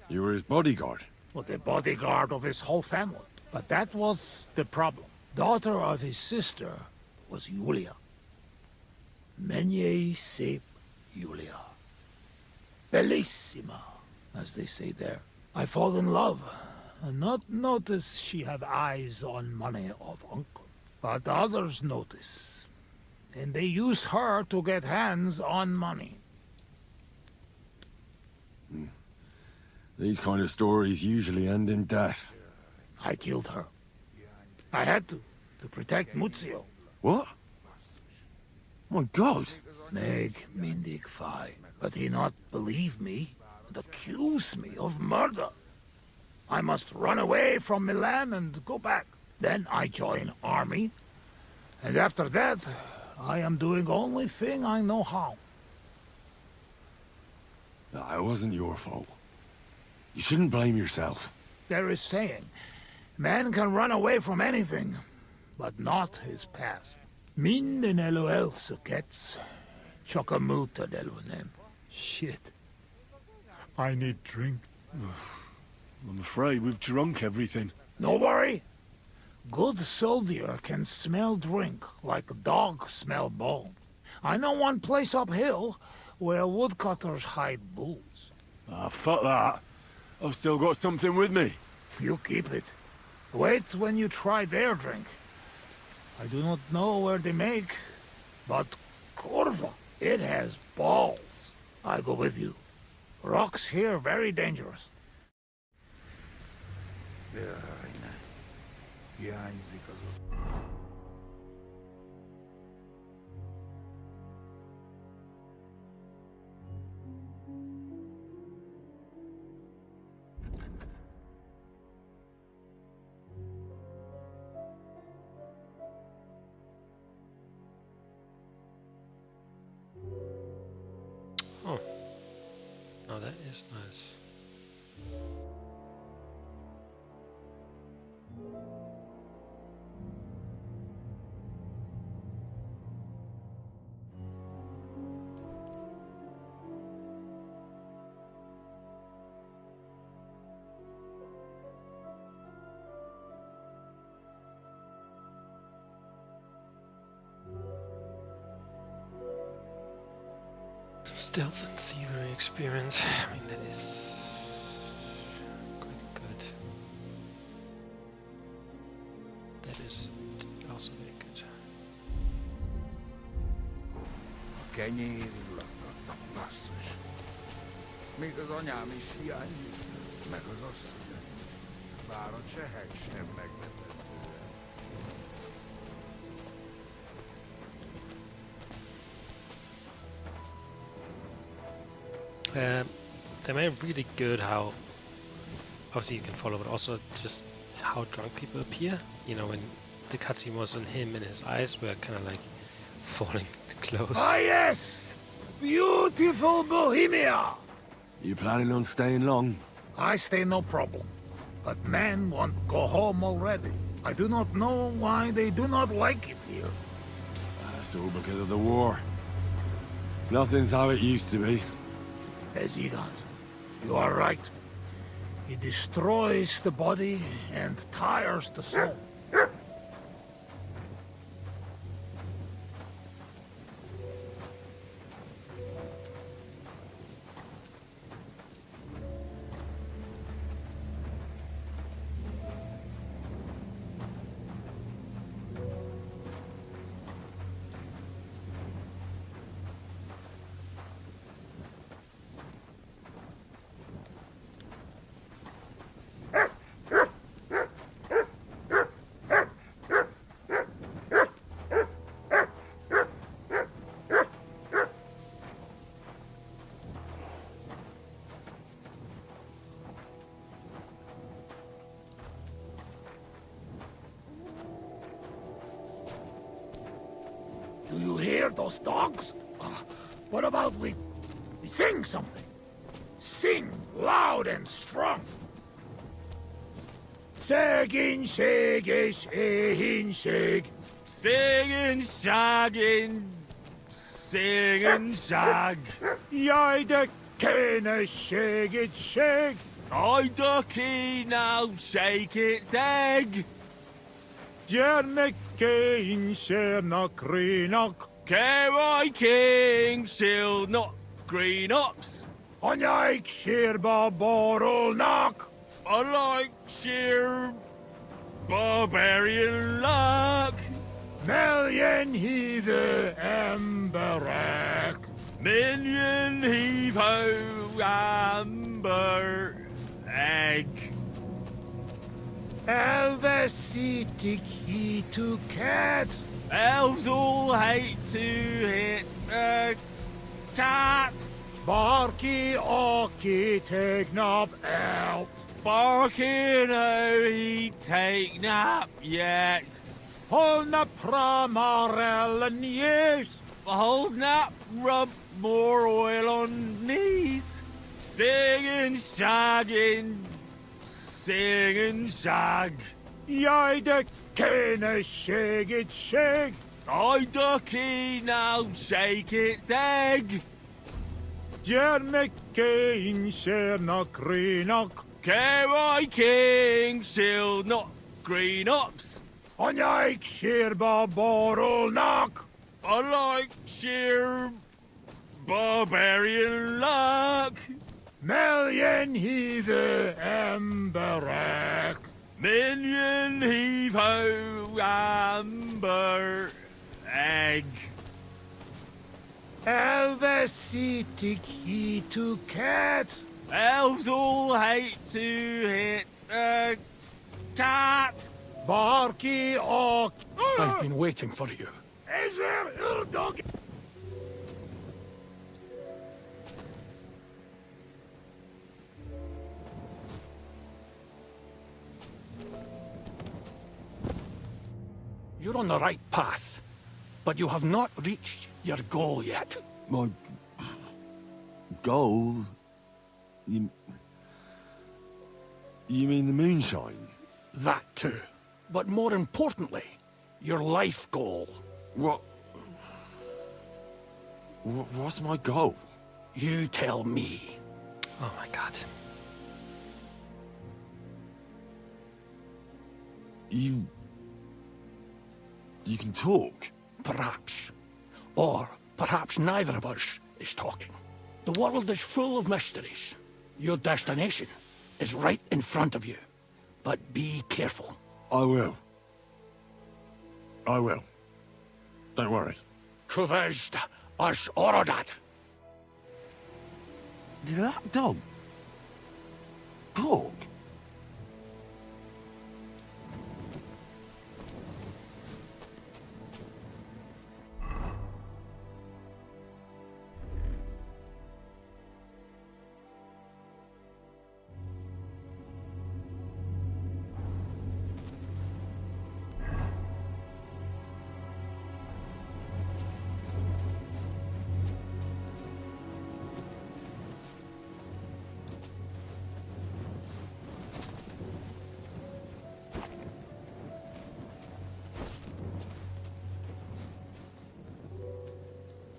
You were his bodyguard? Well, the bodyguard of his whole family. But that was the problem. Daughter of his sister was Julia. Menier sep Julia. Bellissima, as they say there. I fall in love, and not notice she have eyes on money of uncle. But others notice, and they use her to get hands on money. These kind of stories usually end in death. I killed her. I had to protect Muzio. What? My God! Meg Mindig Fi. But he not believe me and accuse me of murder. I must run away from Milan and go back. Then I join army. And after that, I am doing only thing I know how. No, it wasn't your fault. You shouldn't blame yourself. There is saying, man can run away from anything, but not his past. Min en LOL sukets, chokamuta delunem. Shit. I need drink. I'm afraid we've drunk everything. No worry. Good soldier can smell drink like a dog smell bone. I know one place uphill where woodcutters hide bulls. Ah, fuck that. I've still got something with me. You keep it. Wait when you try their drink. I do not know where they make, but Corva, it has balls. I go with you. Rocks here very dangerous. Oh. Oh, that is nice. Stealth and thievery experience. I mean, that is quite good. That is also very good. Kenyér laknak, basszus. Még az anyám is hiányzik, meg az asszonyom. Bár a csehek sem meglepetőek. They made really good how, obviously you can follow, but also just how drunk people appear. You know, when the cutscene was on him and his eyes were kind of like falling close. Ah yes! Beautiful Bohemia! You planning on staying long? I stay no problem. But men want to go home already. I do not know why they do not like it here. That's all because of the war. Nothing's how it used to be. Ezigat, you are right. It destroys the body and tires the soul. Do you hear those dogs? What about we sing something? Sing loud and strong. Segin, shege, shehin, sheg. Singing, shagging, singing, shag. Jijde kene, sheg it, sheg. I ducky now, shake its egg. Jerne kein, sherna, krinak. Keroi king, shield not green ops. Onjaik, shirba, borrel, knock. I like sheer barbarian luck. Million heave emberek. Million heave ho amber. Elves city key to cat. Elves all hate to hit a cat. Barky orky take nap out. Barky no he take nap yet. Holna pramarel and yes. Hold nap, rub more oil on knees. Singing, shagging, singing, shag. Jij de kenne shake it shake. I ducky now shake its egg. Jerme king sherna greenok. K.Y. King shield not green ups. On like sheer barbarol knock. I like sheer barbarian luck. Million heave emberek. Million heave ho amber egg. Elves city key to cat. Elves all hate to hit a cat. Barky ork. I've been waiting for you. Is there a dog? You're on the right path, but you have not reached your goal yet. My goal? You mean the moonshine? That too. But more importantly, your life goal. What's my goal? You tell me. Oh my god. You can talk? Perhaps. Or perhaps neither of us is talking. The world is full of mysteries. Your destination is right in front of you. But be careful. I will. I will. Don't worry. Kuvest as Orodat. Did that dog talk?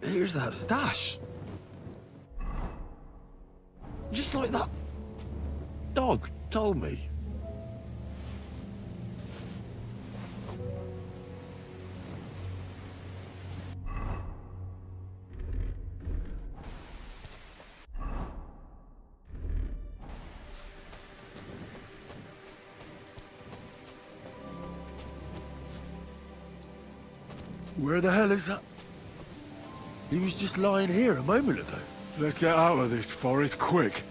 Here's that stash. Just like that dog told me. Where the hell is that? He was just lying here a moment ago. Let's get out of this forest quick.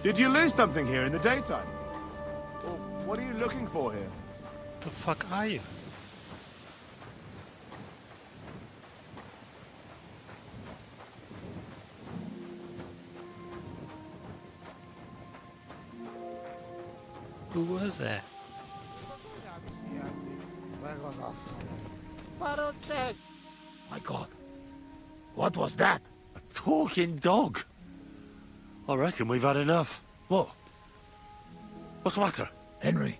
Did you lose something here in the daytime? Well, what are you looking for here? The fuck are you? Who was that? My God. What was that? A talking dog. I reckon we've had enough. What? What's the matter? Henry,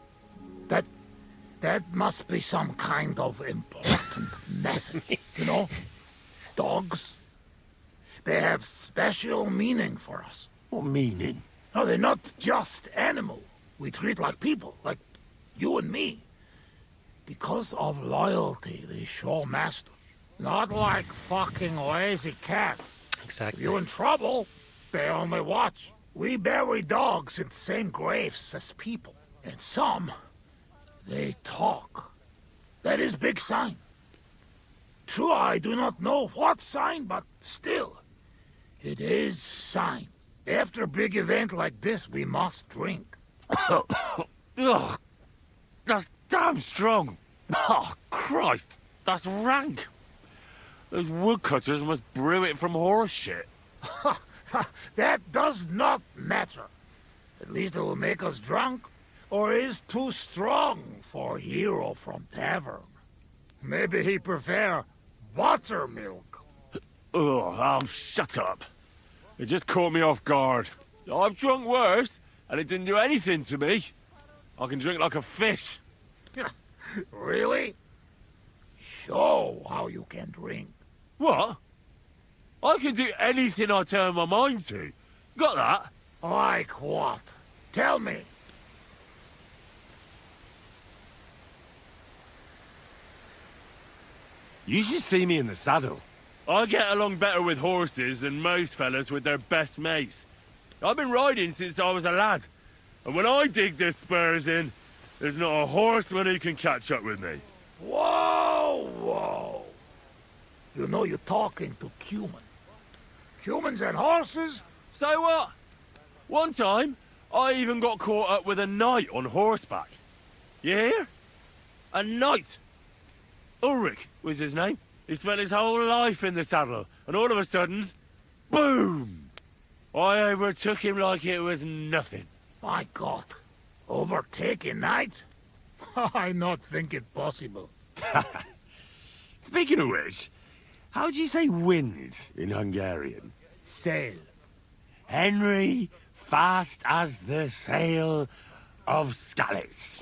that must be some kind of important important message, you know? Dogs, they have special meaning for us. What meaning? No, they're not just animals we treat like people, like you and me. Because of loyalty they show masters. Not like fucking lazy cats. Exactly. If you're in trouble, they only watch. We bury dogs in the same graves as people. And some, they talk. That is big sign. True, I do not know what sign, but still, it is sign. After a big event like this, we must drink. Ugh, that's damn strong. Oh, Christ, that's rank. Those woodcutters must brew it from horse shit. That does not matter. At least it will make us drunk, or is too strong for a hero from tavern. Maybe he prefer buttermilk. Oh, shut up. It just caught me off guard. I've drunk worse, and it didn't do anything to me. I can drink like a fish. Really? Show how you can drink. What? I can do anything I turn my mind to. Got that? Like what? Tell me. You should see me in the saddle. I get along better with horses than most fellas with their best mates. I've been riding since I was a lad. And when I dig the spurs in, there's not a horseman who can catch up with me. Whoa, whoa. You know you're talking to human. Humans and horses? So what? One time, I even got caught up with a knight on horseback. You hear? A knight. Ulrich was his name. He spent his whole life in the saddle, and all of a sudden, boom! I overtook him like it was nothing. My God. Overtaking knight? I not think it possible. Speaking of which, how do you say wind in Hungarian? Sail. Henry, fast as the sail of Scallis.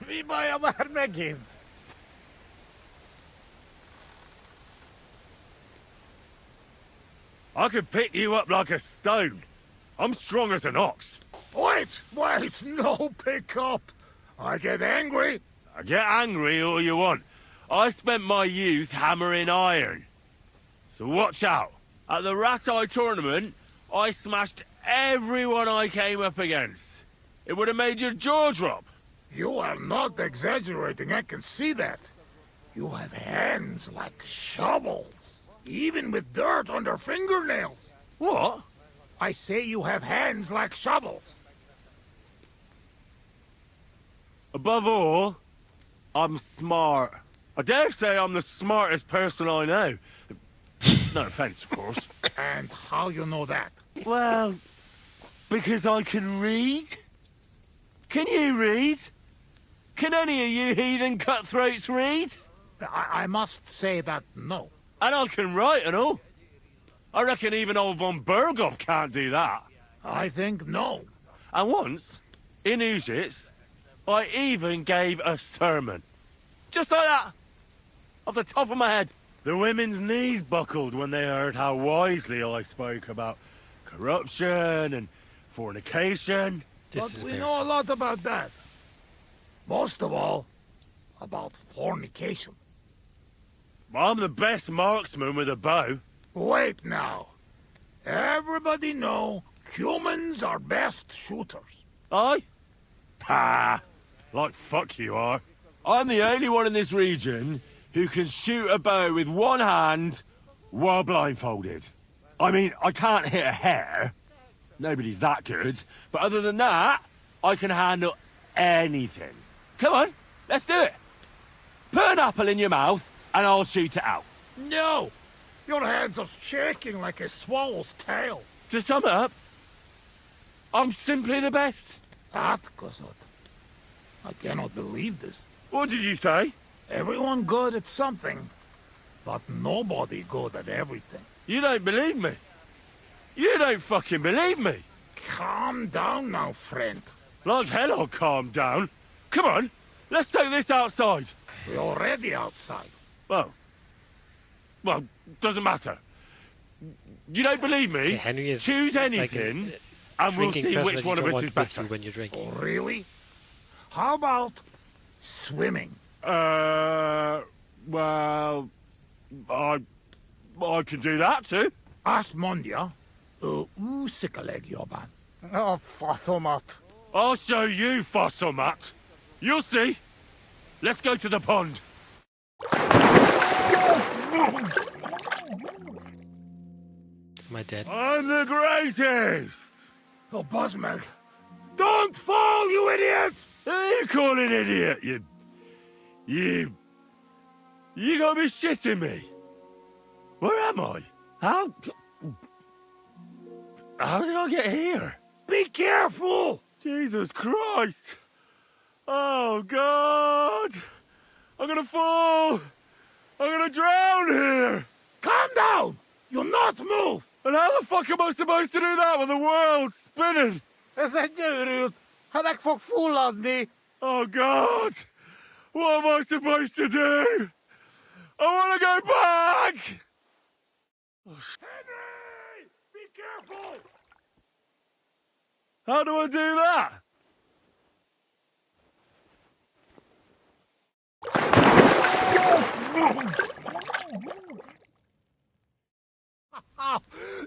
Mi bajom már megint? I could pick you up like a stone. I'm strong as an ox. Wait, no pick up. I get angry. Get angry all you want. I spent my youth hammering iron. So watch out. At the Rat Eye tournament, I smashed everyone I came up against. It would have made your jaw drop. You are not exaggerating, I can see that. You have hands like shovels, even with dirt under fingernails. What? I say you have hands like shovels. Above all, I'm smart. I dare say I'm the smartest person I know. No offense, of course. And how you know that? Well, because I can read. Can you read? Can any of you heathen cutthroats read? I must say that no. And I can write and all. I reckon even old von Berghoff can't do that. I think no. And once, in Uzits, I even gave a sermon. Just like that. Off the top of my head. The women's knees buckled when they heard how wisely I spoke about corruption and fornication. But we know a lot about that. Most of all, about fornication. I'm the best marksman with a bow. Wait now. Everybody know humans are best shooters. Aye? Ha! Like fuck you are. I'm the only one in this region who can shoot a bow with one hand while blindfolded. I mean, I can't hit a hare. Nobody's that good. But other than that, I can handle anything. Come on, let's do it. Put an apple in your mouth and I'll shoot it out. No! Your hands are shaking like a swallow's tail. To sum up, I'm simply the best. That, Kosot. I cannot believe this. What did you say? Everyone good at something, but nobody good at everything. You don't believe me. You don't fucking believe me. Calm down now, friend. Like hell I'll calm down. Come on, let's take this outside. We're already outside. Well, doesn't matter. You don't believe me? Okay, Henry is choose like anything, a and we'll drinking see person which that you one of don't us want is with better. you when you're drinking. Oh, really? How about swimming? Well, I can do that too. Asmondia, usikaleg joban. Oh, Fossomat. I'll show you, Fossomat. You'll see. Let's go to the pond. Am I dead? I'm the greatest! Oh, Bosmeg. Don't fall, you idiot! Who are you calling idiot, You gotta be shitting me. Where am I? How did I get here? Be careful! Jesus Christ! Oh, God! I'm gonna fall! I'm gonna drown here! Calm down! You'll not move! And how the fuck am I supposed to do that when the world's spinning? Oh, God! What am I supposed to do? I want to go back! Henry! Be careful! How do I do that?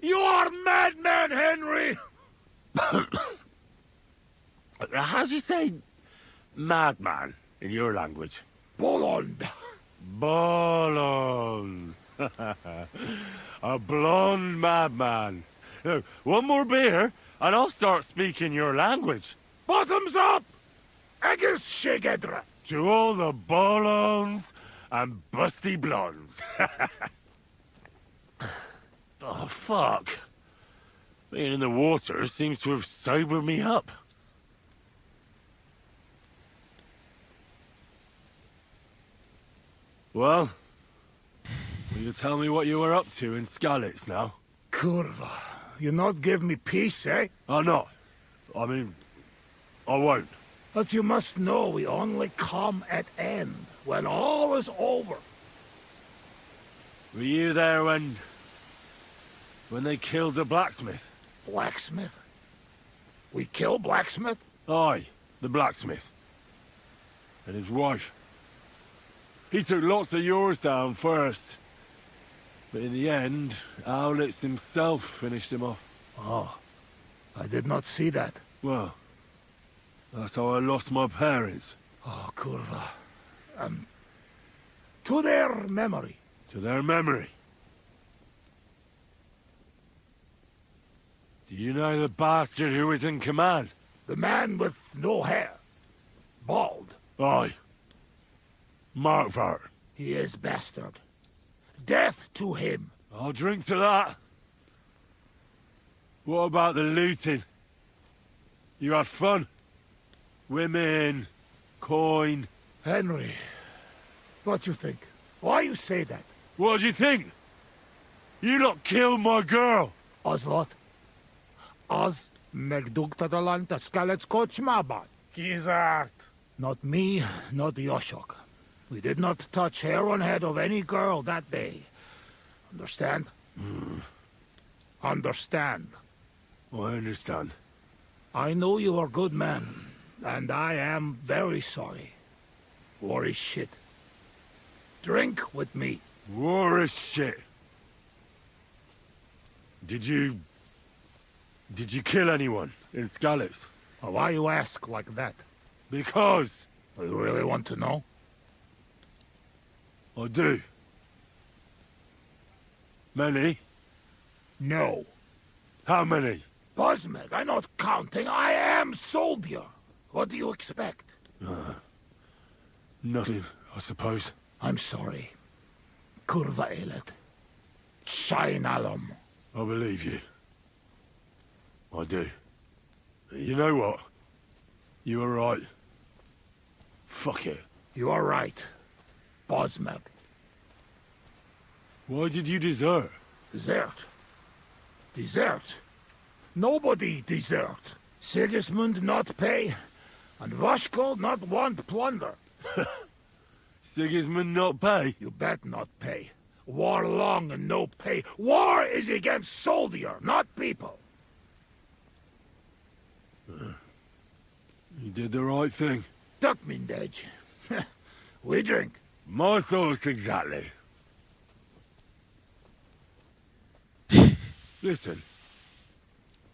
You are madman, Henry! How do you say madman in your language? Bolond. Bolond. A blonde madman. One more beer, and I'll start speaking your language. Bottoms up! Eggers shigedra. To all the bolons and busty blondes. Oh, fuck. Being in the water seems to have sobered me up. Well, will you tell me what you were up to in Skalitz now? Kurva, you not give me peace, eh? I'm not. I mean, I won't. But you must know we only come at end, when all is over. Were you there when they killed the blacksmith? Blacksmith? We kill blacksmith? Aye, the blacksmith. And his wife. He took lots of yours down first. But in the end, Owlitz himself finished him off. Oh, I did not see that. Well, that's how I lost my parents. Oh, Kurva. To their memory. To their memory. Do you know the bastard who was in command? The man with no hair. Bald. Aye. Markvart. He is bastard. Death to him. I'll drink to that. What about the looting? You had fun? Women, coin. Henry, what you think? Why you say that? What do you think? You lot killed my girl. Ozlot? Oz megdugtadalant a Skalitz kochmaban. Kizart. Not me, not Yoshok. We did not touch hair on head of any girl that day. Understand? Understand. I understand. I know you are good man, and I am very sorry. War is shit. Drink with me. War is shit. Did you kill anyone in Skalitz? Why you ask like that? Because. You really want to know? I do. Many? No. How many? Bosmeg, I'm not counting. I am soldier. What do you expect? Nothing, I suppose. I'm sorry. Kurva elet. Shainalom. I believe you. I do. You know what? You were right. Fuck it. You are right. Bosmeg. Why did you desert? Desert? Desert? Nobody desert. Sigismund not pay, and Vashko not want plunder. Sigismund not pay? You bet not pay. War long and no pay. War is against soldier, not people. You did the right thing. Tuck me, Dej. We drink. My thoughts exactly. Listen,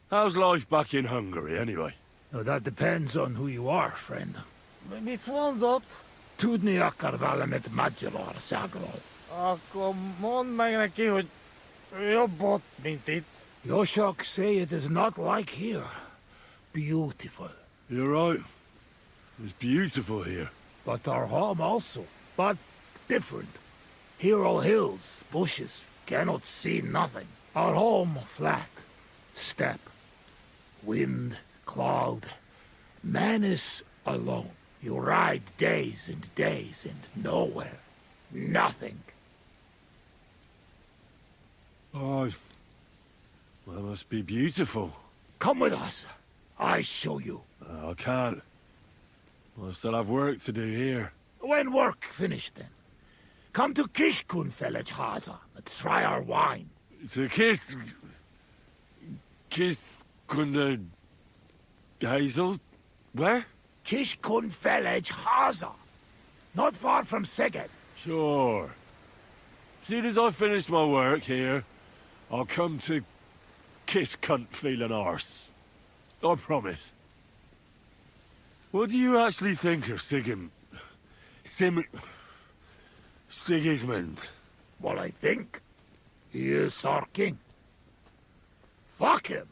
how's life back in Hungary, anyway? No, that depends on who you are, friend. Mit mondott? Tudni akar valamit Magyarországról. Akkor mondd meg neki, hogy jobb ott, mint itt. Yoshak say it is not like here. Beautiful. You're right. It's beautiful here. But our home also. But different. Here all hills, bushes, cannot see nothing. Our home flat. Steppe. Wind, cloud. Man is alone. You ride days and days and nowhere. Nothing. Oh, well, that must be beautiful. Come with us. I show you. I can't. I still have work to do here. When work finished then. Come to Kishkunfelej Haza and try our wine. To kiss Kunde Hazel? Where? Kishkunfelej Haza. Not far from Szeged. Sure. Soon as I finish my work here, I'll come to kiss cunt feeling arse. I promise. What do you actually think of Sigismund? What I think? He is our king. Fuck him!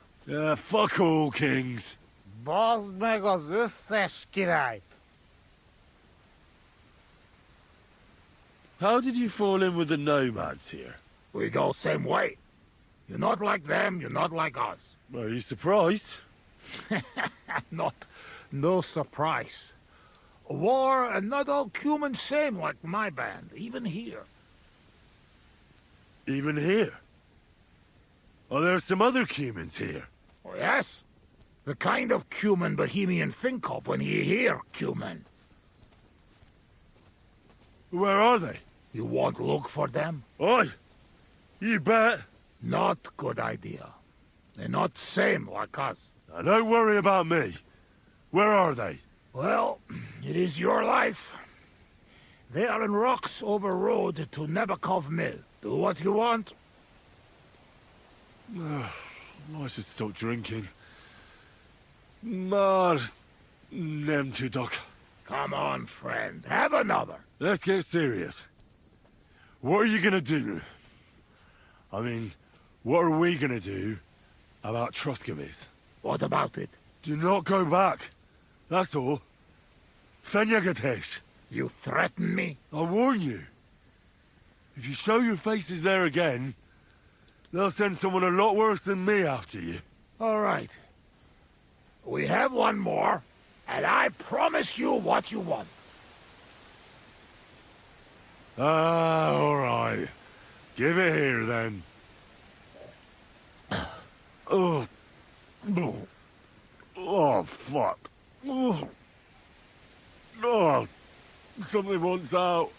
Fuck all kings. Bazd meg az összes királyt! How did you fall in with the nomads here? We go same way. You're not like them, you're not like us. Are you surprised? No surprise. War and not all humans same like my band, even here. Even here? Are there some other humans here? Oh, yes. The kind of cumin Bohemian think of when you hear cumin. Where are they? You won't look for them? Oi! You bet! Not good idea. They're not same like us. Now don't worry about me. Where are they? Well, it is your life. They are in rocks over road to Nebakov Mill. Do what you want. I should stop drinking. Mar... Nem tudok. Come on, friend. Have another. Let's get serious. What are you gonna do? I mean, what are we gonna do about Troskovitz? What about it? Do not go back. That's all. Fenyagatesh. You threaten me? I warn you. If you show your faces there again, they'll send someone a lot worse than me after you. All right. We have one more, and I promise you what you want. All right. Give it here, then. Oh. Oh, fuck. Oh. Oh. Something wants out.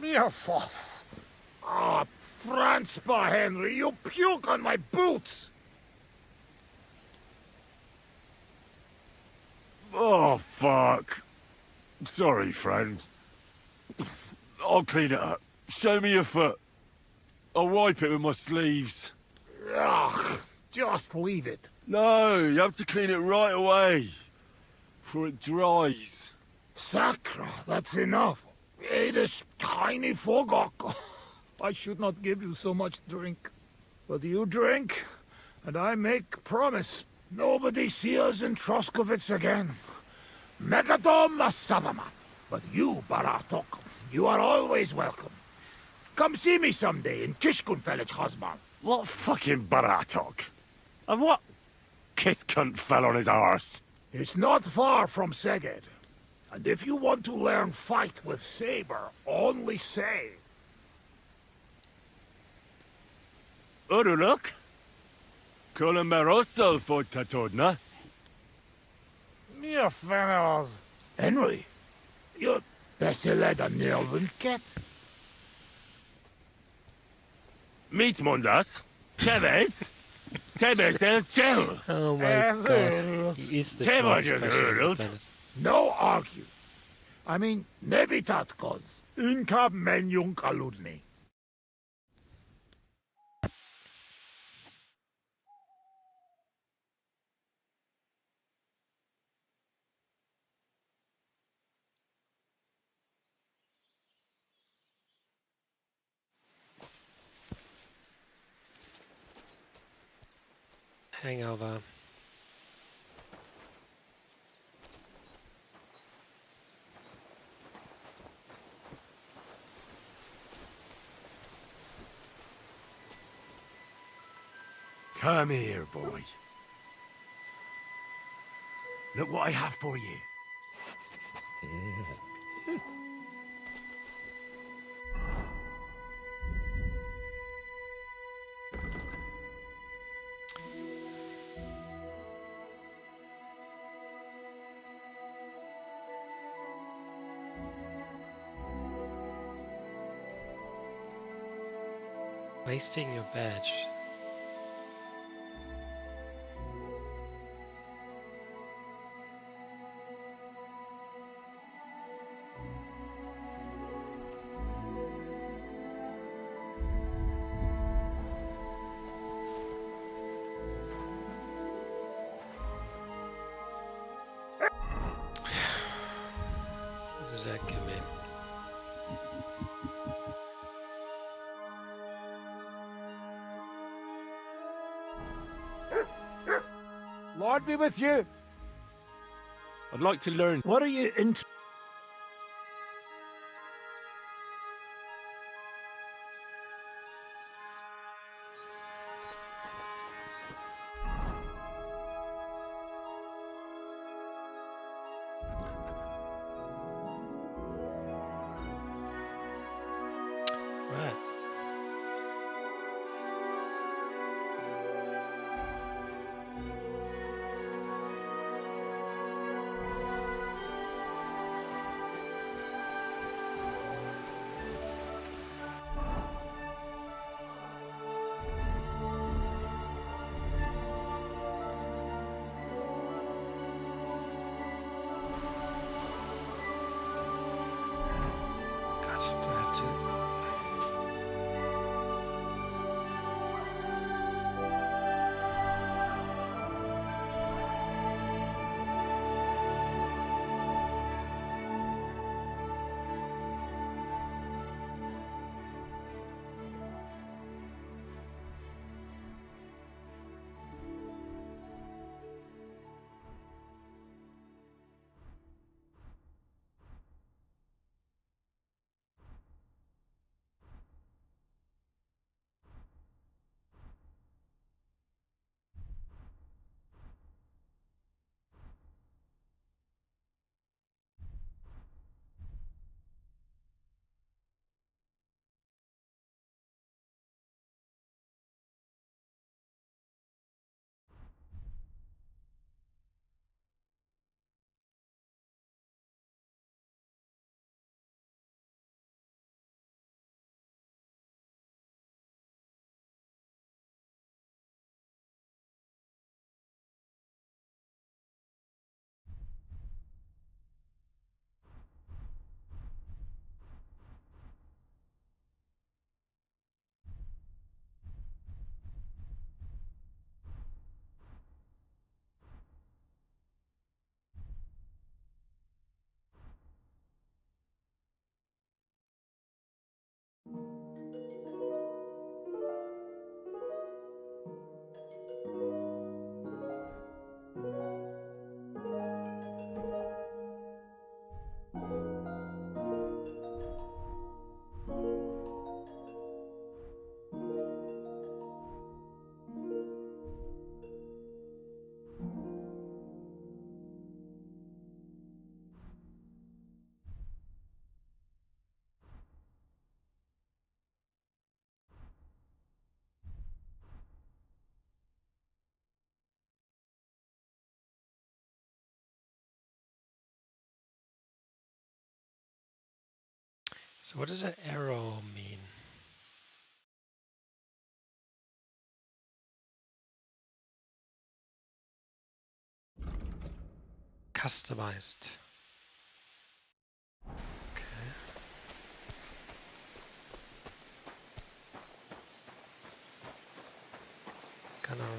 Mirfoss. Ah, Franzpa, Henry, you puke on my boots. Oh, fuck. Sorry, friend. I'll clean it up. Show me your foot. I'll wipe it with my sleeves. Ugh, just leave it. No, you have to clean it right away. Before it dries. Sacra, that's enough. Hey, this tiny fogok. I should not give you so much drink. But you drink, and I make promise. Nobody see us in Troskovitz again. Megadom Savamat. But you, Baratok, you are always welcome. Come see me someday in Kishkunfelej Hosman. What fucking Baratok? And what kiss cunt fell on his arse? It's not far from Szeged. And if you want to learn fight with saber, only say. Uruluk? Kulemberoso for Tatodna? Mere fennels. Henry, you're better led a Nelvin cat. Meet Mundas. Tevez. Tevez and Chel. Oh my god. He is the smartest person on the planet. No argue. I mean, nevitat cos. Uncab menjung kaludni. Hangover. Come here, boy. Look what I have for you. Wasting your badge. What does that give me? Lord be with you. I'd like to learn. What are you into? Right. So what does an arrow mean? Customized. Okay. Gonna run.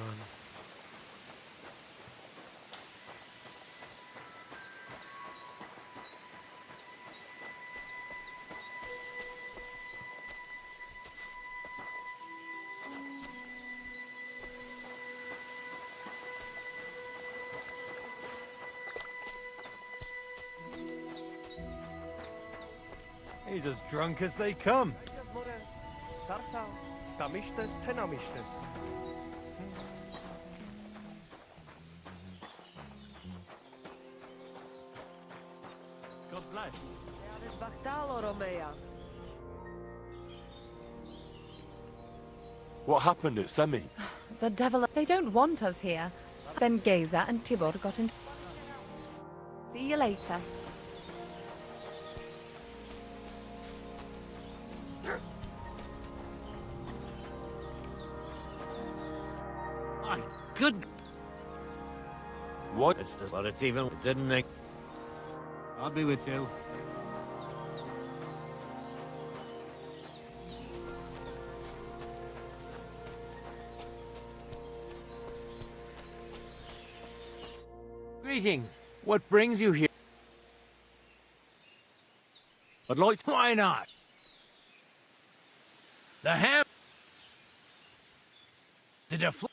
He's as drunk as they come. Sarsau, Tamishtes, Tenamishtes. God bless. What happened at Semi? The devil. They don't want us here. Then Geza and Tibor got into... See you later. My good... What? But it's even... Didn't they... I'll be with you. Greetings. What brings you here? I'd like to... Why not? The ham... The defl...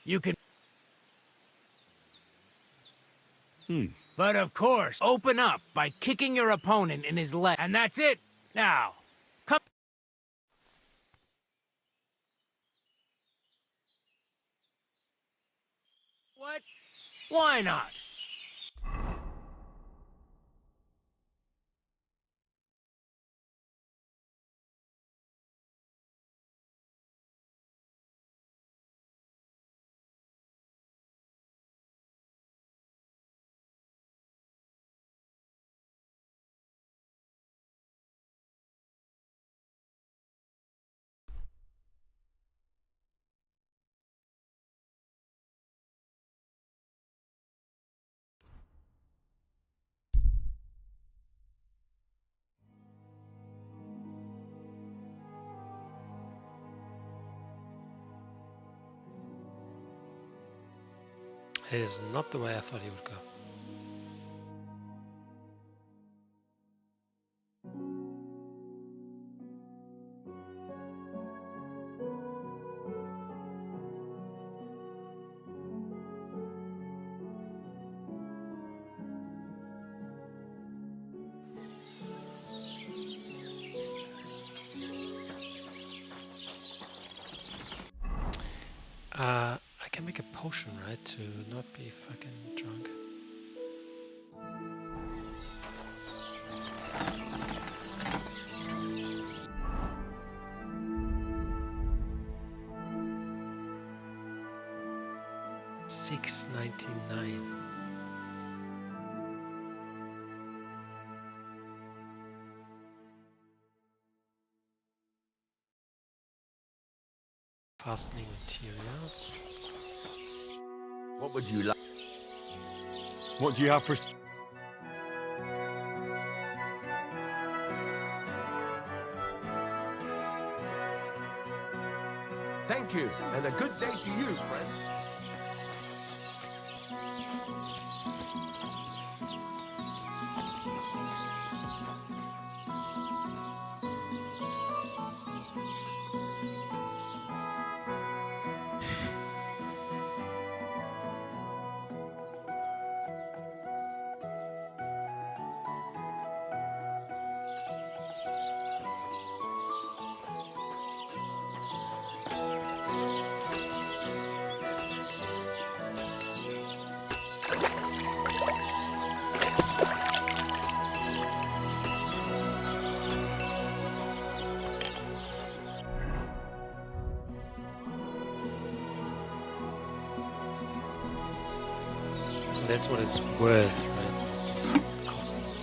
You can... But of course, open up by kicking your opponent in his leg. And that's it. Now, come... What? Why not? It is not the way I thought he would go. I can make a potion, right, to not be fucking drunk. $6.99. Fastening material. What would you like? What do you have for... Thank you, and a good day to you, friend. So that's what it's worth, right? Costs.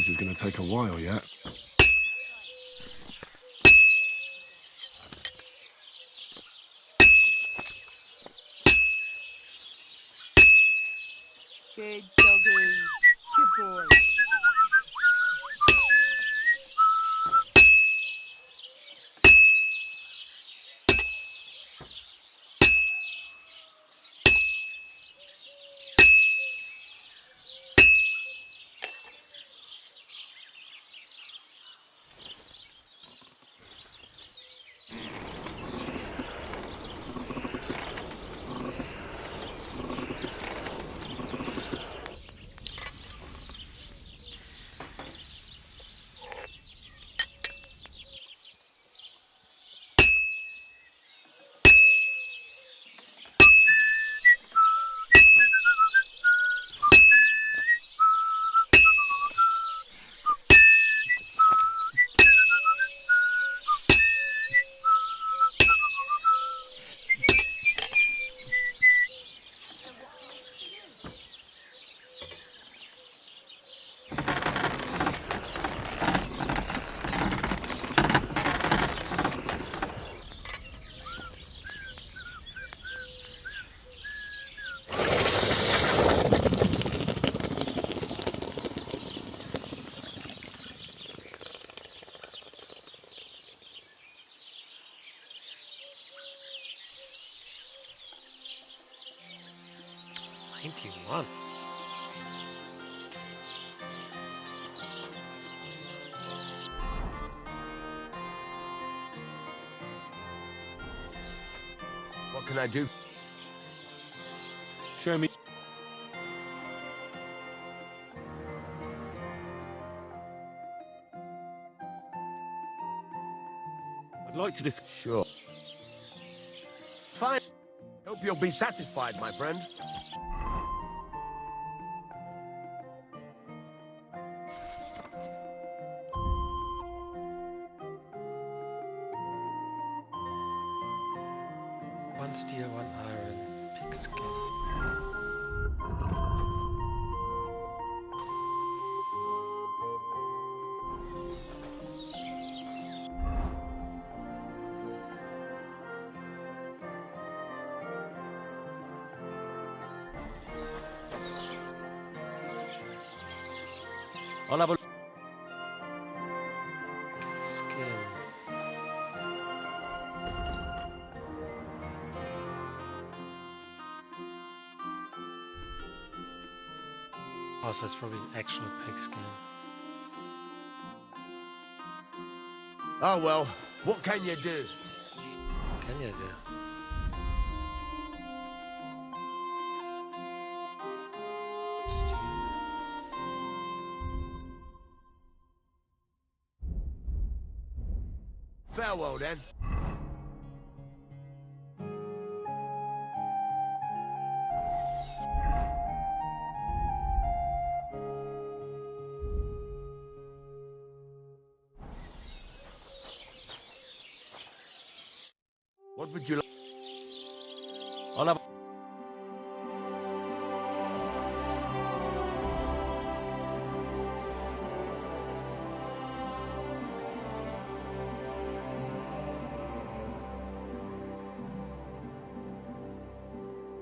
This is going to take a while yet. Good doggy. Good boy. '91. What can I do? Show me. I'd like to discuss. Sure. Fine. Hope you'll be satisfied, my friend. One steel, one iron, pigskin. I'll have a. Skin. Oh, so it's probably an actual pigskin. Oh well, what can you do? Can you do? Farewell then. What would you like? I'll have.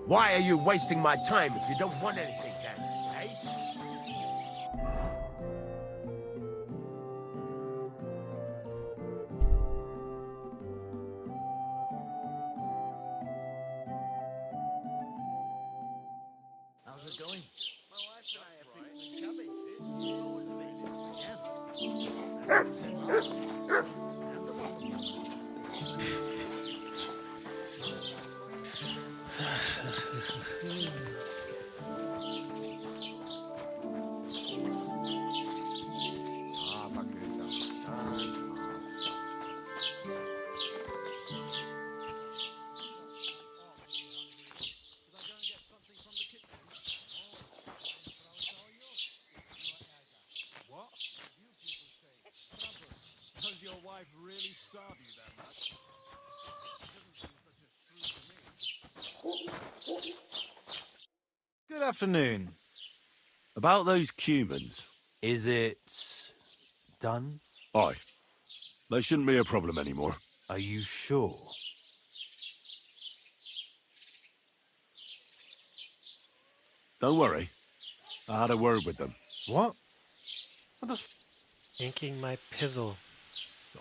Why are you wasting my time if you don't want anything then, eh? How's it going? Does your wife really starve you that much? Good afternoon. About those Cumans. Is it... done? Aye. They shouldn't be a problem anymore. Are you sure? Don't worry. I had a word with them. What? What the Inking my pizzle.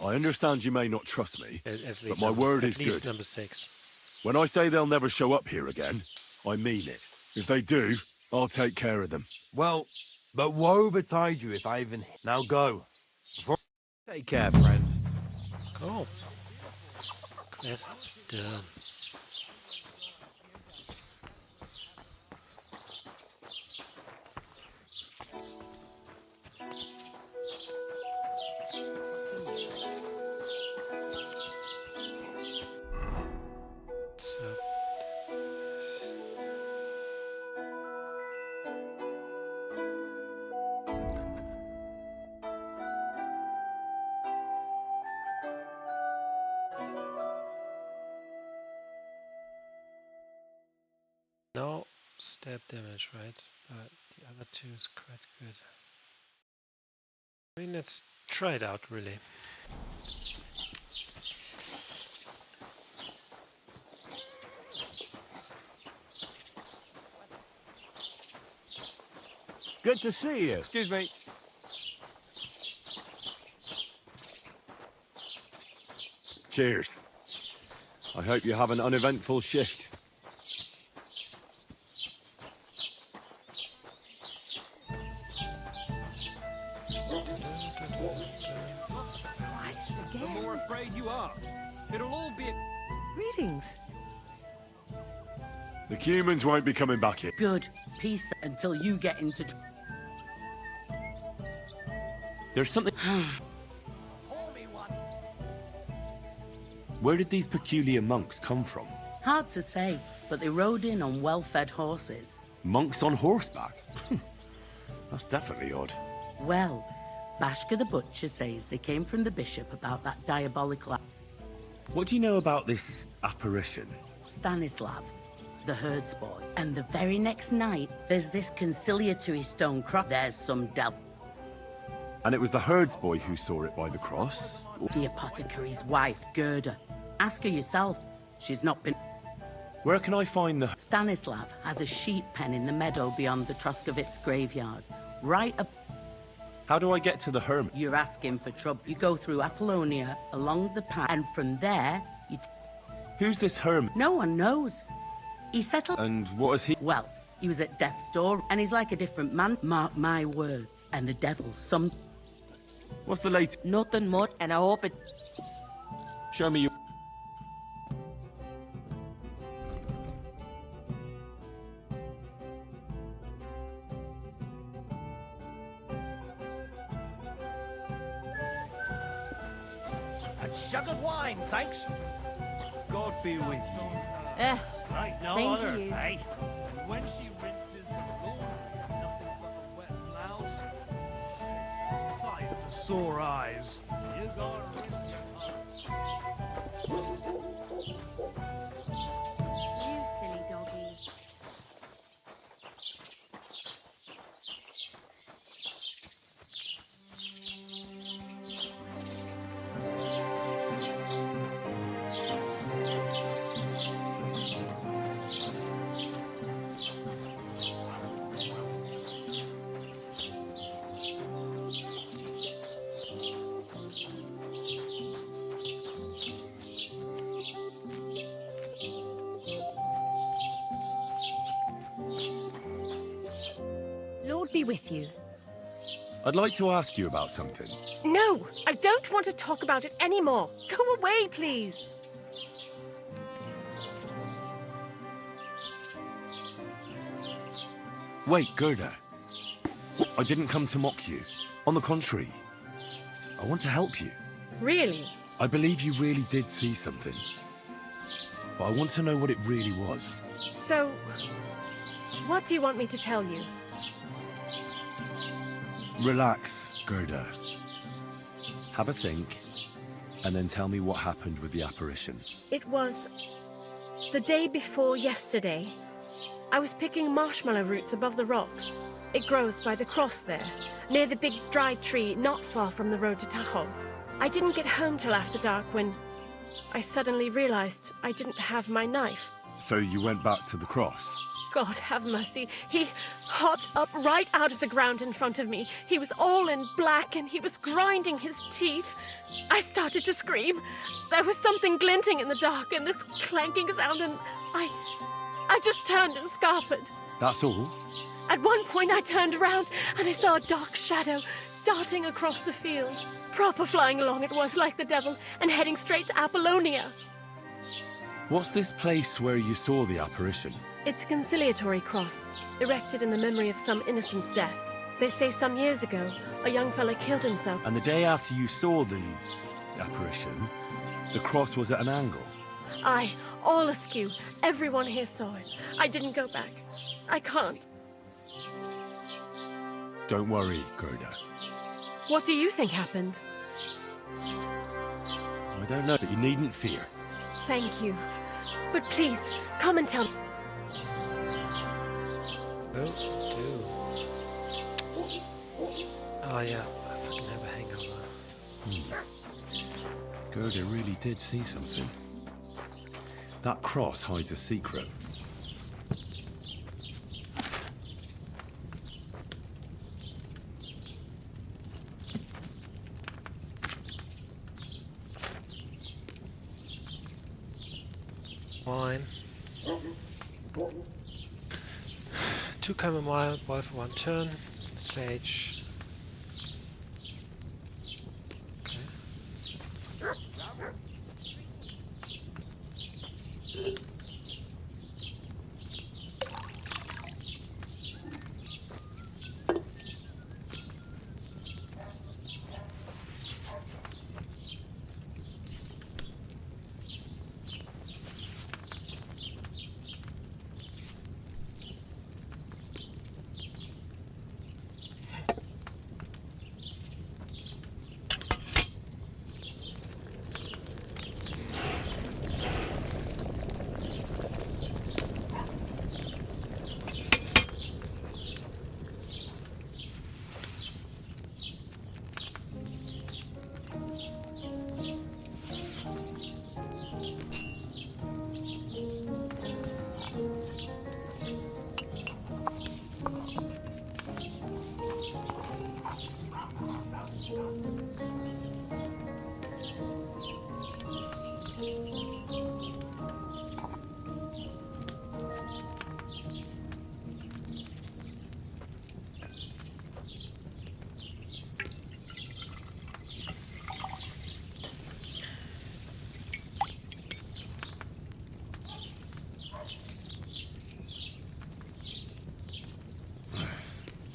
I understand you may not trust me, As but my word is at least good. number 6. When I say they'll never show up here again, I mean it. If they do, I'll take care of them. Well, but woe betide you if I even... Now go. Take care, friend. Go. Quest done. So no stab damage, right? But the other 2 is quite good. I mean, let's try it out, really. Good to see you. Excuse me. Cheers. I hope you have an uneventful shift. The more afraid you are. It'll all be... Greetings. The humans won't be coming back here. Good. Peace until you get into... There's something... Where did these peculiar monks come from? Hard to say, but they rode in on well-fed horses. Monks on horseback? That's definitely odd. Well, Bashka the Butcher says they came from the bishop about that diabolical... What do you know about this apparition? Stanislav, the herds boy. And the very next night, there's this conciliatory stone cross. There's some devil. And it was the herds boy who saw it by the cross? The apothecary's wife, Gerda. Ask her yourself. She's not been... Where can I find the... Stanislav has a sheep pen in the meadow beyond the Troskovitz graveyard. Right up... How do I get to the hermit? You're asking for trouble. You go through Apollonia, along the path, and from there, you... Who's this hermit? No one knows. He settled... And what is he... Well, he was at death's door, and he's like a different man. Mark my words. And the devil's some... What's the latest? Nothing more, and I hope it... Show me you... And sugared wine, thanks. God be with you. Right, no same other, to you. eh? And when she rinses the floor, nothing but a wet blouse. It's a sight for sore eyes. You gotta rinse your hands. You silly doggy. Lord be with you. I'd like to ask you about something. No, I don't want to talk about it anymore. Go away, please. Wait, Gerda. I didn't come to mock you. On the contrary, I want to help you. Really? I believe you really did see something. But I want to know what it really was. So, what do you want me to tell you? Relax, Gerda. Have a think, and then tell me what happened with the apparition. It was the day before yesterday. I was picking marshmallow roots above the rocks. It grows by the cross there. near the big dry tree not far from the road to Tachov. I didn't get home till after dark when I suddenly realized I didn't have my knife. So you went back to the cross? God have mercy. He hopped up right out of the ground in front of me. He was all in black and he was grinding his teeth. I started to scream. There was something glinting in the dark and this clanking sound, and I just turned and scarpered. That's all? At one point I turned around and I saw a dark shadow darting across the field. Proper flying along it was, like the devil, and heading straight to Apollonia. What's this place where you saw the apparition? It's a conciliatory cross, erected in the memory of some innocent's death. They say some years ago, a young fella killed himself. And the day after you saw the apparition, the cross was at an angle? Aye, all askew. Everyone here saw it. I didn't go back. I can't. Don't worry, Gerda. What do you think happened? I don't know, but you needn't fear. Thank you. But please, come and tell me. Oh yeah, I fucking have a hangover. Gerda really did see something. That cross hides a secret. Wine. 2 chamomile, boil for 1 turn. Sage. Okay.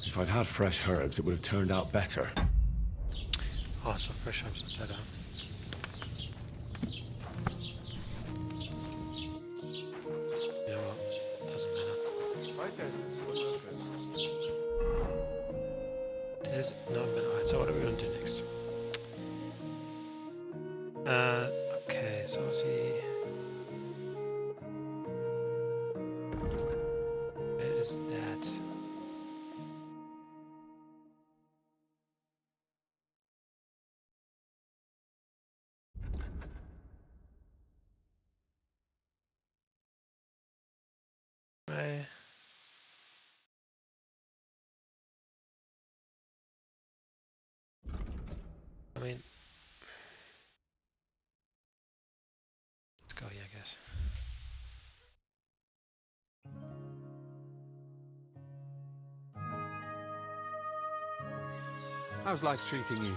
If I'd had fresh herbs, it would have turned out better. Also, fresh herbs are better. Yeah, well, doesn't matter. There's no matter. Alright, so what are we gonna do next? Okay, so see. Where is that? I mean, let's go here, I guess. How's life treating you?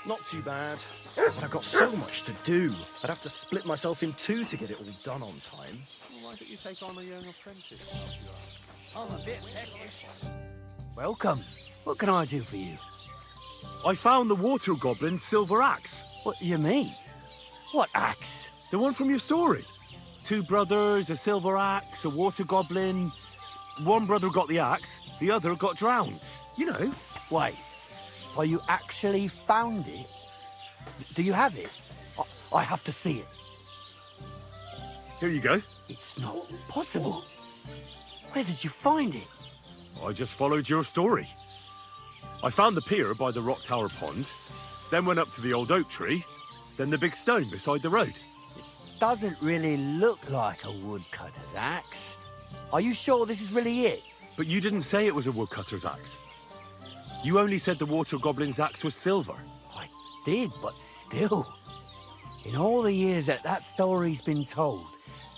Not too bad, but I've got so much to do. I'd have to split myself in 2 to get it all done on time. Well, why don't you take on a young apprentice? I'm a bit peckish. Welcome. What can I do for you? I found the water goblin's silver axe. What do you mean? What axe? The one from your story. 2 brothers, a silver axe, a water goblin. One brother got the axe, the other got drowned. You know. Wait, so you actually found it? Do you have it? I have to see it. Here you go. It's not possible. Where did you find it? I just followed your story. I found the pier by the rock tower pond, then went up to the old oak tree, then the big stone beside the road. Doesn't really look like a woodcutter's axe. Are you sure this is really it? But you didn't say it was a woodcutter's axe. You only said the water goblin's axe was silver. I did, but still. In all the years that that story's been told,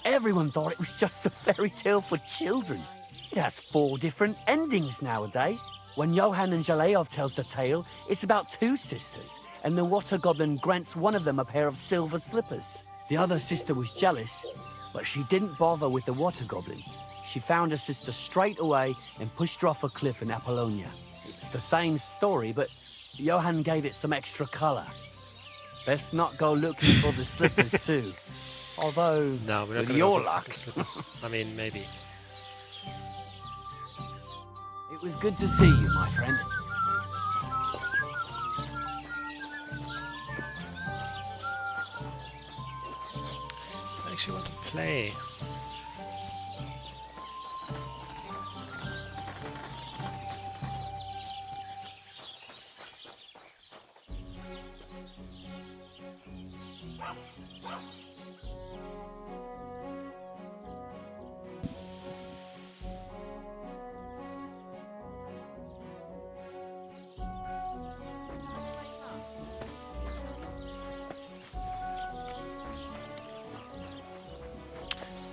everyone thought it was just a fairy tale for children. It has 4 different endings nowadays. When Johann and Jaleov tells the tale, it's about 2 sisters, and the water goblin grants one of them a pair of silver slippers. The other sister was jealous, but she didn't bother with the water goblin. She found her sister straight away and pushed her off a cliff in Apollonia. It's the same story, but Johann gave it some extra colour. Best not go looking for the slippers too. Although, no, we're not with gonna your go for luck... slippers. I mean, maybe. It was good to see you, my friend. I actually want to play.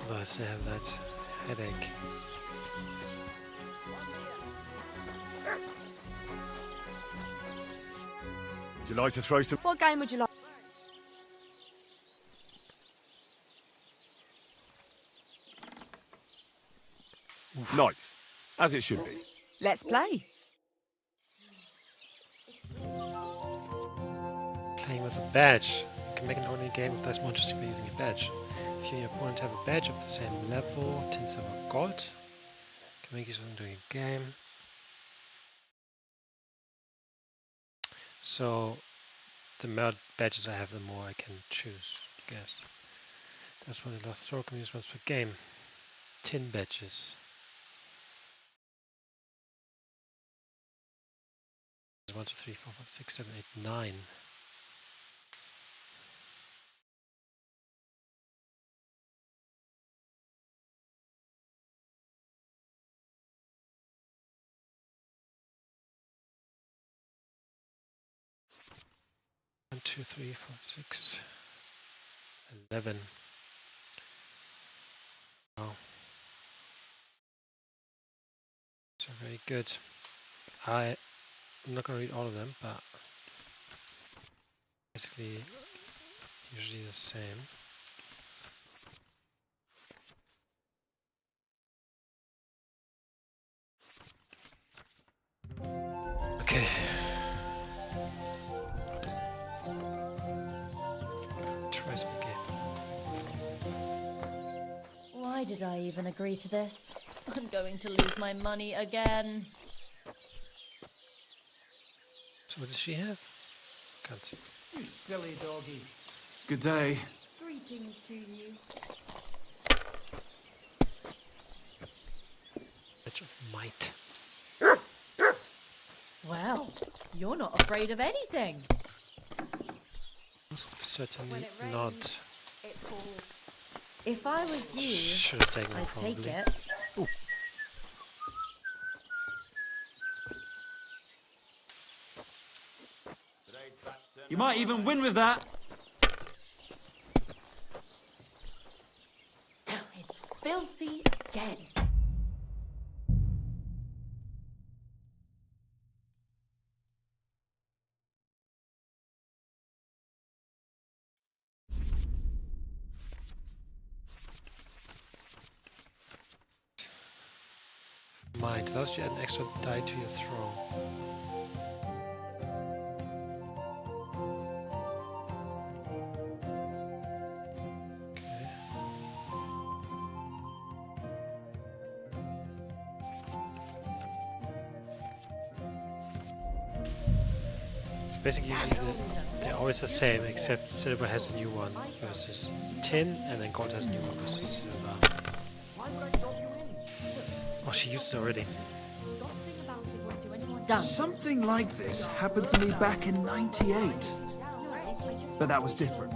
Otherwise I have that headache. Would you like to throw some... What game would you like? Nice, as it should be. Let's play. Playing with a badge. You can make an ordinary game with less monsters by using a badge. If you and your opponent have a badge of the same level, 10 silver gold, you can make use of them during a game. So, the more badges I have, the more I can choose, I guess. That's what the last throw can use once per game. 10 badges. 1, 2, 3, 4, 5, 6, 7, 8, 9. One, 2, 3, 4, 6, 11. Wow. So very good. I'm not going to read all of them, but basically usually the same. Okay. Try some again. Why did I even agree to this? I'm going to lose my money again. So what does she have? Can't see. You silly doggy. Good day. Greetings to you. Badge of might. Well, you're not afraid of anything. Certainly not. It falls. If I was you, Should have taken it, I'd probably. take it. Ooh. You might even win with that. It's filthy again. Might allows you to add an extra die to your throw. Basically, usually they're always the same, except silver has a new one versus tin, and then gold has a new one versus silver. Oh, she used it already. Done. Something like this happened to me back in '98. But that was different.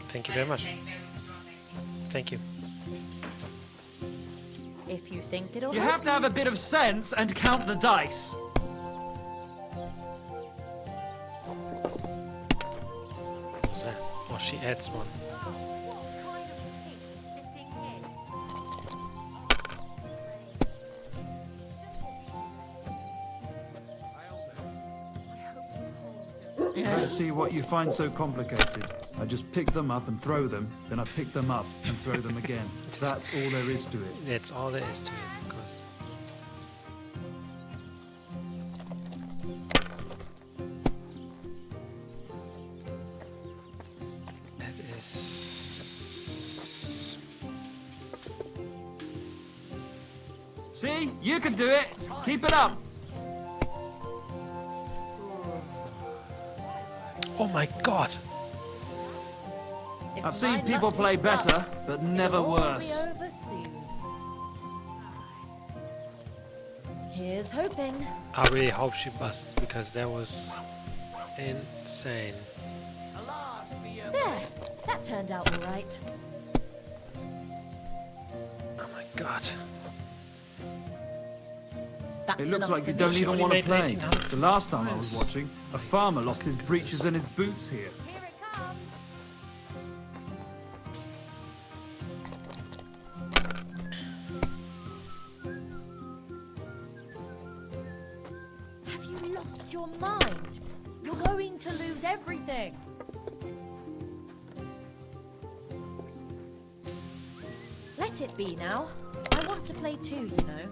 Thank you very much. Thank you. If you think it'll You help have to have a bit of sense and count the dice. What's that? Oh, she adds one. Let's see what you find so complicated. I just pick them up and throw them, then I pick them up and throw them again. That's all there is to it. That's all there is to it, of course. That is... See? You can do it! Keep it up! Oh my god! I've seen people play better, but never worse. Here's hoping. I really hope she busts because that was insane. There, that turned out all right. Oh my god. It looks like you don't even want to play. The last time I was watching, a farmer lost his breeches and his boots here. Have you lost your mind? You're going to lose everything. Let it be now. I want to play too, you know.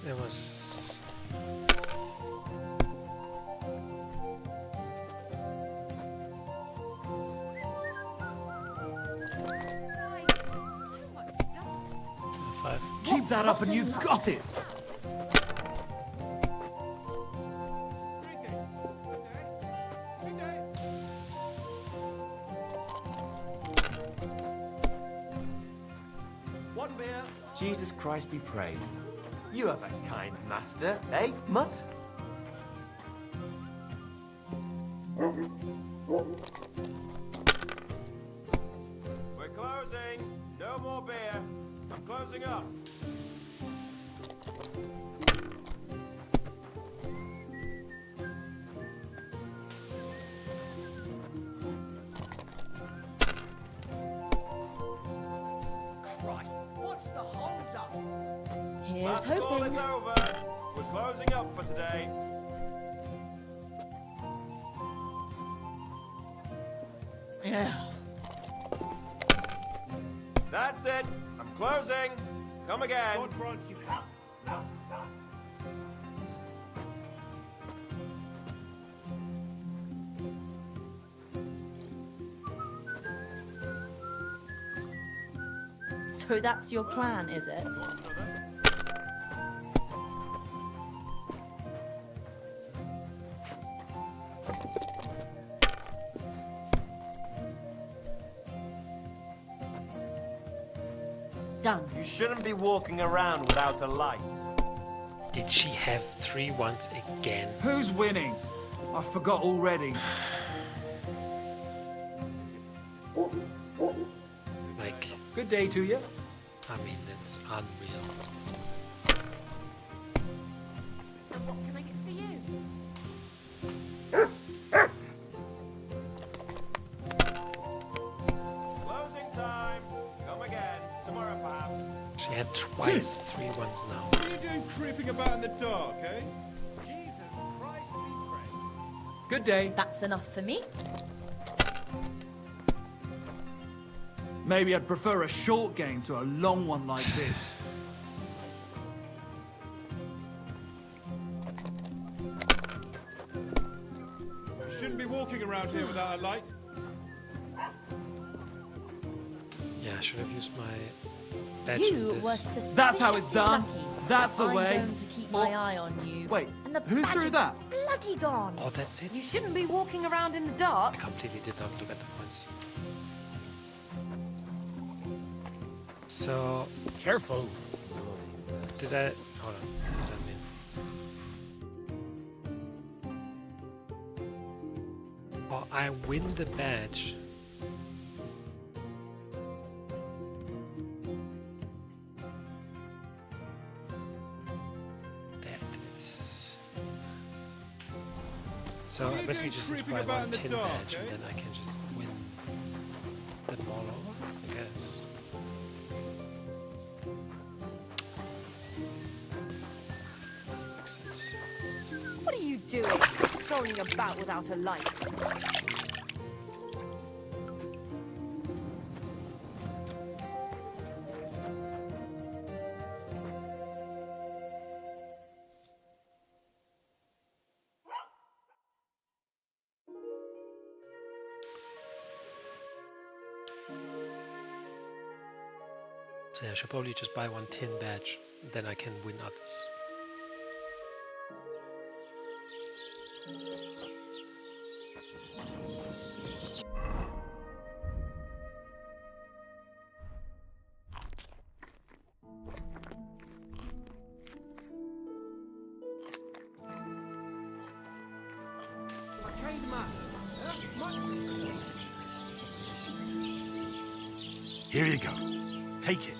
There was... Five. Keep that up and you've got it! One beer. Jesus Christ be praised. You have a kind master, eh, Mutt? We're closing. No more beer. I'm closing up. Christ, what's the hold up? Here's Last call hoping. is over. We're closing up for today. That's it. I'm closing. Come again. So that's your plan, is it? Done. You shouldn't be walking around without a light. Did she have 3 ones again? Who's winning? I forgot already. Like... Good day to you. I mean, it's unreal. What can I get for you? Closing time. Come again. Tomorrow, perhaps. She had twice 3 ones now. What are you doing creeping about in the dark, eh? Jesus Christ be praised. Good day. That's enough for me. Maybe I'd prefer a short game to a long one like this. You shouldn't be walking around here without a light. Yeah, I should have used my badge You on were this. suspiciously That's how it's done. lucky. That's the I'm way. going to keep my eye on you. Wait, and the who badge threw is that? bloody gone. Oh, that's it. You shouldn't be walking around in the dark. I completely did not look at the points. So Careful. did I? Hold on. What does that mean? Oh, I win the badge. That is. So I basically just need to buy one tin badge and then I can just win them all over, I guess. Makes sense. What are you doing? Strolling about without a light. So yeah, I should probably just buy one tin badge, then I can win others. Here you go. Take it.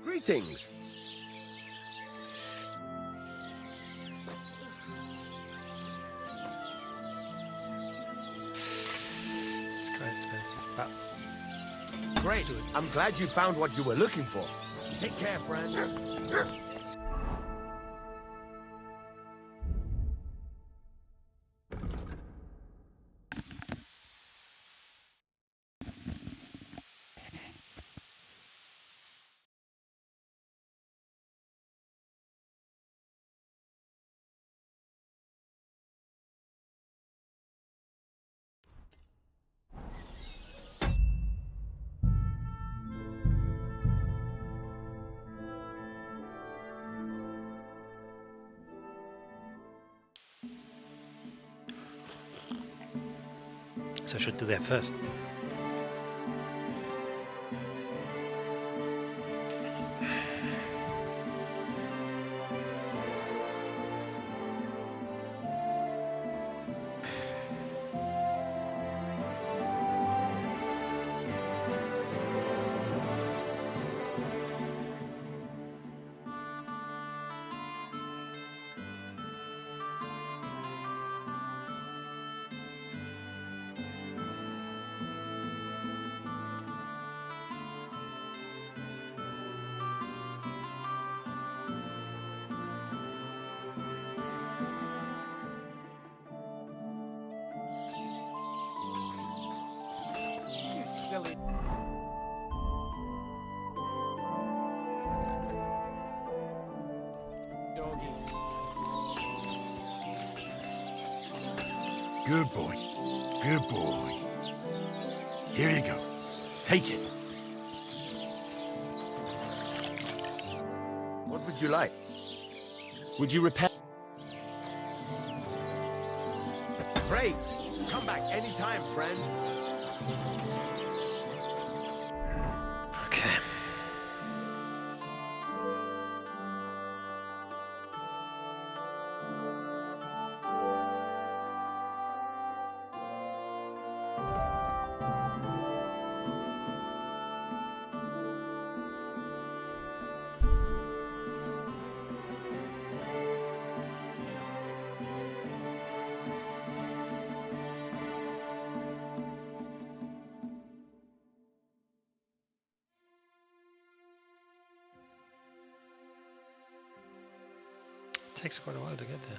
Greetings. It's quite expensive, but Great. I'm glad you found what you were looking for. Take care, friend. so I should do that first. Silly. Doggy. Good boy. Good boy. Here you go. Take it. What would you like? Would you repair? Great. Come back anytime, friend. Okay. Takes quite a while to get there.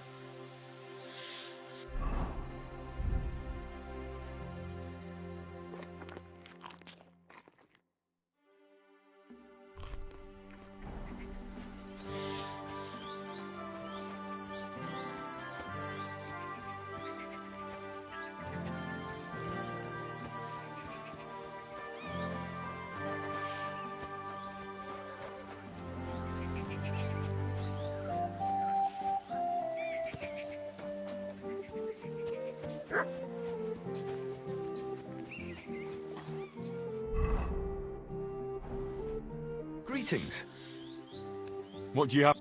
Greetings. What do you have?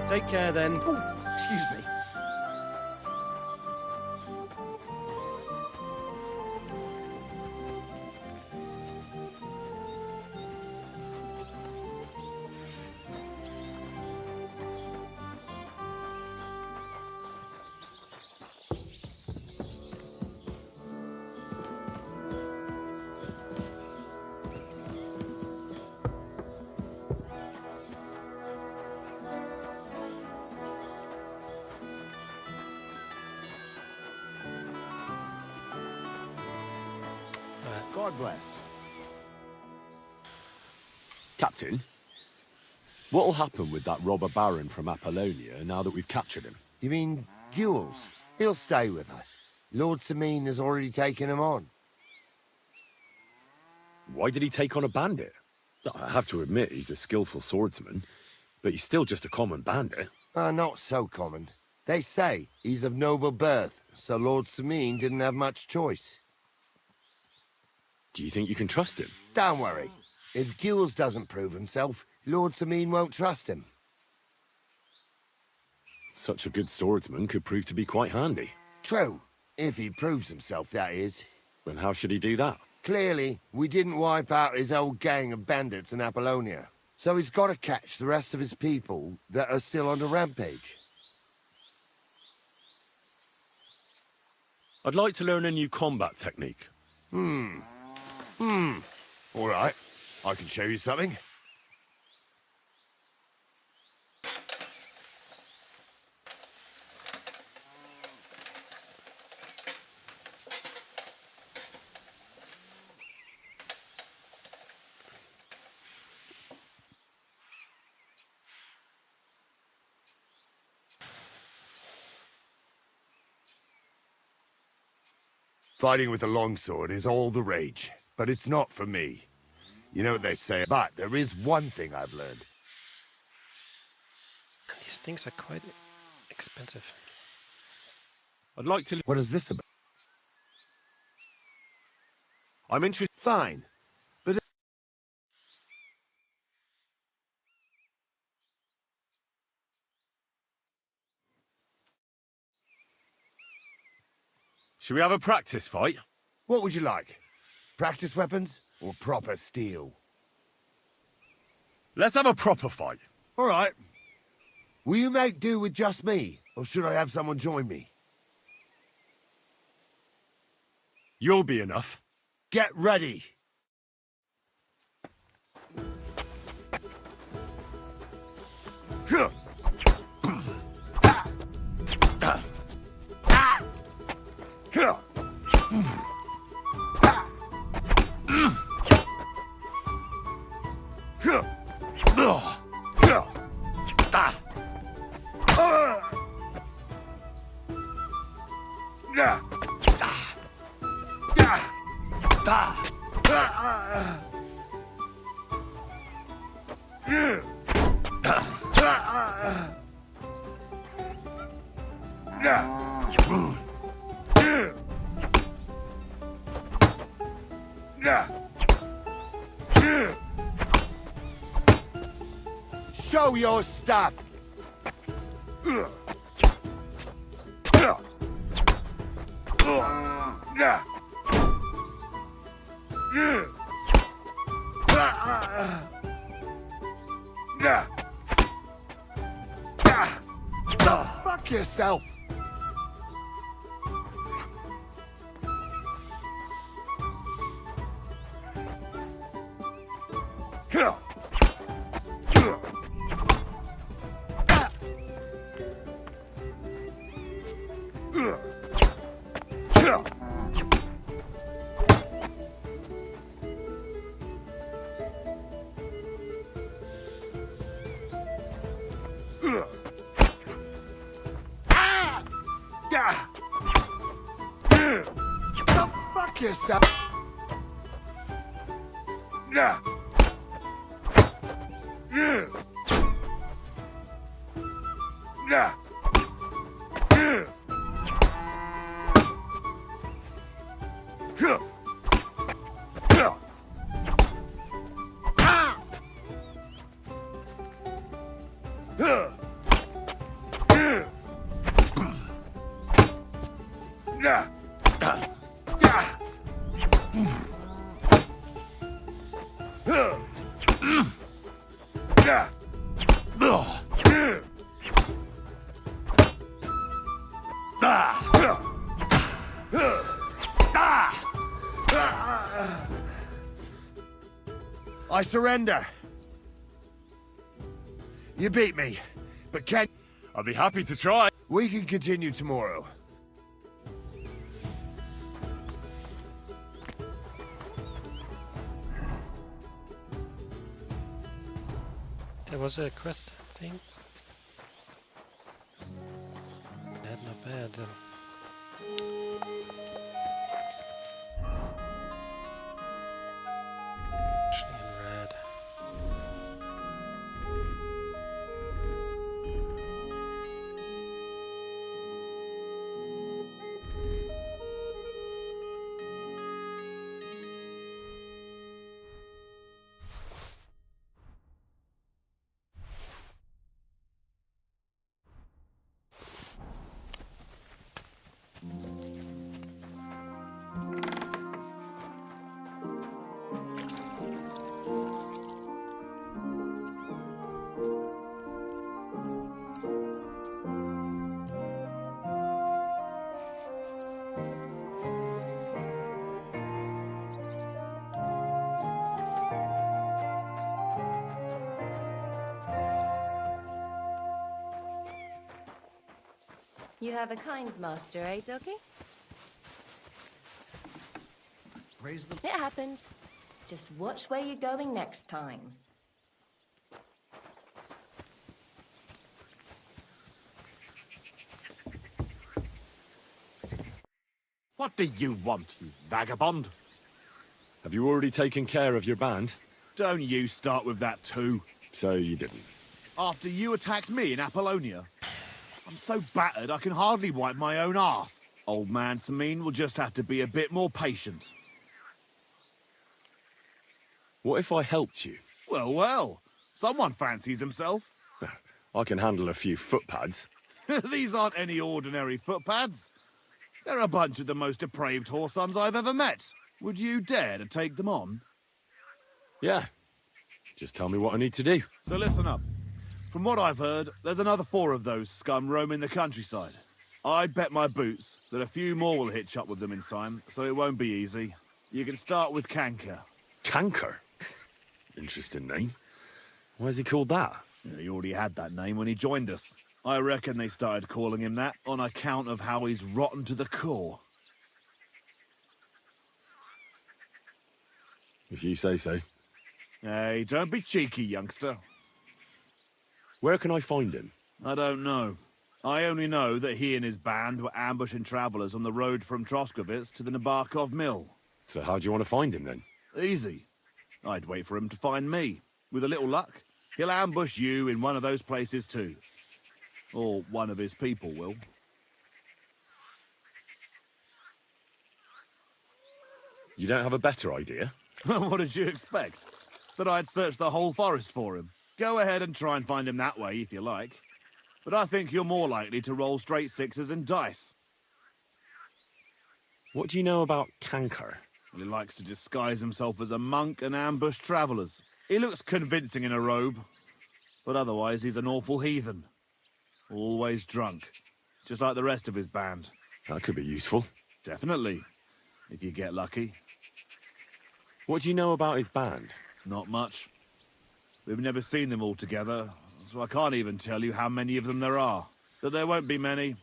Take care then. Oh, excuse me. God bless. Captain, what'll happen with that robber baron from Apollonia now that we've captured him? You mean Gules? He'll stay with us. Lord Samine has already taken him on. Why did he take on a bandit? I have to admit he's a skillful swordsman, but he's still just a common bandit. Not so common. They say he's of noble birth, so Lord Samine didn't have much choice. Do you think you can trust him? Don't worry. If Gules doesn't prove himself, Lord Samine won't trust him. Such a good swordsman could prove to be quite handy. True. If he proves himself, that is. Then how should he do that? Clearly, we didn't wipe out his old gang of bandits in Apollonia. So he's got to catch the rest of his people that are still on the rampage. I'd like to learn a new combat technique. All right. I can show you something. Fighting with a longsword is all the rage, but it's not for me. You know what they say, but there is one thing I've learned. And these things are quite expensive. I'd like to... What is this about? I'm interested... Fine, but... Should we have a practice fight? What would you like? Practice weapons or proper steel? Let's have a proper fight. All right. Will you make do with just me, or should I have someone join me? You'll be enough. Get ready. Show your stuff. Fuck yourself. yourself. Nah. Yeah. Nah. Yeah. Huh. Huh. Ah. Huh. Yeah. Nah. Ah. Ah. Huh. Yeah. Ugh. Yeah. Ah. Ah. I surrender. You beat me, but can... I'd be happy to try. We can continue tomorrow. There was a quest thing. Bad, not bad. Actually in red. You have a kind master, eh, Doggy? Raise the... It happens. Just watch where you're going next time. What do you want, you vagabond? Have you already taken care of your band? Don't you start with that too. So you didn't. After you attacked me in Apollonia? I'm so battered I can hardly wipe my own arse. Old man Samine will just have to be a bit more patient. What if I helped you? Well, well. Someone fancies himself. I can handle a few footpads. These aren't any ordinary footpads. They're a bunch of the most depraved whoresons I've ever met. Would you dare to take them on? Yeah. Just tell me what I need to do. So listen up. From what I've heard, there's another 4 of those scum roaming the countryside. I'd bet my boots that a few more will hitch up with them in time, so it won't be easy. You can start with Canker. Canker? Interesting name. Why is he called that? He already had that name when he joined us. I reckon they started calling him that on account of how he's rotten to the core. If you say so. Hey, don't be cheeky, youngster. Where can I find him? I don't know. I only know that he and his band were ambushing travelers on the road from Troskovitz to the Nabarkov mill. So how do you want to find him then? Easy. I'd wait for him to find me. With a little luck, he'll ambush you in one of those places too. Or one of his people will. You don't have a better idea? What did you expect? That I'd search the whole forest for him? Go ahead and try and find him that way if you like. But I think you're more likely to roll straight 6s and dice. What do you know about Canker? Well, he likes to disguise himself as a monk and ambush travelers. He looks convincing in a robe. But otherwise, he's an awful heathen. Always drunk. Just like the rest of his band. That could be useful. Definitely. If you get lucky. What do you know about his band? Not much. We've never seen them all together, so I can't even tell you how many of them there are. But there won't be many.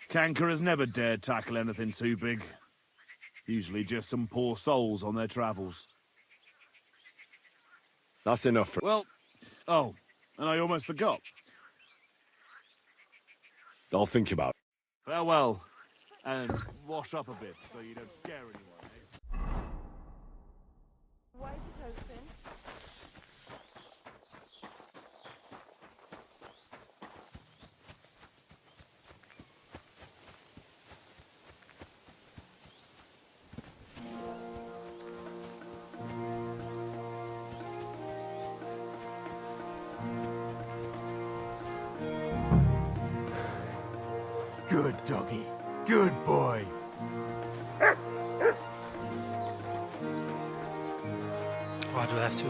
Canker has never dared tackle anything too big. Usually just some poor souls on their travels. That's enough for... Well, oh, and I almost forgot. I'll think about it. Farewell. And wash up a bit so you don't scare anyone, eh? Why is it open? Good doggy. Good boy. Why do I have to?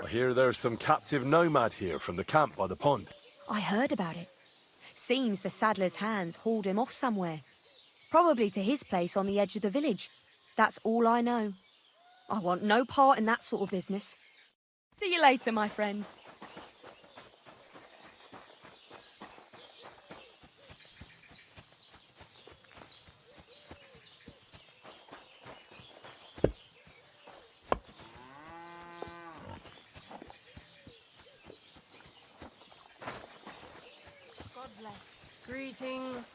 I hear there's some captive nomad here from the camp by the pond. I heard about it. Seems the saddler's hands hauled him off somewhere. Probably to his place on the edge of the village. That's all I know. I want no part in that sort of business. See you later, my friend. God bless. Greetings.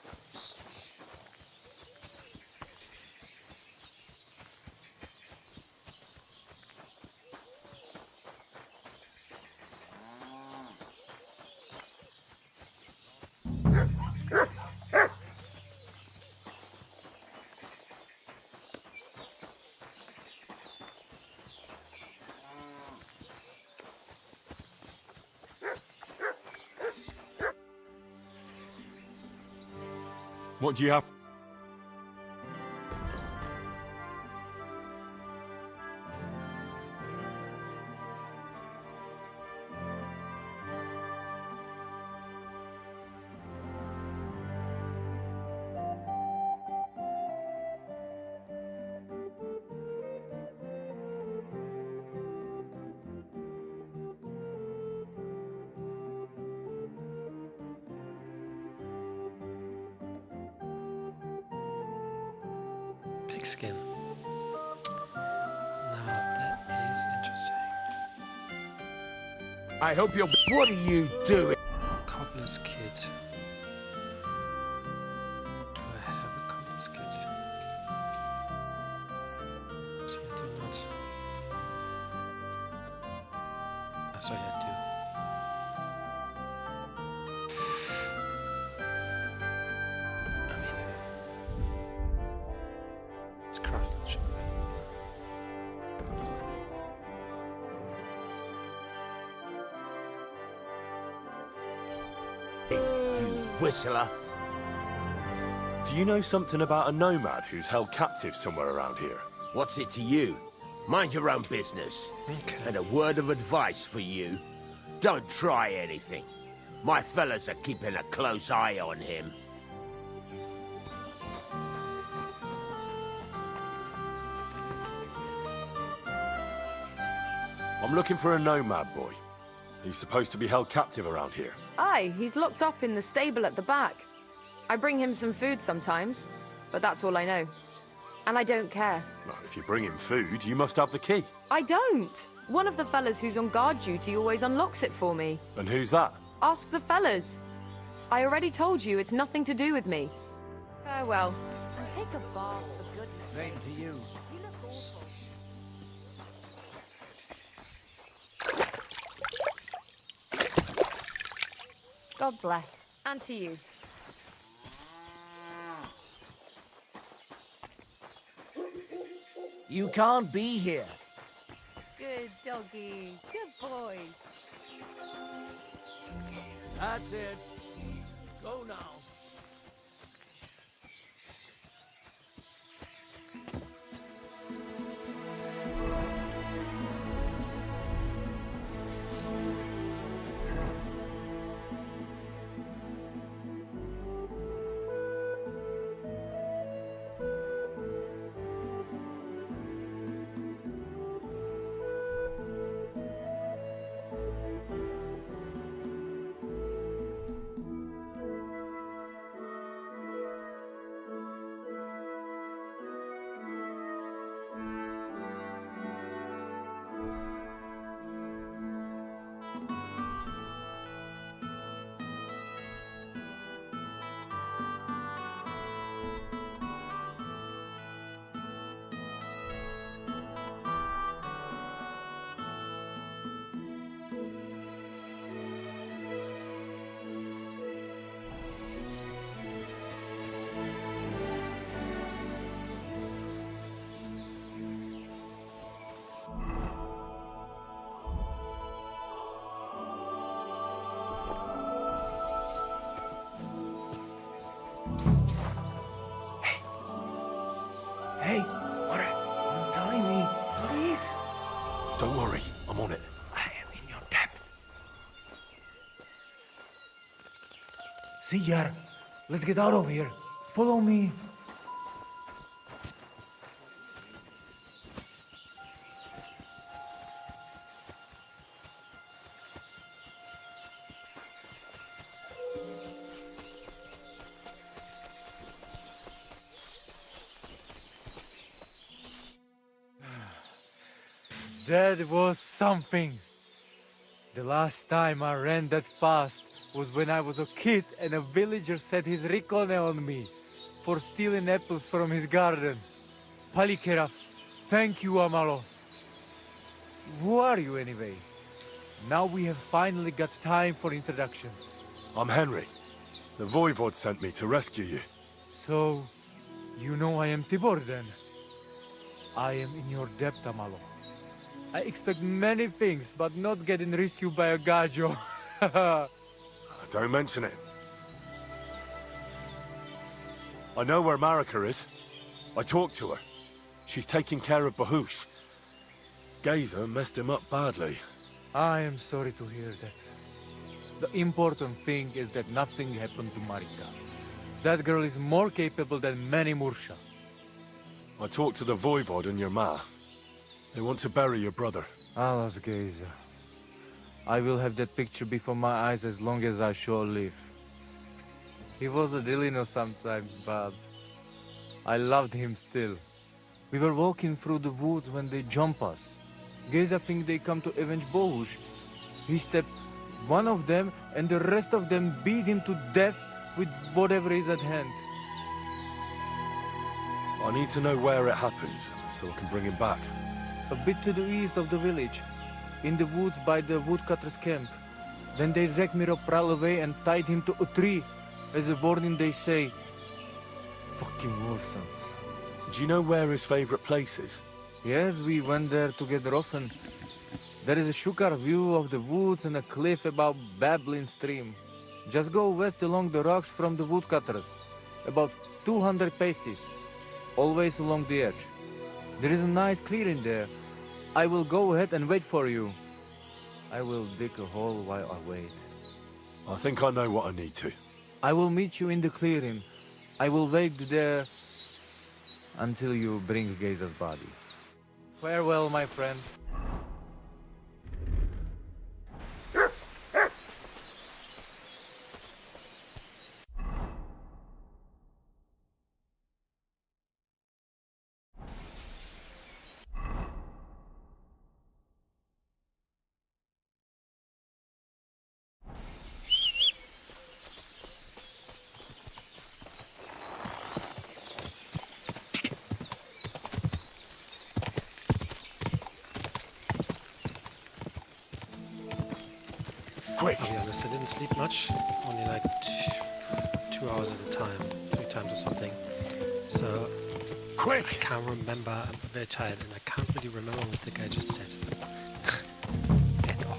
What do you have? Pigskin. Now that is interesting. I hope you'll... What are you doing? Cobbler's kit. Do I have a cobbler's kit? So I do not. Sorry, I do. I mean, it's craftsmanship. You whistler. Do you know something about a nomad who's held captive somewhere around here? What's it to you? Mind your own business. Okay. And a word of advice for you. Don't try anything. My fellas are keeping a close eye on him. I'm looking for a nomad boy. He's supposed to be held captive around here. Aye, he's locked up in the stable at the back. I bring him some food sometimes, but that's all I know. And I don't care. Well, if you bring him food, you must have the key. I don't! One of the fellas who's on guard duty always unlocks it for me. And who's that? Ask the fellas. I already told you it's nothing to do with me. Farewell. And take a bath, for goodness sake. Same to you. You look awful. God bless. And to you. You can't be here. Good doggy. Good boy. That's it. Go now. Don't worry, I'm on it. I am in your debt. See, Yar, let's get out of here. Follow me. That was something. The last time I ran that fast was when I was a kid and a villager set his ricone on me for stealing apples from his garden. Palikeraf, thank you, Amalo. Who are you anyway? Now we have finally got time for introductions. I'm Henry. The Voivod sent me to rescue you. So, you know I am Tibor then? I am in your debt, Amalo. I expect many things, but not getting rescued by a gajo. Don't mention it. I know where Marika is. I talked to her. She's taking care of Bahush. Gazer messed him up badly. I am sorry to hear that. The important thing is that nothing happened to Marika. That girl is more capable than many Mursha. I talked to the Voivod and your ma. They want to bury your brother. Alas, Gazer. I will have that picture before my eyes as long as I shall live. He was a Delino sometimes, but I loved him still. We were walking through the woods when they jump us. Gazer think they come to avenge Bohush. He stepped one of them, and the rest of them beat him to death with whatever is at hand. I need to know where it happened, so I can bring him back. A bit to the east of the village, in the woods by the woodcutter's camp. Then they dragged Miropral away and tied him to a tree. As a warning, they say, fucking Warsons. Do you know where his favorite place is? Yes, we went there together often. There is a shukar view of the woods and a cliff above Babbling Stream. Just go west along the rocks from the woodcutters. About 200 paces. Always along the edge. There is a nice clearing there. I will go ahead and wait for you. I will dig a hole while I wait. I think I know what I need to. I will meet you in the clearing. I will wait there until you bring Gazer's body. Farewell, my friend. Quick! I'll be honest, I didn't sleep much. Only like 2 hours at a time, 3 times or something. So... Quick! I can't remember, I'm very tired, and I can't really remember what the guy just said. At all.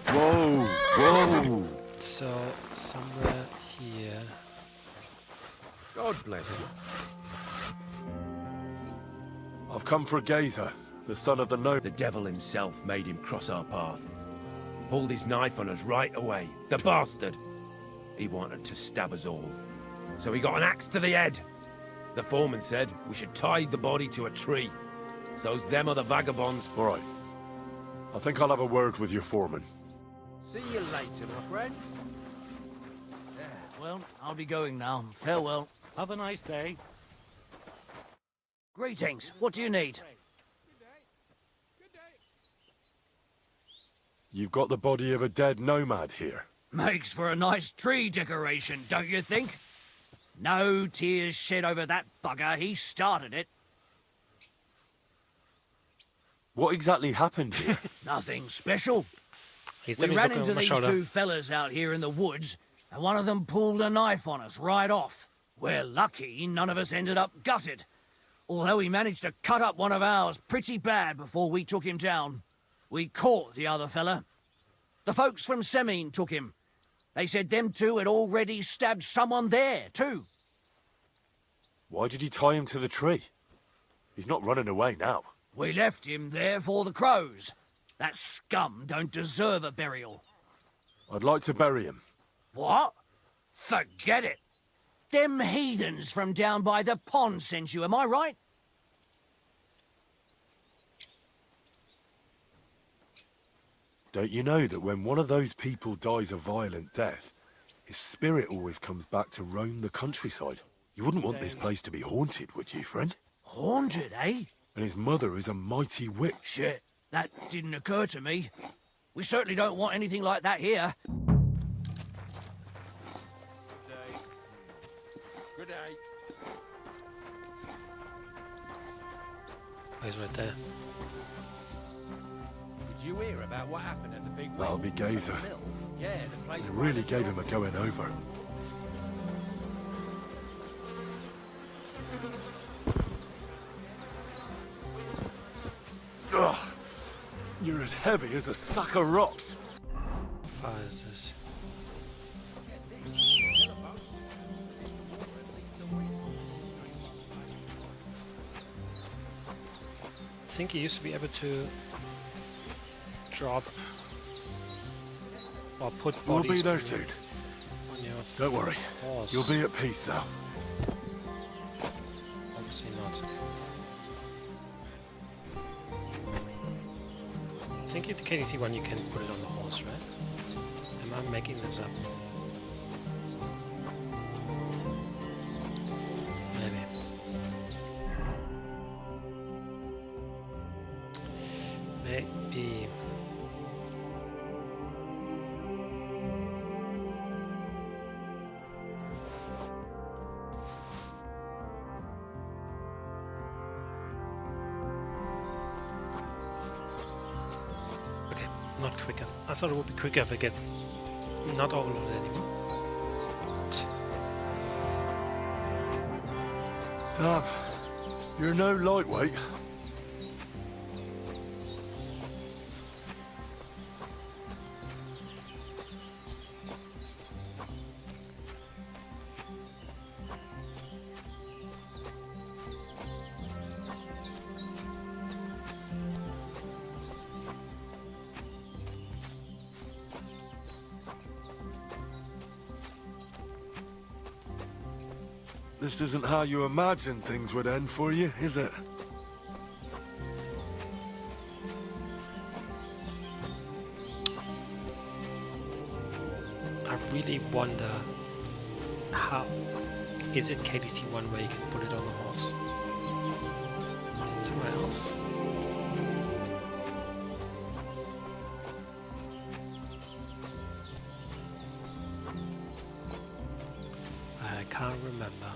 Whoa! Whoa! So, somewhere here... God bless you. I've come for Gazer, the son of the noble. The devil himself made him cross our path. Pulled his knife on us right away. The bastard! He wanted to stab us all. So he got an axe to the head. The foreman said we should tie the body to a tree. So's them other vagabonds. All right. I think I'll have a word with your foreman. See you later, my friend. Well, I'll be going now. Farewell. Have a nice day. Greetings. What do you need? You've got the body of a dead nomad here. Makes for a nice tree decoration, don't you think? No tears shed over that bugger. He started it. What exactly happened here? Nothing special. He's We ran into these shoulder. 2 fellas out here in the woods, and one of them pulled a knife on us right off. We're lucky none of us ended up gutted, although he managed to cut up one of ours pretty bad before we took him down. We caught the other fella. The folks from Semine took him. They said them 2 had already stabbed someone there, too. Why did you tie him to the tree? He's not running away now. We left him there for the crows. That scum don't deserve a burial. I'd like to bury him. What? Forget it. Them heathens from down by the pond sent you, am I right? Don't you know that when one of those people dies a violent death, his spirit always comes back to roam the countryside? You wouldn't want this place to be haunted, would you, friend? Haunted, eh? And his mother is a mighty witch. Shit, that didn't occur to me. We certainly don't want anything like that here. Good day. Oh, he's right there. Did you hear about what happened at the big That'll be Gazer. Yeah, the place... They really gave him a going over. Ugh! You're as heavy as a sack of rocks. How far is this? I think you used to be able to drop or put We'll bodies be there on soon. your Don't worry. horse. You'll be at peace now. Obviously not. I think in the KDC one you can put it on the horse, right? Am I making this up? Maybe. Maybe. Okay, not quicker. I thought it would be quicker if I get not overloaded anymore. It's not. Damn, you're no lightweight. This isn't how you imagined things would end for you, is it? I really wonder how is it KDC one where you can put it on the horse? Is it somewhere else? I can't remember.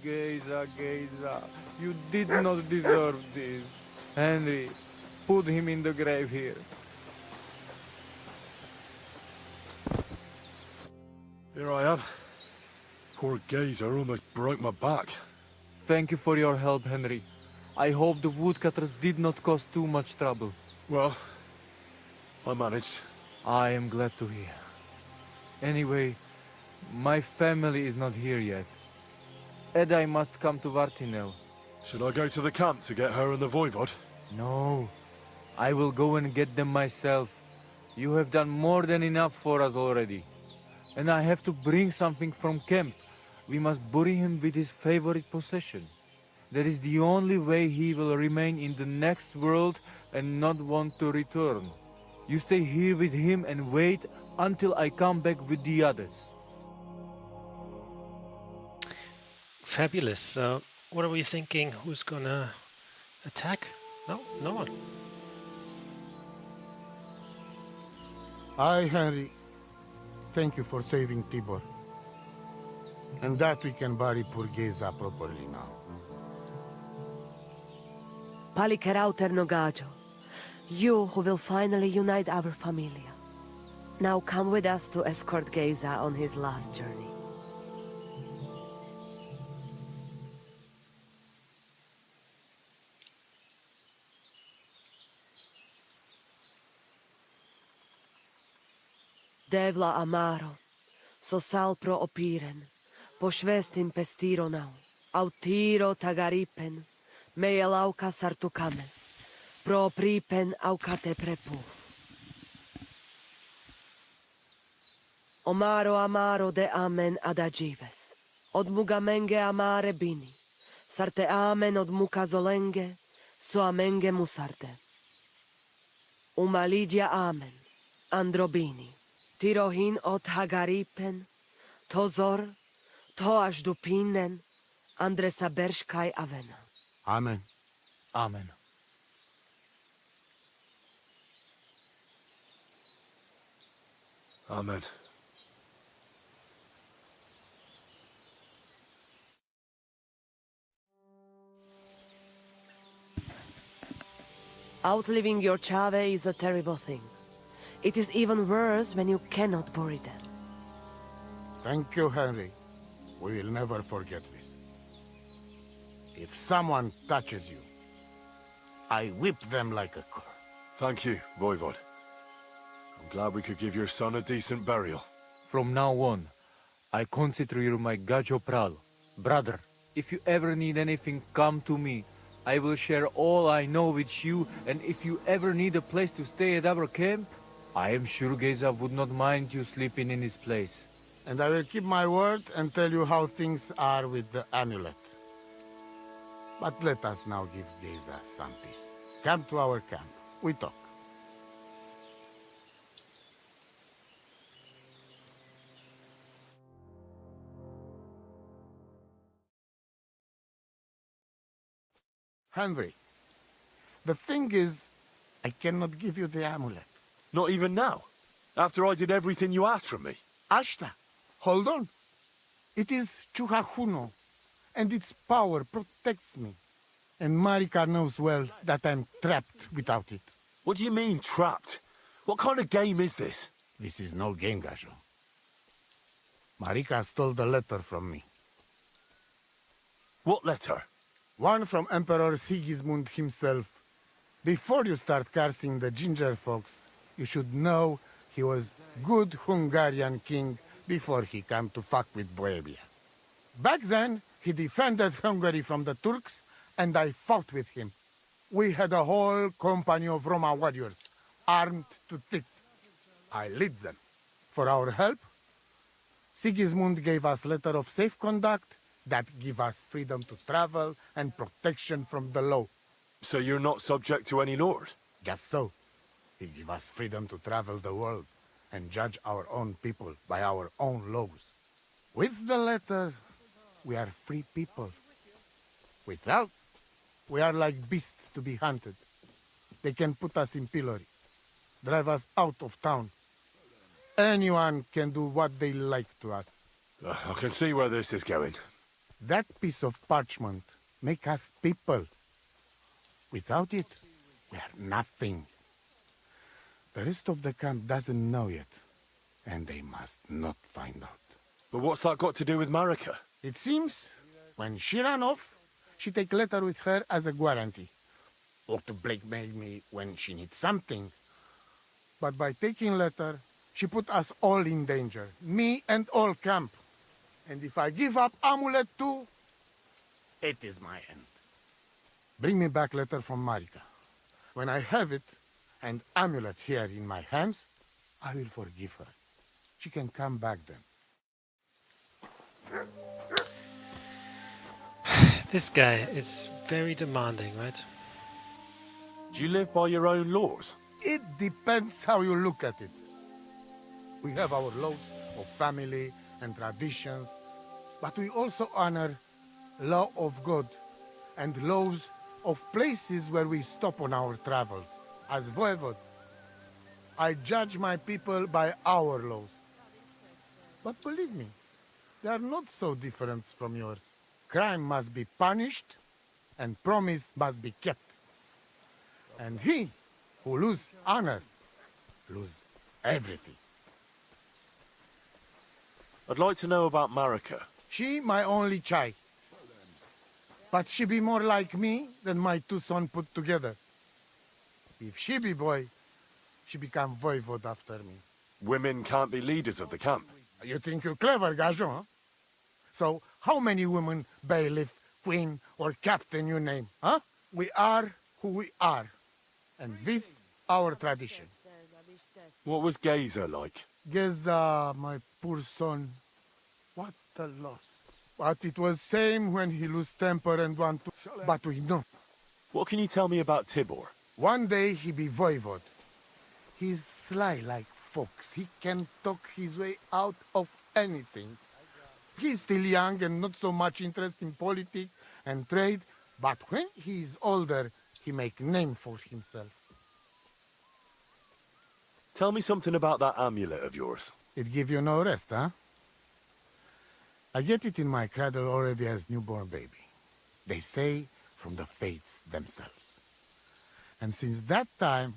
Gaza, Gaza, you did not deserve this. Henry, put him in the grave here. Here I am. Poor Gazer almost broke my back. Thank you for your help, Henry. I hope the woodcutters did not cause too much trouble. Well, I managed. I am glad to hear. Anyway, my family is not here yet. Edai must come to Vartinel. Should I go to the camp to get her and the voivod? No. I will go and get them myself. You have done more than enough for us already. And I have to bring something from camp. We must bury him with his favorite possession. That is the only way he will remain in the next world and not want to return. You stay here with him and wait until I come back with the others. Fabulous. So, what are we thinking? Who's gonna attack? No, no one. I, Henry, thank you for saving Tibor. And that we can bury poor Geza properly now. Palikerauter Nogajo, you who will finally unite our familia. Now come with us to escort Geza on his last journey. Devla amaro, so sal pro opiren, pošvestim pestironau, autiro tagaripen, meelauka sartukames, pro pripen aukate prepu. Omaro amaro de amen adagives, od mugamenge amare bini, sarte amen od mukazolenge, so amenge musarte. Umalidia amen, androbini. Tirohin od Hagaripen, Tozor, Toaš Dupinen, Andresa Berškaj Avena. Amen. Amen. Amen. Outliving your Chave is a terrible thing. It is even worse when you cannot bury them. Thank you, Henry. We will never forget this. If someone touches you, I whip them like a cur. Thank you, Voivod. I'm glad we could give your son a decent burial. From now on, I consider you my Gajo Pral. Brother, if you ever need anything, come to me. I will share all I know with you, and if you ever need a place to stay at our camp, I am sure Geza would not mind you sleeping in his place. And I will keep my word and tell you how things are with the amulet. But let us now give Geza some peace. Come to our camp. We talk. Henry, the thing is, I cannot give you the amulet. Not even now? After I did everything you asked from me? Ashta, hold on. It is Chuhajuno, and its power protects me. And Marika knows well that I'm trapped without it. What do you mean, trapped? What kind of game is this? This is no game, Gajo. Marika stole the letter from me. What letter? One from Emperor Sigismund himself. Before you start cursing the ginger folks, you should know he was good Hungarian king before he came to fuck with Bohemia. Back then, he defended Hungary from the Turks, and I fought with him. We had a whole company of Roma warriors, armed to teeth. I lead them. For our help, Sigismund gave us letter of safe conduct that give us freedom to travel and protection from the law. So you're not subject to any lord? Just so. He give us freedom to travel the world and judge our own people by our own laws. With the letter, we are free people. Without, we are like beasts to be hunted. They can put us in pillory, drive us out of town. Anyone can do what they like to us. I can see where this is going. That piece of parchment make us people. Without it, we are nothing. The rest of the camp doesn't know yet, and they must not find out. But what's that got to do with Marika? It seems, when she ran off, she take letter with her as a guarantee, or to blackmail me when she needs something. But by taking letter, she put us all in danger, me and all camp. And if I give up amulet too, it is my end. Bring me back letter from Marika. When I have it, and amulet here in my hands, I will forgive her. She can come back then. This guy is very demanding, right? Do you live by your own laws? It depends how you look at it. We have our laws of family and traditions, but we also honor law of God and laws of places where we stop on our travels. As voivod, I judge my people by our laws. But believe me, they are not so different from yours. Crime must be punished, and promise must be kept. And he who lose honor, lose everything. I'd like to know about Marika. She my only child. But she be more like me than my two sons put together. If she be boy, she become voivod after me. Women can't be leaders of the camp. You think you're clever, Gajon, huh? So how many women, bailiff, queen, or captain you name, huh? We are who we are. And this our tradition. What was Geza like? Geza, my poor son, what a loss. But it was same when he lose temper and want to... But we know. What can you tell me about Tibor? One day he be voivod. He's sly like fox. He can talk his way out of anything. He's still young and not so much interest in politics and trade, but when he is older, he make name for himself. Tell me something about that amulet of yours. It give you no rest, huh? I get it in my cradle already as newborn baby. They say from the fates themselves. And since that time,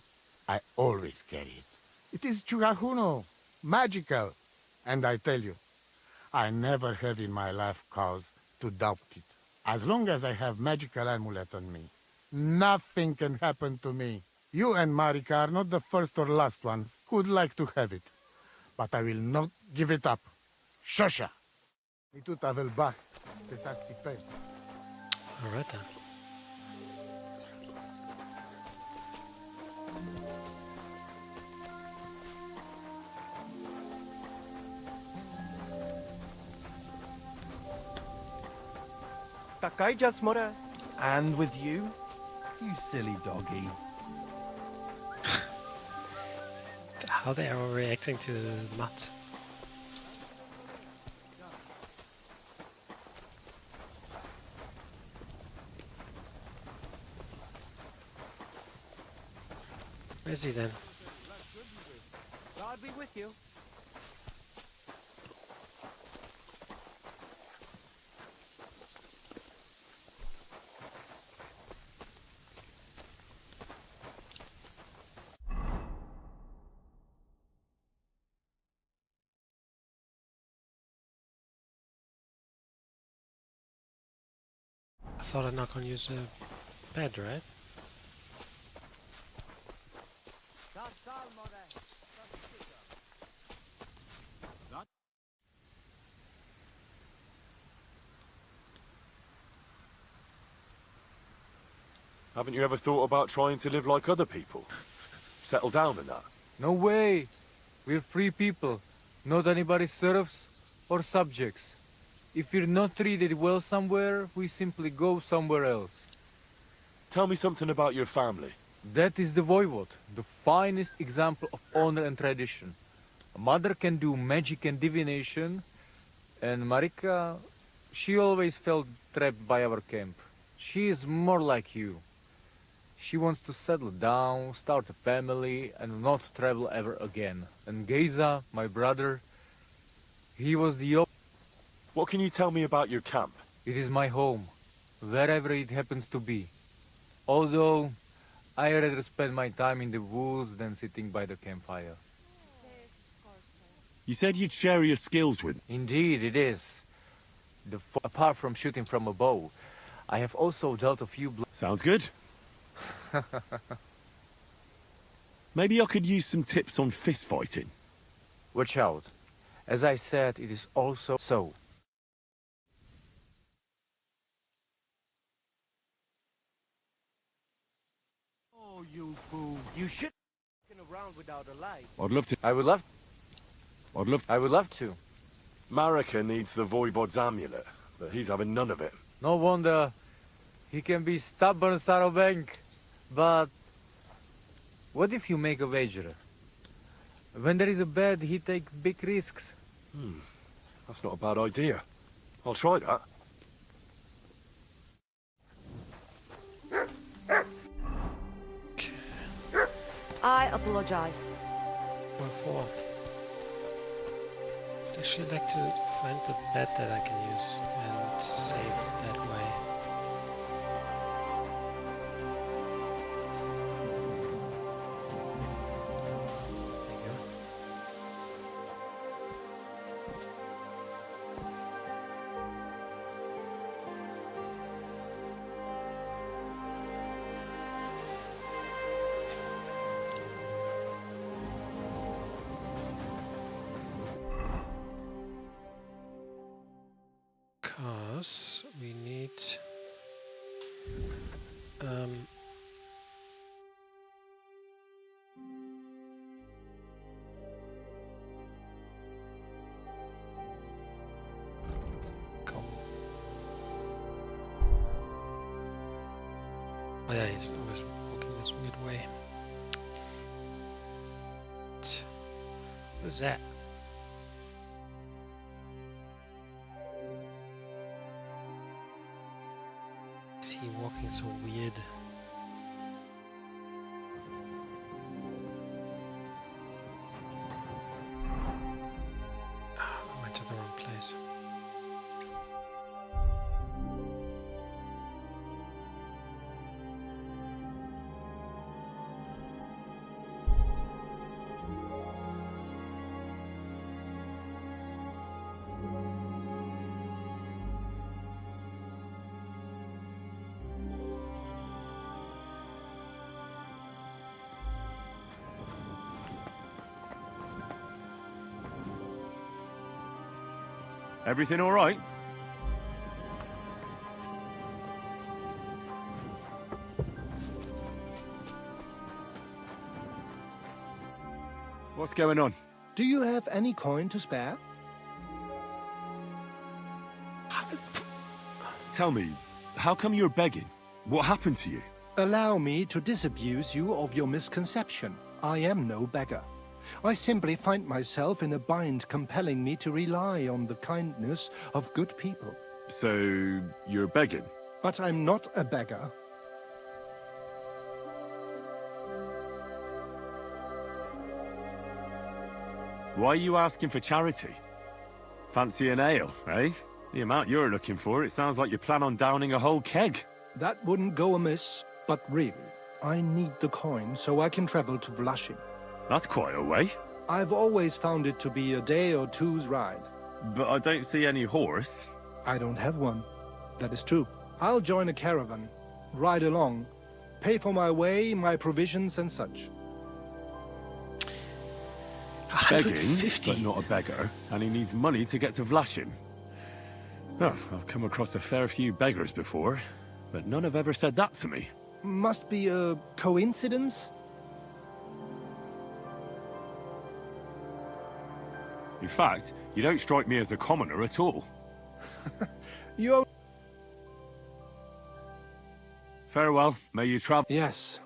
I always carry it. It is chugahuno, magical. And I tell you, I never have in my life cause to doubt it. As long as I have magical amulet on me, nothing can happen to me. You and Marika are not the first or last ones who'd like to have it. But I will not give it up. Shosha! Mi tu tavel ba, te sa stipe. All right then. Takai Jasmora. And with you? You silly doggy. How they are reacting to Matt. Where is he then? God be with you. I thought I'm not gonna use a bed, right? Haven't you ever thought about trying to live like other people? Settle down and that? No way! We're free people. Not anybody serfs or subjects. If we're not treated well somewhere, we simply go somewhere else. Tell me something about your family. That is the voivod, the finest example of honor and tradition. A mother can do magic and divination, and Marika, she always felt trapped by our camp. She is more like you. She wants to settle down, start a family, and not travel ever again. And Geza, my brother, he was the What can you tell me about your camp? It is my home, wherever it happens to be. Although, I rather spend my time in the woods than sitting by the campfire. You said you'd share your skills with... Indeed, it is. Apart from shooting from a bow, I have also dealt a few blows. Sounds good. Maybe I could use some tips on fist fighting. Watch out. As I said, it is also so. Oh, you fool. You should be around without a light. I'd love to... I would love to. Marika needs the Voivod's amulet, but he's having none of it. No wonder He can be stubborn, Sarobank. But what if you make a wager? When there is a bet, he takes big risks. That's not a bad idea. I'll try that. I apologize. What for? I'd actually like to find the bed that I can use and save that way. There you go. Because we need come. Oh yeah, he's always walking this weird way. What is that? Is he walking so weird? I went to the wrong place. Everything all right? What's going on? Do you have any coin to spare? Tell me, how come you're begging? What happened to you? Allow me to disabuse you of your misconception. I am no beggar. I simply find myself in a bind compelling me to rely on the kindness of good people. So, you're begging? But I'm not a beggar. Why are you asking for charity? Fancy an ale, eh? The amount you're looking for, it sounds like you plan on downing a whole keg. That wouldn't go amiss, but really, I need the coin so I can travel to Vlashim. That's quite a way. I've always found it to be a day or two's ride. But I don't see any horse. I don't have one. That is true. I'll join a caravan, ride along, pay for my way, my provisions and such. Begging, but not a beggar, and he needs money to get to Vlashim. Oh, I've come across a fair few beggars before, but none have ever said that to me. Must be a coincidence? In fact, you don't strike me as a commoner at all. You... Farewell, may you travel... Yes.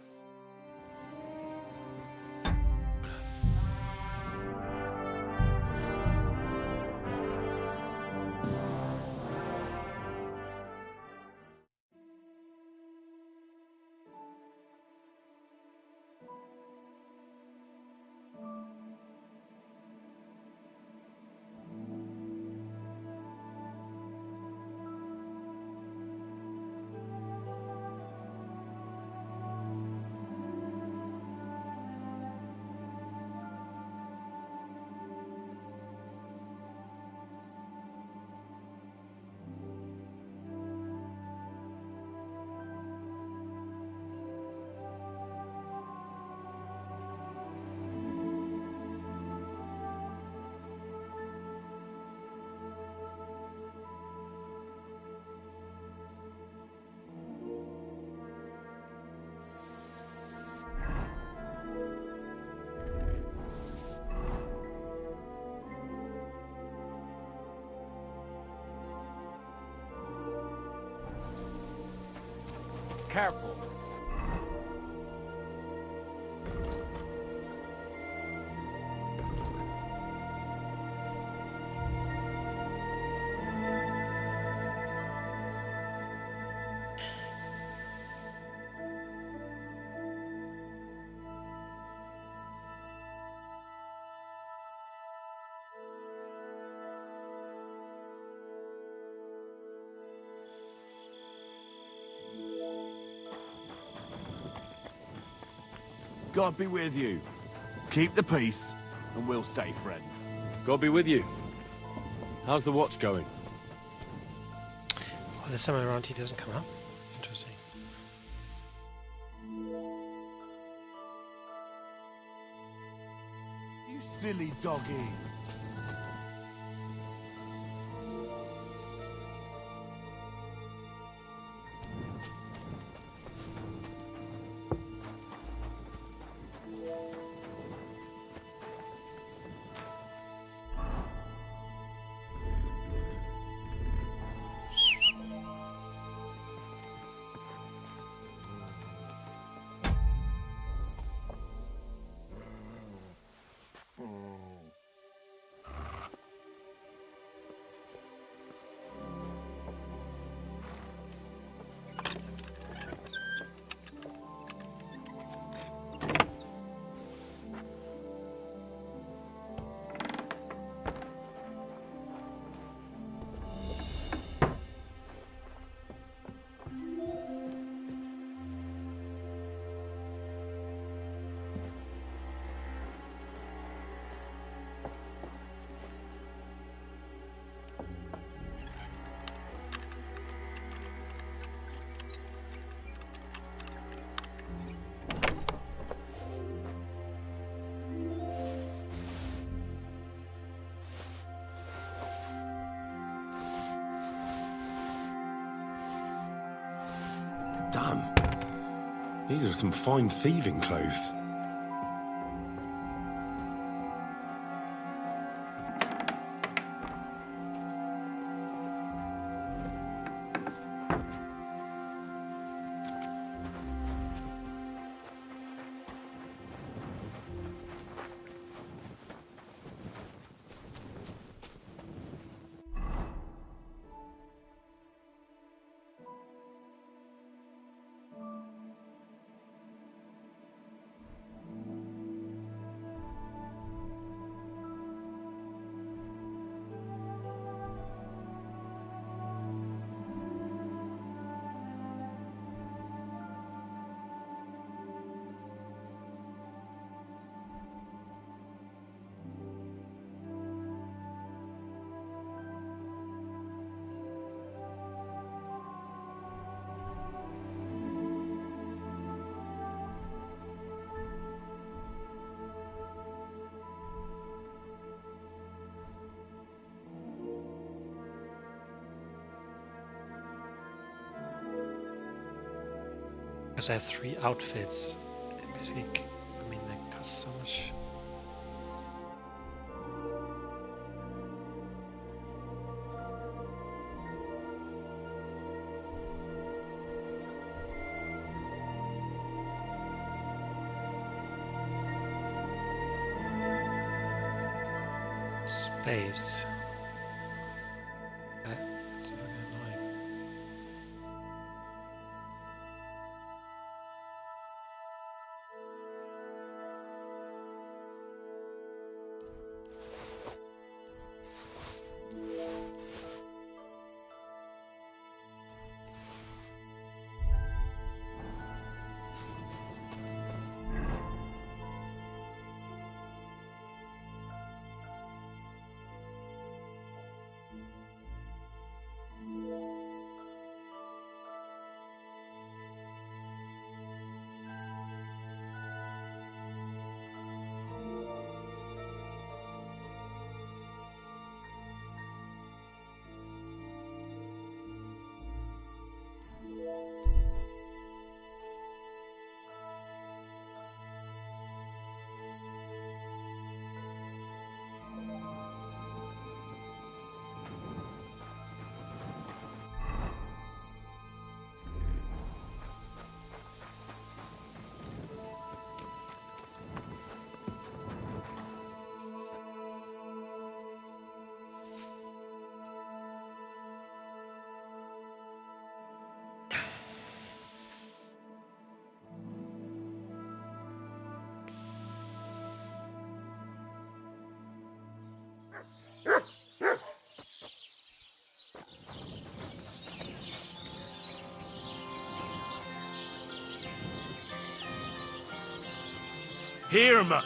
careful. God be with you. Keep the peace, and we'll stay friends. God be with you. How's the watch going? Well, this time around he doesn't come up. Interesting. You silly doggy. Damn. These are some fine thieving clothes. Because I have 3 outfits. Basically, I mean, they cost so much. Space. That's fucking annoying. Here, mutt.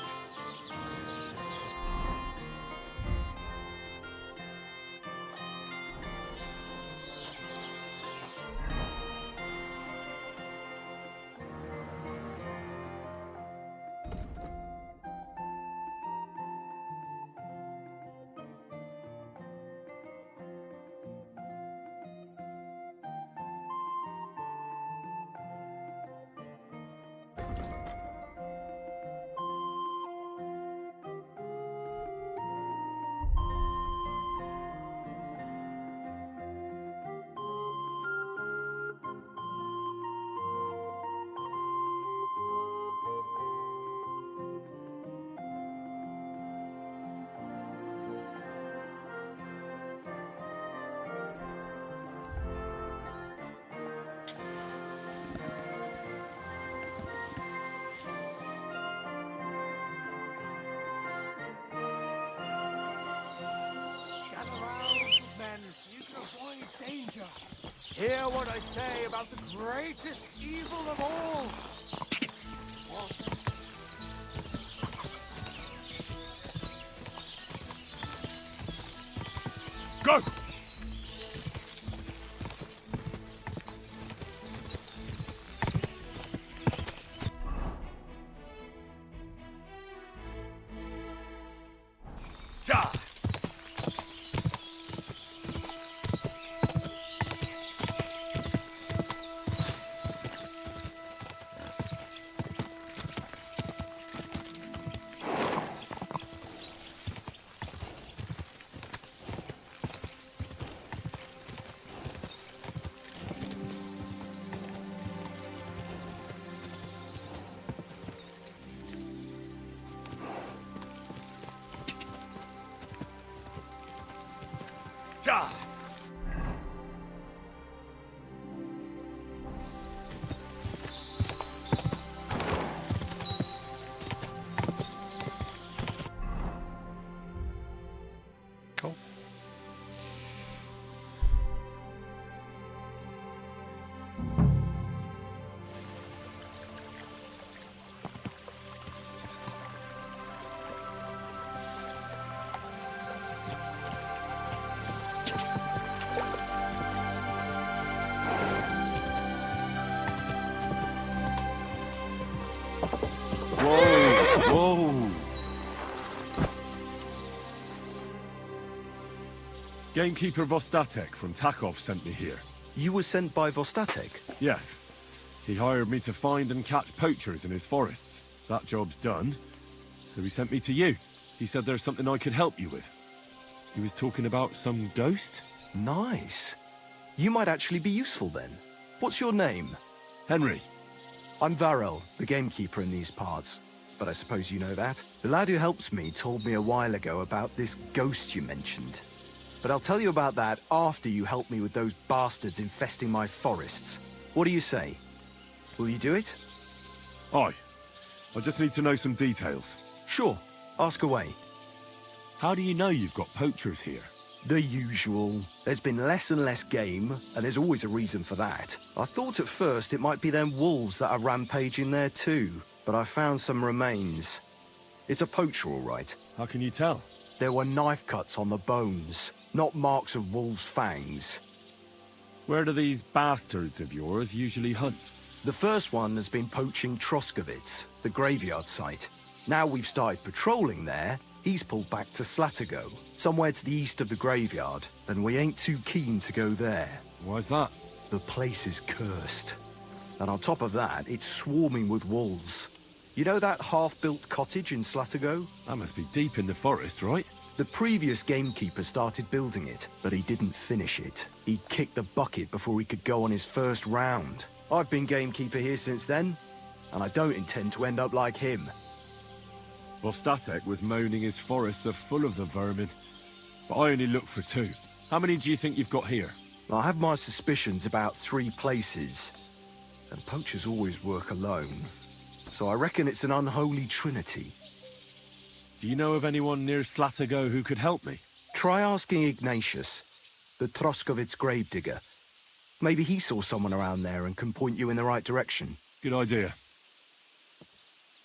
Hear what I say about the greatest evil of all. Go! Ja! Ja! Cool. Whoa! Gamekeeper Vostatek from Takov sent me here. You were sent by Vostatek? Yes. He hired me to find and catch poachers in his forests. That job's done, so he sent me to you. He said there's something I could help you with. He was talking about some ghost? Nice. You might actually be useful then. What's your name? Henry. I'm Varel, the gamekeeper in these parts. But I suppose you know that. The lad who helps me told me a while ago about this ghost you mentioned. But I'll tell you about that after you help me with those bastards infesting my forests. What do you say? Will you do it? Aye. I just need to know some details. Sure. Ask away. How do you know you've got poachers here? The usual. There's been less and less game, and there's always a reason for that. I thought at first it might be them wolves that are rampaging there too, but I found some remains. It's a poacher, all right. How can you tell? There were knife cuts on the bones, not marks of wolves' fangs. Where do these bastards of yours usually hunt? The first one has been poaching Troskovitz, the graveyard site. Now we've started patrolling there, he's pulled back to Slatigo, somewhere to the east of the graveyard, and we ain't too keen to go there. Why's that? The place is cursed. And on top of that, it's swarming with wolves. You know that half-built cottage in Slatigo? That must be deep in the forest, right? The previous gamekeeper started building it, but he didn't finish it. He kicked the bucket before he could go on his first round. I've been gamekeeper here since then, and I don't intend to end up like him. Vostatek was moaning his forests are full of the vermin, but I only looked for 2. How many do you think you've got here? I have my suspicions about 3 places, and poachers always work alone. So I reckon it's an unholy trinity. Do you know of anyone near Slatigo who could help me? Try asking Ignatius, the Troskovitz gravedigger. Maybe he saw someone around there and can point you in the right direction. Good idea.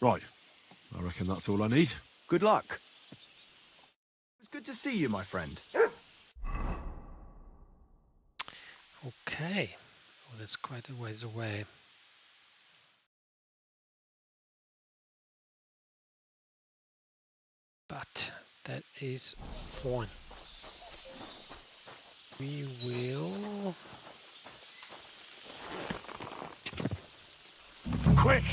Right. I reckon that's all I need. Good luck. It's good to see you, my friend. Okay. Well, that's quite a ways away. But that is fine. We will... Quick!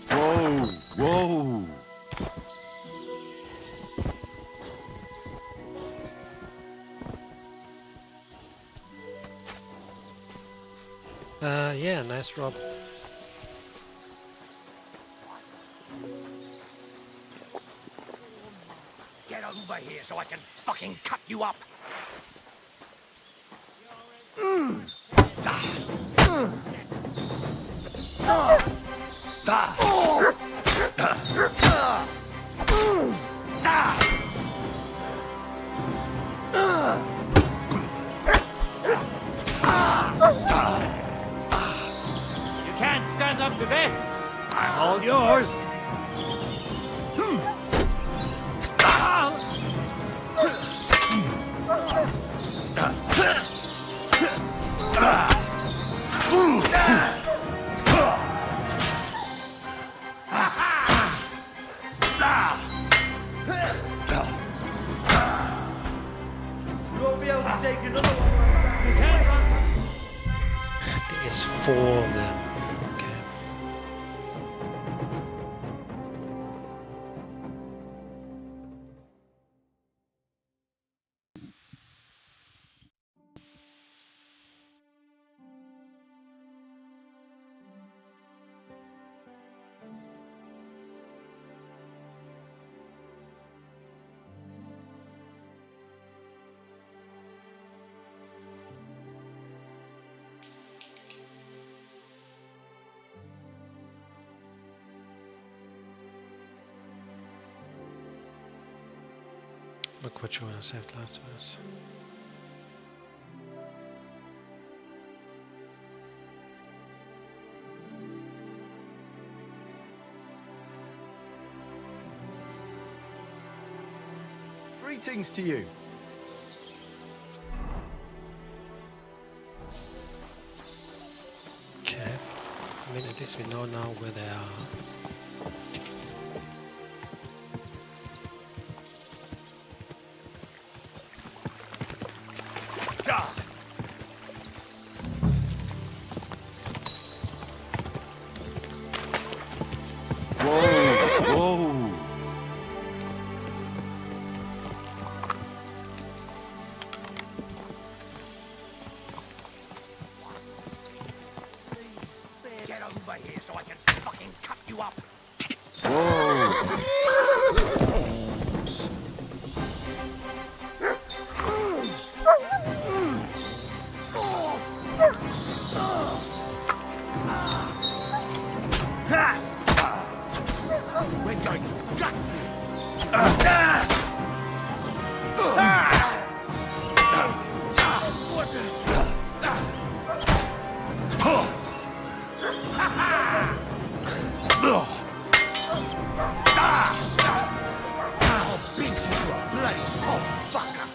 Whoa, whoa. Yeah, nice Rob. Get over here so I can fucking cut you up. You can't stand up to this. I'm all yours. You won't be able to take another one. You can't run. There's 4 of them. Okay. Look what you want to saved last of us. Greetings to you. Okay. I mean, at least we know now where they are. Get over here so I can fucking cut you up. We're going to gut I'll beat you to a bloody pulp, fucker.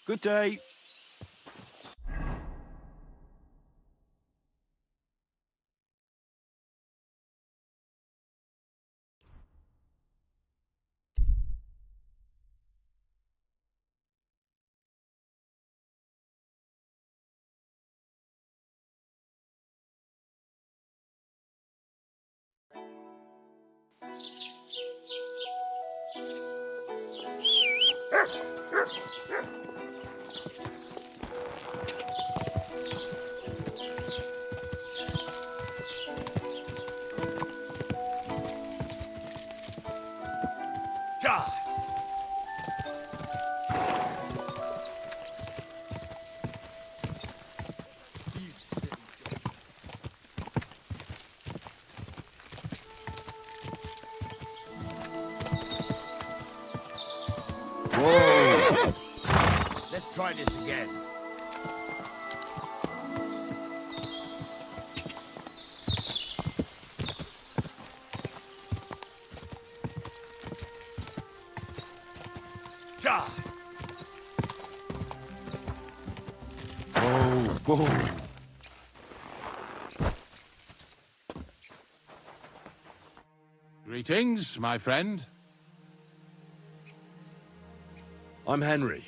Good day. Whoa! Let's try this again. Whoa. Greetings, my friend. I'm Henry.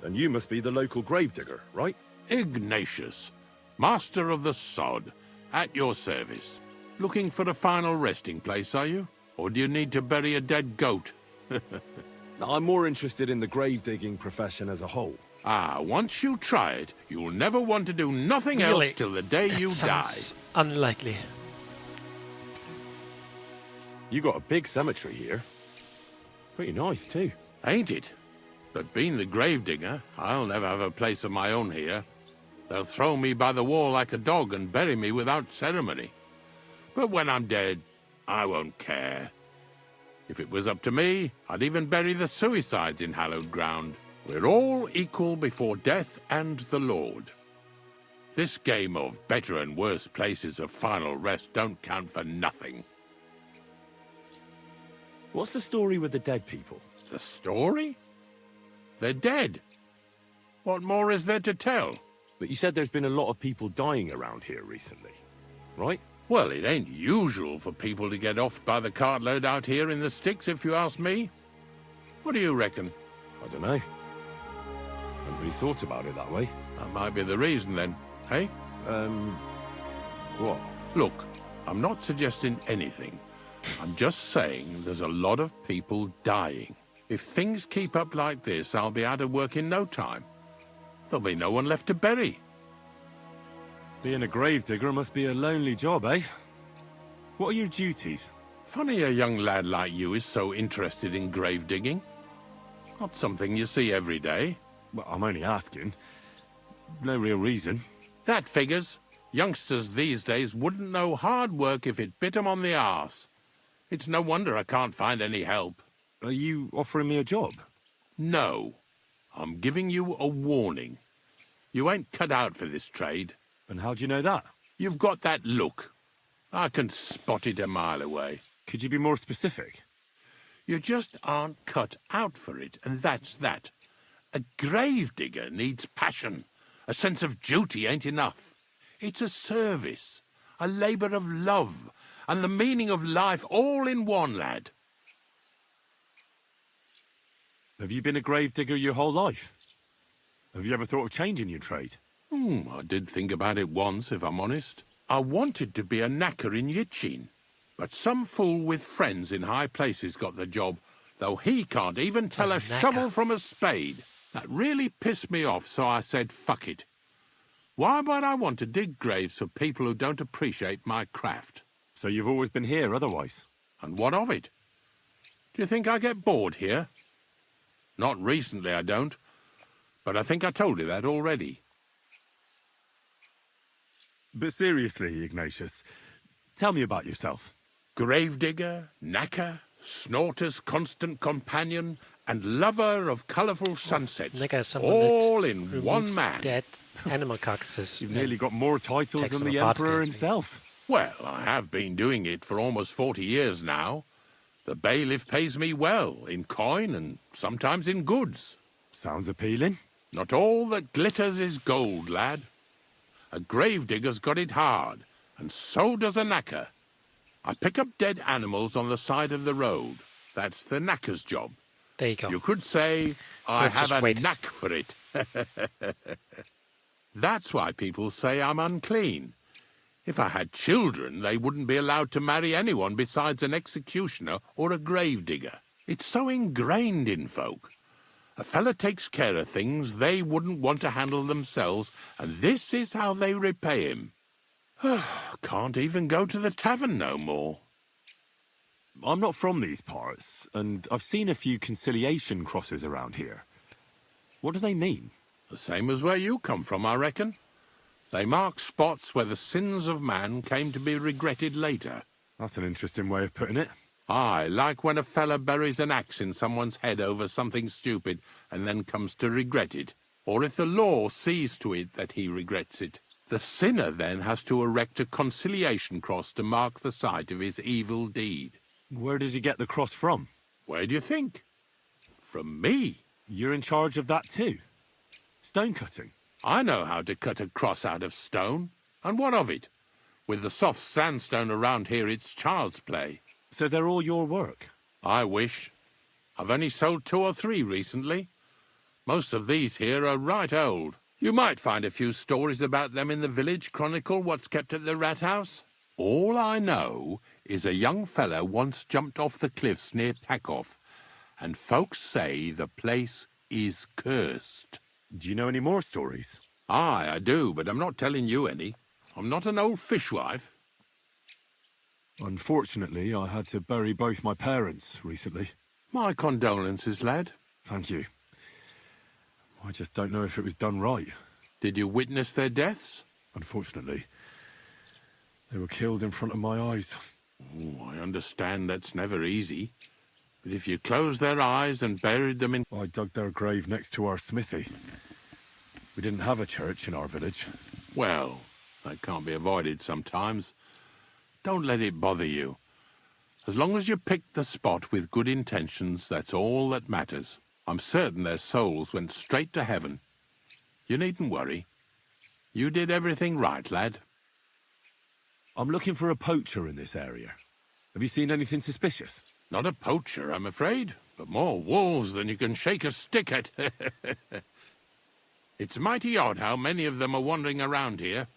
And you must be the local gravedigger, right? Ignatius, master of the sod, at your service. Looking for a final resting place, are you? Or do you need to bury a dead goat? I'm more interested in the grave-digging profession as a whole. Ah, once you try it, you'll never want to do nothing Really? else till the day you die. Sounds unlikely. You got a big cemetery here. Pretty nice, too. Ain't it? But being the gravedigger, I'll never have a place of my own here. They'll throw me by the wall like a dog and bury me without ceremony. But when I'm dead, I won't care. If it was up to me, I'd even bury the suicides in hallowed ground. We're all equal before death and the Lord. This game of better and worse places of final rest don't count for nothing. What's the story with the dead people? The story? They're dead. What more is there to tell? But you said there's been a lot of people dying around here recently, right? Well, it ain't usual for people to get offed by the cartload out here in the sticks, if you ask me. What do you reckon? I don't know. Haven't really thought about it that way. That might be the reason, then, hey? What? Look, I'm not suggesting anything. I'm just saying there's a lot of people dying. If things keep up like this, I'll be out of work in no time. There'll be no one left to bury. Being a gravedigger must be a lonely job, eh? What are your duties? Funny a young lad like you is so interested in grave digging. Not something you see every day. Well, I'm only asking. No real reason. That figures. Youngsters these days wouldn't know hard work if it bit 'em on the arse. It's no wonder I can't find any help. Are you offering me a job? No. I'm giving you a warning. You ain't cut out for this trade. And how do you know that? You've got that look. I can spot it a mile away. Could you be more specific? You just aren't cut out for it, and that's that. A gravedigger needs passion. A sense of duty ain't enough. It's a service, a labour of love, and the meaning of life all in one, lad. Have you been a gravedigger your whole life? Have you ever thought of changing your trade? I did think about it once, if I'm honest. I wanted to be a knacker in Yitchin, but some fool with friends in high places got the job, though he can't even tell a shovel from a spade. That really pissed me off, so I said, fuck it. Why would I want to dig graves for people who don't appreciate my craft? So you've always been here otherwise? And what of it? Do you think I get bored here? Not recently, I don't. But I think I told you that already. But seriously, Ignatius, tell me about yourself. Gravedigger, knacker, snorter's constant companion, and lover of colourful sunsets, Nigger is someone all that in one removes man. dead animal carcasses. You've nearly got more titles takes than them the apart, Emperor basically. himself. Well, I have been doing it for almost 40 years now. The bailiff pays me well, in coin and sometimes in goods. Sounds appealing. Not all that glitters is gold, lad. A gravedigger's got it hard, and so does a knacker. I pick up dead animals on the side of the road. That's the knacker's job. There you go. You could say I Let's just have a wait. knack for it. That's why people say I'm unclean. If I had children, they wouldn't be allowed to marry anyone besides an executioner or a gravedigger. It's so ingrained in folk. A fella takes care of things they wouldn't want to handle themselves, and this is how they repay him. Can't even go to the tavern no more. I'm not from these parts, and I've seen a few conciliation crosses around here. What do they mean? The same as where you come from, I reckon. They mark spots where the sins of man came to be regretted later. That's an interesting way of putting it. Aye, like when a fella buries an axe in someone's head over something stupid and then comes to regret it. Or if the law sees to it that he regrets it. The sinner then has to erect a conciliation cross to mark the site of his evil deed. Where does he get the cross from? Where do you think? From me. You're in charge of that too? Stone cutting? I know how to cut a cross out of stone. And what of it? With the soft sandstone around here, it's child's play. So they're all your work? I wish. I've only sold 2 or 3 recently. Most of these here are right old. You might find a few stories about them in the village chronicle what's kept at the rat house. All I know is a young fella once jumped off the cliffs near Takoff, and folks say the place is cursed. Do you know any more stories? Aye, I do, but I'm not telling you any. I'm not an old fishwife. Unfortunately, I had to bury both my parents recently. My condolences, lad. Thank you. I just don't know if it was done right. Did you witness their deaths? Unfortunately. They were killed in front of my eyes. Oh, I understand that's never easy. But if you closed their eyes and buried them in... I dug their grave next to our smithy. We didn't have a church in our village. Well, that can't be avoided sometimes. Don't let it bother you. As long as you picked the spot with good intentions, that's all that matters. I'm certain their souls went straight to heaven. You needn't worry. You did everything right, lad. I'm looking for a poacher in this area. Have you seen anything suspicious? Not a poacher, I'm afraid, but more wolves than you can shake a stick at. It's mighty odd how many of them are wandering around here.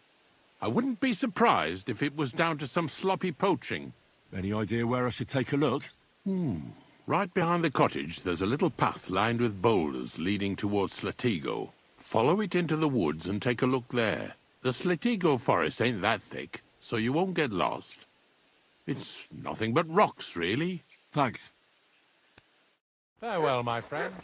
I wouldn't be surprised if it was down to some sloppy poaching. Any idea where I should take a look? Right behind the cottage, there's a little path lined with boulders leading towards Slatigo. Follow it into the woods and take a look there. The Slatigo forest ain't that thick, so you won't get lost. It's nothing but rocks, really. Thanks. Farewell, my friend.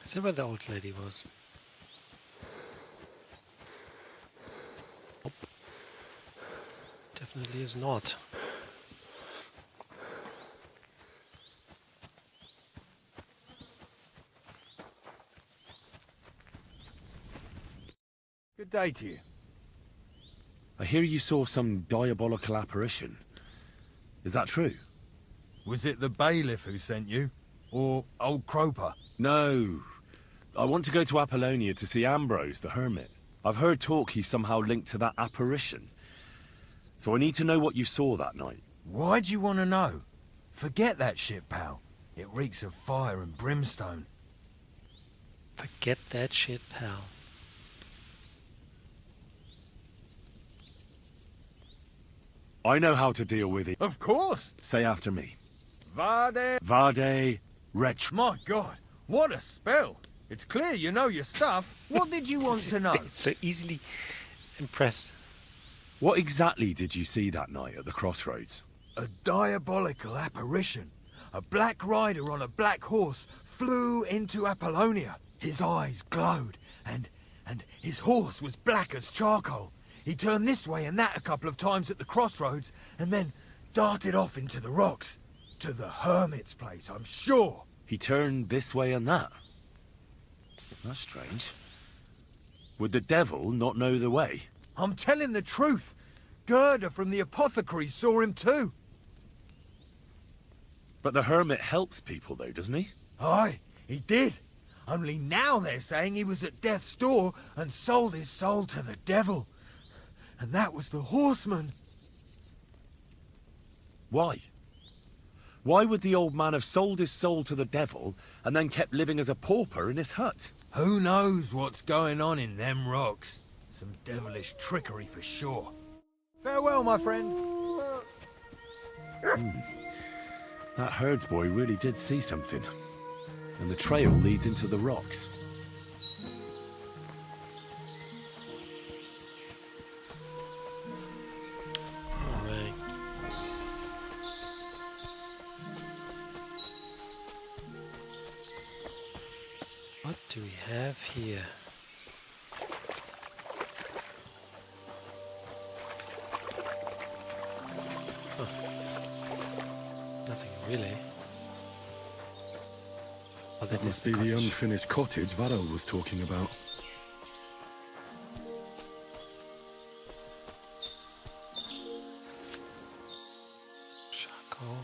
Is that where the old lady was? Nope. Definitely is not. Good day to you. I hear you saw some diabolical apparition. Is that true? Was it the bailiff who sent you? Or old Croper? No. I want to go to Apollonia to see Ambrose, the hermit. I've heard talk he's somehow linked to that apparition. So I need to know what you saw that night. Why do you want to know? Forget that shit, pal. It reeks of fire and brimstone. Forget that shit, pal. I know how to deal with it. Of course. Say after me. Vade. Vade Retro. My God, what a spell. It's clear you know your stuff. What did you want to know? So easily impressed. What exactly did you see that night at the crossroads? A diabolical apparition. A black rider on a black horse flew into Apollonia. His eyes glowed, and his horse was black as charcoal. He turned this way and that a couple of times at the crossroads, and then darted off into the rocks. To the hermit's place, I'm sure. He turned this way and that? That's strange. Would the devil not know the way? I'm telling the truth. Gerda from the apothecary saw him too. But the hermit helps people though, doesn't he? Aye, he did. Only now they're saying he was at death's door and sold his soul to the devil. And that was the horseman. Why? Why would the old man have sold his soul to the devil and then kept living as a pauper in his hut? Who knows what's going on in them rocks? Some devilish trickery for sure. Farewell, my friend. That herdsboy really did see something. And the trail leads into the rocks. Alright. What do we have here? Huh. Nothing really. Oh, That must be the unfinished cottage Varel was talking about. Charcoal.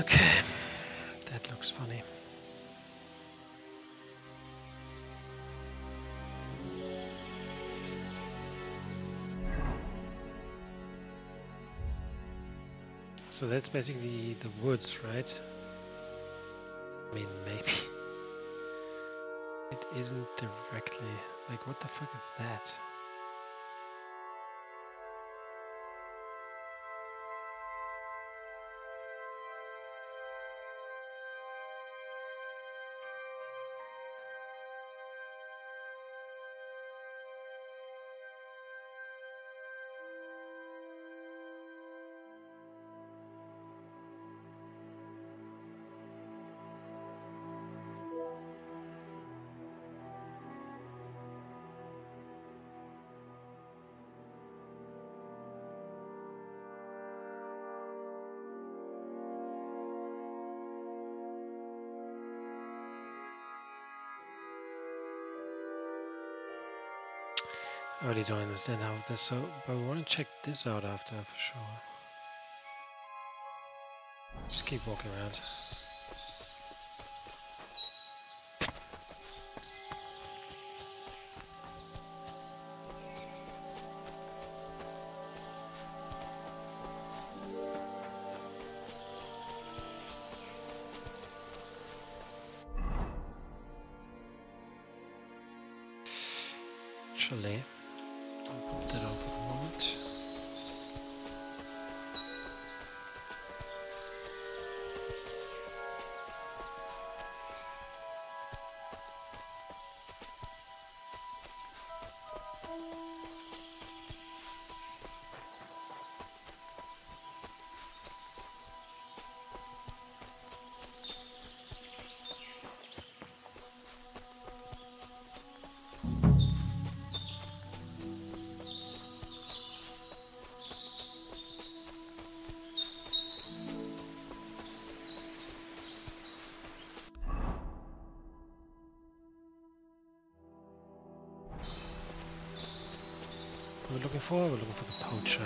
Okay, that looks funny. So that's basically the woods, right? I mean, maybe. It isn't directly. Like, what the fuck is that? I really don't understand how this, so but we want to check this out after for sure. Just keep walking around. Actually, I'll put that on for the moment. we're looking for? We're looking for the poacher.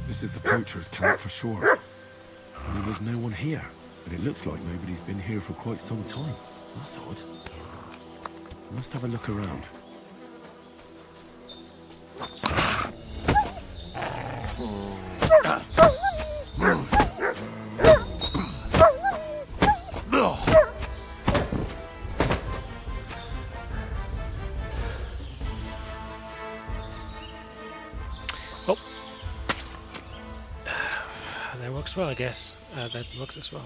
This is the poacher's camp for sure. Only there's no one here. And it looks like nobody's been here for quite some time. That's odd. I must have a look around. Oh. That works well, I guess. That works as well.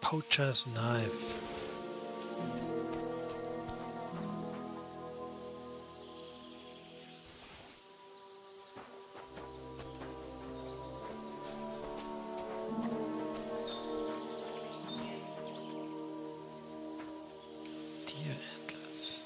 Poacher's knife. Deer antlers.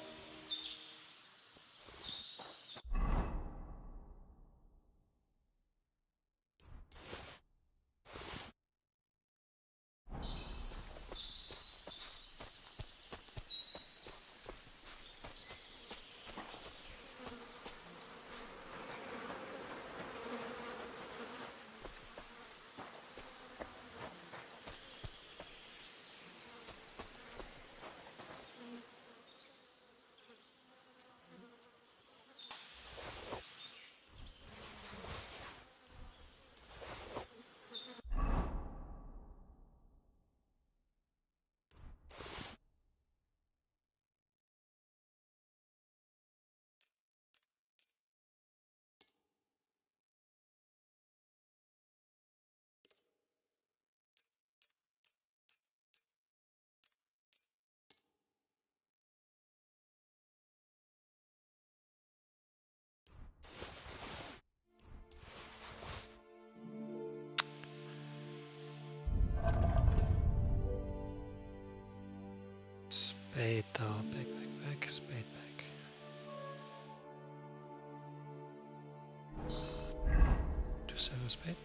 Spade though, back, spade back. To save a spade.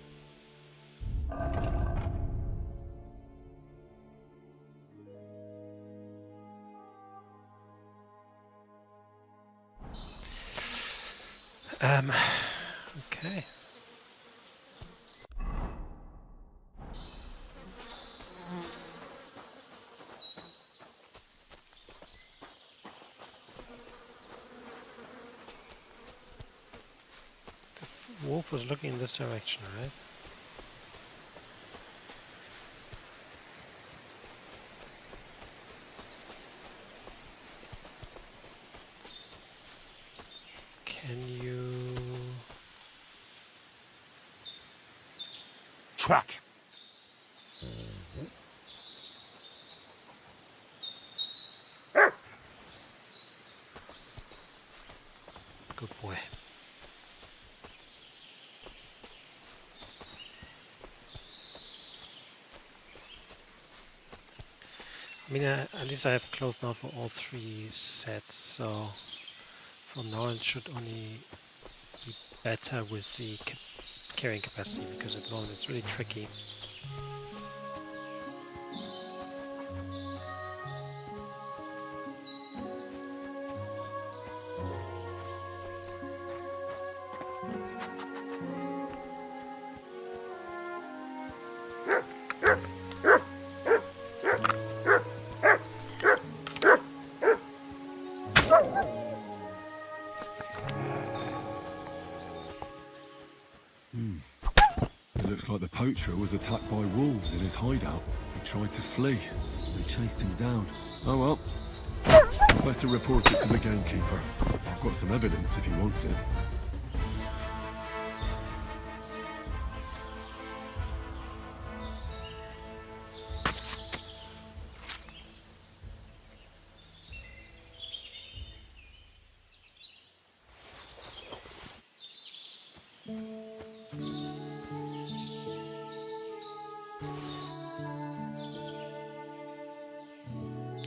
Okay. Wolf was looking in this direction, right? Can you... Track. Good boy. I mean, at least I have clothes now for all three sets, so from now on it should only be better with the carrying capacity, because at the moment it's really tricky. like the poacher was attacked by wolves in his hideout. He tried to flee. They chased him down. Oh well. Better report it to the gamekeeper. I've got some evidence if he wants it.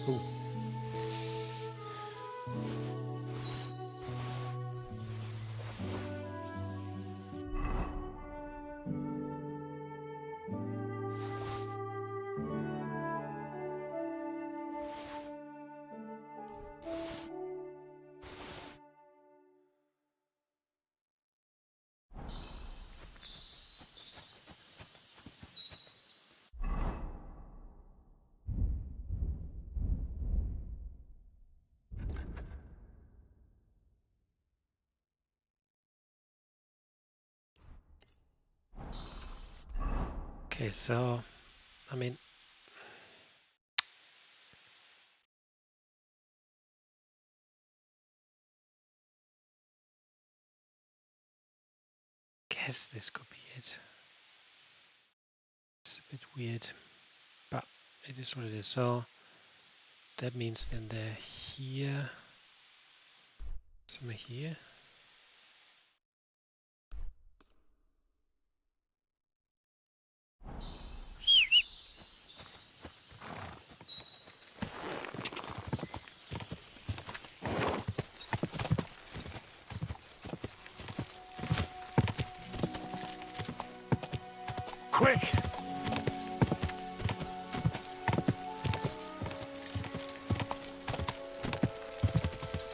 Ooh. Okay, so I mean, guess this could be it. It's a bit weird, but it is what it is. So that means then they're here, somewhere here. Quick!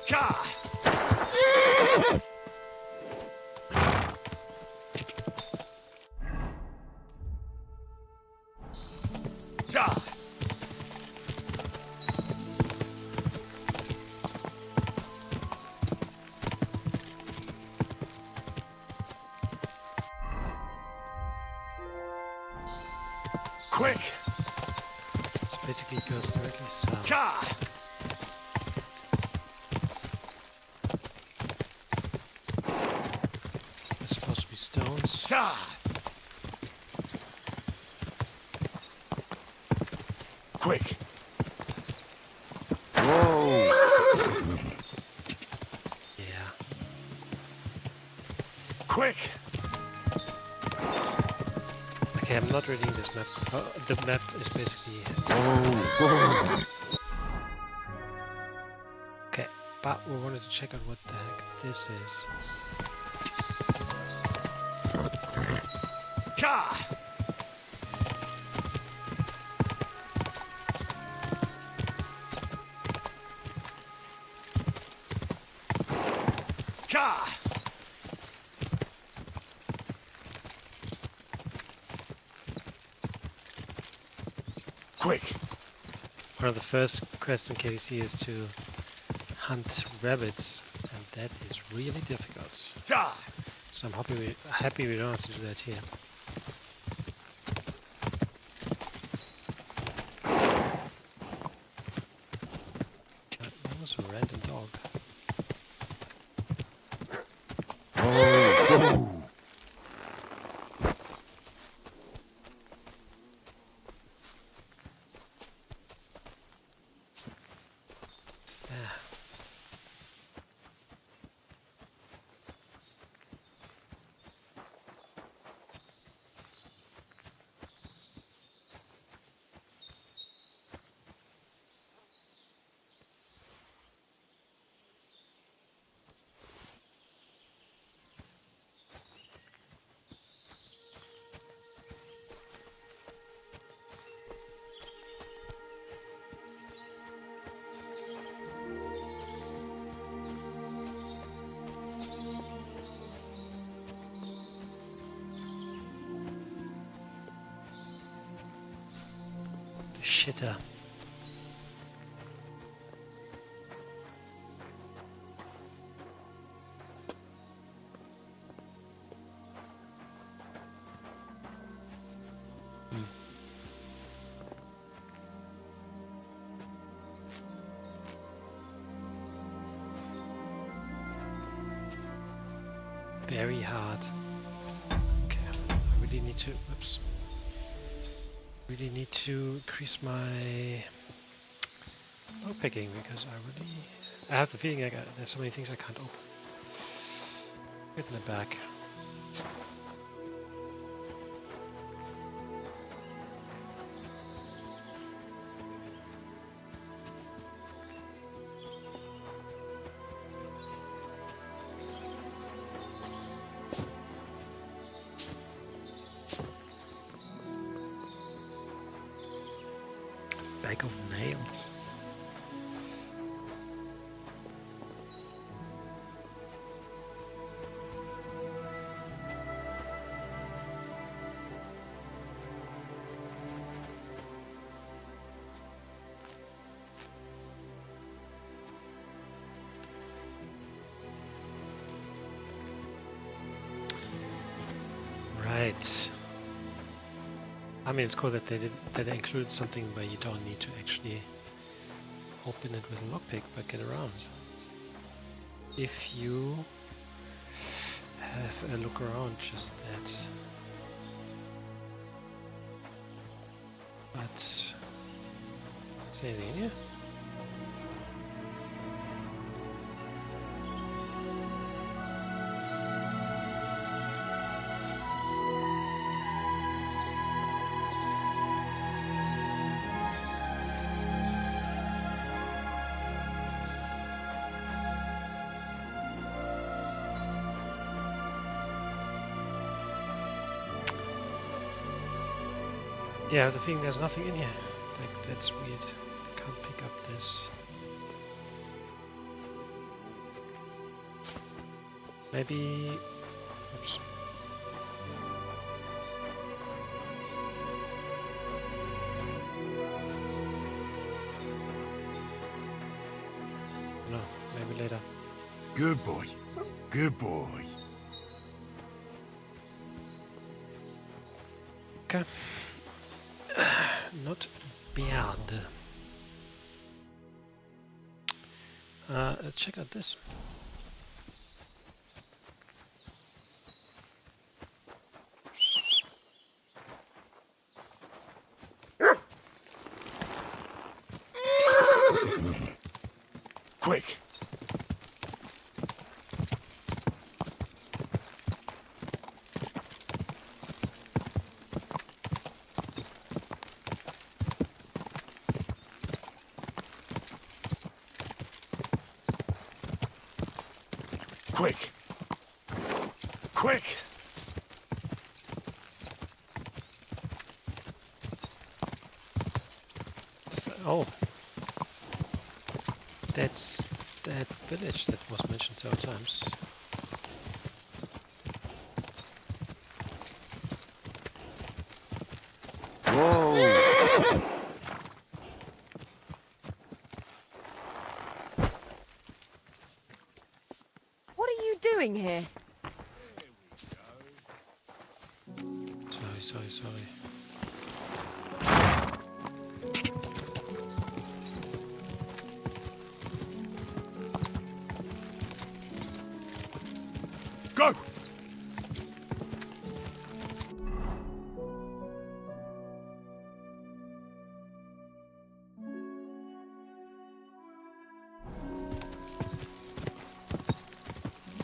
Gah! Gah! Quick! So basically it goes directly south. Gah! There's supposed to be stones. Gah! Quick! Whoa! Yeah. Quick! Okay, I'm not reading this map. The map is basically... Whoa! Okay, but we wanted to check out what the heck this is. Gah! Gah! Quick! One of the first quests in KDC is to hunt rabbits, and that is really difficult. Gah! So I'm happy we don't have to do that here. That was a random dog. Whoa! What's that? Shitter. very hard. Okay, I really need to. Oops. Really need to increase my lockpicking because I have the feeling there's so many things I can't open. Get in the back. Bag of nails. Right. I mean, it's cool that they included something where you don't need to actually open it with a lockpick, but get around. If you have a look around, just that. But is there anything in here? Yeah, the thing, there's nothing in here. Like, that's weird. I can't pick up this. Maybe... Oops. No, maybe later. Good boy. Good boy. Okay. Not bad. Let's check out this. Quick. Quick! Quick! Oh, that's that village that was mentioned several times. Whoa! What are you doing here? Sorry. Go!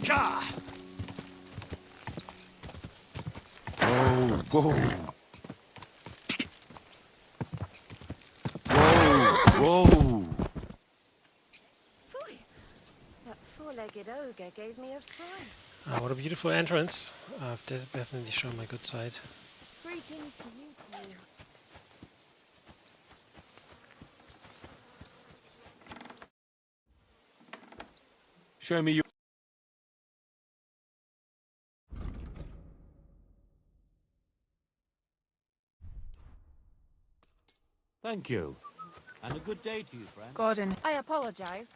Ka! Whoa, whoa. Whoa, whoa. That four-legged ogre gave me a fright. What a beautiful entrance. I've definitely shown my good side. Greetings to you two. Show me your... Thank you. And a good day to you, friend. Gordon, I apologize.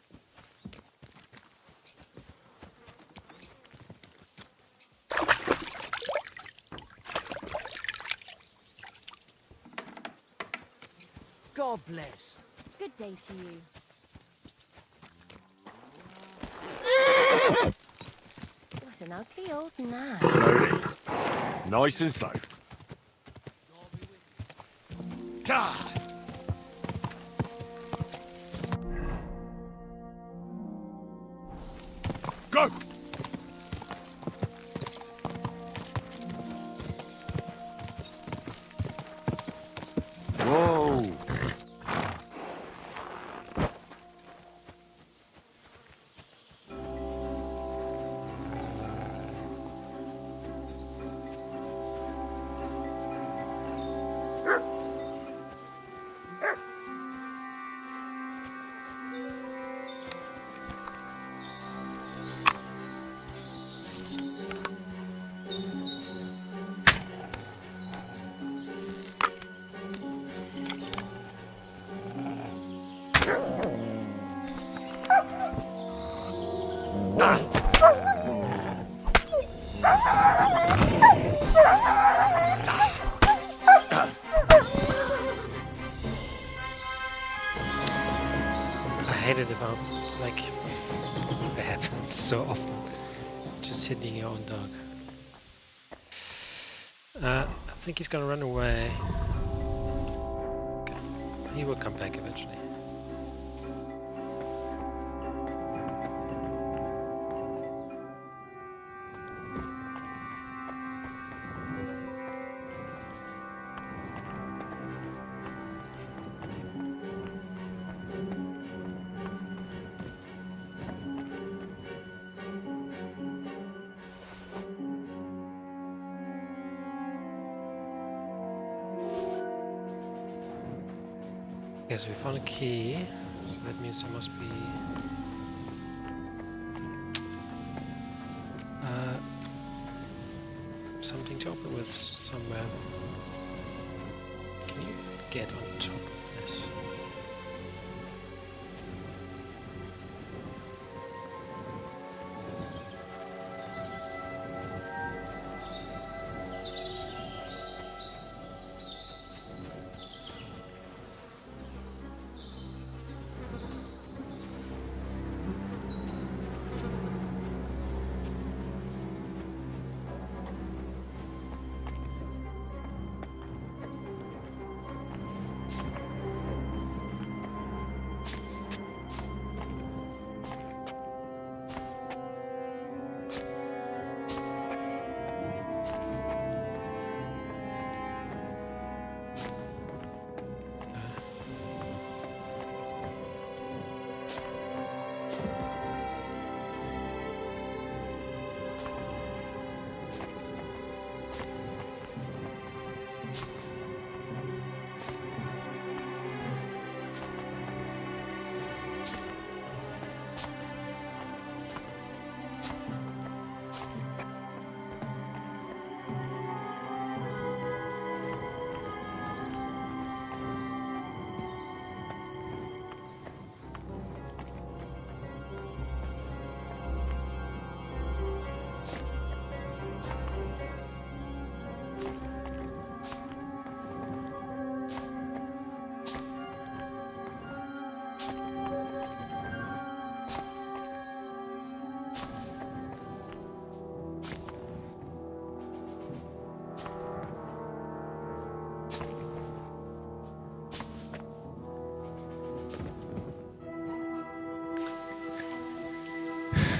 God bless. Good day to you. What an ugly old nag. Slowly. Nice and slow. God! Go! Whoa! I hate it about, like, it happens so often. Just hitting your own dog. I think he's gonna run away. Okay. He will come back eventually. Yes, we found a key, so that means there must be something to open with somewhere. Can you get on top of this?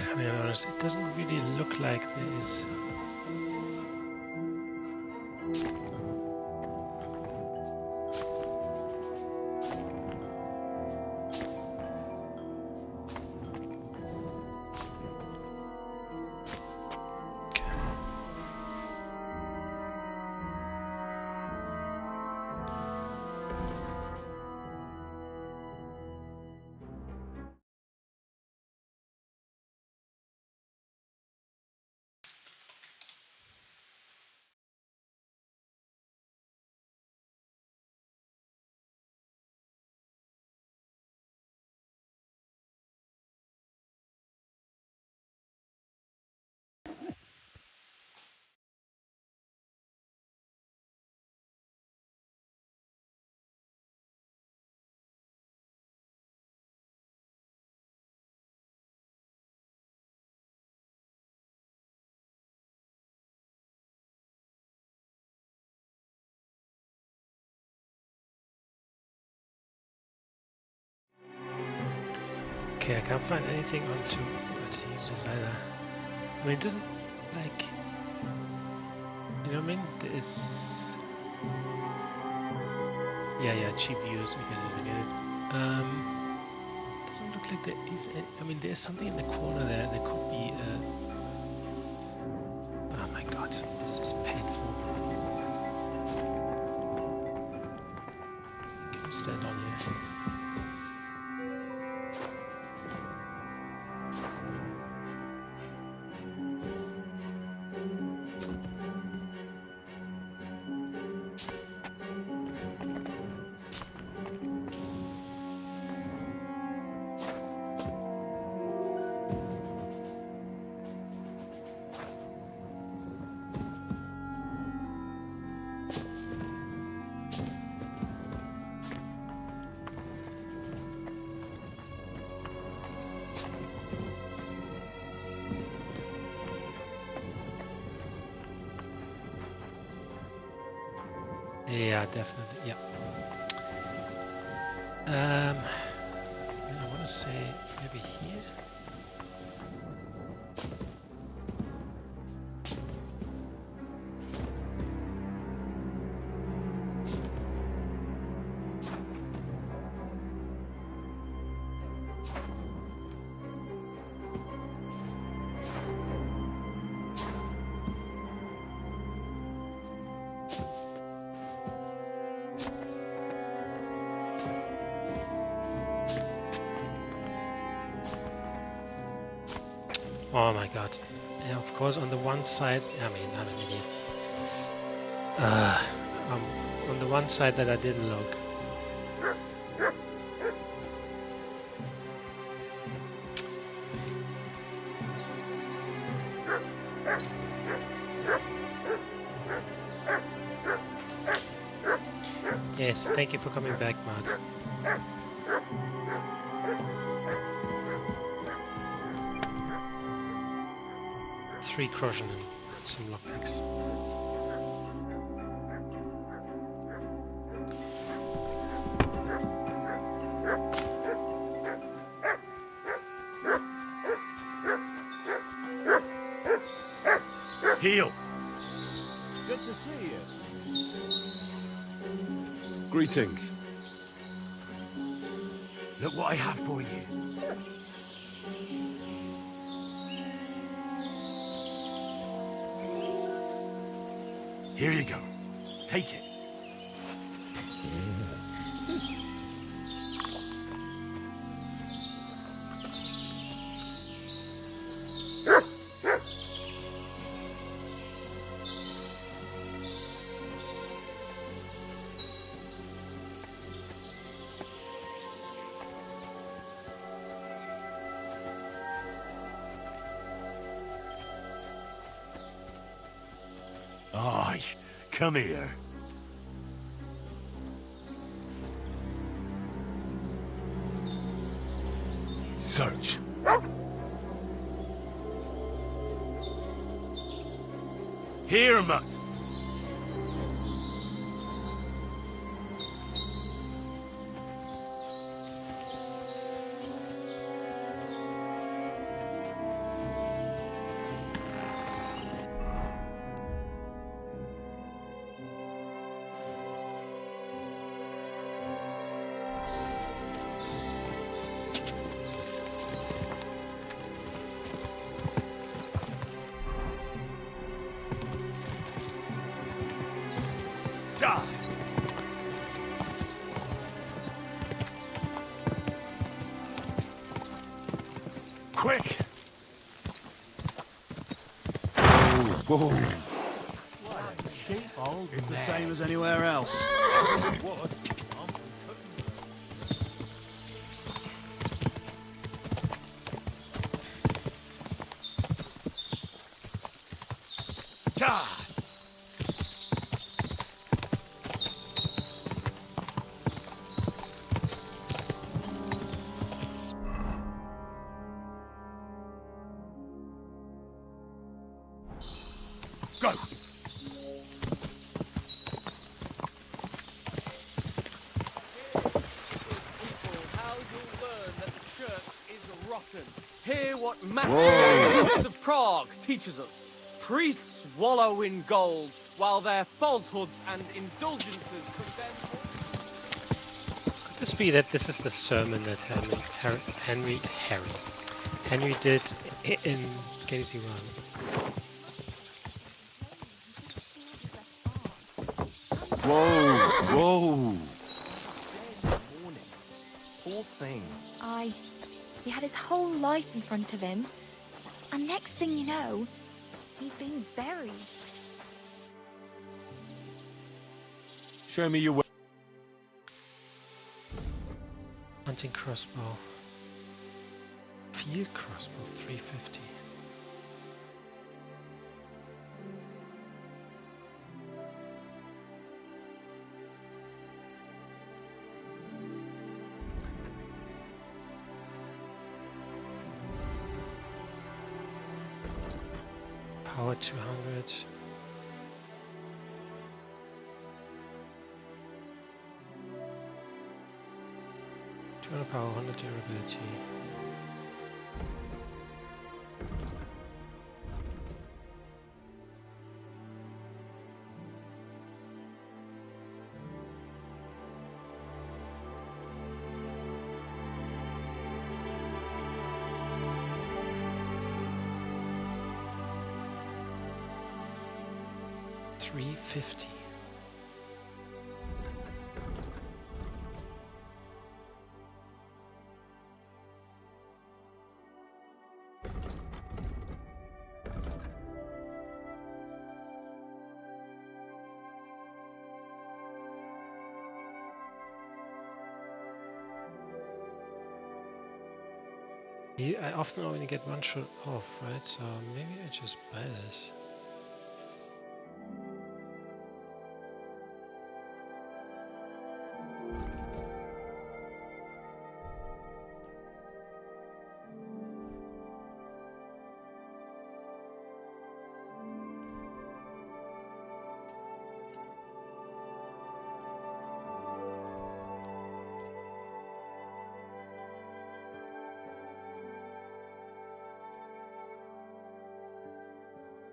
I mean, to be honest, it doesn't really look like there is. Okay, I can't find anything on to use this either. I mean, it doesn't, like, you know what I mean? It's, yeah, cheap use, I get it. Doesn't look like there is any, I mean, there's something in the corner there, there could be, oh my god, this is painful. Can I stand on here? Yeah, definitely, yeah. I want to say maybe here. Oh my god. Yeah, of course on the one side, I mean, I'm an idiot. On the one side that I didn't look. Yes, thank you for coming back, Matt. 3 corrosion and some lockpicks. Heal! Good to see you. Greetings. Look what I have for you. Here you go. Take it. Aye, come here. Search. Here, mutt. Quick! Whoa. It's the same as anywhere else. Go! How you'll learn that the church is rotten. Hear what Master of Prague teaches us. Priests wallow in gold, while their falsehoods and indulgences condemn... Could this be that this is the sermon that Henry did in Casey Run? Whoa! Poor thing. He had his whole life in front of him. And next thing you know, he's being buried. Show me your way. Hunting crossbow. Field crossbow, 350. Power 200. Power 100 durability. $350. I often only get one shot off, right? So maybe I just buy this.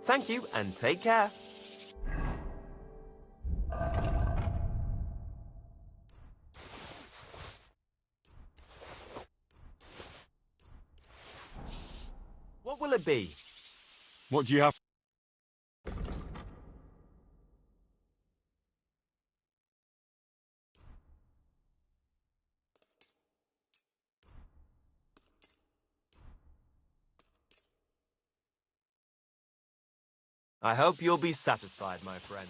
Thank you, and take care. What will it be? What do you have? I hope you'll be satisfied, my friend.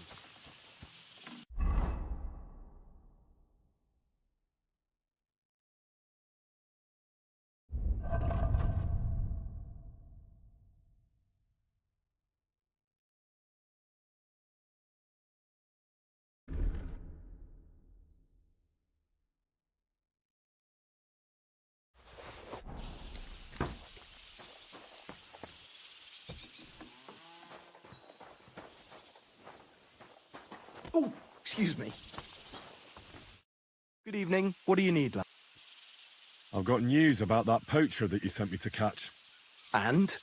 Oh, excuse me. Good evening. What do you need, lad? I've got news about that poacher that you sent me to catch. And?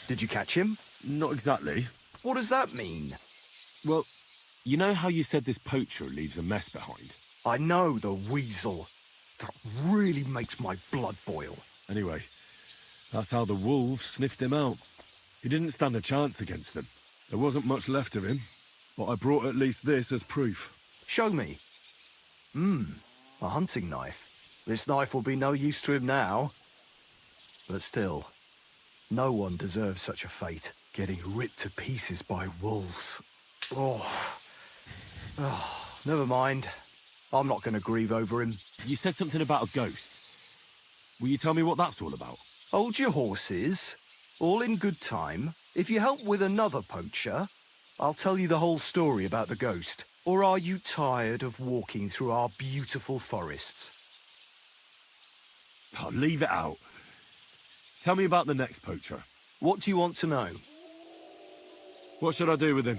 Did you catch him? Not exactly. What does that mean? Well, you know how you said this poacher leaves a mess behind? I know, the weasel. That really makes my blood boil. Anyway, that's how the wolves sniffed him out. He didn't stand a chance against them. There wasn't much left of him, but I brought at least this as proof. Show me. A hunting knife. This knife will be no use to him now. But still, no one deserves such a fate. Getting ripped to pieces by wolves. Oh, never mind. I'm not going to grieve over him. You said something about a ghost. Will you tell me what that's all about? Hold your horses. All in good time. If you help with another poacher, I'll tell you the whole story about the ghost. Or are you tired of walking through our beautiful forests? Oh, leave it out. Tell me about the next poacher. What do you want to know? What should I do with him?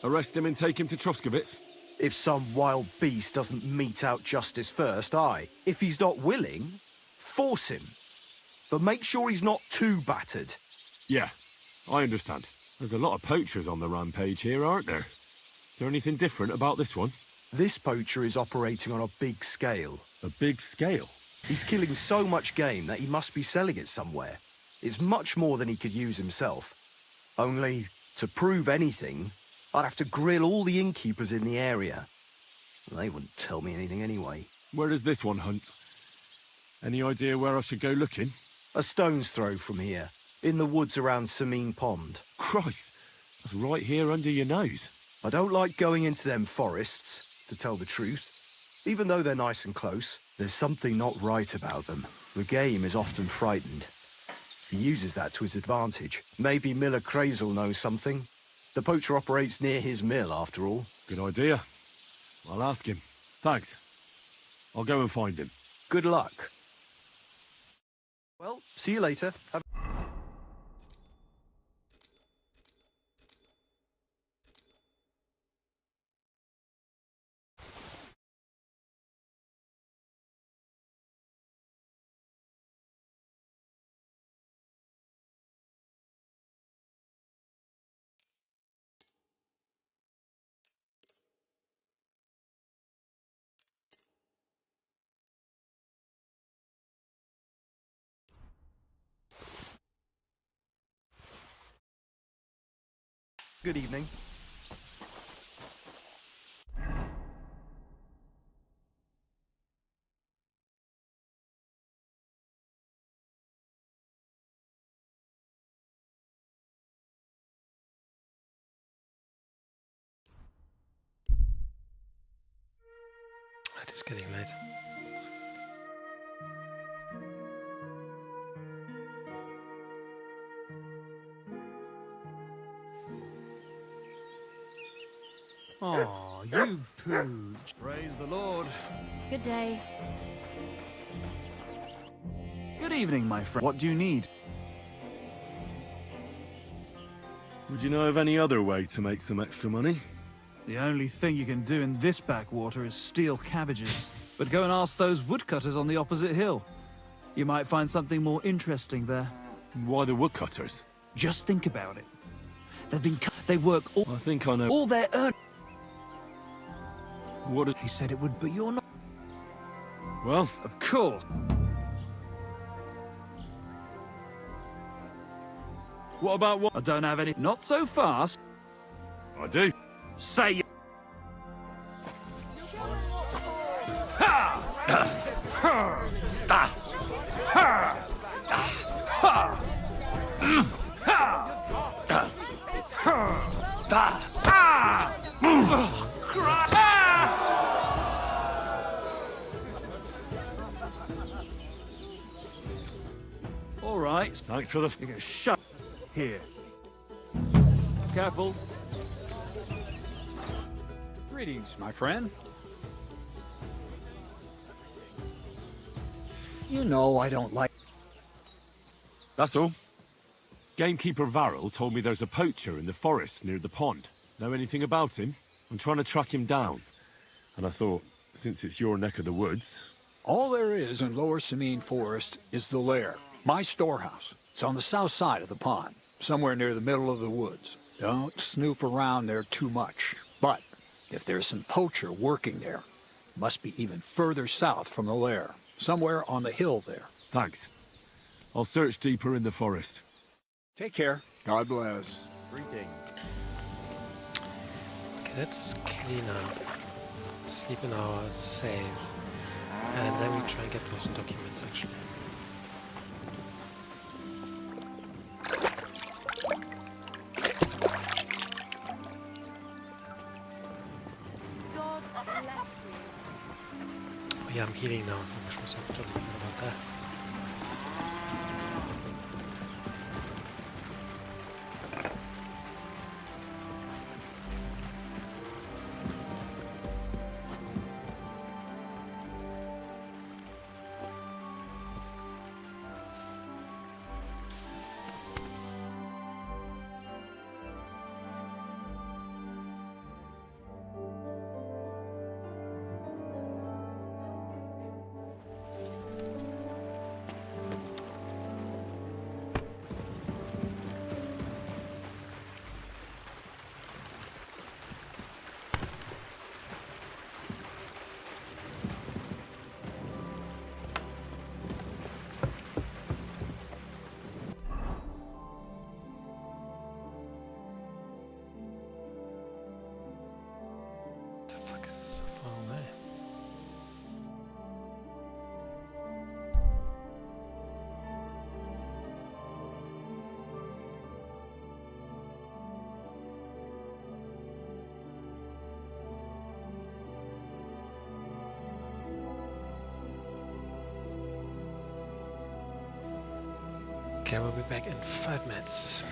Arrest him and take him to Troskowitz? If some wild beast doesn't mete out justice first, aye. If he's not willing, force him. but make sure he's not too battered. Yeah, I understand. There's a lot of poachers on the rampage here, aren't there? Is there anything different about this one? This poacher is operating on a big scale. A big scale? He's killing so much game that he must be selling it somewhere. It's much more than he could use himself. Only, to prove anything, I'd have to grill all the innkeepers in the area. They wouldn't tell me anything anyway. Where does this one hunt? Any idea where I should go looking? A stone's throw from here, in the woods around Samine Pond. Christ, that's right here under your nose. I don't like going into them forests, to tell the truth. Even though they're nice and close, there's something not right about them. The game is often frightened. He uses that to his advantage. Maybe Miller Crazel knows something. The poacher operates near his mill, after all. Good idea. I'll ask him. Thanks. I'll go and find him. Good luck. Well, see you later. Good evening. It is getting late. Oh, you pooch. Praise the Lord. Good day. Good evening, my friend. What do you need? Would you know of any other way to make some extra money? The only thing you can do in this backwater is steal cabbages. But go and ask those woodcutters on the opposite hill. You might find something more interesting there. Why the woodcutters? Just think about it. They work all... I think I know... All their earn... What is... He said it would, but you're not... Well... Of course. What about what? I don't have any... Not so fast. I do. Say... Ha! Ha! Ha! Ha! Ha! All right. Thanks for the... You're gonna shut here. Careful. Greetings, my friend. You know I don't like... That's all. Gamekeeper Varrel told me there's a poacher in the forest near the pond. Know anything about him? I'm trying to track him down. And I thought, since it's your neck of the woods... All there is in Lower Samine Forest is the lair, my storehouse. It's on the south side of the pond, somewhere near the middle of the woods. Don't snoop around there too much. But if there's some poacher working there, it must be even further south from the lair, somewhere on the hill there. Thanks. I'll search deeper in the forest. Take care. God bless. Greetings. Okay, let's clean up, sleep in our save, and then we try and get those documents actually. God bless you. Oh yeah, I'm healing now. I wish myself totally forgot about that. Okay, we'll be back in 5 minutes.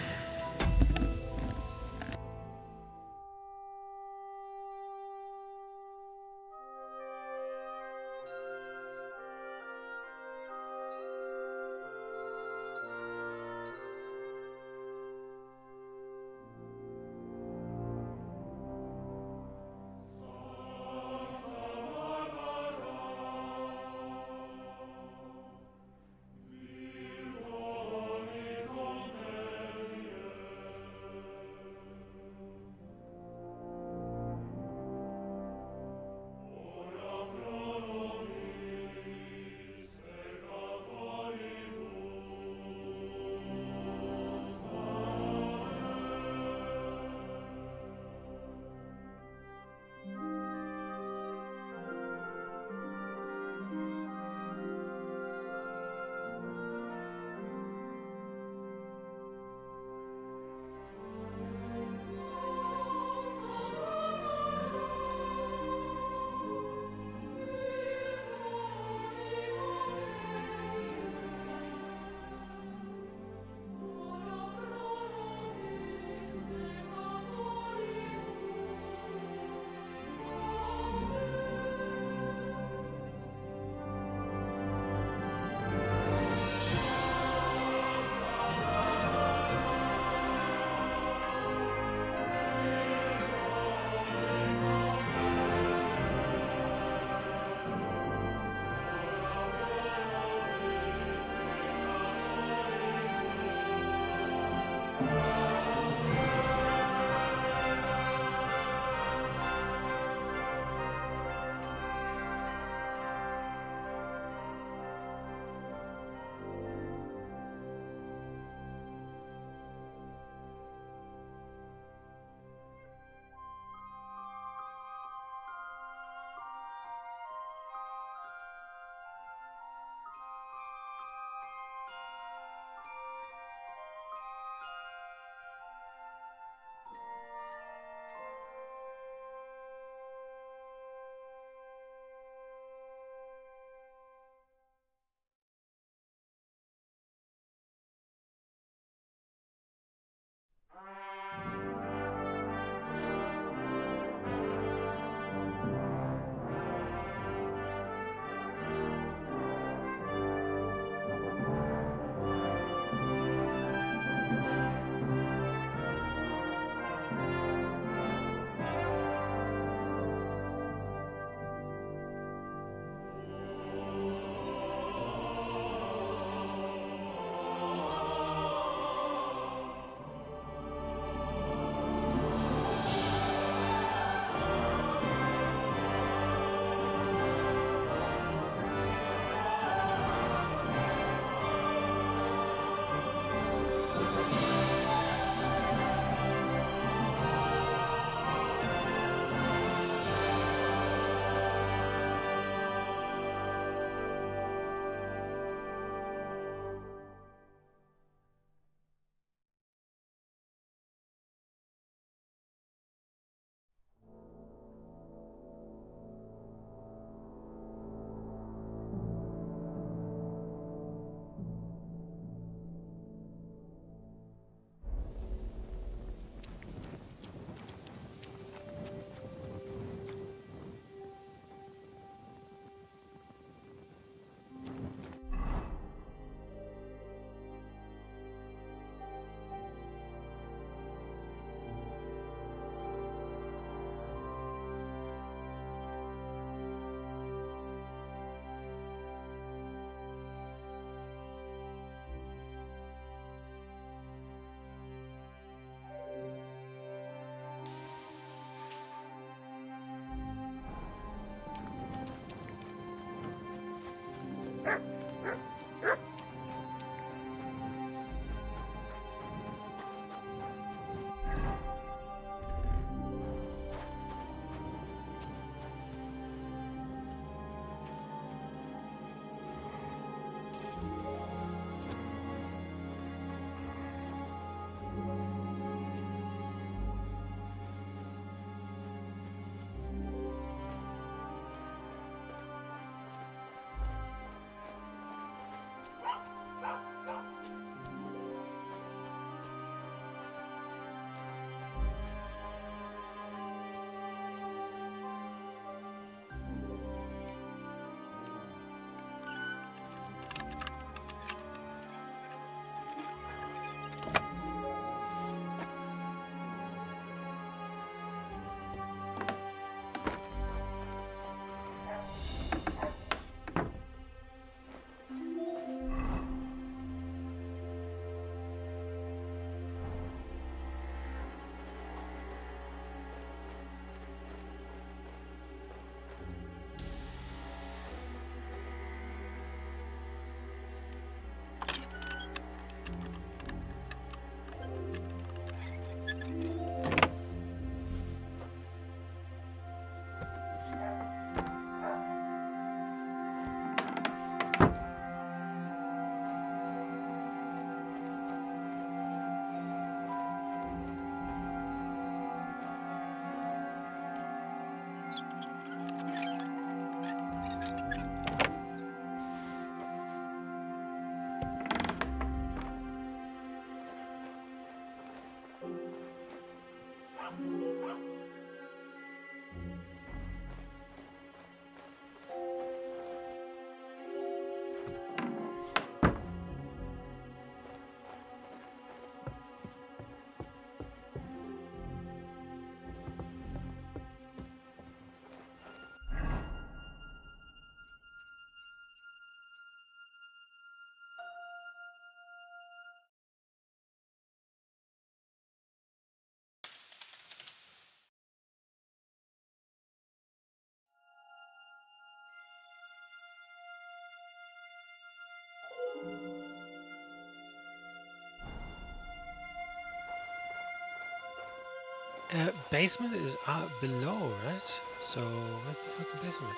Basement is below, right? So where's the fucking basement?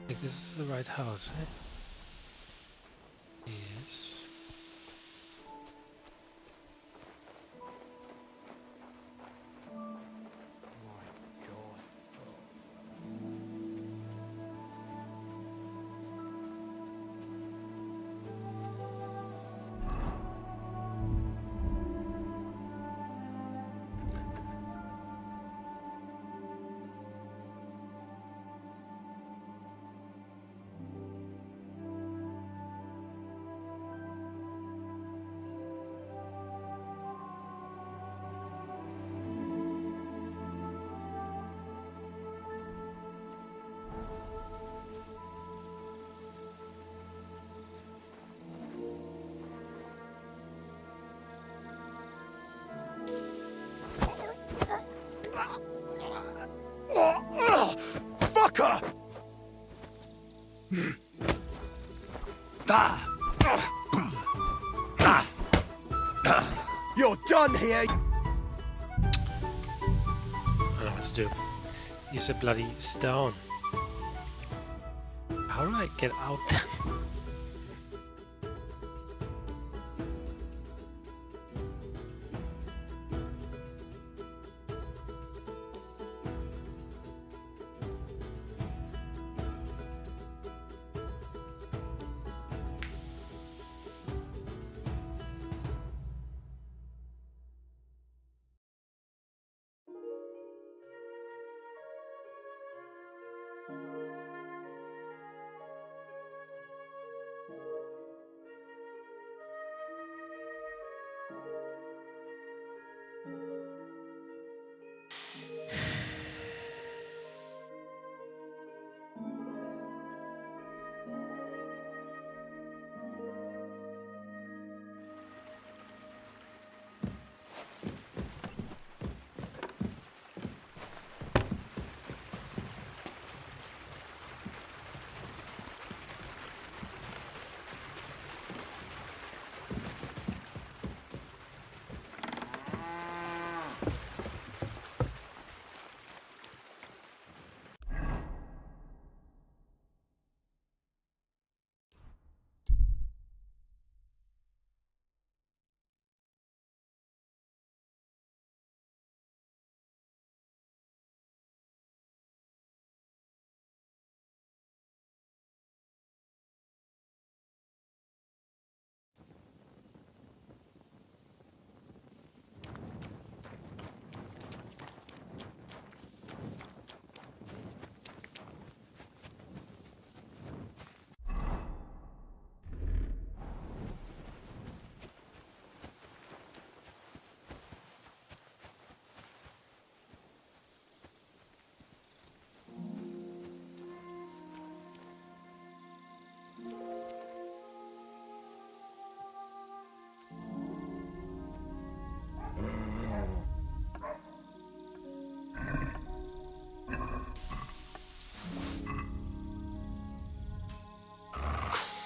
I think this is the right house, right? Yes. Fucker! You're done here! I don't know what to do. Use a bloody stone. How do I get out there?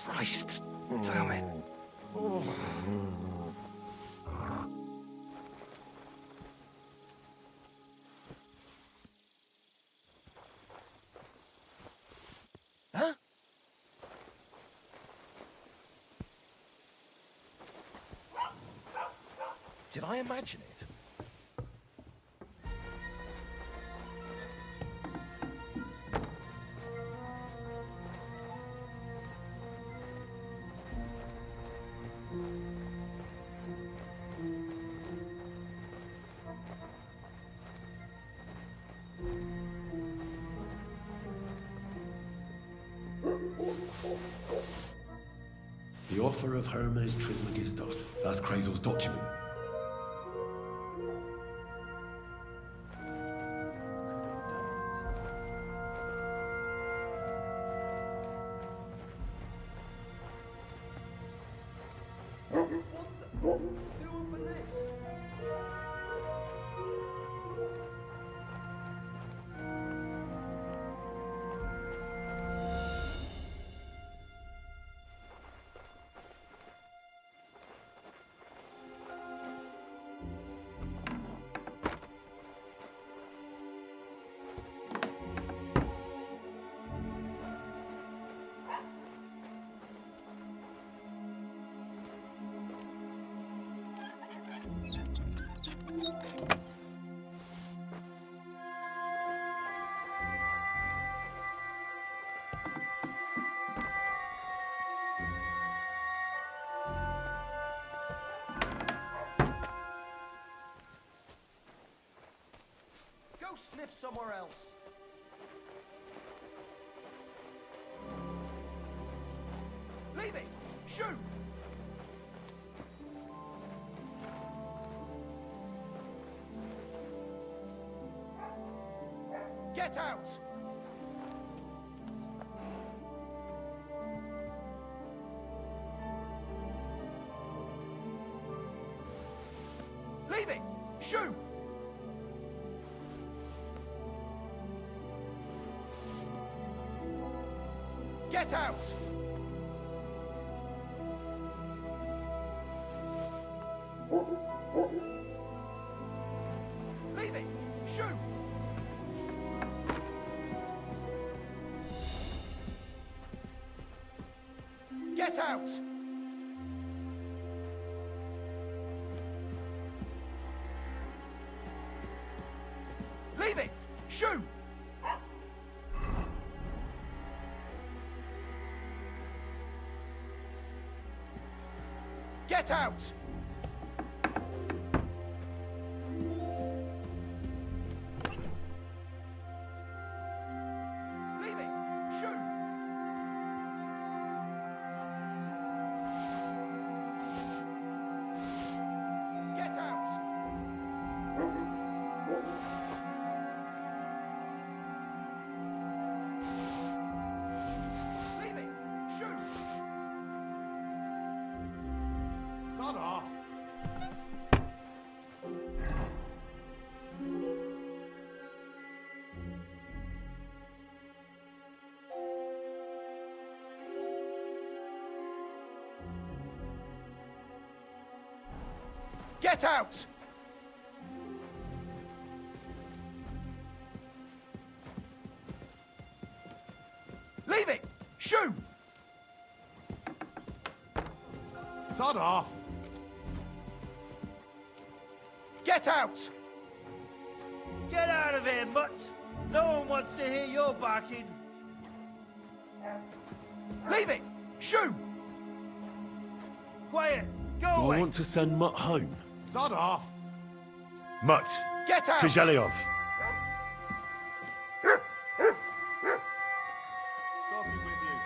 Christ, damn it. Huh? Did I imagine it? The offer of Hermes Trismegistos. That's Krazel's document. sniff somewhere else. Leave it! Shoot! Get out! Leave it! Shoot! Get out! Leave it! Shoot! Get out! Leave it! Shoot! Get out! Leave it! Shoot! Get out! Leave it! Shoot! Sod off! Get out! Leave it! Shoot! Sod off! Get out! Get out of here, mutt! No one wants to hear your barking. Leave it! Shoot! Quiet! Go Do away! I want to send Mutt home? Sod off! Mutt! Get out! To Zhelyov! Talking with you.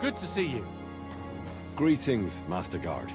Good to see you. Greetings, Master Guard.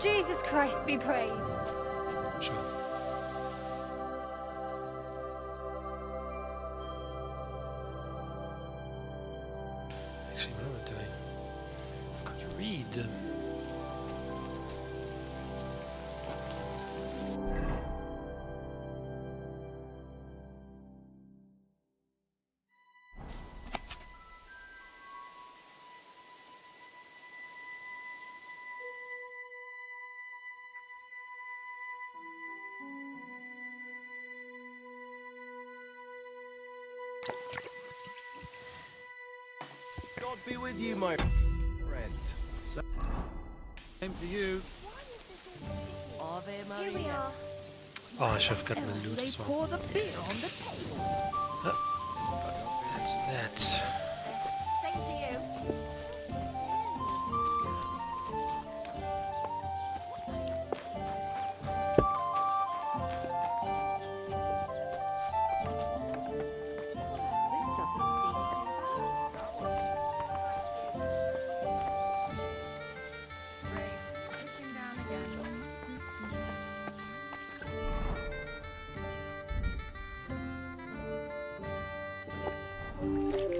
Jesus Christ be praised. Sure. Actually, what am I doing? I could read. God be with you, my friend. Same to you. Ave Maria. Here we are. Oh, I should have gotten the loot as well. Pour the beer on the table. That's that. Same to you.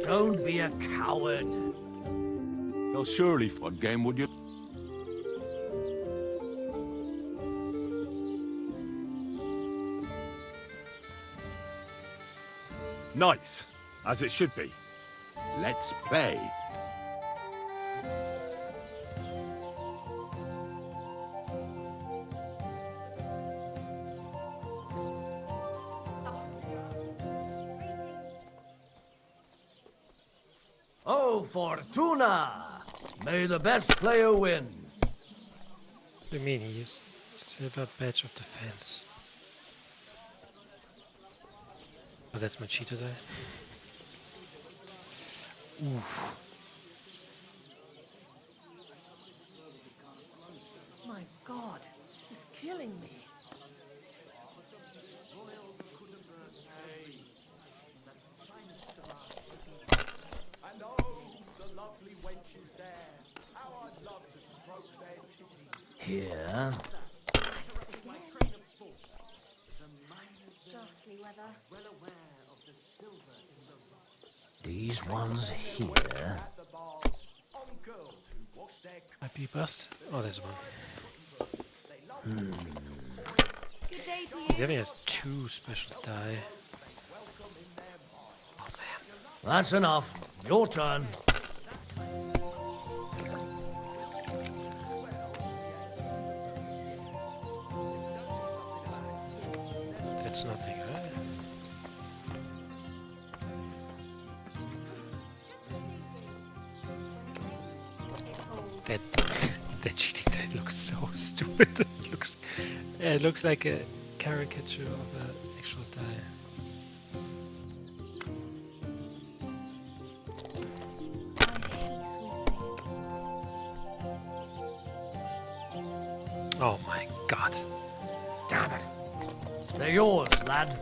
Don't be a coward. You'll surely... What game would you... Nice, as it should be. Let's play. Oh, Fortuna! May the best player win. What do you mean he used silver badge of defense? Oh, that's my cheater die. Ooh. My God, this is killing me. And oh, the lovely wenches there. How I'd love to stroke their titties. Here. Ghastly weather. Well aware of the silver in the rock. These ones here. On girls who wash their IP bust? Oh, there's one. Good day to He only has 2 special die. That's enough. Your turn. That's nothing, right? That cheating die looks so stupid. It looks like a caricature of an actual die. Oh my God. Damn it. They're yours, lad.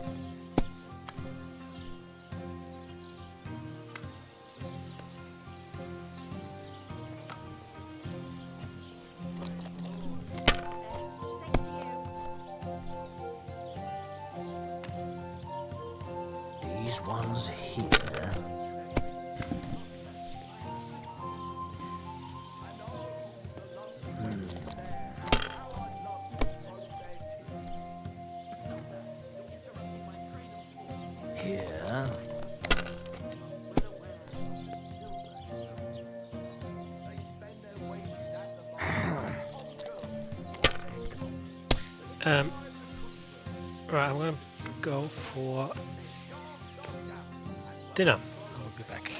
These ones here. Here. Right, I'm gonna go for dinner. I'll be back.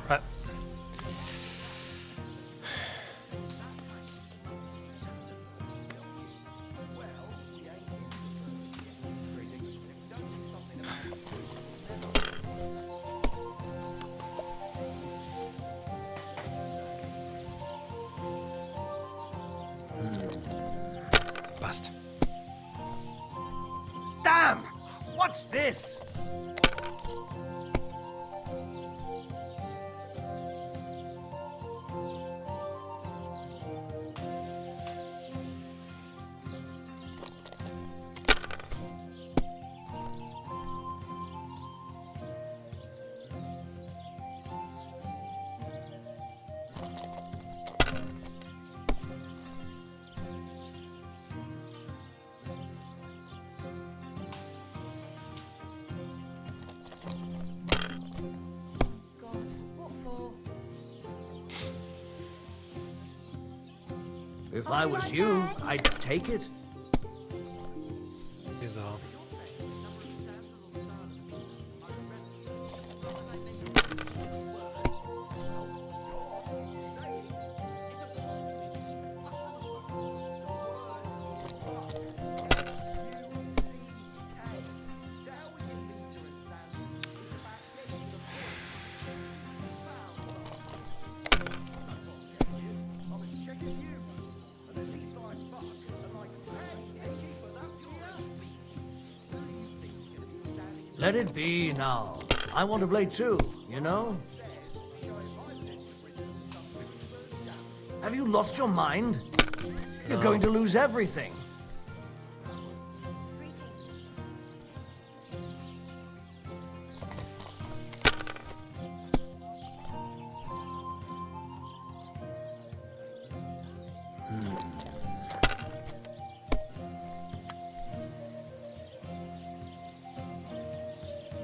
Right. Bust. Damn! What's this? If I was you, I'd take it. Wieso? Let it be now. I want to play too, you know? Have you lost your mind? You're going to lose everything.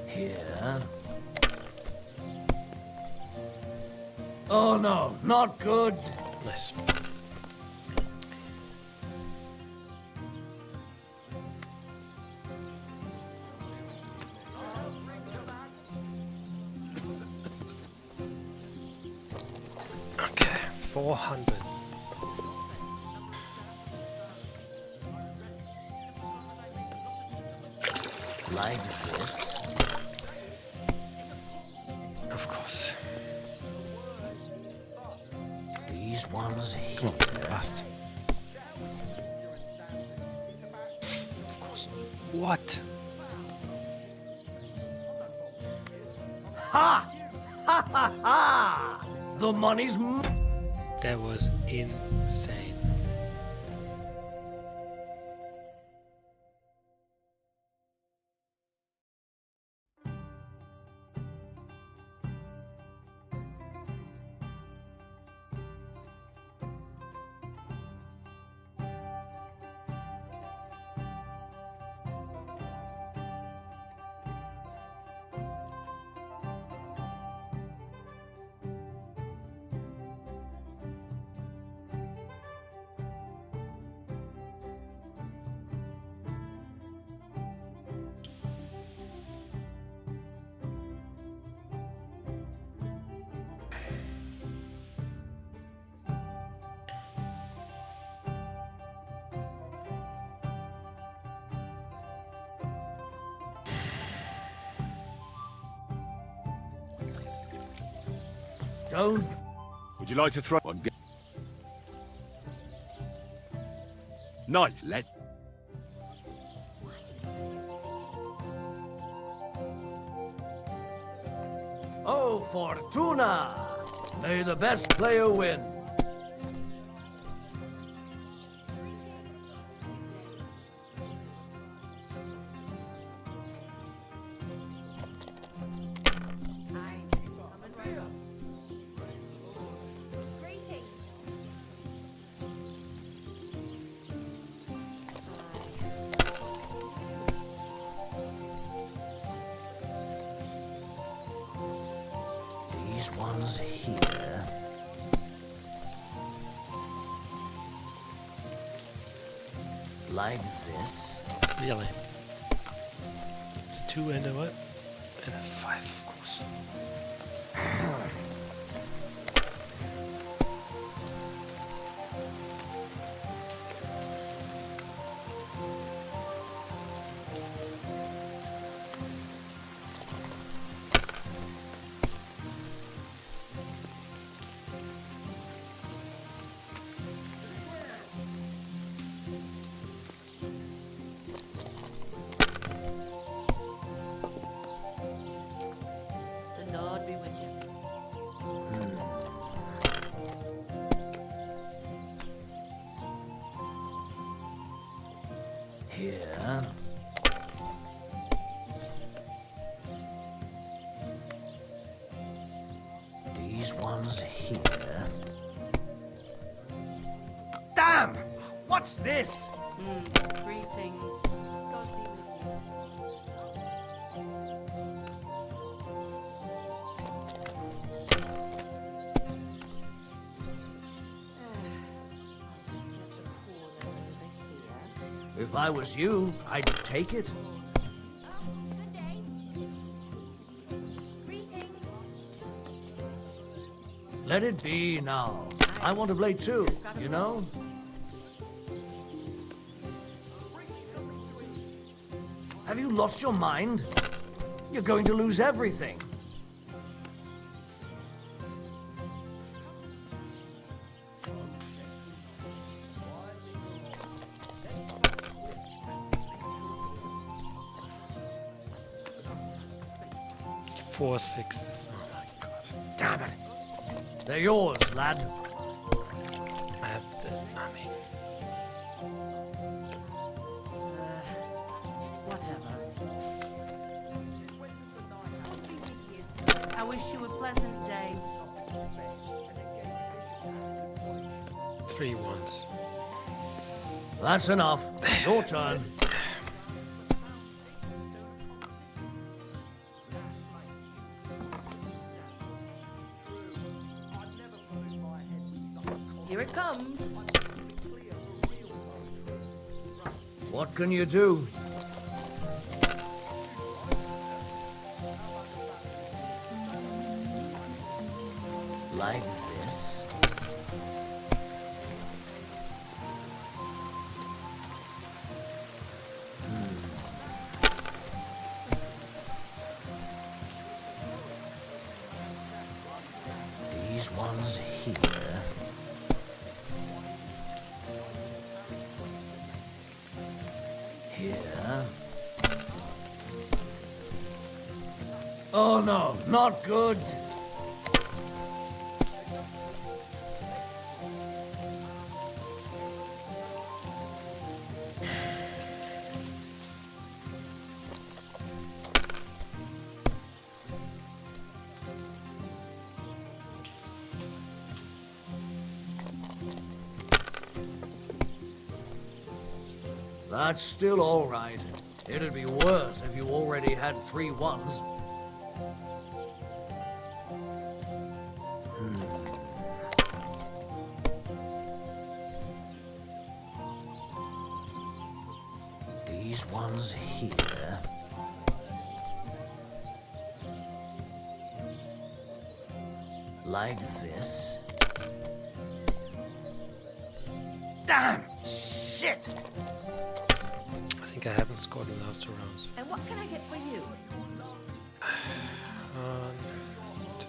Here. Oh no, not good. Nice. Okay, 400. Like this. Of course. These ones here. Come on, fast. Of course. What? Ha! Ha ha ha! The money's... That was insane. Don't. Would you like to throw one? Nice. Let. Oh, Fortuna! May the best player win. These ones here. Like this. Really? It's a 2 and a what? And a 5, of course. Lord be with you. Here. These ones here. Damn! What's this? Greetings. God be with you. If I was you, I'd take it. Let it be now. I want to play too, you know? Have you lost your mind? You're going to lose everything. Four sixes. Oh my god. Damn it. They're yours, lad. I have the. I mean. Whatever. I wish you a pleasant day. 3 ones. That's enough. Your turn. Here it comes. What can you do? Like this. These ones here. Here. Oh no, not good. That's still all right. It'd be worse if you already had 3 ones. These ones here. Like this. Damn! Shit! I think I haven't scored the last 2 rounds. And what can I get for you? 1, 2.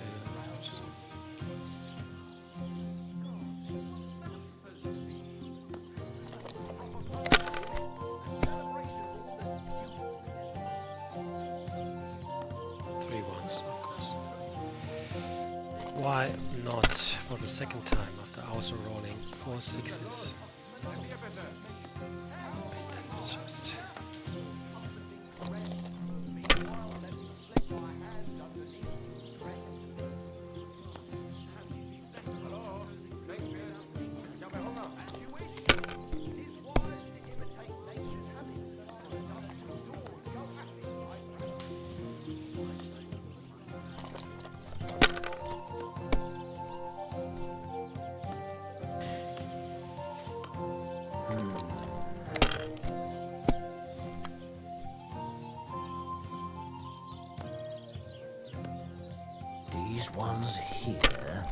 Three ones, of course. Why not for the second time after also rolling 4 sixes? It's just. These ones here.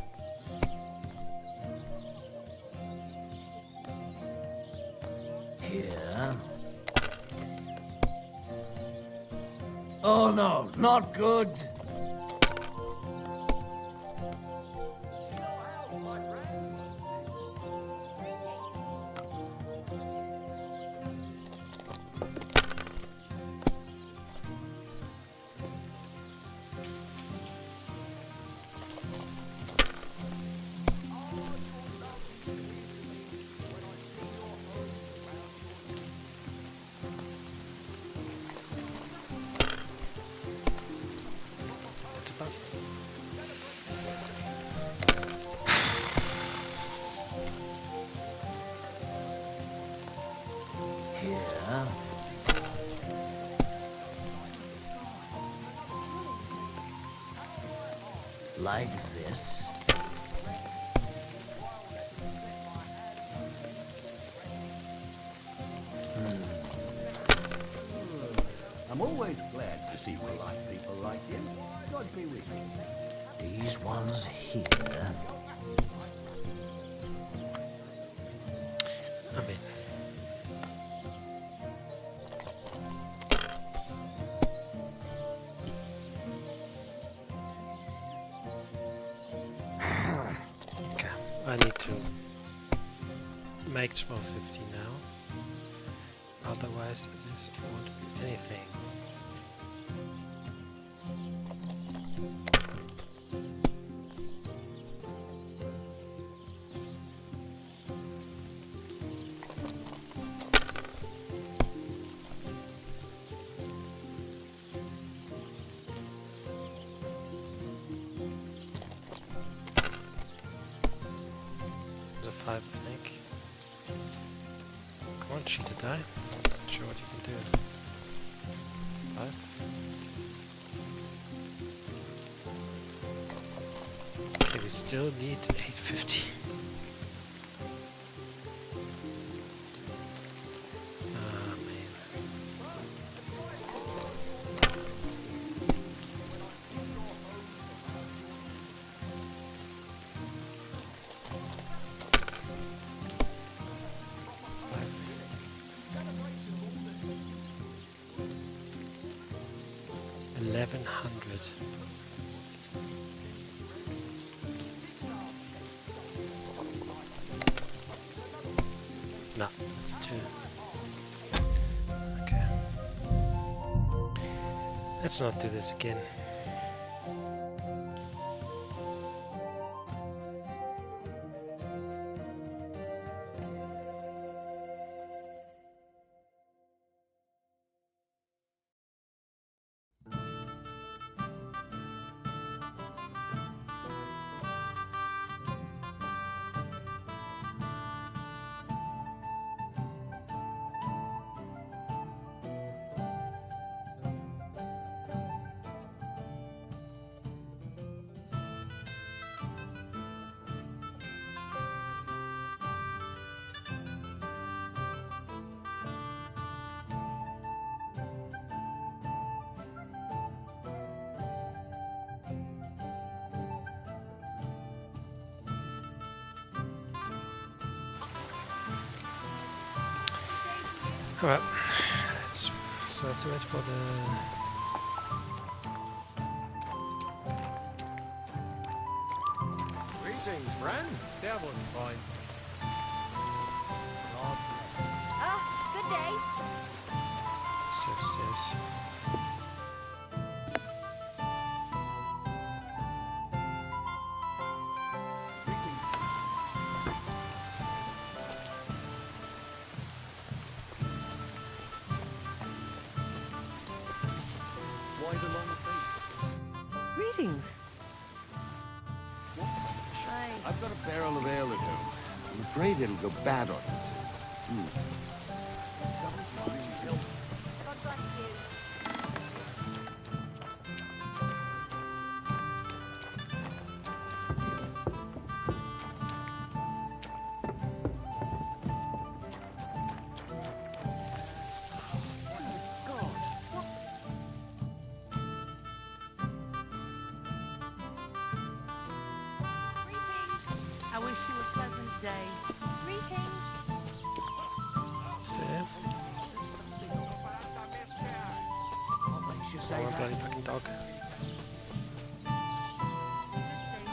Here. Oh no, not good. Here. Like this. I'm always glad to see polite people like you. God be with you. These ones here. I mean, okay, I need to make 1250 now, otherwise this won't be anything. There's a 5, I think. Come on, cheetah, die. Show what you can do. 5. Okay, we still need 850. Ah, man. $1,100. No, that's 2. Okay. Let's not do this again. Alright, so let's wait for the... Greetings, friend. That was fine. Good day. Stairs. Greetings. I've got a barrel of ale at home. I'm afraid it'll go bad on us. God bless you. I wish you a pleasant day. Greetings. Save. What makes you say Oh, that? bloody fucking dog.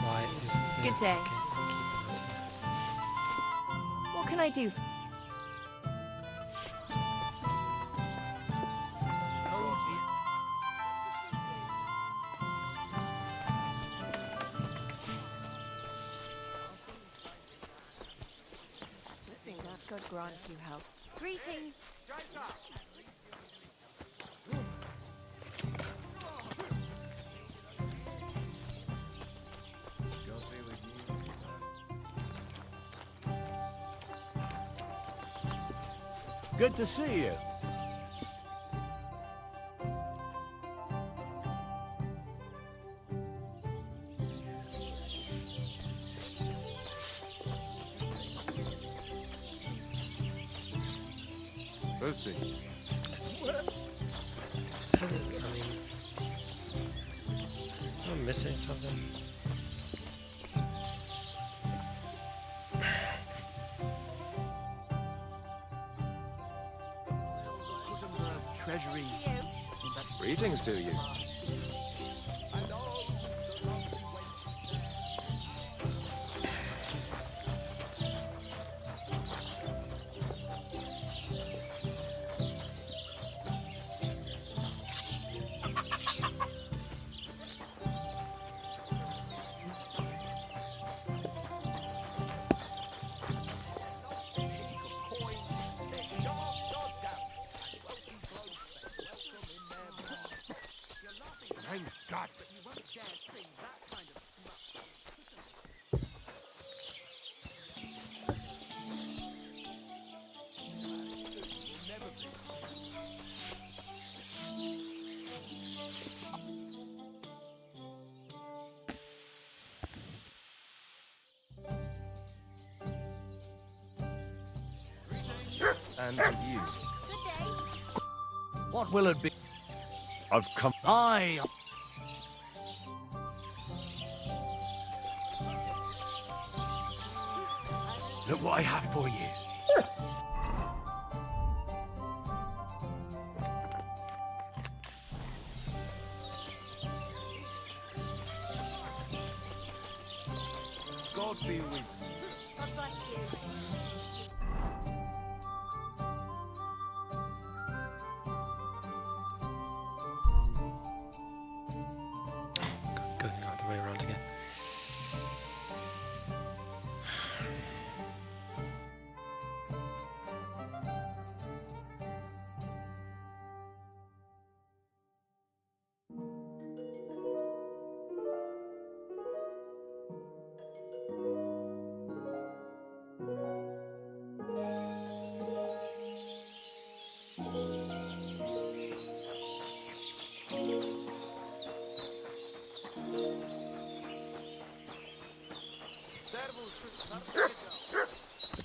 Why is the... Good day. Okay, What can I do? God grant you help. Greetings. Good to see you. Thirsty. I mean, I'm missing something. Treasury. Greetings to you. Mein Gott! And to you. What will it be? I've come. Aye. Look what I have for you. God be with you. Going out the way around again.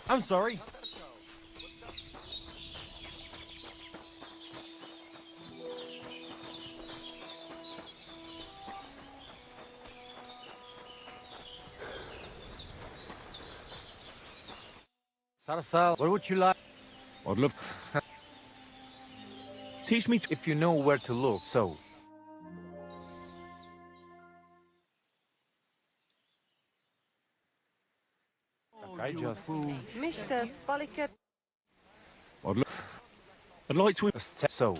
I'm sorry. Sarsal, where would you like? I'd love. Teach me. If you know where to look, so. I just. Mr. Spaliket. I'd like to. So.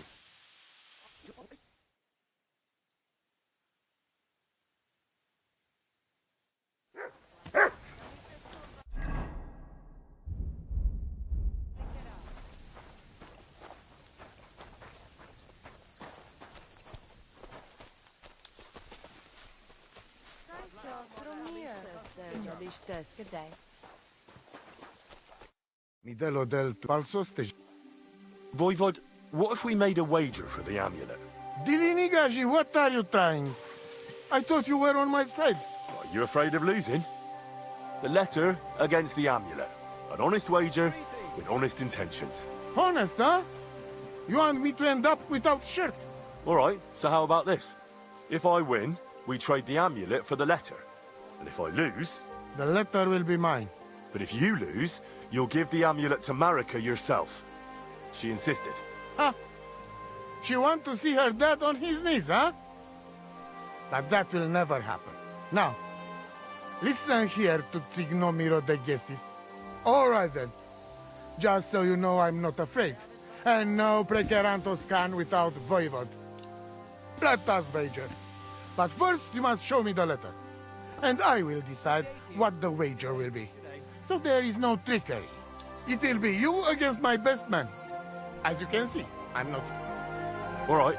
Good day. Voivod, what if we made a wager for the amulet? Dilinigaji, what are you trying? I thought you were on my side. Are you afraid of losing? The letter against the amulet. An honest wager with honest intentions. Honest, huh? You want me to end up without shirt? All right, so how about this? If I win, we trade the amulet for the letter. And if I lose... The letter will be mine. But if you lose, you'll give the amulet to Marika yourself. She insisted. Huh? She want to see her dad on his knees, huh? But that will never happen. Now, listen here to Tignomiro de Gesis. All right then. Just so you know I'm not afraid. And no prekerantos can without Voivod. Let us wager. But first you must show me the letter. And I will decide what the wager will be. So there is no trickery. It will be you against my best man. As you can see, I'm not... All right.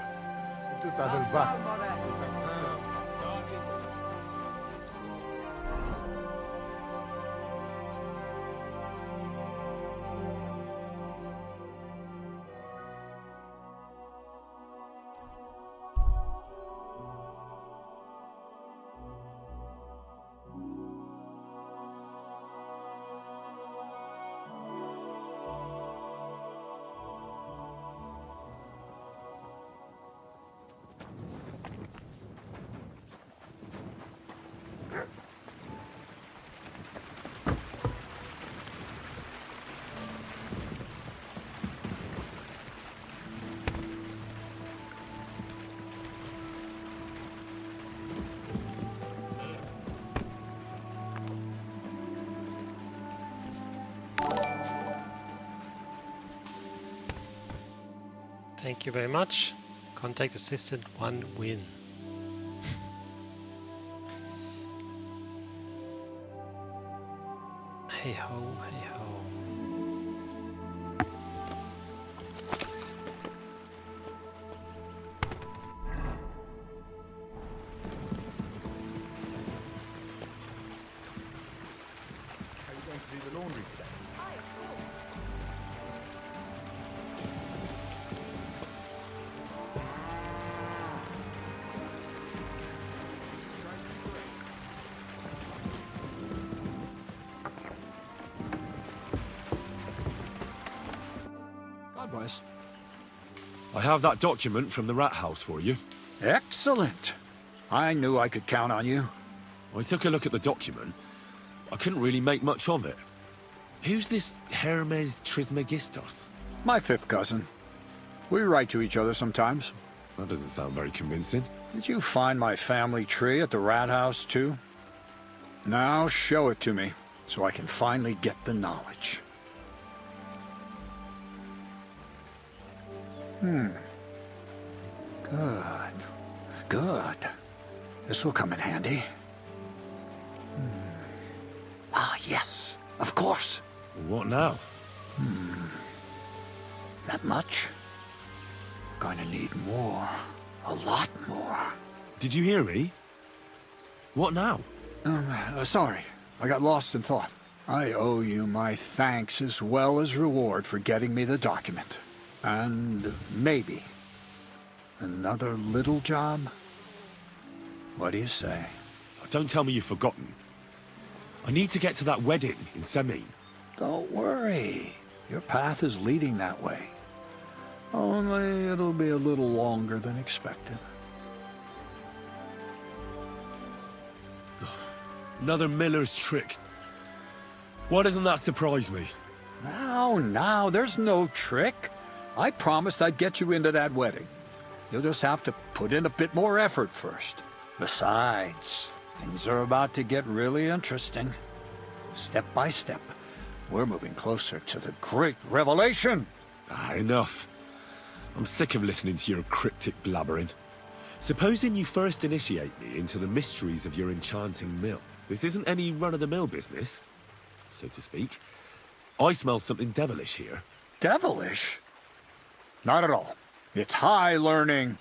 Thank you very much. Contact assistant 1 win. Hey ho, hey ho. Are you going to do the laundry today? God bless. I have that document from the rat house for you. Excellent. I knew I could count on you. I took a look at the document. I couldn't really make much of it. Who's this Hermes Trismegistos? My fifth cousin. We write to each other sometimes. That doesn't sound very convincing. Did you find my family tree at the rat house, too? Now show it to me, so I can finally get the knowledge. Good. Good. This will come in handy. Ah, yes. Of course. What now? That much? Going to need more. A lot more. Did you hear me? What now? Sorry. I got lost in thought. I owe you my thanks as well as reward for getting me the document. And maybe another little job? What do you say? Don't tell me you've forgotten. I need to get to that wedding in Semin. Don't worry. Your path is leading that way. Only it'll be a little longer than expected. Another miller's trick. Why doesn't that surprise me? Now, there's no trick. I promised I'd get you into that wedding. You'll just have to put in a bit more effort first. Besides, things are about to get really interesting. Step by step, we're moving closer to the great revelation. Enough. I'm sick of listening to your cryptic blabbering. Supposing you first initiate me into the mysteries of your enchanting mill. This isn't any run-of-the-mill business, so to speak. I smell something devilish here. Devilish? Not at all. It's high learning.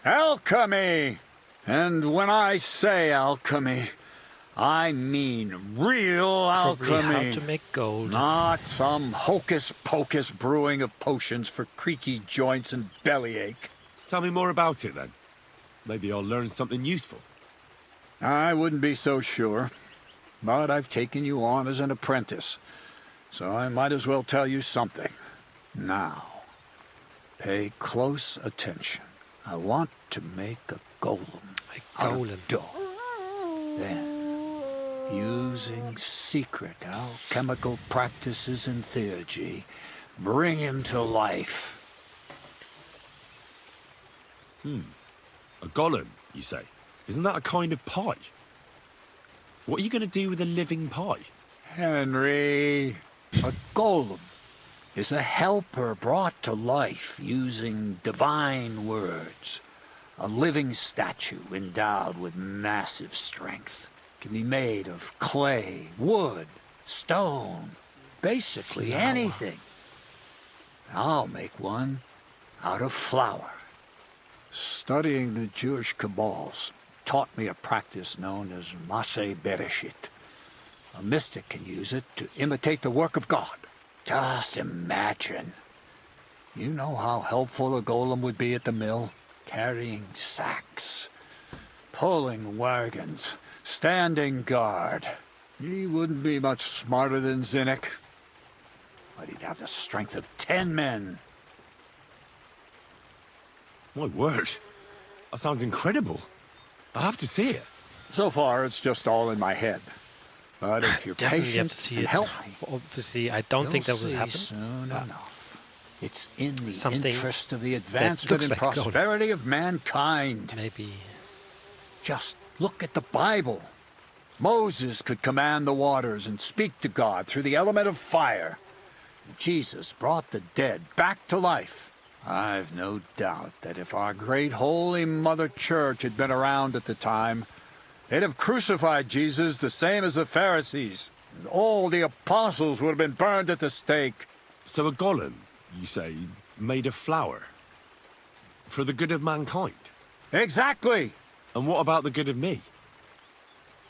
Alchemy! And when I say alchemy, I mean real Probably alchemy. how to make gold. Not some hocus-pocus brewing of potions for creaky joints and bellyache. Tell me more about it, then. Maybe I'll learn something useful. I wouldn't be so sure. But I've taken you on as an apprentice, so I might as well tell you something. Now, pay close attention. I want to make a golem out of dough. Then, using secret alchemical practices and theurgy, bring him to life. A golem, you say? Isn't that a kind of pie? What are you going to do with a living pie? Henry, a golem is a helper brought to life using divine words. A living statue endowed with massive strength. Can be made of clay, wood, stone, basically anything. I'll make one out of flour. Studying the Jewish Kabbals taught me a practice known as Maseh Bereshit. A mystic can use it to imitate the work of God. Just imagine. You know how helpful a golem would be at the mill? Carrying sacks, pulling wagons, standing guard. He wouldn't be much smarter than Zinnik, but he'd have the strength of 10 men. My word. That sounds incredible. I have to see it. So far, it's just all in my head. But if you're Definitely have patient to see and it. help me, Obviously, I don't think that you'll will see happen. soon enough. It's in the Something interest of the that advancement looks and like gold. prosperity of mankind. Maybe. Just look at the Bible. Moses could command the waters and speak to God through the element of fire. Jesus brought the dead back to life. I've no doubt that if our great holy Mother Church had been around at the time, they'd have crucified Jesus the same as the Pharisees. And all the apostles would have been burned at the stake. So a golem, you say, made of flour? For the good of mankind? Exactly! And what about the good of me?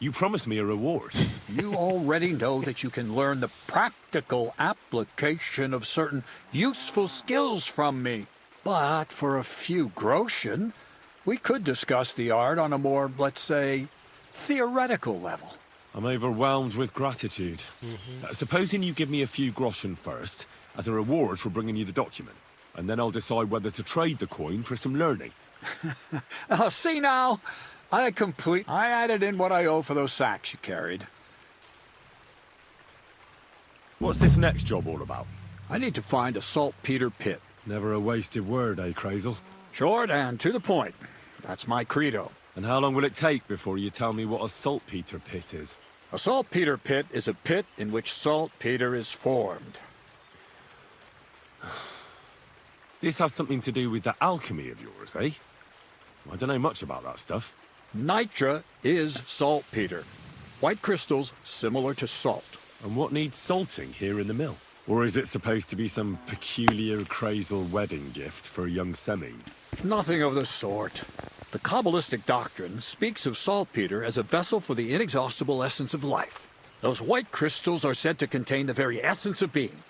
You promised me a reward. You already know that you can learn the practical application of certain useful skills from me. But for a few groschen, we could discuss the art on a more, let's say, theoretical level. I'm overwhelmed with gratitude. Supposing you give me a few groschen first, as a reward for bringing you the document. And then I'll decide whether to trade the coin for some learning. Oh, see now? I added in what I owe for those sacks you carried. What's this next job all about? I need to find a saltpeter pit. Never a wasted word, eh, Crazel? Short and to the point. That's my credo. And how long will it take before you tell me what a saltpeter pit is? A saltpeter pit is a pit in which saltpeter is formed. This has something to do with that alchemy of yours, eh? I don't know much about that stuff. Nitra is saltpeter. White crystals similar to salt. And what needs salting here in the mill? Or is it supposed to be some peculiar Crazel wedding gift for a young semi? Nothing of the sort. The Kabbalistic doctrine speaks of saltpeter as a vessel for the inexhaustible essence of life. Those white crystals are said to contain the very essence of being.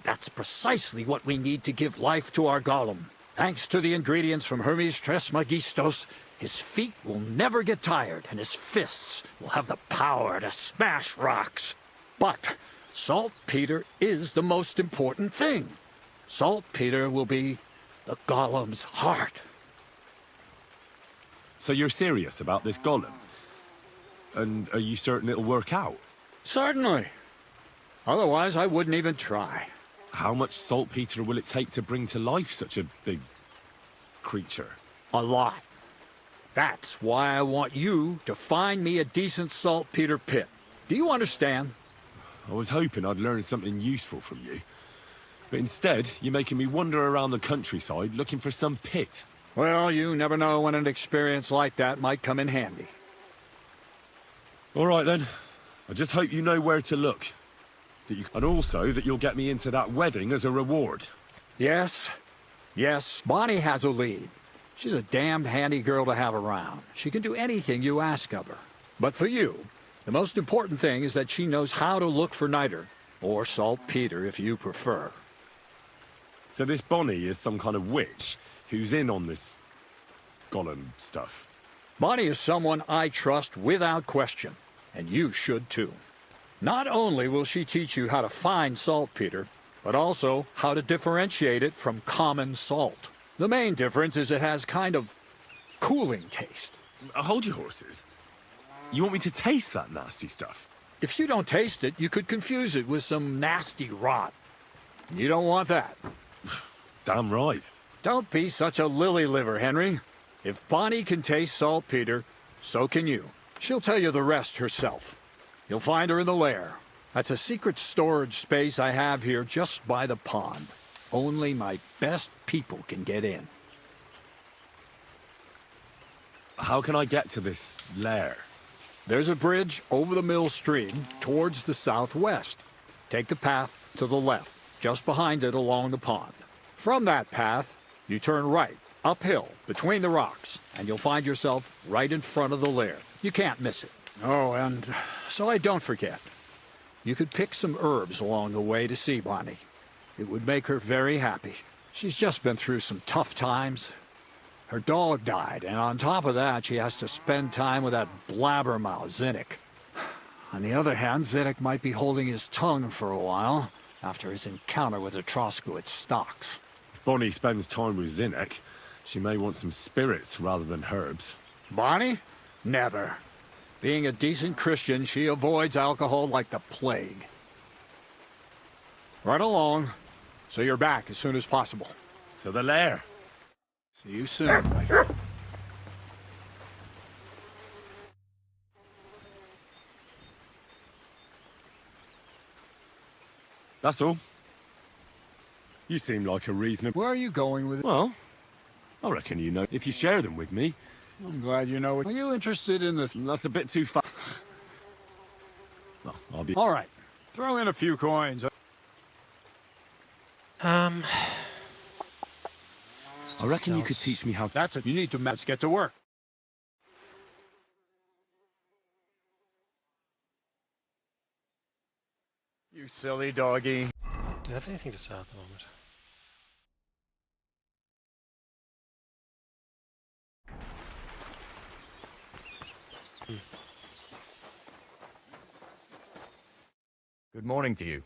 That's precisely what we need to give life to our golem. Thanks to the ingredients from Hermes Trismegistos, his feet will never get tired, and his fists will have the power to smash rocks. But saltpeter is the most important thing. Saltpeter will be the golem's heart. So you're serious about this golem? And are you certain it'll work out? Certainly. Otherwise, I wouldn't even try. How much saltpeter will it take to bring to life such a big creature? A lot. That's why I want you to find me a decent saltpeter pit. Do you understand? I was hoping I'd learn something useful from you. But instead, you're making me wander around the countryside looking for some pit. Well, you never know when an experience like that might come in handy. All right, then. I just hope you know where to look. And also that you'll get me into that wedding as a reward. Yes. Yes, Bonnie has a lead. She's a damned handy girl to have around. She can do anything you ask of her. But for you, the most important thing is that she knows how to look for niter, or saltpeter if you prefer. So this Bonnie is some kind of witch who's in on this golem stuff. Bonnie is someone I trust without question, and you should too. Not only will she teach you how to find saltpeter, but also how to differentiate it from common salt. The main difference is it has kind of cooling taste. Hold your horses. You want me to taste that nasty stuff? If you don't taste it, you could confuse it with some nasty rot. You don't want that. Damn right. Don't be such a lily liver, Henry. If Bonnie can taste saltpeter, so can you. She'll tell you the rest herself. You'll find her in the lair. That's a secret storage space I have here just by the pond. Only my best people can get in. How can I get to this lair? There's a bridge over the mill stream towards the southwest. Take the path to the left, just behind it along the pond. From that path, you turn right, uphill, between the rocks, and you'll find yourself right in front of the lair. You can't miss it. Oh, and so I don't forget, you could pick some herbs along the way to see Bonnie. It would make her very happy. She's just been through some tough times. Her dog died, and on top of that, she has to spend time with that blabbermouth, Zinnik. On the other hand, Zinnik might be holding his tongue for a while after his encounter with the Troskowitz stocks. If Bonnie spends time with Zinnik, she may want some spirits rather than herbs. Bonnie? Never. Being a decent Christian, she avoids alcohol like the plague. Right along, so you're back as soon as possible. To the lair. See you soon, my friend. That's all. You seem like a reasonable... Where are you going with it? Well, I reckon you know if you share them with me. I'm glad you know it. Are you interested in the... That's a bit too far. Well, I'll be... All right. Throw in a few coins. I reckon you could teach me how... That's it. You need to... Let's get to work. You silly doggy. Do you have anything to sell at the moment? Good morning to you.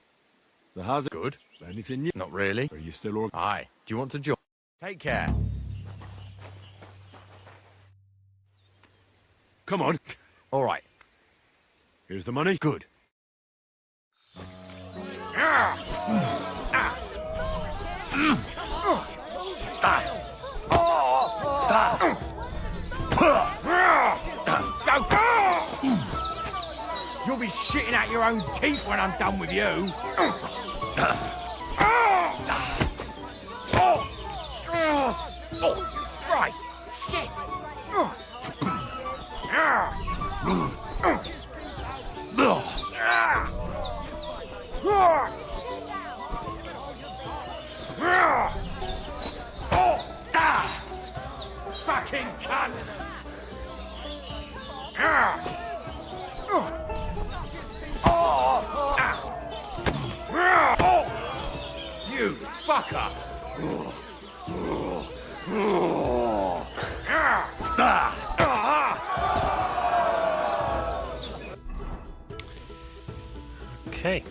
So how's it? Good. Anything new? Not really. Are you still... Aye. Do you want to join? Take care. Come on. All right. Here's the money. Good. You'll be shitting out your own teeth when I'm done with you. Oh, Christ! Shit! Fucking cunt! You fucker! Okay.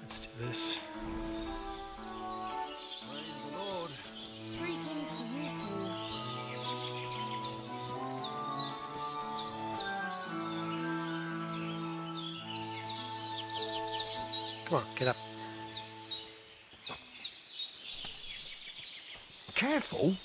Let's do this. Greetings to you two. Come on, get up. Careful.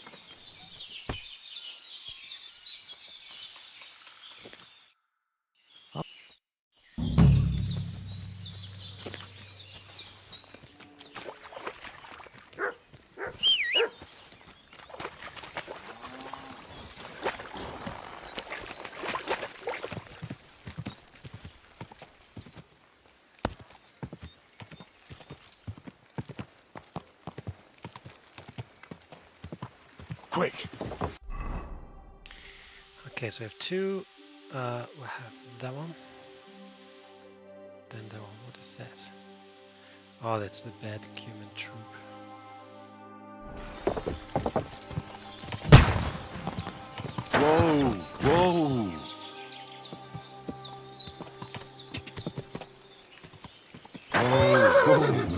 Quick. Okay, so we have two. We have that one. Then that one. What is that? Oh, that's the bad human troop. Whoa, whoa. Whoa.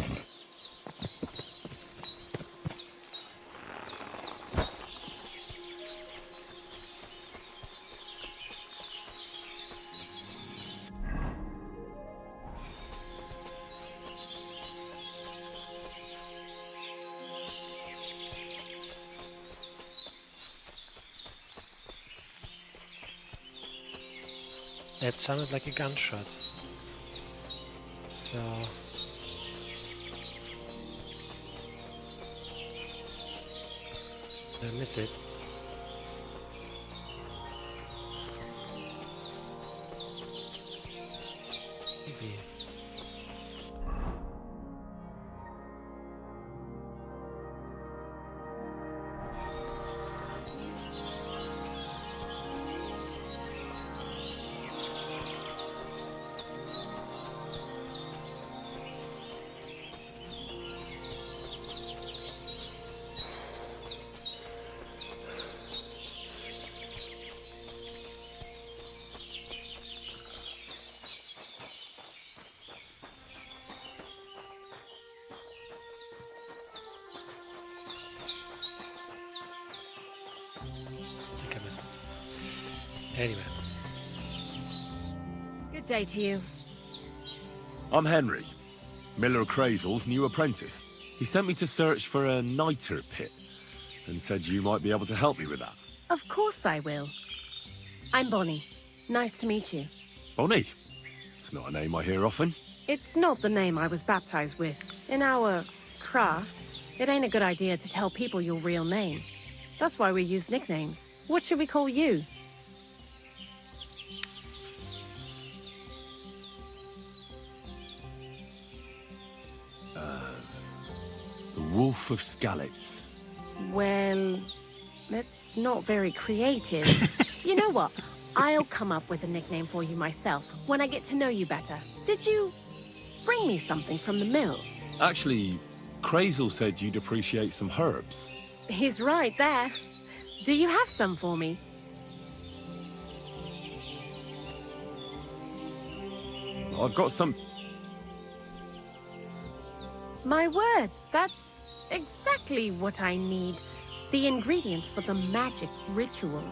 That sounded like a gunshot. So... I miss it. Maybe. Anyway. Good day to you. I'm Henry, Miller Crazel's new apprentice. He sent me to search for a niter pit, and said you might be able to help me with that. Of course I will. I'm Bonnie. Nice to meet you. Bonnie? It's not a name I hear often. It's not the name I was baptized with. In our craft, it ain't a good idea to tell people your real name. That's why we use nicknames. What should we call you? The Wolf of Skalitz. Well, that's not very creative. You know what? I'll come up with a nickname for you myself when I get to know you better. Did you bring me something from the mill? Actually, Crazel said you'd appreciate some herbs. He's right there. Do you have some for me? I've got some... My word, that's exactly what I need. The ingredients for the magic ritual.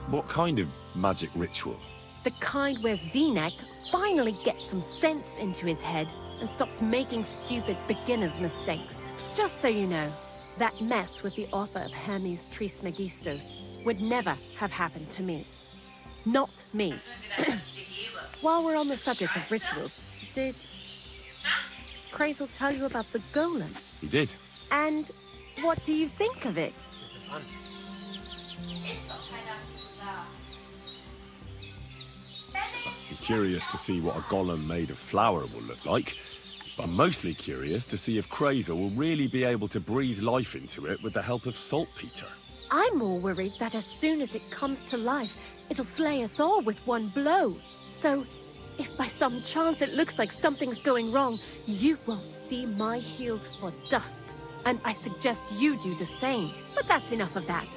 What kind of magic ritual? The kind where Zenek finally gets some sense into his head and stops making stupid beginner's mistakes. Just so you know, that mess with the author of Hermes Trismegistos would never have happened to me. Not me. While we're on the subject of rituals, did Crazel tell you about the golem? He did. And what do you think of it? I'm curious to see what a golem made of flour will look like. But I'm mostly curious to see if Crazel will really be able to breathe life into it with the help of saltpeter. I'm more worried that as soon as it comes to life, it'll slay us all with one blow. So, if by some chance it looks like something's going wrong, you won't see my heels for dust. And I suggest you do the same. But that's enough of that.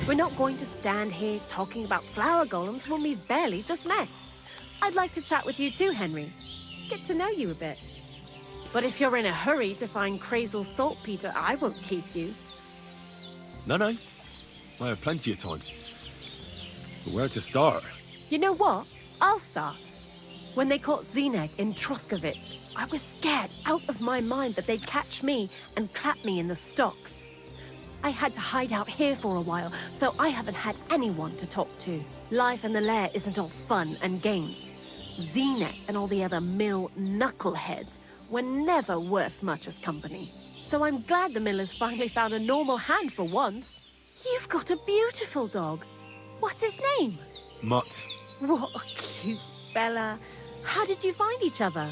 We're not going to stand here talking about flower golems when we've barely just met. I'd like to chat with you too, Henry. Get to know you a bit. But if you're in a hurry to find Crazel's saltpeter, I won't keep you. No. I have plenty of time. But where to start? You know what? I'll start. When they caught Zenek in Troskovitz, I was scared out of my mind that they'd catch me and clap me in the stocks. I had to hide out here for a while, so I haven't had anyone to talk to. Life in the lair isn't all fun and games. Zenek and all the other mill knuckleheads were never worth much as company. So I'm glad the miller's finally found a normal hand for once. You've got a beautiful dog. What's his name? Mutt. What a cute fella. How did you find each other?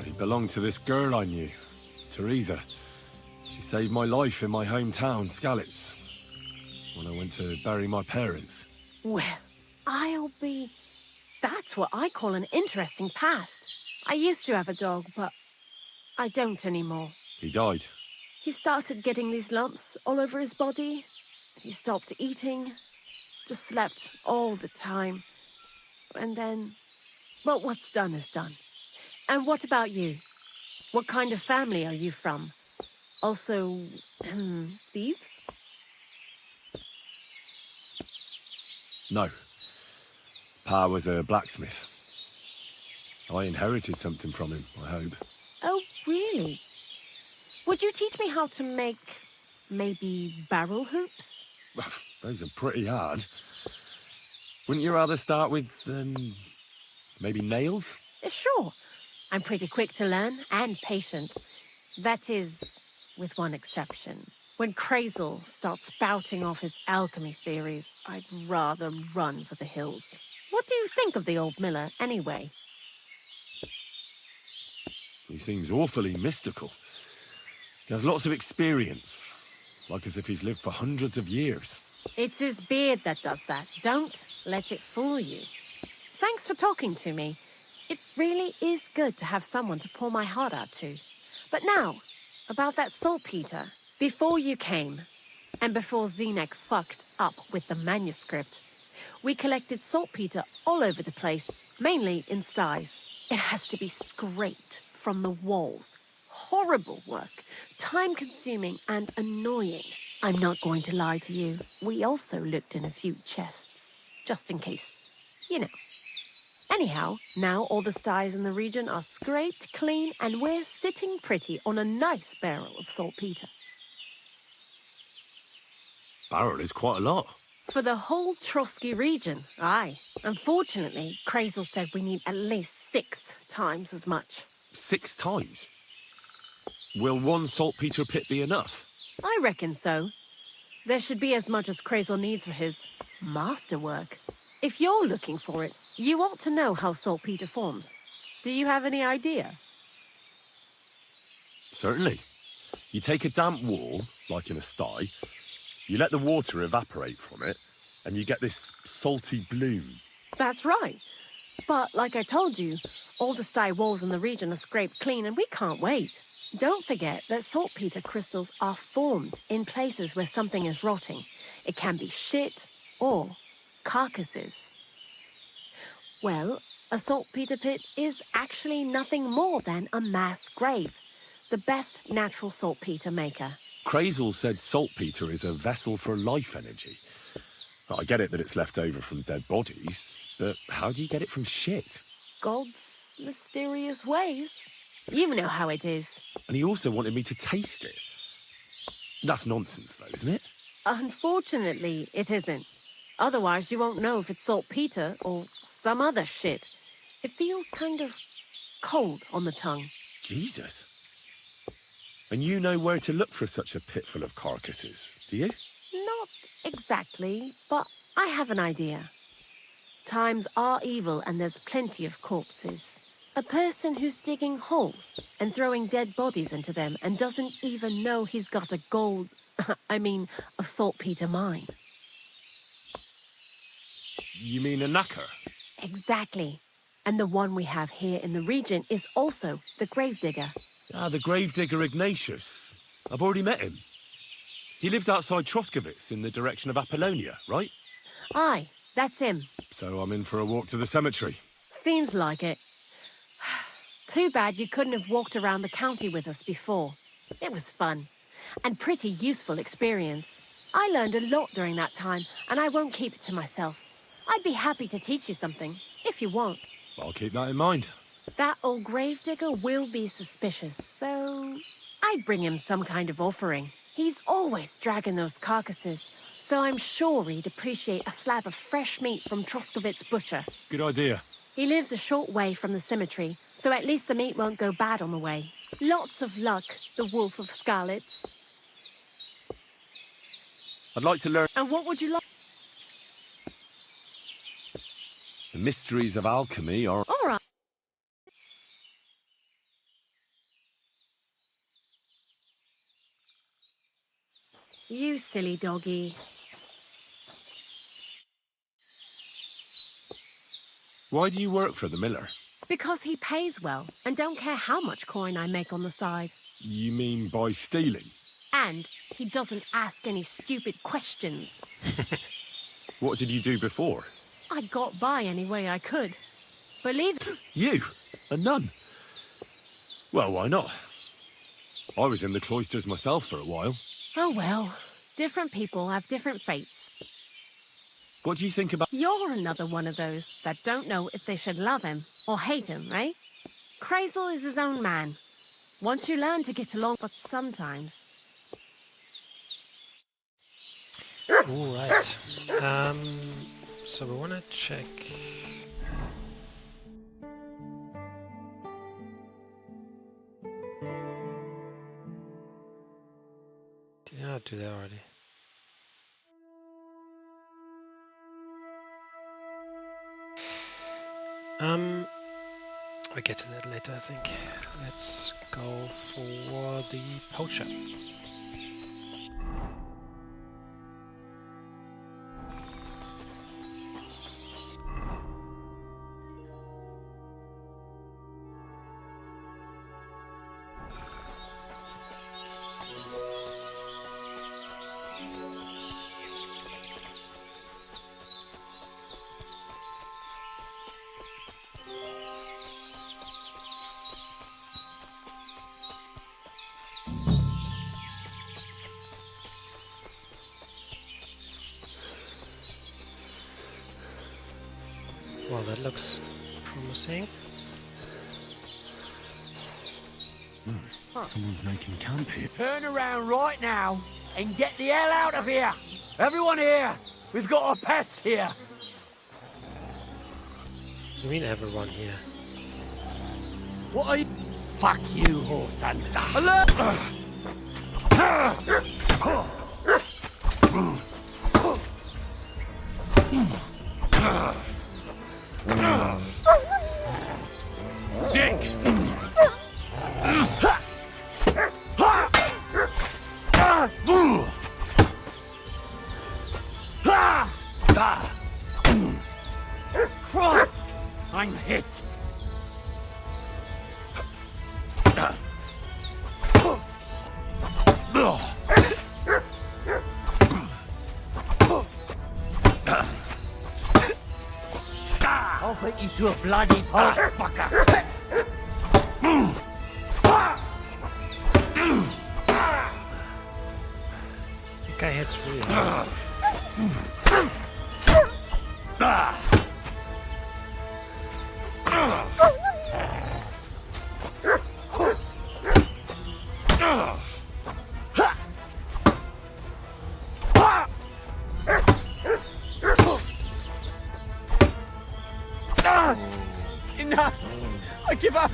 He belonged to this girl I knew, Teresa. She saved my life in my hometown, Skalitz, when I went to bury my parents. Well, I'll be... That's what I call an interesting past. I used to have a dog, but I don't anymore. He died. He started getting these lumps all over his body. He stopped eating, just slept all the time. And then, well, what's done is done. And what about you? What kind of family are you from? Also, thieves? No. Pa was a blacksmith. I inherited something from him, I hope. Oh, really? Would you teach me how to make, maybe, barrel hoops? Those are pretty hard. Wouldn't you rather start with, maybe nails? Sure. I'm pretty quick to learn and patient. That is, with one exception. When Crazel starts spouting off his alchemy theories, I'd rather run for the hills. What do you think of the old miller, anyway? He seems awfully mystical. He has lots of experience, like as if he's lived for hundreds of years. It's his beard that does that. Don't let it fool you. Thanks for talking to me. It really is good to have someone to pour my heart out to. But now, about that saltpeter. Before you came, and before Zenek fucked up with the manuscript, we collected saltpeter all over the place, mainly in sties. It has to be scraped from the walls. Horrible work, time-consuming and annoying. I'm not going to lie to you. We also looked in a few chests, just in case. You know. Anyhow, now all the styes in the region are scraped clean and we're sitting pretty on a nice barrel of saltpeter. Barrel is quite a lot. For the whole Trotsky region, aye. Unfortunately, Krazel said we need at least 6 times as much. 6 times? Will 1 saltpeter pit be enough? I reckon so. There should be as much as Krazel needs for his masterwork. If you're looking for it, you ought to know how saltpeter forms. Do you have any idea? Certainly. You take a damp wall, like in a sty, you let the water evaporate from it, and you get this salty bloom. That's right. But like I told you, all the sty walls in the region are scraped clean and we can't wait. Don't forget that saltpeter crystals are formed in places where something is rotting. It can be shit or carcasses. Well, a saltpeter pit is actually nothing more than a mass grave. The best natural saltpeter maker. Krazel said saltpeter is a vessel for life energy. I get it that it's left over from dead bodies, but how do you get it from shit? God's mysterious ways. You know how it is. And he also wanted me to taste it. That's nonsense, though, isn't it? Unfortunately, it isn't. Otherwise, you won't know if it's saltpeter or some other shit. It feels kind of cold on the tongue. Jesus. And you know where to look for such a pit full of carcasses, do you? Not exactly, but I have an idea. Times are evil and there's plenty of corpses. A person who's digging holes and throwing dead bodies into them and doesn't even know he's got a a saltpeter mine. You mean a knacker? Exactly. And the one we have here in the region is also the gravedigger. Ah, the gravedigger Ignatius. I've already met him. He lives outside Troskowitz in the direction of Apollonia, right? Aye, that's him. So I'm in for a walk to the cemetery. Seems like it. Too bad you couldn't have walked around the county with us before. It was fun. And pretty useful experience. I learned a lot during that time, and I won't keep it to myself. I'd be happy to teach you something, if you want. I'll keep that in mind. That old gravedigger will be suspicious, so I'd bring him some kind of offering. He's always dragging those carcasses, so I'm sure he'd appreciate a slab of fresh meat from Troskowitz butcher. Good idea. He lives a short way from the cemetery, so at least the meat won't go bad on the way. Lots of luck, the Wolf of Skalitz. I'd like to learn And what would you like? the mysteries of alchemy are... All right. You silly doggy. Why do you work for the miller? Because he pays well, and don't care how much coin I make on the side. You mean by stealing? And he doesn't ask any stupid questions. What did you do before? I got by any way I could. Believe it. You? A nun? Well, why not? I was in the cloisters myself for a while. Oh well, different people have different fates. What do you think about... You're another one of those that don't know if they should love him or hate him, right? Krazel is his own man. Once you learn to get along, but sometimes... All right. So we want to check. Did I do that already? I'll get to that later, I think. Let's go for the poacher. looks promising. Someone's making camp here. Turn around right now and get the hell out of here! Everyone here! We've got a pest here! You mean everyone here? What are you? Fuck you, horse hunter! Dick! Christ! I'm hit! I'll put you to a bloody pulp, fucker! The guy hits really hard. Enough! I give up!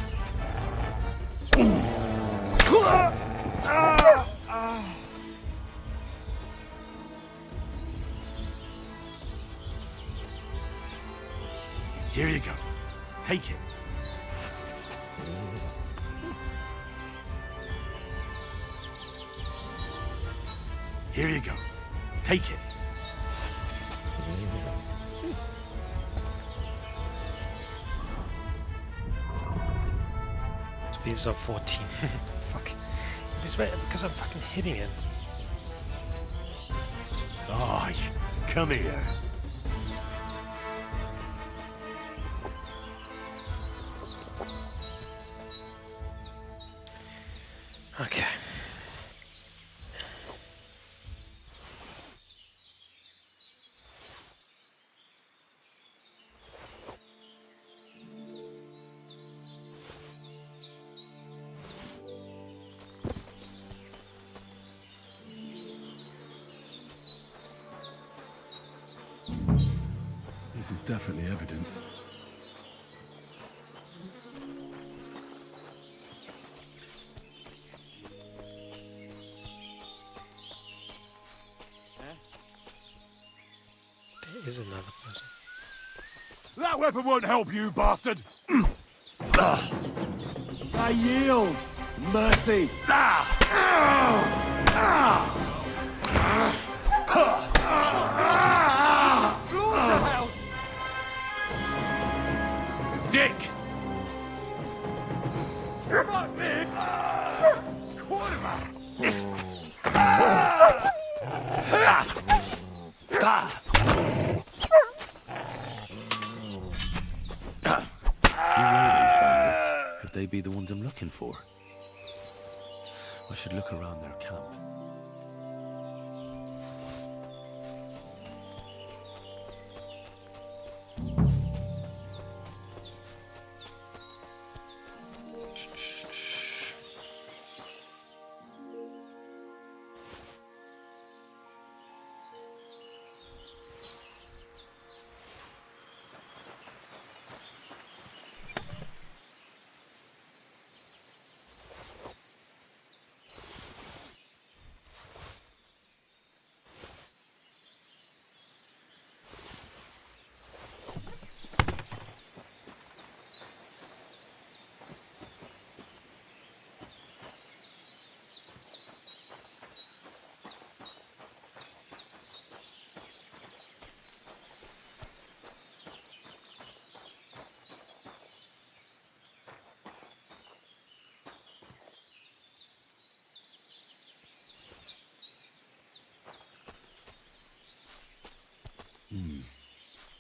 Here you go. Take it. Here you go. Take it. Speeds of 14. Fuck. This way, because I'm fucking hitting him. Oh, come here. Okay. This is definitely evidence. There is another person. That weapon won't help you, bastard! I yield! Mercy! Slaughterhouse! Dick! Fuck me! Quarterback! Could they be the ones I'm looking for? I should look around their camp.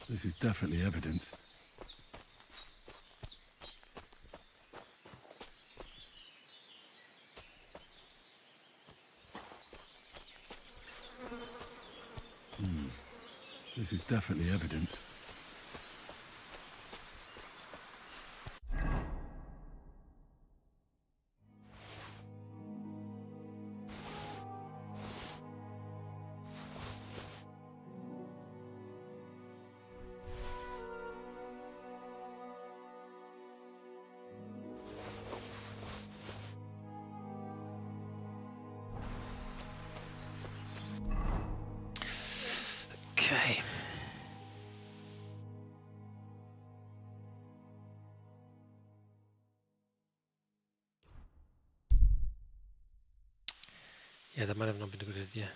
This is definitely evidence. This is definitely evidence. Yeah, that might have not been a good idea.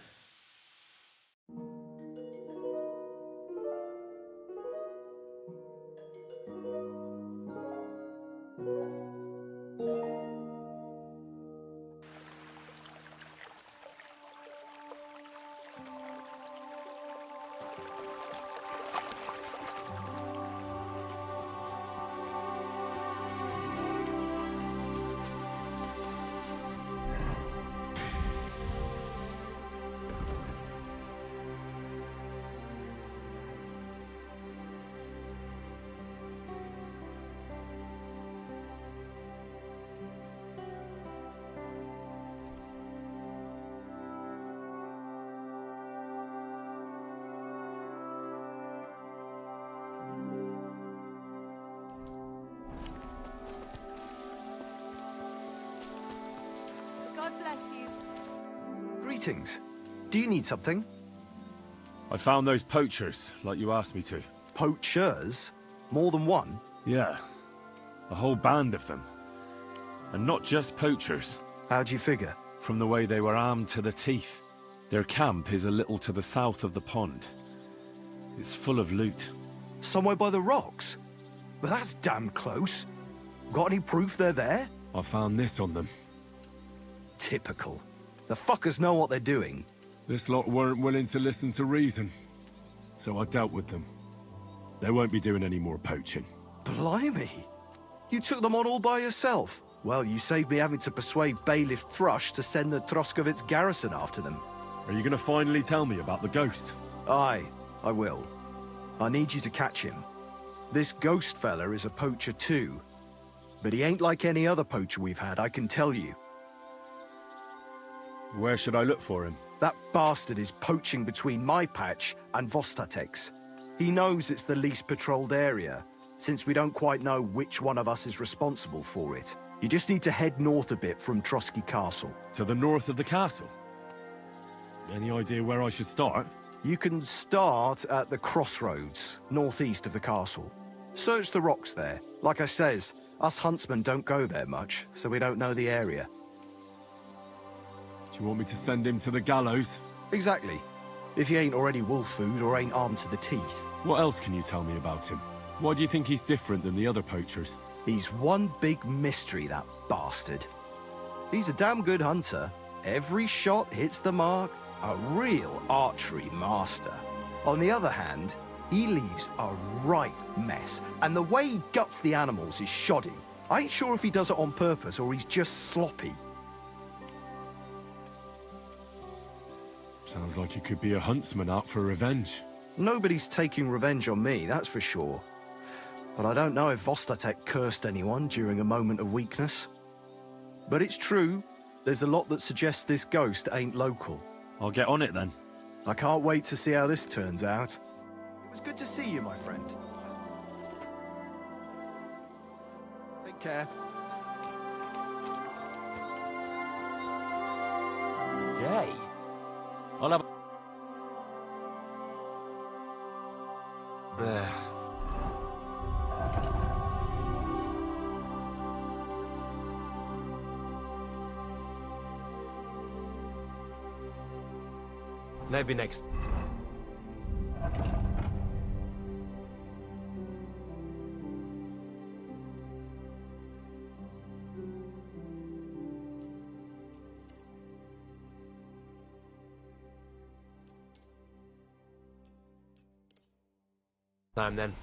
God bless you. Greetings. Do you need something? I found those poachers, like you asked me to. Poachers? More than one? Yeah. A whole band of them. And not just poachers. How'd you figure? From the way they were armed to the teeth. Their camp is a little to the south of the pond. It's full of loot. Somewhere by the rocks? But that's damn close. Got any proof they're there? I found this on them. Typical. The fuckers know what they're doing. This lot weren't willing to listen to reason. So I dealt with them. They won't be doing any more poaching. Blimey. You took them on all by yourself. Well, you saved me having to persuade Bailiff Thrush to send the Troskovitz garrison after them. Are you gonna finally tell me about the ghost? Aye, I will. I need you to catch him. This ghost fella is a poacher too. But he ain't like any other poacher we've had, I can tell you. Where should I look for him? That bastard is poaching between my patch and Vostatek's. He knows it's the least patrolled area, since we don't quite know which one of us is responsible for it. You just need to head north a bit from Trotsky Castle. To the north of the castle? Any idea where I should start? You can start at the crossroads, northeast of the castle. Search the rocks there. Like I says, us huntsmen don't go there much, so we don't know the area. Do you want me to send him to the gallows? Exactly. If he ain't already wolf food or ain't armed to the teeth. What else can you tell me about him? Why do you think he's different than the other poachers? He's one big mystery, that bastard. He's a damn good hunter. Every shot hits the mark. A real archery master. On the other hand, he leaves a right mess. And the way he guts the animals is shoddy. I ain't sure if he does it on purpose or he's just sloppy. Sounds like he could be a huntsman out for revenge. Nobody's taking revenge on me, that's for sure. But I don't know if Vostatek cursed anyone during a moment of weakness. But it's true, there's a lot that suggests this ghost ain't local. I'll get on it then. I can't wait to see how this turns out. It was good to see you, my friend. Take care. Day? I'll have... Maybe next... time then.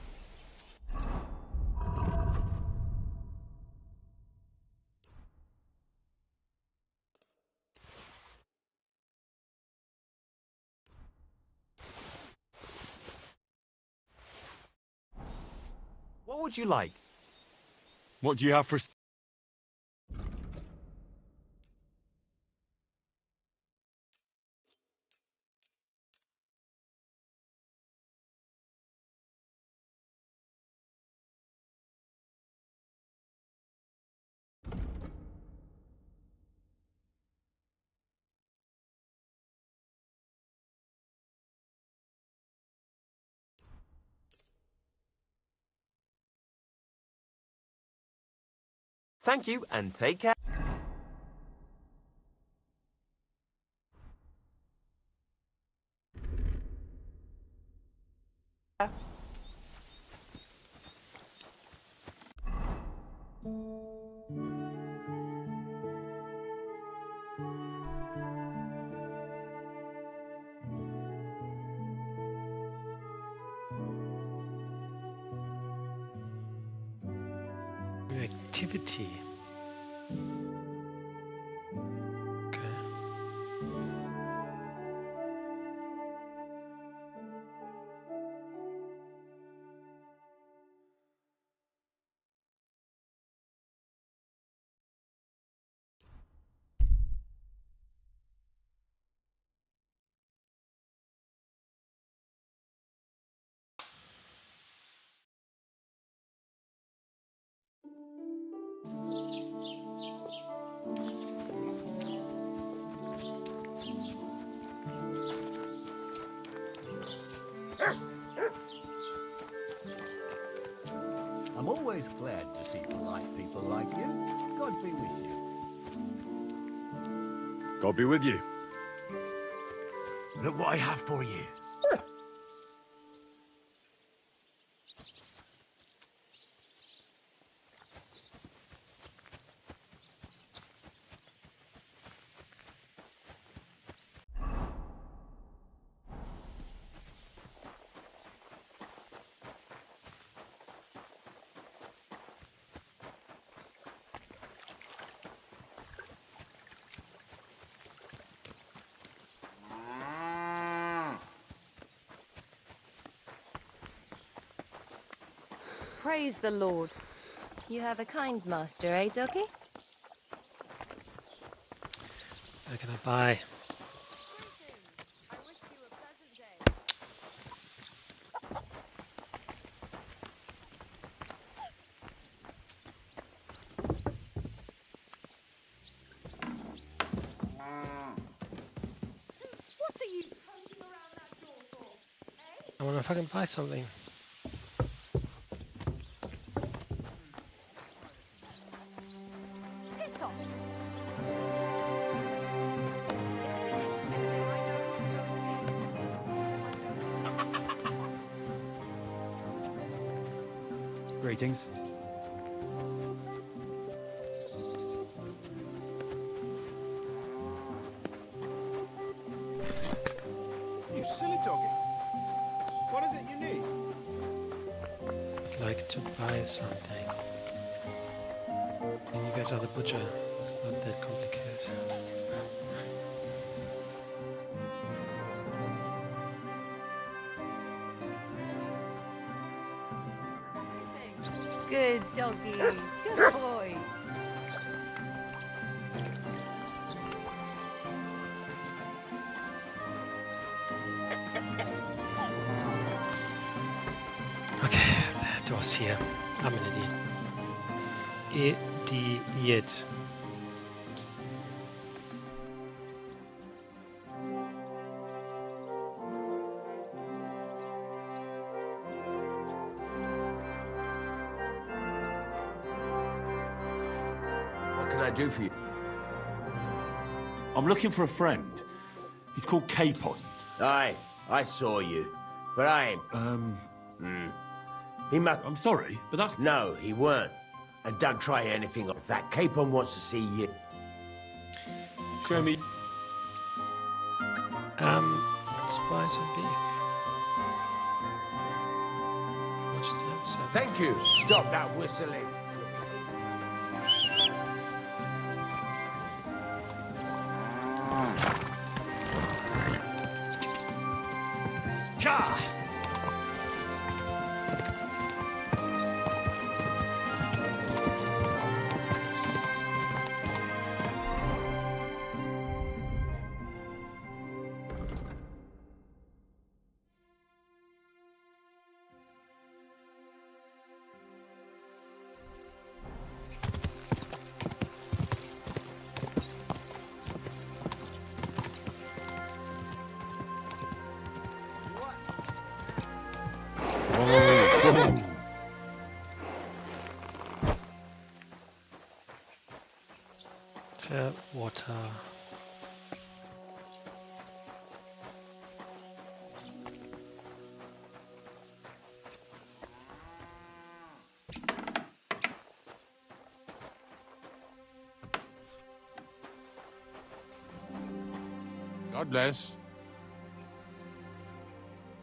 What would you like? What do you have for... Thank you, and take care. New activity. Okay. I'm always glad to see polite people like you. God be with you. God be with you. Look what I have for you. Praise the Lord. You have a kind master, eh, doggy? What can I buy? What are you hunting around that door for? I wonder if I can buy something. Piss off. Greetings. You silly doggy. What is it you need? I'd like to buy something. And you guys are the butcher. It's not that complicated. Good doggy. Good boy. Okay, the door's here. I'm an idiot. Idiot. What can I do for you? I'm looking for a friend. He's called Capon. Aye, I saw you. But I ain't. He must... I'm sorry, but that's... No, he weren't. And don't try anything like that. Capon wants to see you. Show me. Let's buy some beef. How much is that? Seven. Thank you. Stop that whistling. Gah! Water. God bless.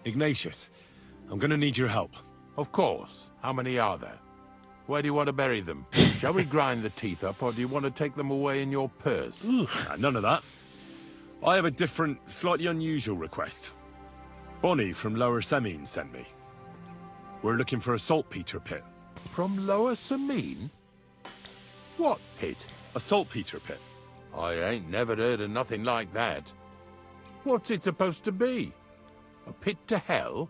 Ignatius, I'm gonna need your help. Of course. How many are there? Where do you want to bury them? Shall we grind the teeth up, or do you want to take them away in your purse? None of that. I have a different, slightly unusual request. Bonnie from Lower Semine sent me. We're looking for a saltpeter pit. From Lower Semine? What pit? A saltpeter pit. I ain't never heard of nothing like that. What's it supposed to be? A pit to hell?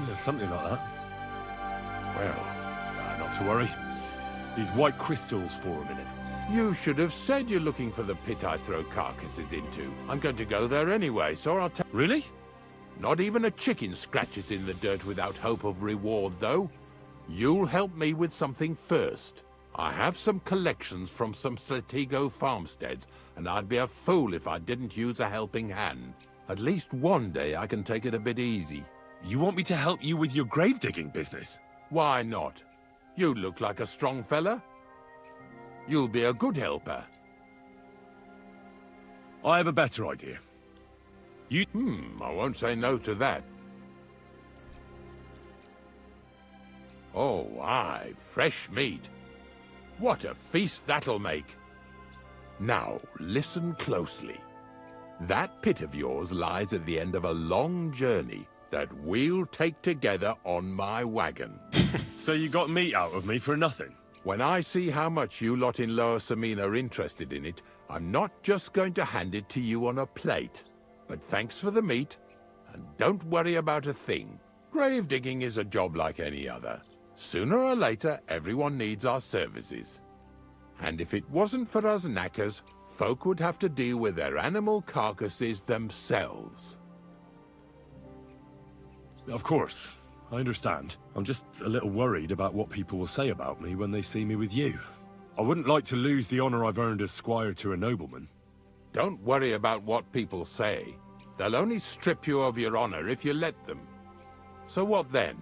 Yeah, something like that. Well, not to worry. These white crystals for a minute. You should have said you're looking for the pit I throw carcasses into. I'm going to go there anyway, so I'll tell... Really? Not even a chicken scratches in the dirt without hope of reward, though. You'll help me with something first. I have some collections from some Slatigo farmsteads, and I'd be a fool if I didn't use a helping hand. At least one day I can take it a bit easy. You want me to help you with your grave-digging business? Why not? You look like a strong fella. You'll be a good helper. I have a better idea. I won't say no to that. Oh, aye, fresh meat. What a feast that'll make. Now, listen closely. That pit of yours lies at the end of a long journey that we'll take together on my wagon. So you got meat out of me for nothing? When I see how much you lot in Lower Semine are interested in it, I'm not just going to hand it to you on a plate. But thanks for the meat, and don't worry about a thing. Grave digging is a job like any other. Sooner or later, everyone needs our services. And if it wasn't for us knackers, folk would have to deal with their animal carcasses themselves. Of course, I understand. I'm just a little worried about what people will say about me when they see me with you. I wouldn't like to lose the honor I've earned as squire to a nobleman. Don't worry about what people say. They'll only strip you of your honor if you let them. So what then?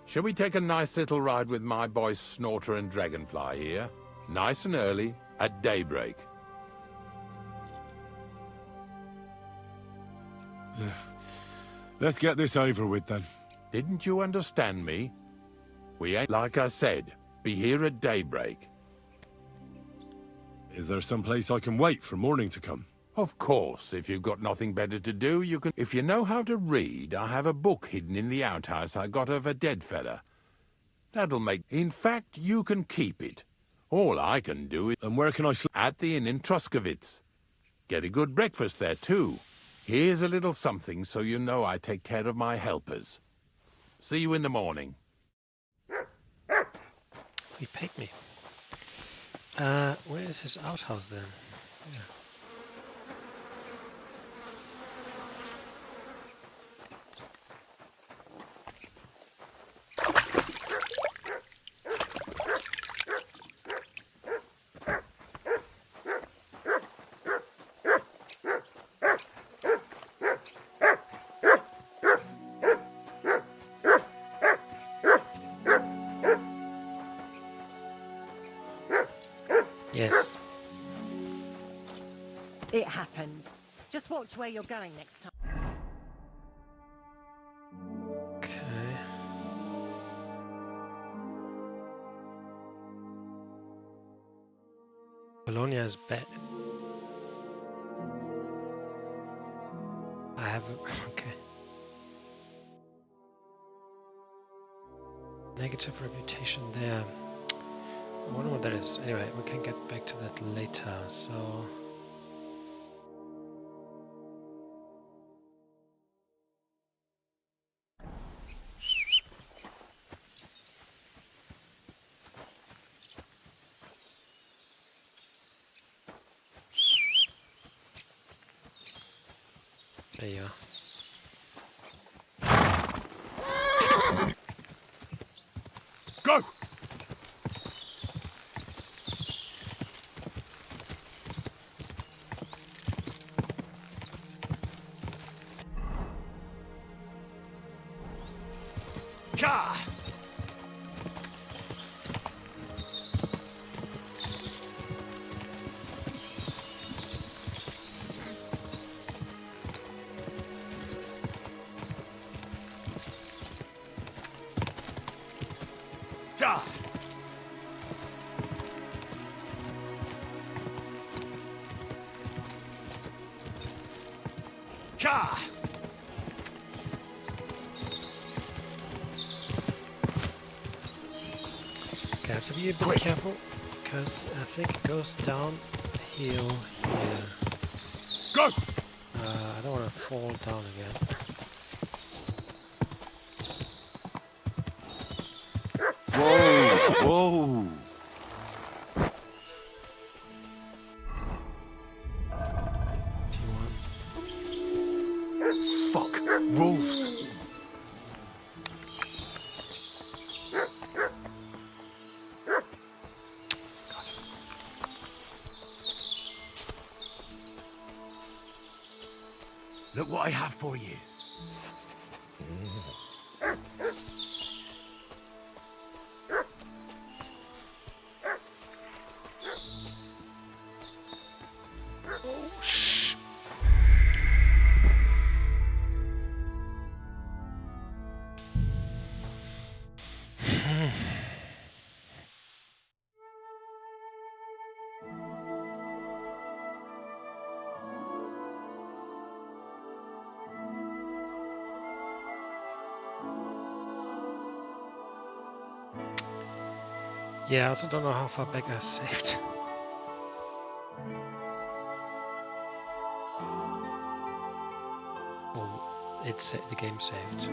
Shall we take a nice little ride with my boys Snorter and Dragonfly here? Nice and early, at daybreak. Let's get this over with then. Didn't you understand me? We ain't, like I said, be here at daybreak. Is there some place I can wait for morning to come? Of course, if you've got nothing better to do, you can... If you know how to read, I have a book hidden in the outhouse I got of a dead fella. That'll make... In fact, you can keep it. All I can do is... And where can I sleep? At the inn in Truskovitz. Get a good breakfast there, too. Here's a little something so you know I take care of my helpers. See you in the morning. He paid me. Where is his outhouse then? Yeah. Yes. It happens. Just watch where you're going next time. Okay. Bologna is bad. I have okay. Negative reputation there. I wonder what that is. Anyway, we can get back to that later, so... There you are. Go! Ka! Okay, I have to be a bit careful because I think it goes downhill here. Go! I don't want to fall down again. Whoa! Whoa! Fuck! Wolves! Look what I have for you. Oh, shh. Yeah, I also don't know how far back I saved. Oh, the game saved.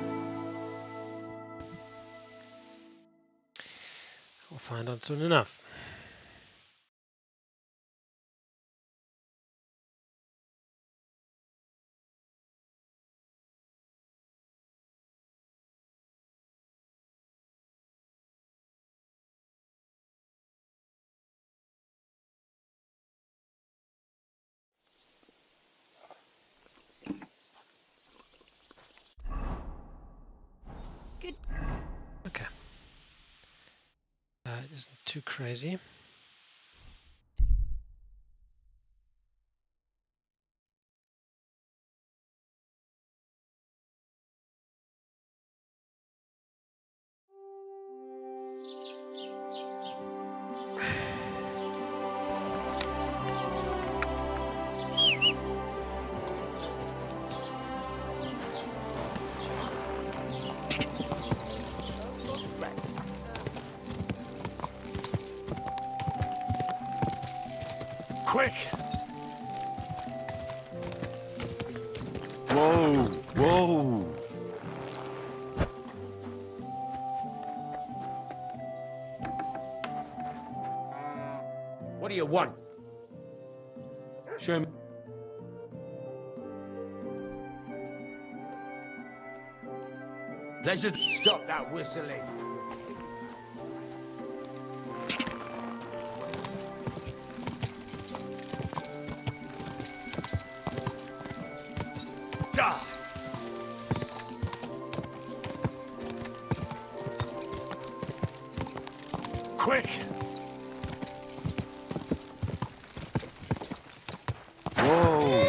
We'll find out soon enough. Good. Okay. It isn't too crazy. Quick! Whoa! Whoa! What do you want? Show me. Pleasure. Stop that whistling. Quick! Whoa!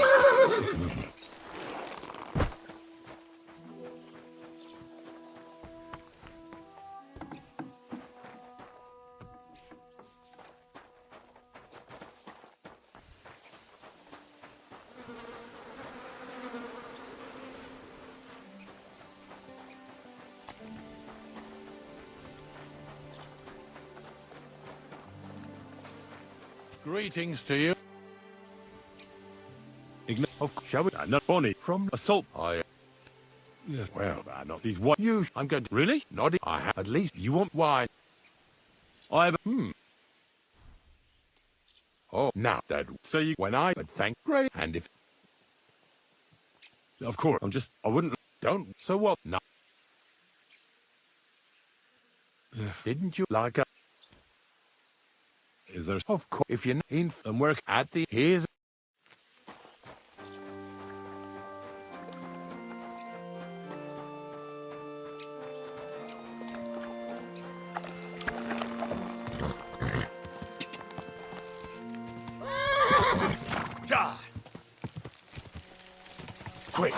Greetings to you. Shall we? Not Bonnie. From assault. Yes. Well, not these what you. I'm going to really not. I have at least. You want wine? I have. Oh, now that So you. when I but thank great and if Of course. I wouldn't. don't. So what? No. Didn't you like a? Is there? Of course. If you're in And work. at the here's. Quick!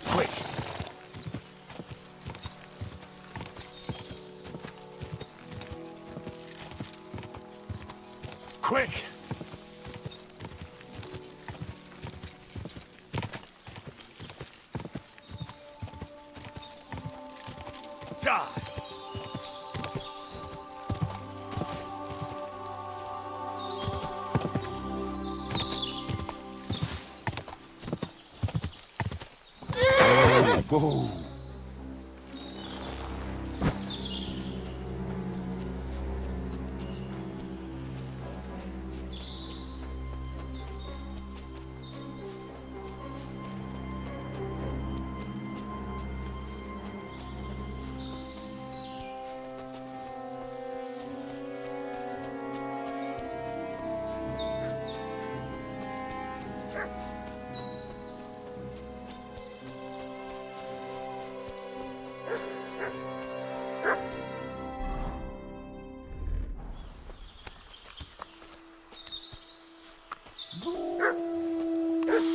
Quick! Quick! Die! Whoa!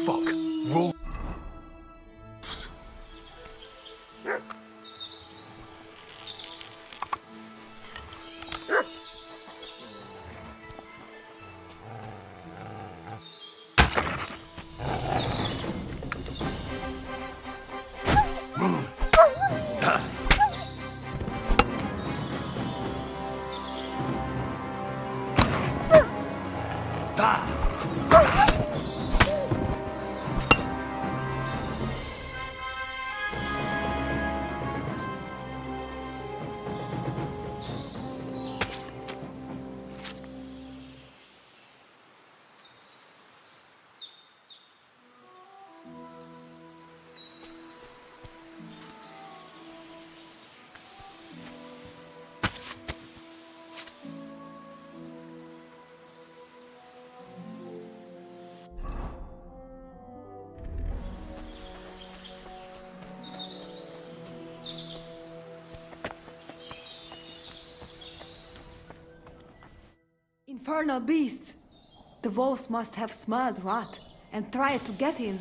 Fuck. Wolves. Infernal beasts! The wolves must have smelled rot and tried to get in.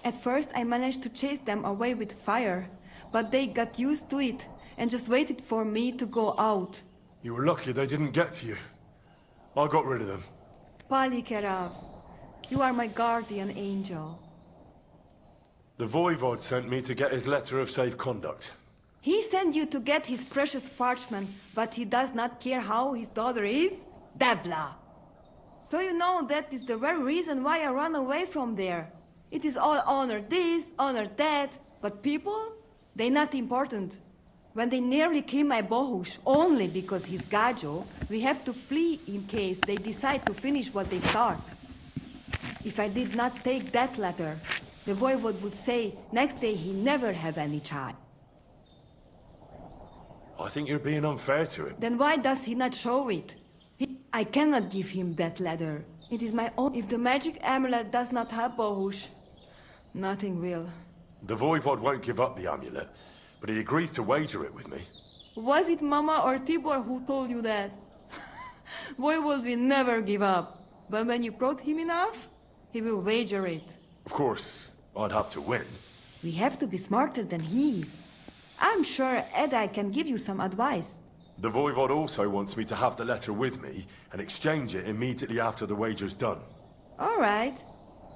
At first I managed to chase them away with fire, but they got used to it and just waited for me to go out. You were lucky they didn't get to you. I got rid of them. Palikerav, you are my guardian angel. The Voivod sent me to get his letter of safe conduct. He sent you to get his precious parchment, but he does not care how his daughter is? Devla! So you know that is the very reason why I run away from there. It is all honor this, honor that, but people? They not important. When they nearly kill my Bohush only because he's Gajo, we have to flee in case they decide to finish what they start. If I did not take that letter, the Voivod would say next day he never have any child. I think you're being unfair to him. Then why does he not show it? I cannot give him that letter. It is my own. If the magic amulet does not help Bohush, nothing will. The Voivod won't give up the amulet, but he agrees to wager it with me. Was it Mama or Tibor who told you that? Voivod will never give up. But when you prod him enough, he will wager it. Of course, I'd have to win. We have to be smarter than he is. I'm sure Edai can give you some advice. The Voivod also wants me to have the letter with me and exchange it immediately after the wager's done. All right.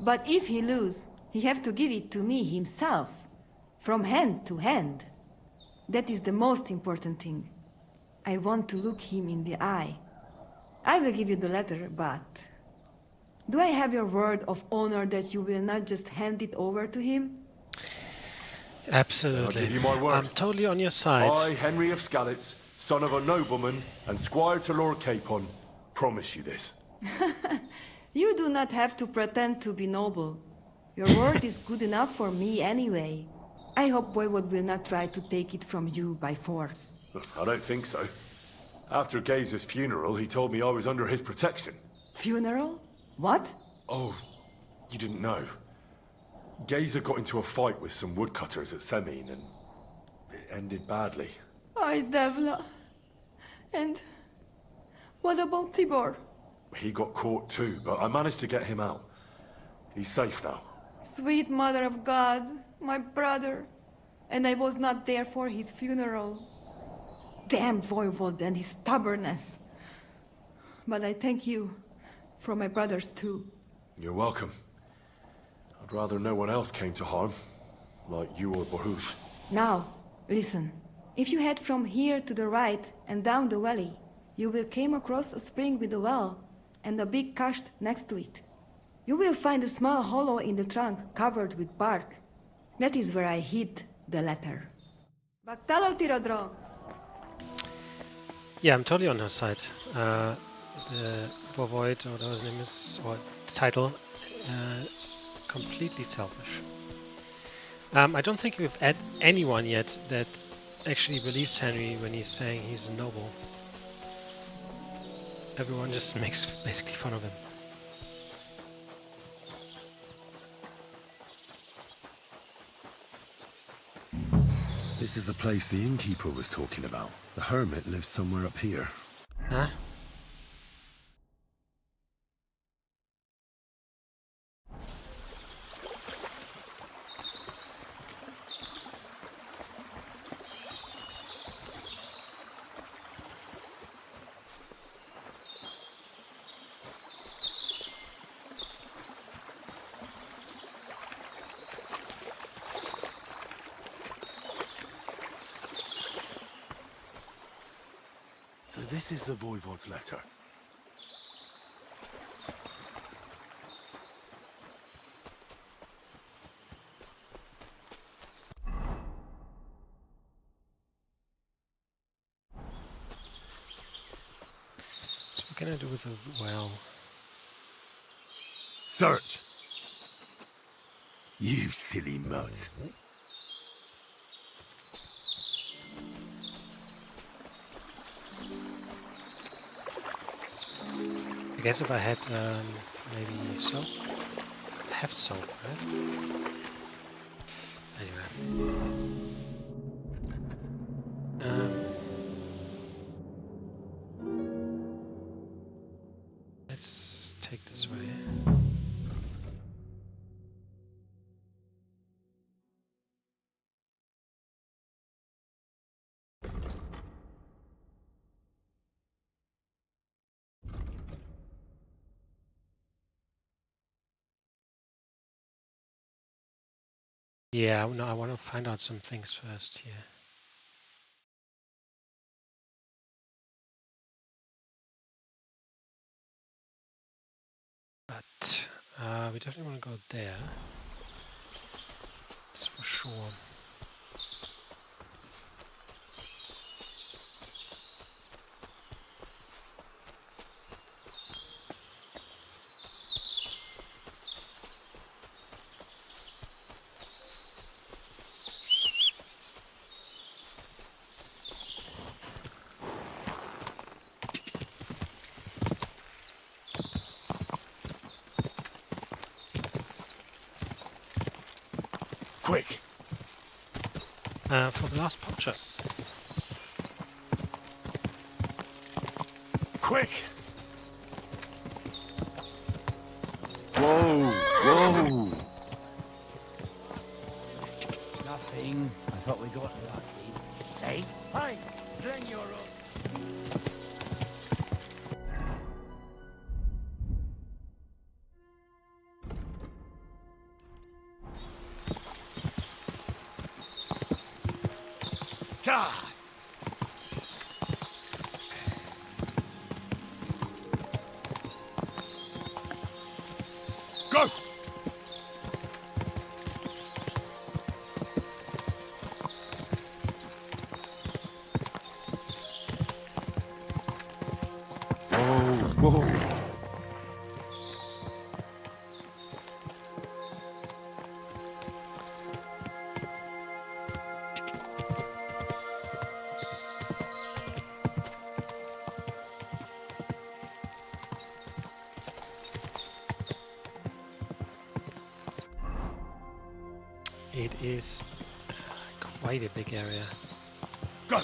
But if he lose, he have to give it to me himself. From hand to hand. That is the most important thing. I want to look him in the eye. I will give you the letter, but... do I have your word of honor that you will not just hand it over to him? Absolutely. I'll give you my word. I'm totally on your side. I, Henry of Skalitz, son of a nobleman and squire to Lord Capon, promise you this. You do not have to pretend to be noble. Your word is good enough for me anyway. I hope Voivod will not try to take it from you by force. I don't think so. After Gaze's funeral, he told me I was under his protection. Funeral? What? Oh, you didn't know. Gaze got into a fight with some woodcutters at Semin, and it ended badly. Ay, Devla. And what about Tibor? He got caught too, but I managed to get him out. He's safe now. Sweet Mother of God, my brother. And I was not there for his funeral. Damn Voivod and his stubbornness. But I thank you. For my brothers too. You're welcome. I'd rather no one else came to harm, like you or Baruch. Now, listen. If you head from here to the right and down the valley, you will come across a spring with a well and a big cache next to it. You will find a small hollow in the trunk covered with bark. That is where I hid the letter. Baktalo Tirodro! Yeah, I'm totally on her side. The Voivod, or whatever his name is, or title, completely selfish. I don't think we've had anyone yet that actually believes Henry when he's saying he's a noble. Everyone just makes basically fun of him. This is the place the innkeeper was talking about. The hermit lives somewhere up here. Huh? So this is the Voivod's letter. So what can I do with a well? Search! You silly mutt. I guess if I had maybe soap? I have soap, right? Anyway. Let's take this way. Yeah, no, I want to find out some things first here. But we definitely want to go there. That's for sure. Quick! For the last poacher. Quick! Whoa! Whoa! Nothing. I thought we got lucky. Hey? Hey! Bring your rope. God! Go! Whoa, whoa. It is quite a big area. Go!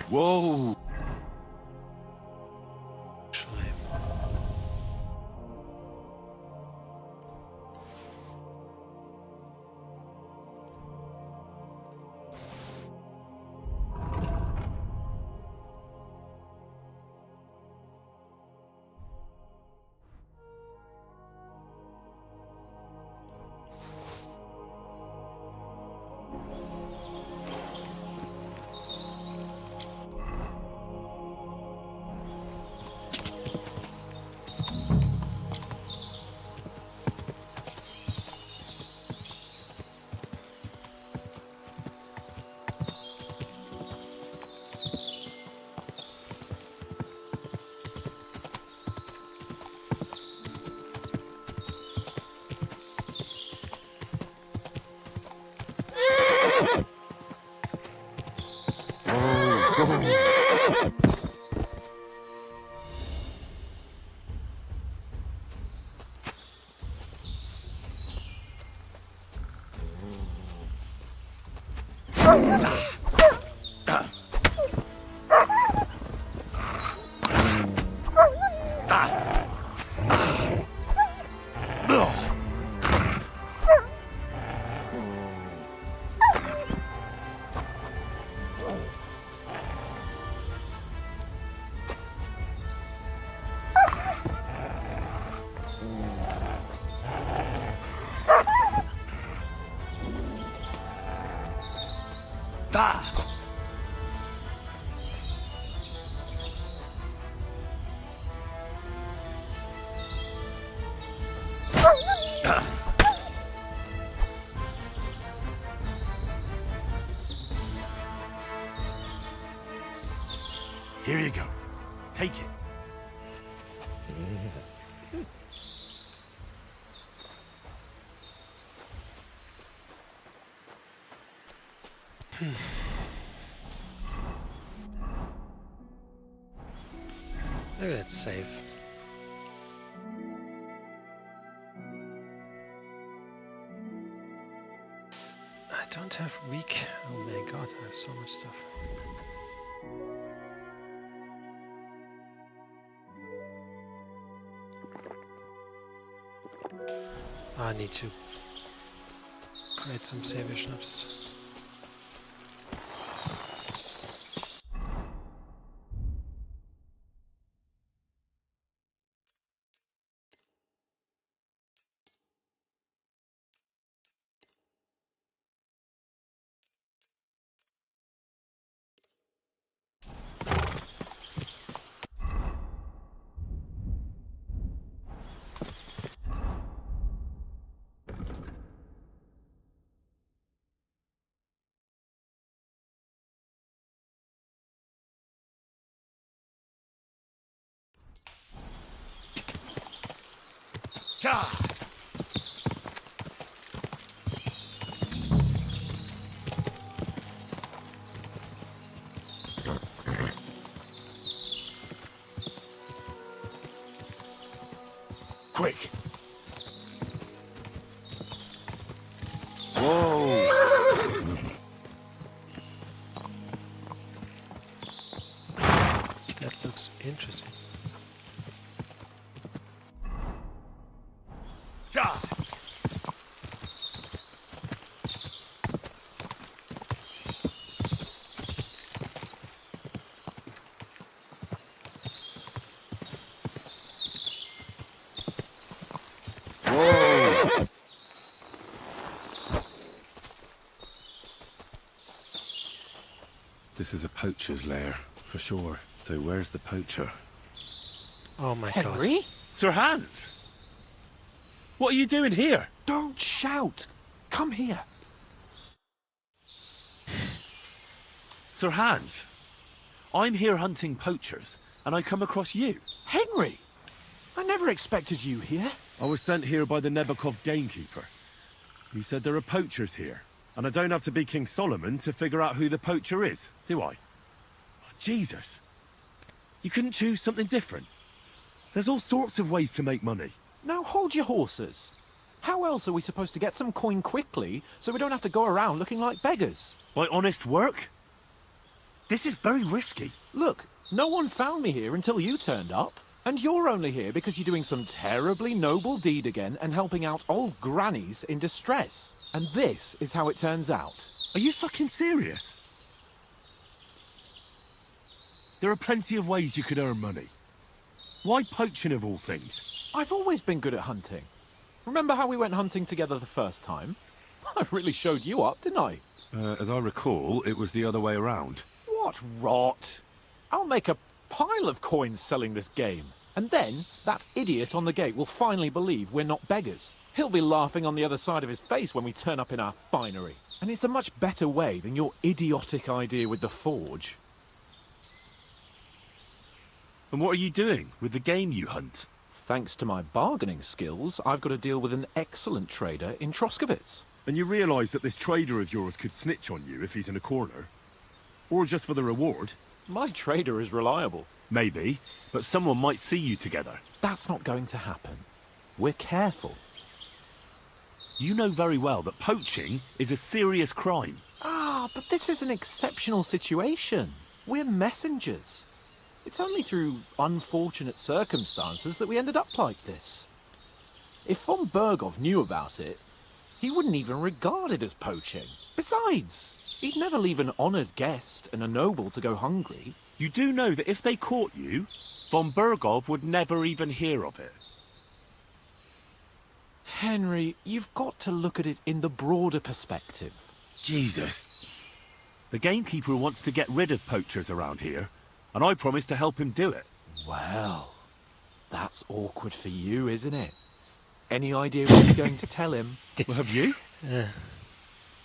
Whoa! Here you go. Take it. Maybe let's save. I don't have weak. Oh my god, I have so much stuff. I need to create some savior schnapps. Quick! Whoa! That looks interesting. This is a poacher's lair, for sure. So where's the poacher? Oh my Henry? god. Sir Hans! What are you doing here? Don't shout. Come here. Sir Hans, I'm here hunting poachers, and I come across you. Henry! I never expected you here. I was sent here by the Nebakov gamekeeper. He said there are poachers here, and I don't have to be King Solomon to figure out who the poacher is, do I? Oh, Jesus! You couldn't choose something different? There's all sorts of ways to make money. Now hold your horses. How else are we supposed to get some coin quickly so we don't have to go around looking like beggars? By honest work? This is very risky. Look, no one found me here until you turned up. And you're only here because you're doing some terribly noble deed again and helping out old grannies in distress. And this is how it turns out. Are you fucking serious? There are plenty of ways you could earn money. Why poaching of all things? I've always been good at hunting. Remember how we went hunting together the first time? I really showed you up, didn't I? As I recall, it was the other way around. What rot! I'll make a pile of coins selling this game. And then, that idiot on the gate will finally believe we're not beggars. He'll be laughing on the other side of his face when we turn up in our finery. And it's a much better way than your idiotic idea with the forge. And what are you doing with the game you hunt? Thanks to my bargaining skills, I've got to deal with an excellent trader in Troskowitz. And you realise that this trader of yours could snitch on you if he's in a corner? Or just for the reward? My trader is reliable. Maybe, but someone might see you together. That's not going to happen. We're careful. You know very well that poaching is a serious crime. Ah, but this is an exceptional situation. We're messengers. It's only through unfortunate circumstances that we ended up like this. If von Berghoff knew about it, he wouldn't even regard it as poaching. Besides, he'd never leave an honoured guest and a noble to go hungry. You do know that if they caught you, von Berghoff would never even hear of it. Henry, you've got to look at it in the broader perspective. Jesus. The gamekeeper wants to get rid of poachers around here, and I promised to help him do it. Well, that's awkward for you, isn't it? Any idea what you're going to tell him? Well, have you?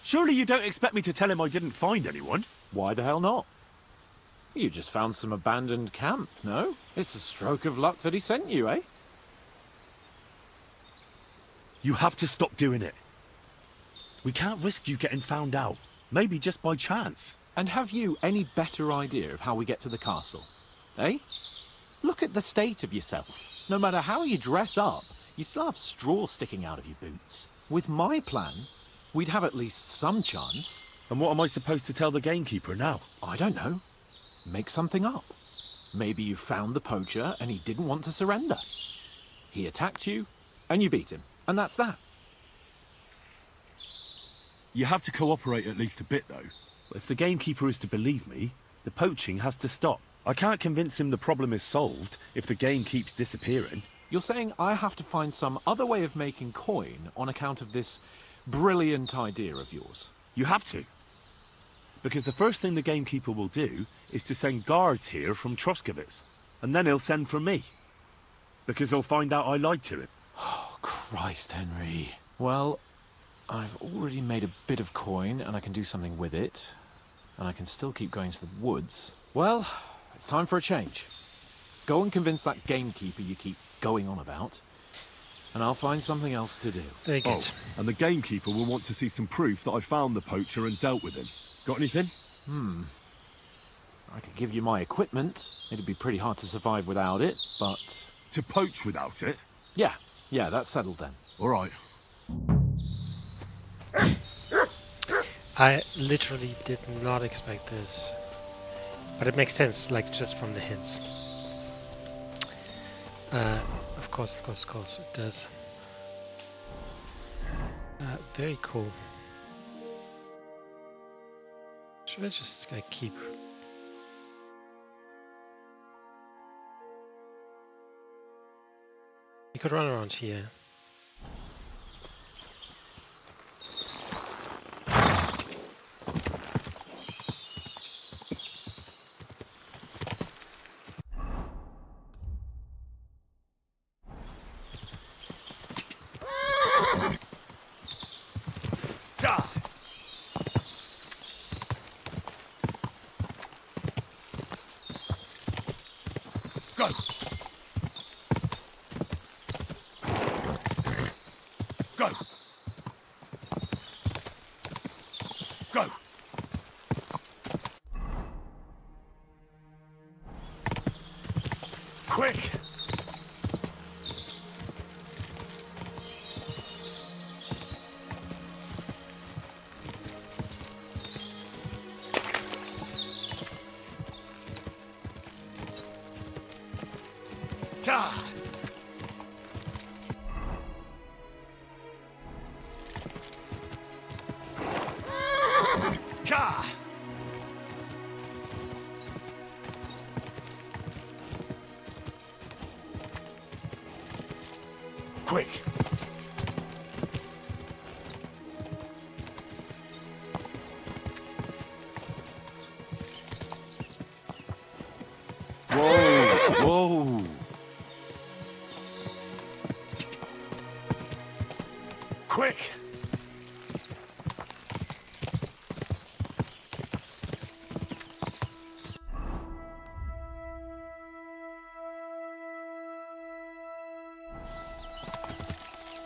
Surely you don't expect me to tell him I didn't find anyone? Why the hell not? You just found some abandoned camp, no? It's a stroke of luck that he sent you, eh? You have to stop doing it. We can't risk you getting found out. Maybe just by chance. And have you any better idea of how we get to the castle? Eh? Look at the state of yourself. No matter how you dress up, you still have straw sticking out of your boots. With my plan, we'd have at least some chance. And what am I supposed to tell the gamekeeper now? I don't know. Make something up. Maybe you found the poacher and he didn't want to surrender. He attacked you and you beat him. And that's that. You have to cooperate at least a bit, though. If the gamekeeper is to believe me, the poaching has to stop. I can't convince him the problem is solved if the game keeps disappearing. You're saying I have to find some other way of making coin on account of this brilliant idea of yours? You have to. Because the first thing the gamekeeper will do is to send guards here from Troskowitz. And then he'll send for me. Because he'll find out I lied to him. Oh, Christ, Henry. Well, I've already made a bit of coin and I can do something with it. And I can still keep going to the woods. Well, it's time for a change. Go and convince that gamekeeper you keep going on about. And I'll find something else to do. Very good. Oh, and the gamekeeper will want to see some proof that I found the poacher and dealt with him. Got anything? I could give you my equipment. It'd be pretty hard to survive without it, but... To poach without it? Yeah, that's settled then. All right. I literally did not expect this. But it makes sense, like, just from the hints. Of course, it does. Very cool. Should I just keep... You could run around here. Go! Go! Go! Quick! Ka! Ka! Quick! Whoa! Whoa! Quick!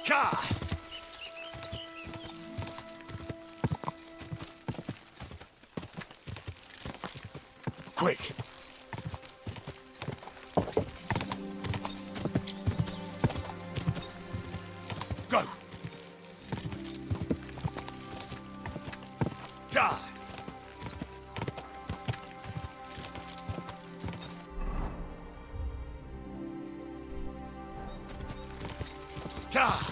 Ka! Quick! Go! Ka! Ka!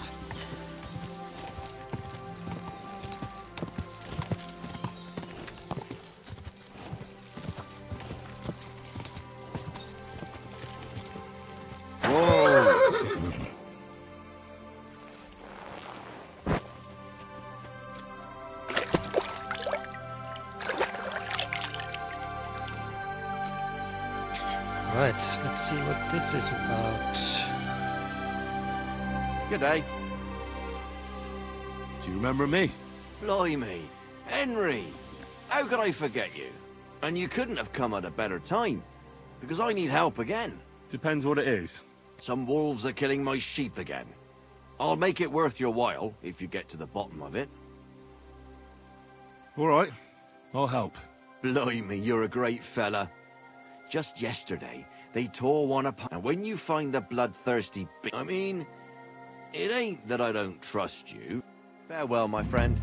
Right, let's see what this is about. G'day. Do you remember me? Blimey. Henry. How could I forget you? And you couldn't have come at a better time. Because I need help again. Depends what it is. Some wolves are killing my sheep again. I'll make it worth your while, if you get to the bottom of it. All right. I'll help. Blimey, you're a great fella. Just yesterday, they tore one apart. And when you find the bloodthirsty I mean, it ain't that I don't trust you. Farewell, my friend.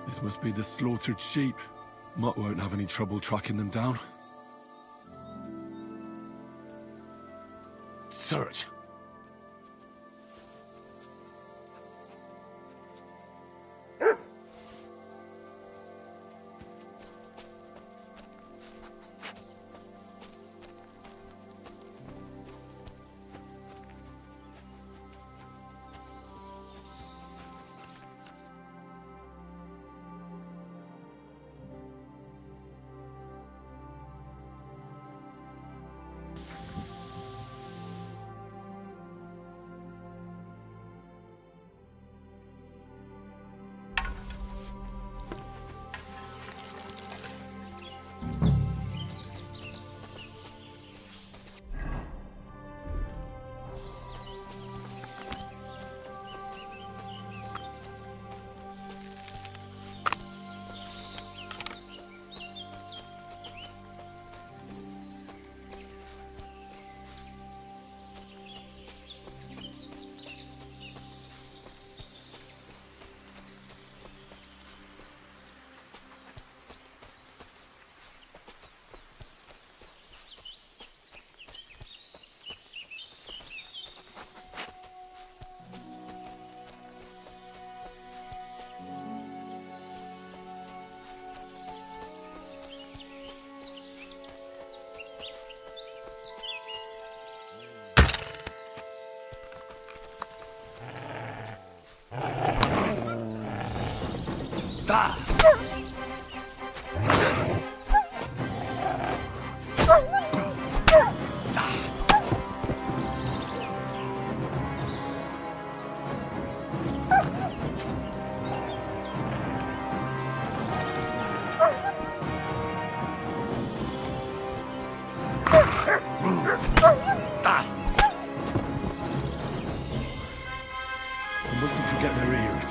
This must be the slaughtered sheep. Mutt won't have any trouble tracking them down. Search. I mustn't forget their ears.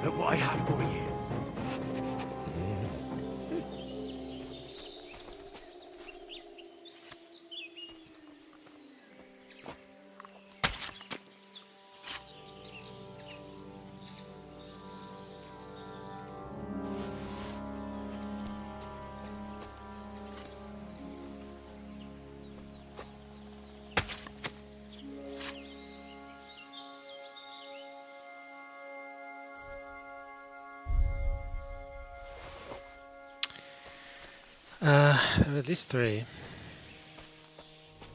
Look what I have for you. There were at least 3.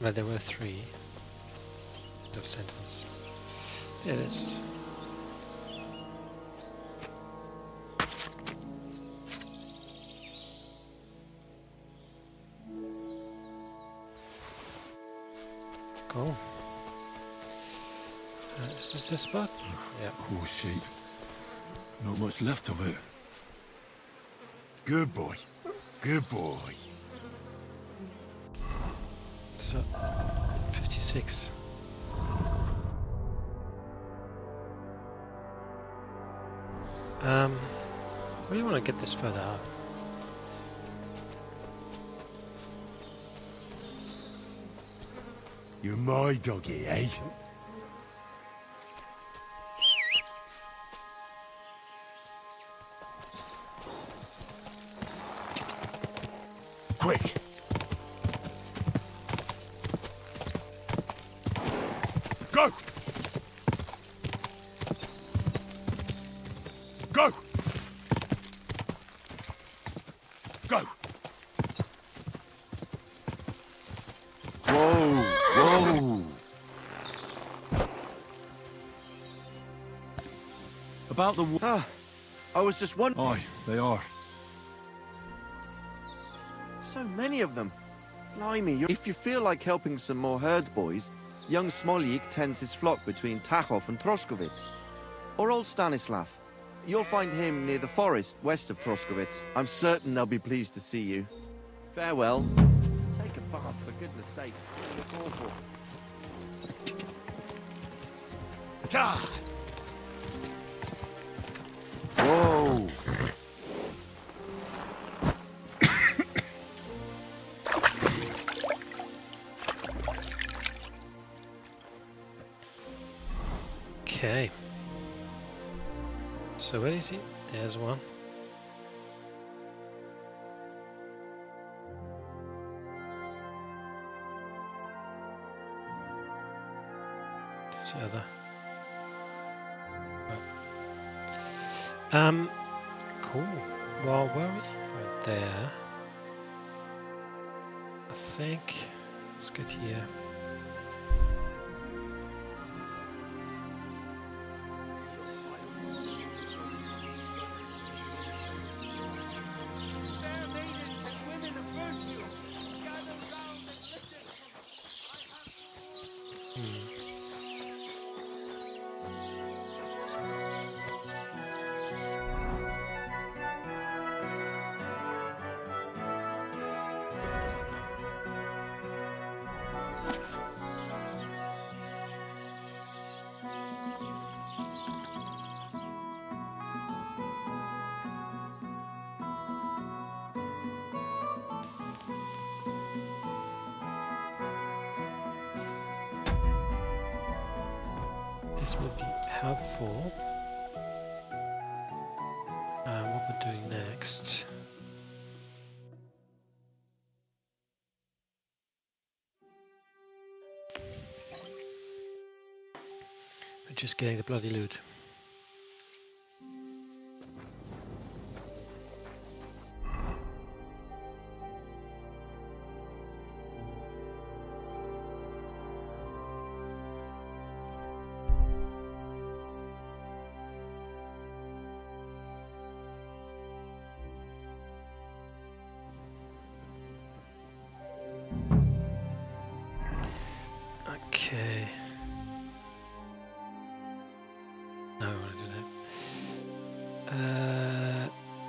Well, there were 3. End of sentence. There it is. Cool. Is this the spot? Yeah. Poor sheep. Not much left of it. Good boy. Good boy. So, 56. We want to get this further out. You're my doggy, eh? Quick! Go! Go! Go! Whoa! Whoa! About the... I was just wondering... Aye, they are. So many of them. Blimey, if you feel like helping some more herds, boys, young Smoljik tends his flock between Tachov and Troskowitz. Or old Stanislav. You'll find him near the forest west of Troskowitz. I'm certain they'll be pleased to see you. Farewell. Take a bath, for goodness sake. It's awful. God! Whoa! Okay. So where is he? There's one. That's the other. Oh. Cool. Well, where are we? Right there. I think. Let's get here. This will be helpful. What we're doing next. We're just getting the bloody loot. Okay. No, I want to do that.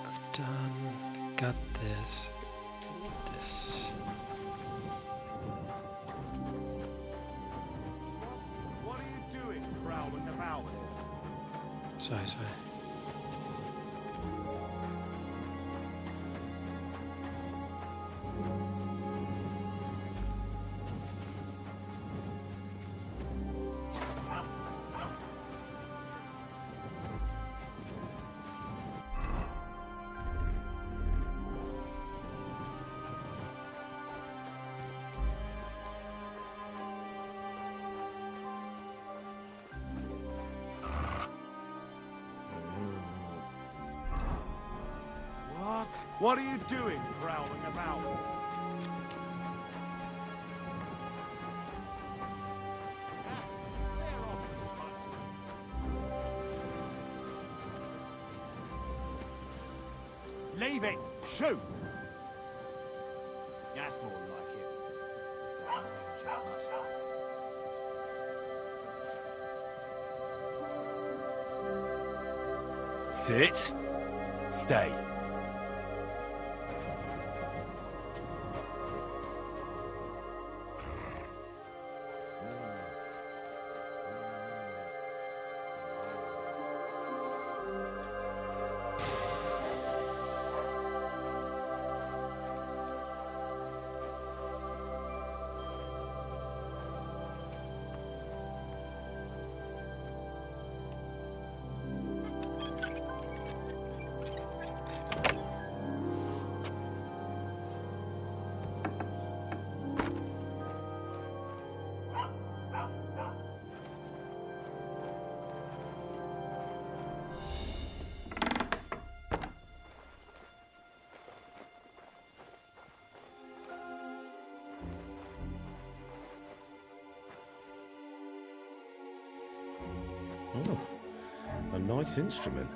I've done. Got this. This. What are you doing, prowling about? Sorry. What are you doing, prowling about? Leave it! Shoot! That's more like it. Sit. Stay. Oh, a nice instrument.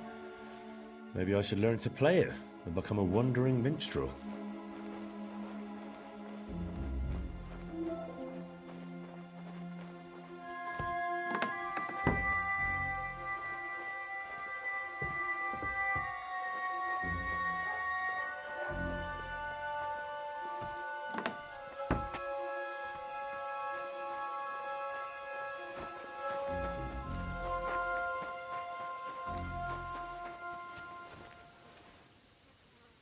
Maybe I should learn to play it and become a wandering minstrel.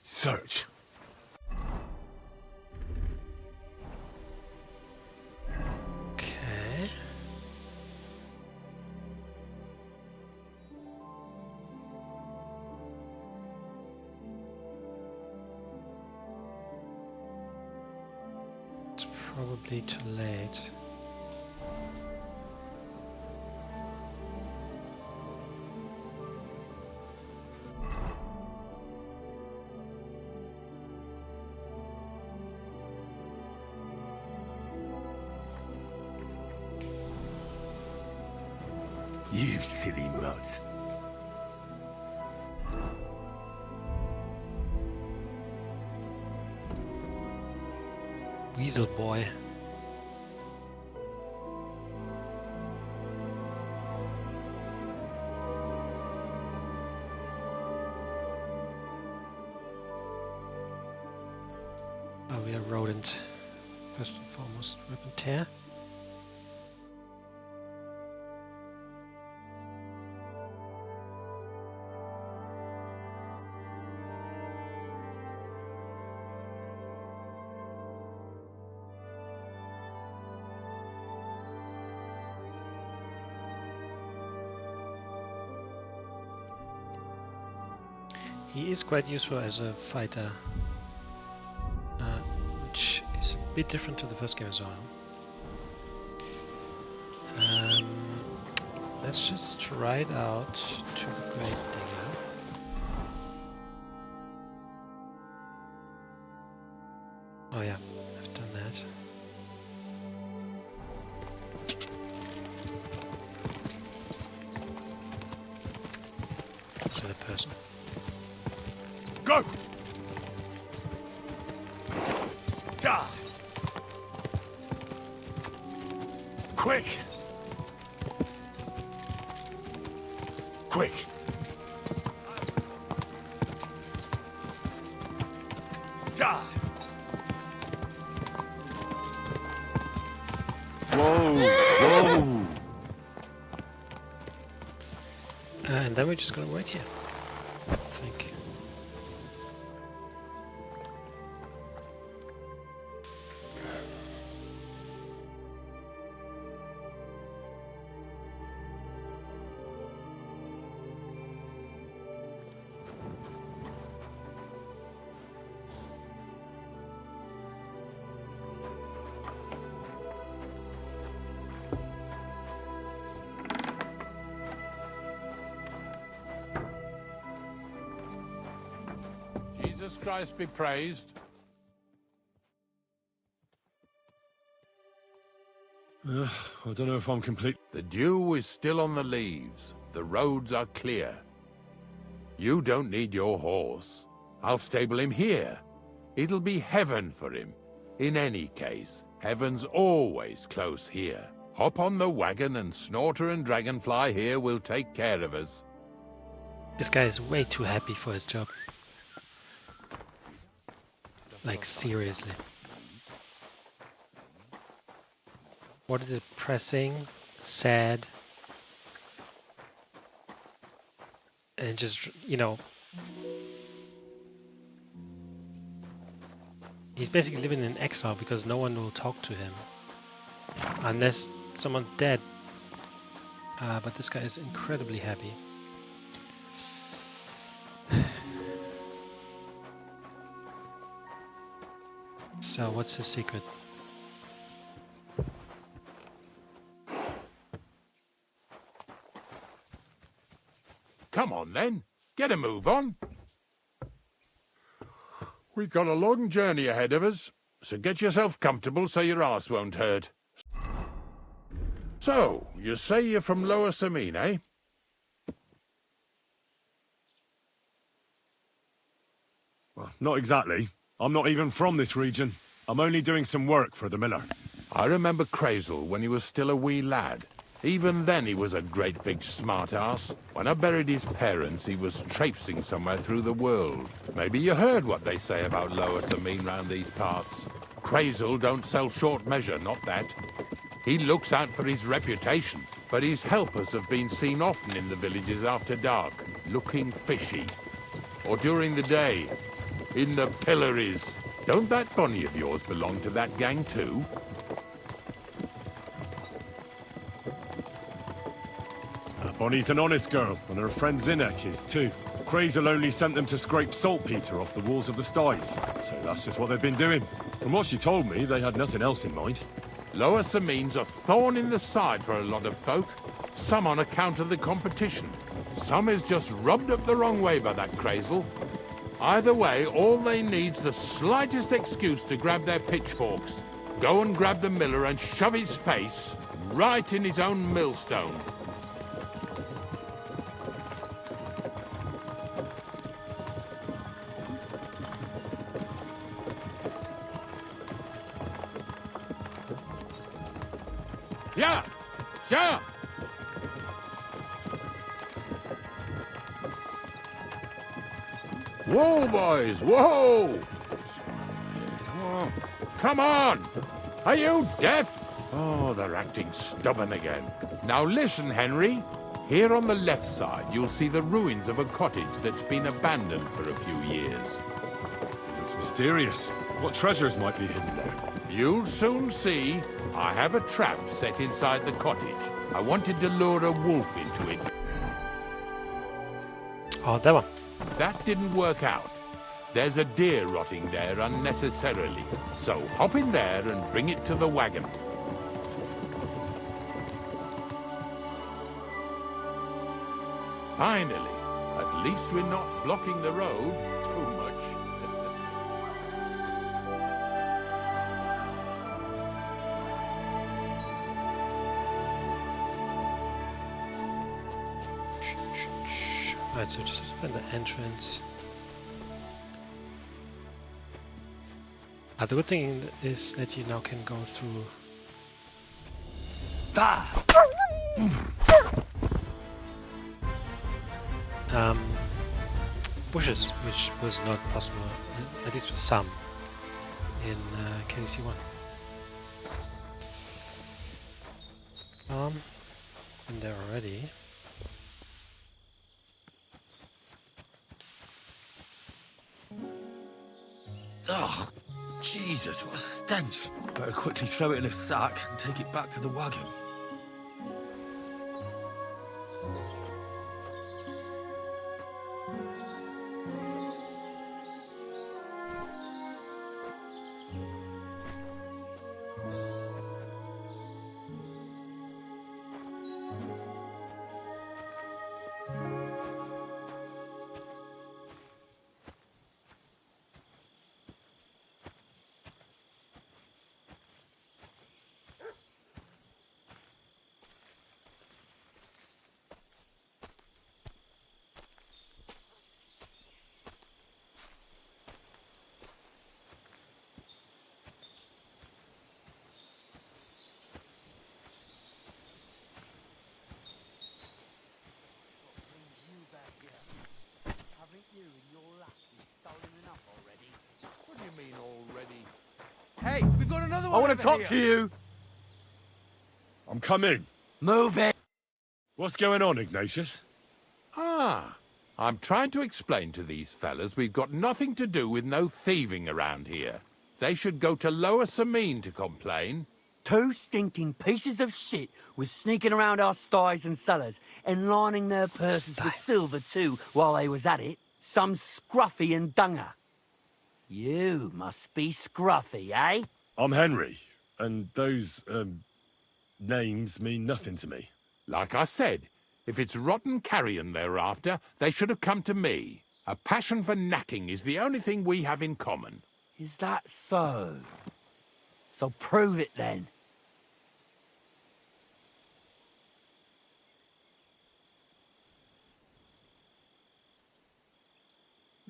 Search. Okay. It's probably too late. You silly mutt. Weasel boy. Oh, we are rodent. First and foremost, rip and tear. He is quite useful as a fighter, which is a bit different to the first game as well. Let's just try it out to the Great Digger. Oh yeah, I've done that. Is it a person? Go! Die! Quick! Quick! Die! Whoa! Whoa! And then we're just gonna wait here, I think. Jesus Christ be praised. I don't know if I'm complete. The dew is still on the leaves. The roads are clear. You don't need your horse. I'll stable him here. It'll be heaven for him. In any case, heaven's always close here. Hop on the wagon and Snorter and Dragonfly here will take care of us. This guy is way too happy for his job. Like, seriously. What is depressing, sad, and just, you know, he's basically living in exile because no one will talk to him unless someone's dead. But this guy is incredibly happy. So what's his secret? Come on then, get a move on. We've got a long journey ahead of us, so get yourself comfortable so your arse won't hurt. So, you say you're from Lower Samine, eh? Well, not exactly. I'm not even from this region. I'm only doing some work for the miller. I remember Crazel when he was still a wee lad. Even then he was a great big smart-ass. When I buried his parents, he was traipsing somewhere through the world. Maybe you heard what they say about Lower Samine round these parts. Crazel don't sell short measure, not that. He looks out for his reputation, but his helpers have been seen often in the villages after dark, looking fishy. Or during the day, in the pillories. Don't that Bonnie of yours belong to that gang too? Bonnie's an honest girl, and her friend Zinek is too. Crazel only sent them to scrape saltpeter off the walls of the styes, so that's just what they've been doing. From what she told me, they had nothing else in mind. Lower Samine's a thorn in the side for a lot of folk. Some on account of the competition. Some is just rubbed up the wrong way by that Crazel. Either way, all they need's the slightest excuse to grab their pitchforks. Go and grab the miller and shove his face right in his own millstone. Yeah! Yeah! Whoa, boys! Whoa! Come on! Come on! Are you deaf? Oh, they're acting stubborn again. Now listen, Henry. Here on the left side, you'll see the ruins of a cottage that's been abandoned for a few years. It looks mysterious. What treasures might be hidden there? You'll soon see. I have a trap set inside the cottage. I wanted to lure a wolf into it. Oh, that one. That didn't work out. There's a deer rotting there unnecessarily. So hop in there and bring it to the wagon. Finally, at least we're not blocking the road too much. Alright, so just open the entrance. The good thing is that you now can go through bushes, which was not possible, at least with some, in KDC 1. Been there already. Oh, Jesus, what a stench. Better quickly throw it in a sack and take it back to the wagon. What do you mean already? Hey, we've got another I one. want over to talk here. to you. I'm coming. Move it. What's going on, Ignatius? Ah, I'm trying to explain to these fellas we've got nothing to do with no thieving around here. They should go to Lower Samine to complain. 2 stinking pieces of shit was sneaking around our sties and cellars and lining their purses with silver too while they was at it. Some scruffy and dunger. You must be scruffy, eh? I'm Henry, and those, names mean nothing to me. Like I said, if it's rotten carrion they're after, they should have come to me. A passion for knacking is the only thing we have in common. Is that so? So prove it then.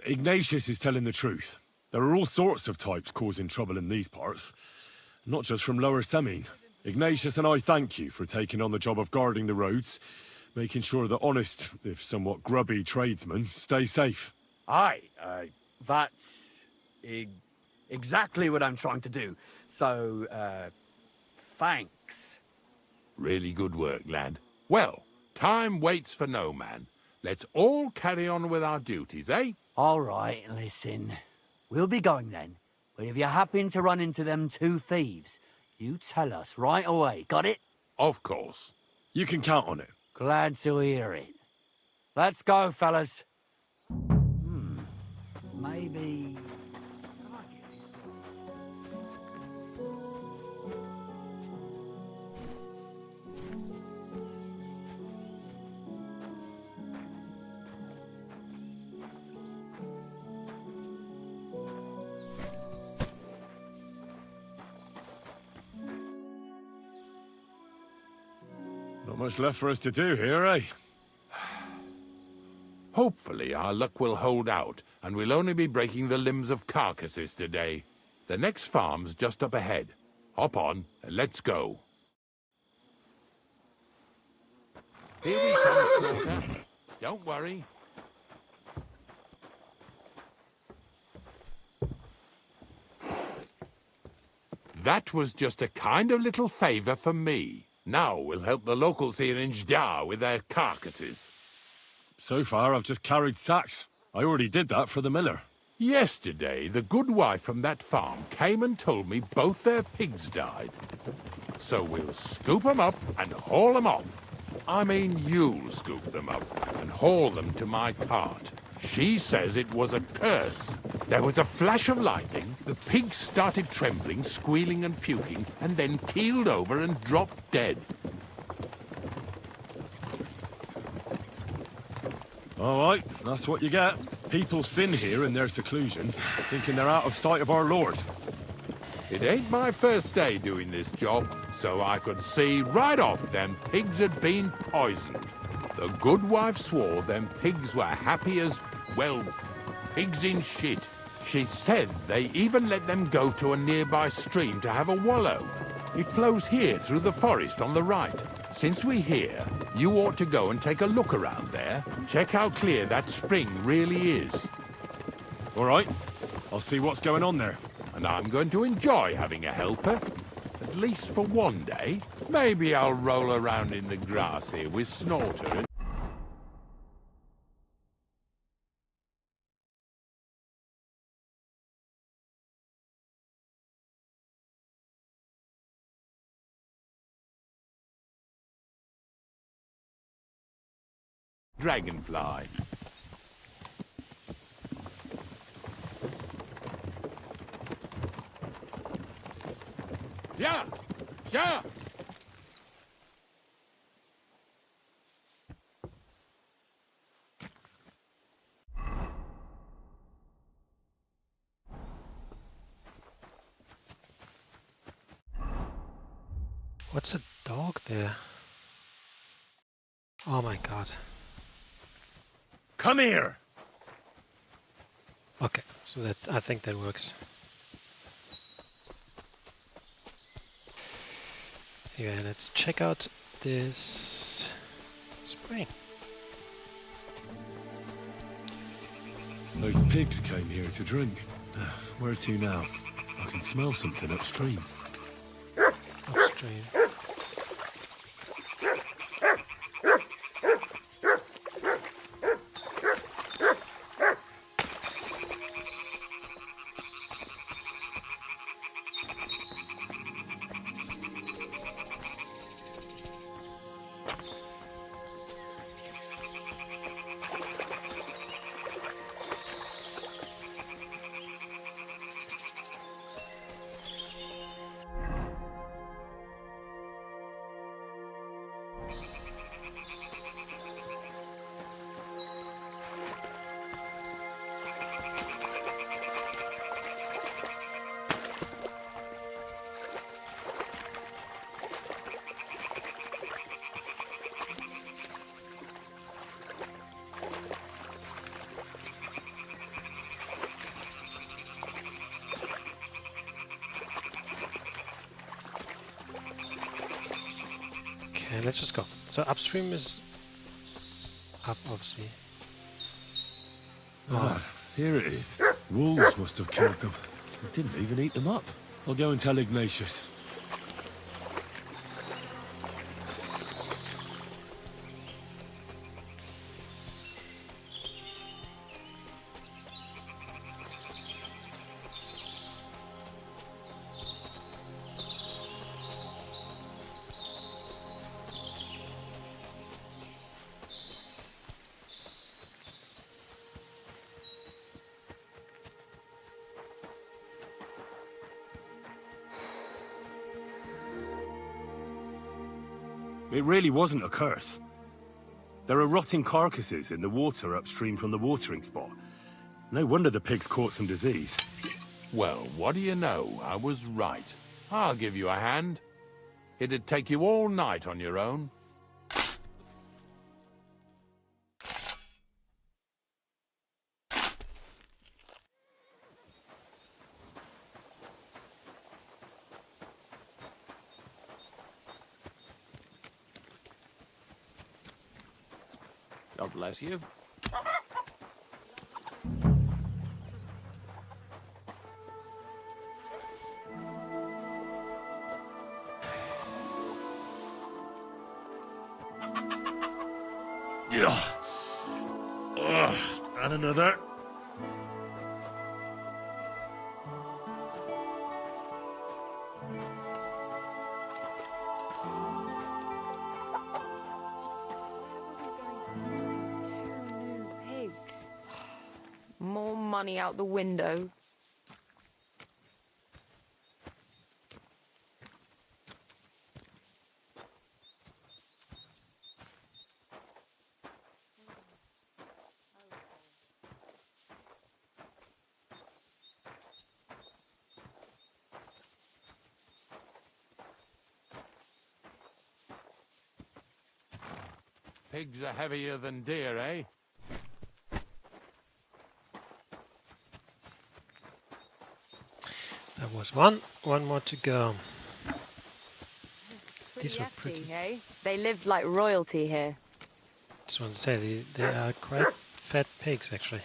Ignatius is telling the truth. There are all sorts of types causing trouble in these parts, not just from Lower Samine. Ignatius and I thank you for taking on the job of guarding the roads, making sure that honest, if somewhat grubby tradesmen stay safe. Aye, that's exactly what I'm trying to do. So, thanks. Really good work, lad. Well, time waits for no man. Let's all carry on with our duties, eh? All right, listen. We'll be going then. But if you happen to run into them 2 thieves, you tell us right away. Got it? Of course. You can count on it. Glad to hear it. Let's go, fellas. Maybe... Not much left for us to do here, eh? Hopefully our luck will hold out, and we'll only be breaking the limbs of carcasses today. The next farm's just up ahead. Hop on, and let's go. Here we come, Slaughter. Don't worry. That was just a kind of little favour for me. Now we'll help the locals here in Jda with their carcasses. So far, I've just carried sacks. I already did that for the miller. Yesterday, the good wife from that farm came and told me both their pigs died. So we'll scoop them up and haul them off. I mean, you'll scoop them up and haul them to my cart. She says it was a curse. There was a flash of lightning, the pigs started trembling, squealing and puking, and then keeled over and dropped dead. All right, that's what you get. People sin here in their seclusion, thinking they're out of sight of our Lord. It ain't my first day doing this job, so I could see right off them pigs had been poisoned. The good wife swore them pigs were happy as, well, pigs in shit. She said they even let them go to a nearby stream to have a wallow. It flows here through the forest on the right. Since we're here, you ought to go and take a look around there. Check how clear that spring really is. All right, I'll see what's going on there. And I'm going to enjoy having a helper. At least for one day. Maybe I'll roll around in the grass here with Snorter and... Dragonfly. Yeah! Yeah! What's a dog there? Oh my god. Come here! Okay, so that I think that works. Yeah, let's check out this spring. Those pigs came here to drink. Where to now? I can smell something upstream. Upstream. Okay, let's just go. So upstream is up, obviously. Ah, here it is. Wolves must have killed them. I didn't even eat them up. I'll go and tell Ignatius. It really wasn't a curse. There are rotting carcasses in the water upstream from the watering spot. No wonder the pigs caught some disease. Well, what do you know? I was right. I'll give you a hand. It'd take you all night on your own. God bless you. Yeah. And another. Pigs. More money out the window. Pigs are heavier than deer, eh? That was one. One more to go. These were Pretty, pretty. eh? They lived like royalty here. Just want to say they are quite fat pigs, actually.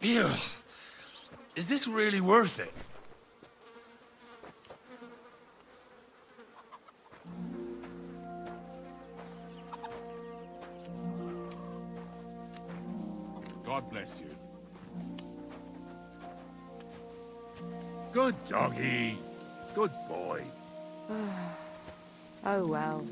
Ew. Is this really worth it? God bless you. Good doggy. Good boy. Oh well.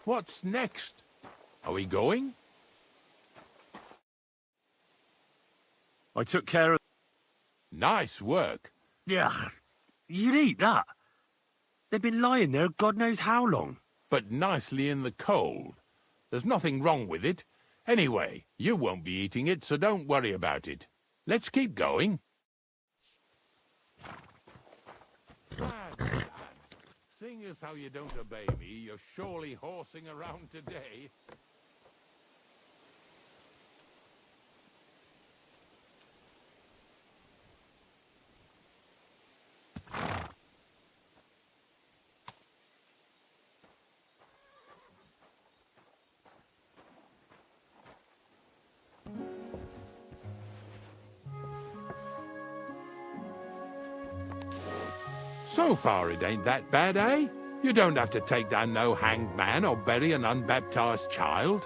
What's next? Are we going? I took care of... Nice work. Yeah, you'd eat that. They've been lying there God knows how long. but nicely in the cold. There's nothing wrong with it. Anyway, you won't be eating it, so don't worry about it. Let's keep going. Seeing as how you don't obey me, you're surely horsing around today. So far, it ain't that bad, eh? You don't have to take down no hanged man or bury an unbaptized child.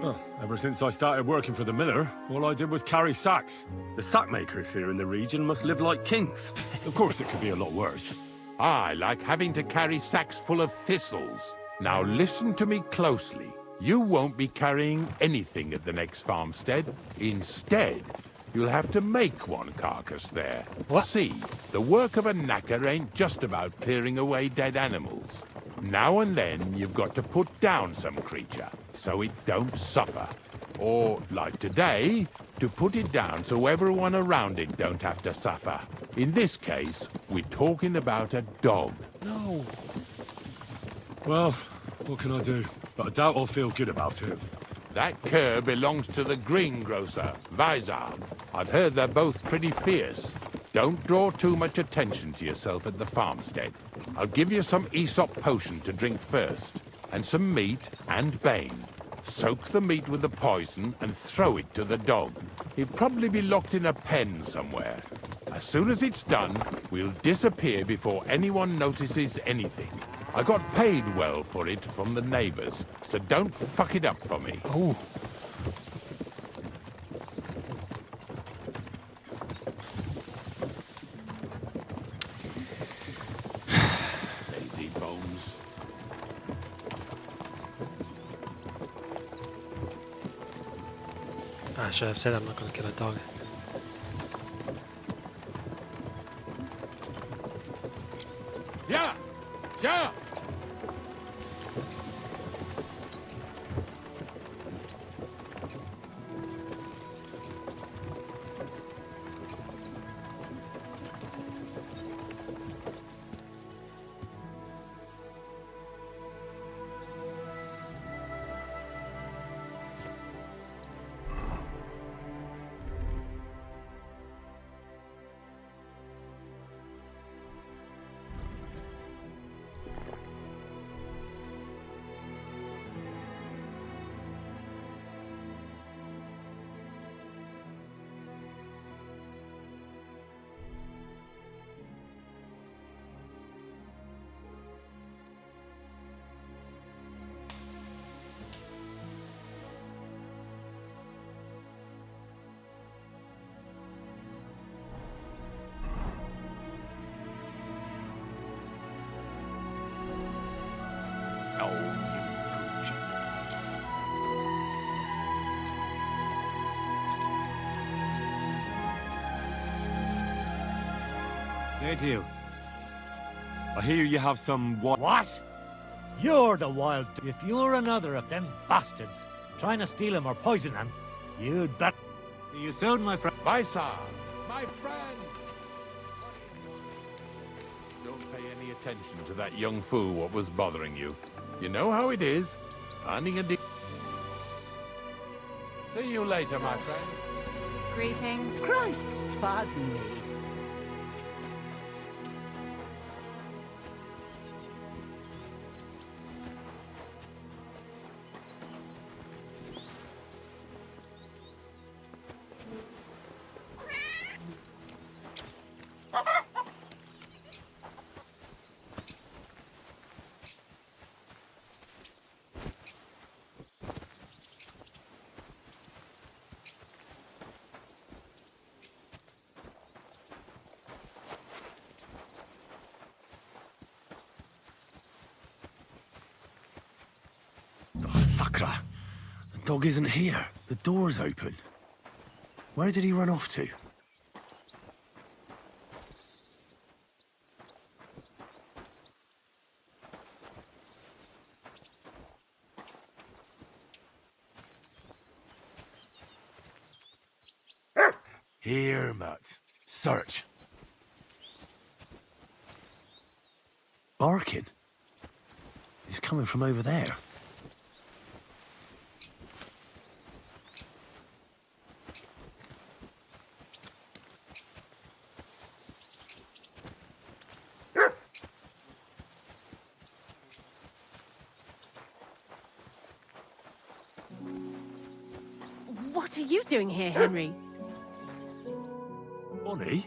Well, ever since I started working for the miller, all I did was carry sacks. The sack makers here in the region must live like kings. Of course, it could be a lot worse. I like having to carry sacks full of thistles. Now listen to me closely. You won't be carrying anything at the next farmstead. Instead, you'll have to make one carcass there. What? See, the work of a knacker ain't just about clearing away dead animals. Now and then, you've got to put down some creature, so it don't suffer. Or, like today, to put it down so everyone around it don't have to suffer. In this case, we're talking about a dog. No. Well, what can I do? But I doubt I'll feel good about it. That cur belongs to the greengrocer, Vizar. I've heard they're both pretty fierce. Don't draw too much attention to yourself at the farmstead. I'll give you some Aesop potion to drink first, and some meat and bane. Soak the meat with the poison and throw it to the dog. He'll probably be locked in a pen somewhere. As soon as it's done, we'll disappear before anyone notices anything. I got paid well for it from the neighbors, so don't fuck it up for me. Oh. Lazy bones. I should have said I'm not going to kill a dog. Yeah! Yeah! Hey to you. I hear you have some What? You're the wild... If you're another of them bastards trying to steal him or poison him, you'd bet... See you soon, my friend. Vizar, my friend! Don't pay any attention to that young fool what was bothering you. You know how it is. Finding a See you later, my friend. Greetings. Christ, pardon me. Sakra! The dog isn't here. The door's open. Where did he run off to? Here, Mutt. Search. Barking. It's coming from over there. What are you doing here, Henry? Bonnie?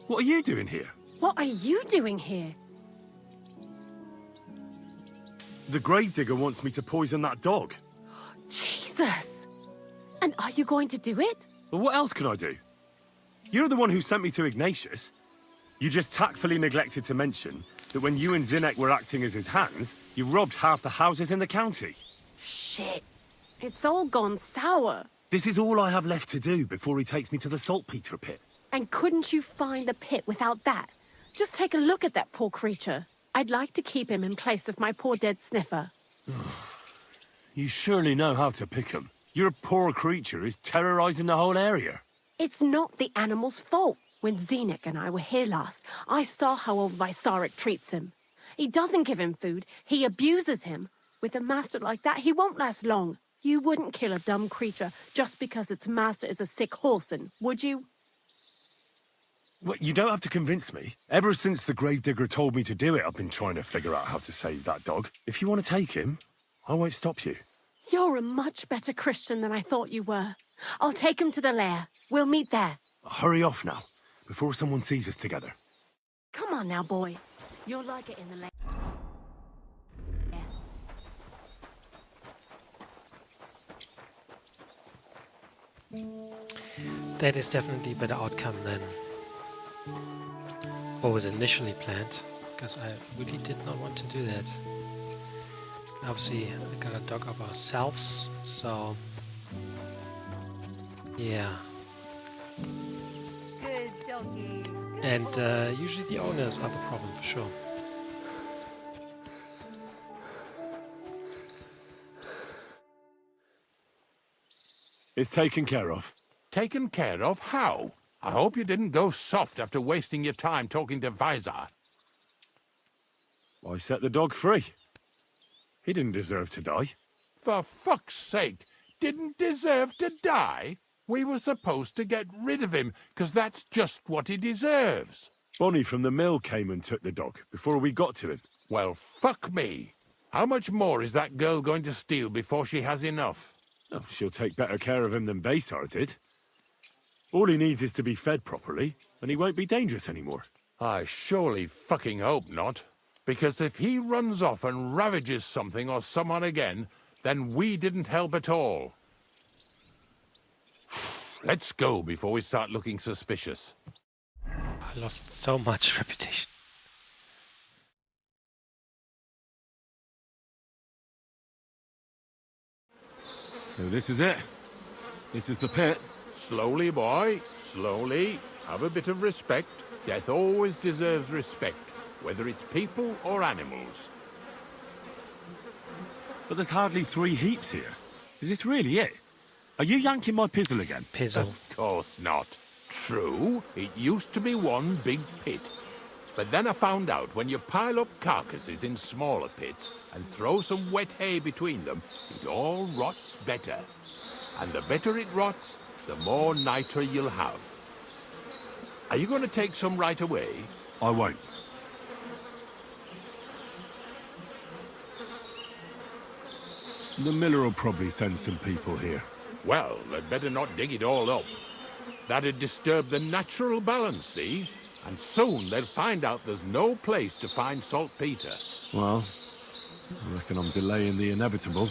What are you doing here? What are you doing here? The gravedigger wants me to poison that dog. Jesus! And are you going to do it? Well, what else can I do? You're the one who sent me to Ignatius. You just tactfully neglected to mention that when you and Zinnek were acting as his hands, you robbed half the houses in the county. Shit. It's all gone sour. This is all I have left to do before he takes me to the saltpeter pit. And couldn't you find the pit without that? Just take a look at that poor creature. I'd like to keep him in place of my poor dead sniffer. You surely know how to pick 'em. Your poor creature is terrorizing the whole area. It's not the animal's fault. When Zinnek and I were here last, I saw how old Vysarik treats him. He doesn't give him food, he abuses him. With a master like that, he won't last long. You wouldn't kill a dumb creature just because its master is a sick horseman, would you? Well, you don't have to convince me. Ever since the gravedigger told me to do it, I've been trying to figure out how to save that dog. If you want to take him, I won't stop you. You're a much better Christian than I thought you were. I'll take him to the lair. We'll meet there. Hurry off now, before someone sees us together. Come on now, boy. You'll like it in the lair. That is definitely a better outcome than what was initially planned, because I really did not want to do that. Obviously, we got a dog of ourselves, so yeah. Good doggy. And usually the owners are the problem for sure. It's taken care of. Taken care of? How? I hope you didn't go soft after wasting your time talking to Vizar. I set the dog free. He didn't deserve to die. For fuck's sake, didn't deserve to die? We were supposed to get rid of him, because that's just what he deserves. Bonnie from the mill came and took the dog before we got to him. Well, fuck me. How much more is that girl going to steal before she has enough? Oh, she'll take better care of him than Baysar did. All he needs is to be fed properly, and he won't be dangerous anymore. I surely fucking hope not. Because if he runs off and ravages something or someone again, then we didn't help at all. Let's go before we start looking suspicious. I lost so much reputation. So this is it. This is the pit. Slowly, boy. Slowly. Have a bit of respect. Death always deserves respect, whether it's people or animals. But there's hardly 3 heaps here. Is this really it? Are you yanking my pizzle again? Pizzle. Of course not. True, it used to be one big pit. But then I found out when you pile up carcasses in smaller pits and throw some wet hay between them, it all rots better. And the better it rots, the more nitre you'll have. Are you going to take some right away? I won't. The miller will probably send some people here. Well, they'd better not dig it all up. That'd disturb the natural balance, see? And soon they'll find out there's no place to find saltpeter. Well, I reckon I'm delaying the inevitable.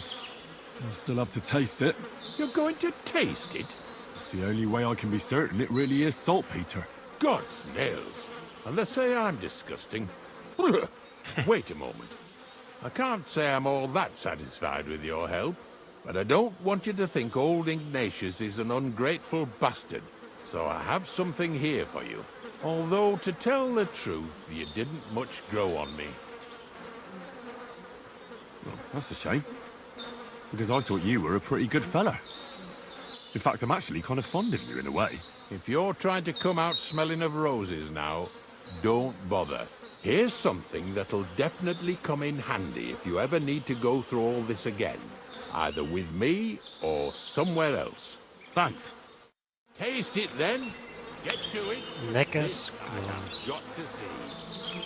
I'll still have to taste it. You're going to taste it? It's the only way I can be certain it really is saltpeter. God's nails. And they say I'm disgusting. Wait a moment. I can't say I'm all that satisfied with your help, but I don't want you to think old Ignatius is an ungrateful bastard, so I have something here for you. Although, to tell the truth, you didn't much grow on me. Well, that's a shame, because I thought you were a pretty good fella. In fact, I'm actually kind of fond of you in a way. If you're trying to come out smelling of roses now, don't bother. Here's something that'll definitely come in handy if you ever need to go through all this again. Either with me or somewhere else. Thanks. Taste it then. Get to it. Neckers I've got to see.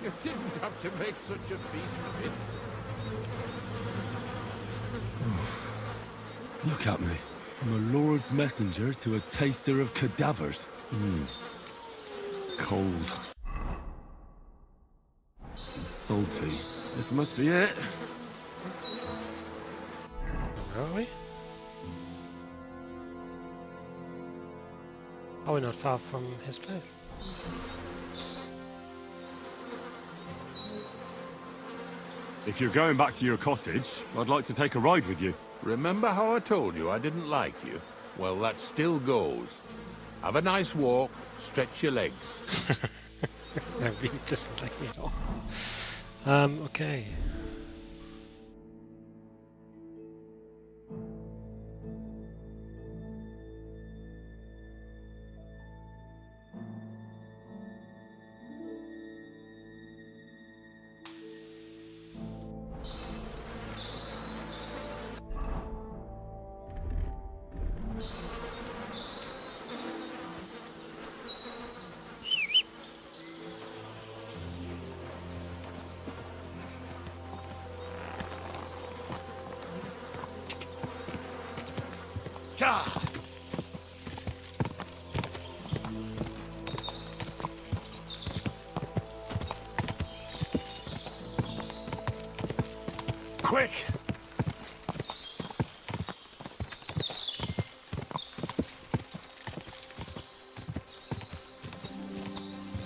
You didn't have to make such a feast of it. Look at me. I'm a lord's messenger to a taster of cadavers. Cold. And salty. This must be it. Where are we? Are we not far from his place? If you're going back to your cottage, I'd like to take a ride with you. Remember how I told you I didn't like you? Well, that still goes. Have a nice walk, stretch your legs. That really doesn't like me at all. Okay. Quick!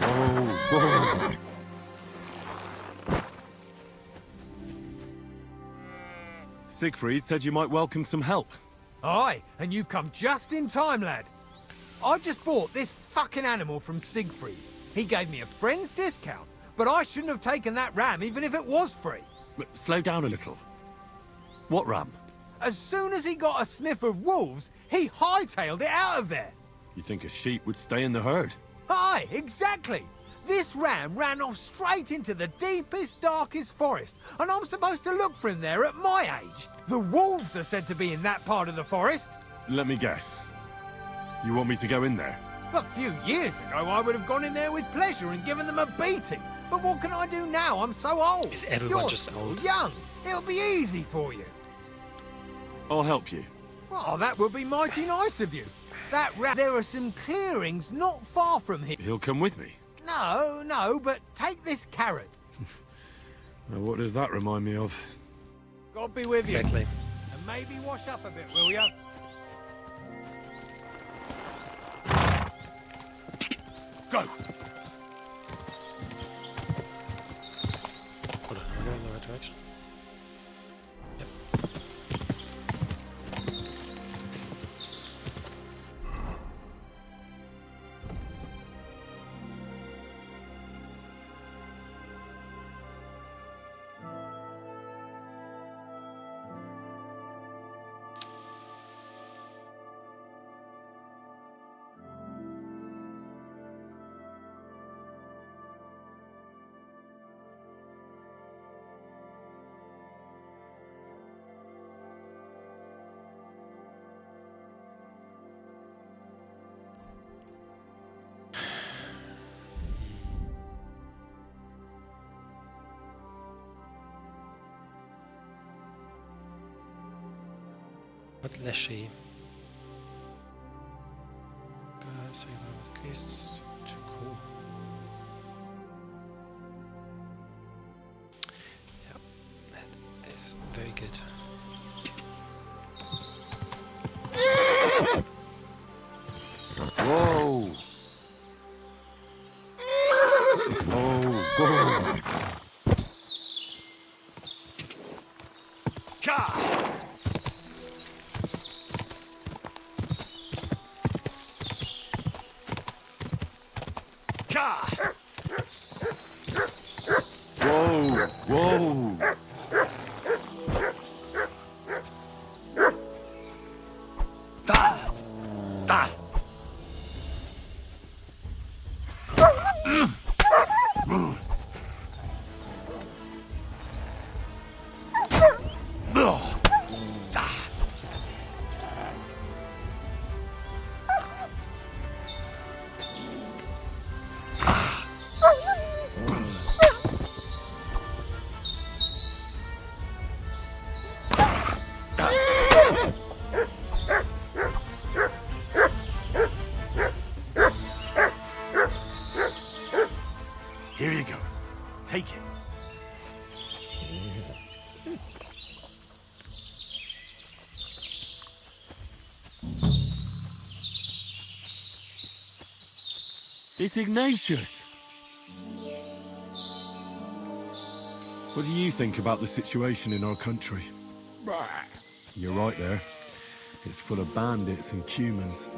Oh, Siegfried said you might welcome some help. Aye, and you've come just in time, lad. I just bought this fucking animal from Siegfried. He gave me a friend's discount, but I shouldn't have taken that ram even if it was free. Slow down a little. What ram? As soon as he got a sniff of wolves, he hightailed it out of there. You think a sheep would stay in the herd? Aye, exactly. This ram ran off straight into the deepest, darkest forest, and I'm supposed to look for him there at my age. The wolves are said to be in that part of the forest. Let me guess. You want me to go in there? A few years ago, I would have gone in there with pleasure and given them a beating. But what can I do now? I'm so old. Is everyone You're just still old? young. It'll be easy for you. I'll help you. Oh, that would be mighty nice of you. There are some clearings not far from here. He'll come with me. No, but take this carrot. Now, what does that remind me of? God be with Exactly. you. And maybe wash up a bit, will ya? Go! Hold on, am I going in the right direction? Yep. What Leshy? So he's on his quests. Too cool. Yeah, that is very good. Whoa! Oh, whoa! Whoa, whoa. Here you go. Take it. It's Ignatius. What do you think about the situation in our country? You're right there. It's full of bandits and humans.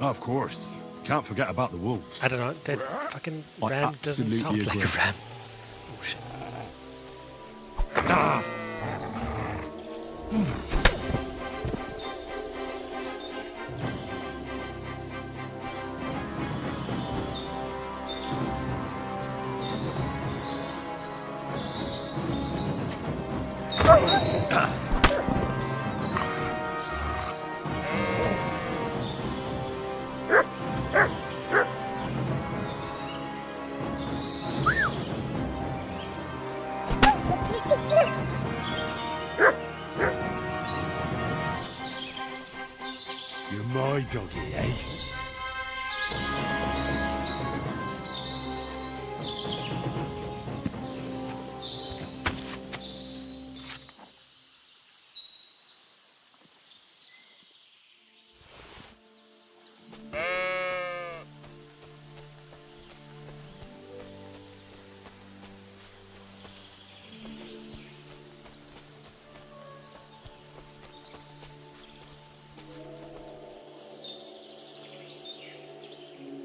Of course. Can't forget about the wolves. I don't know, that fucking I ram doesn't absolutely sound like a agree. ram. Oh shit. You're my doggy, eh?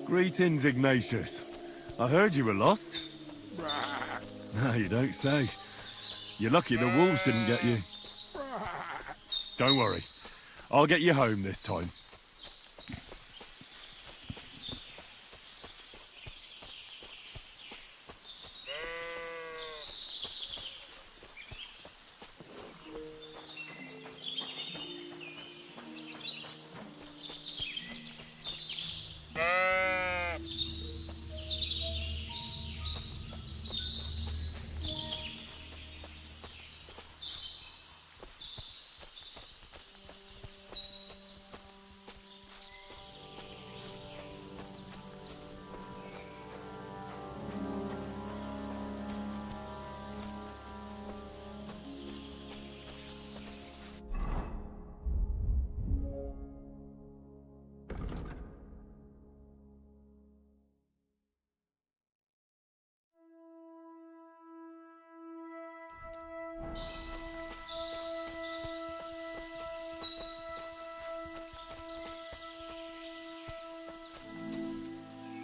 Greetings, Ignatius. I heard you were lost. No, you don't say. You're lucky the wolves didn't get you. Don't worry. I'll get you home this time.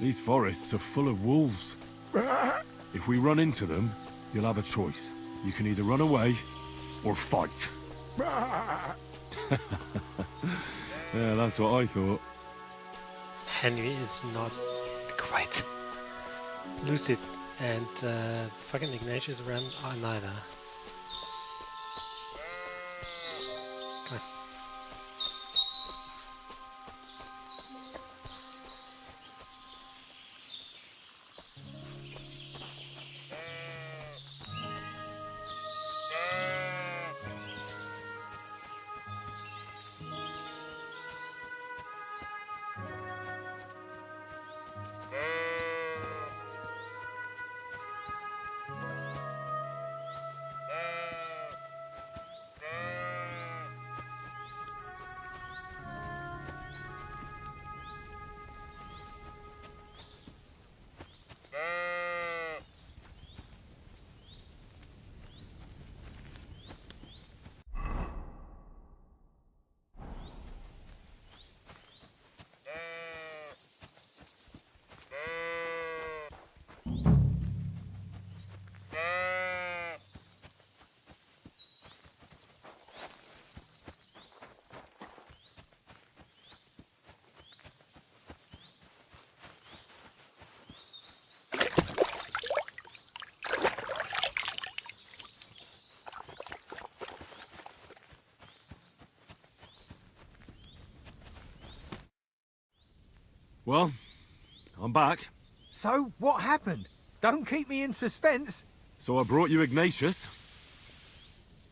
These forests are full of wolves. If we run into them, you'll have a choice. You can either run away or fight. Yeah, that's what I thought. Henry is not quite lucid, and fucking Ignatius ram are neither. Come on. Well, I'm back. So, what happened? Don't keep me in suspense. So I brought you Ignatius.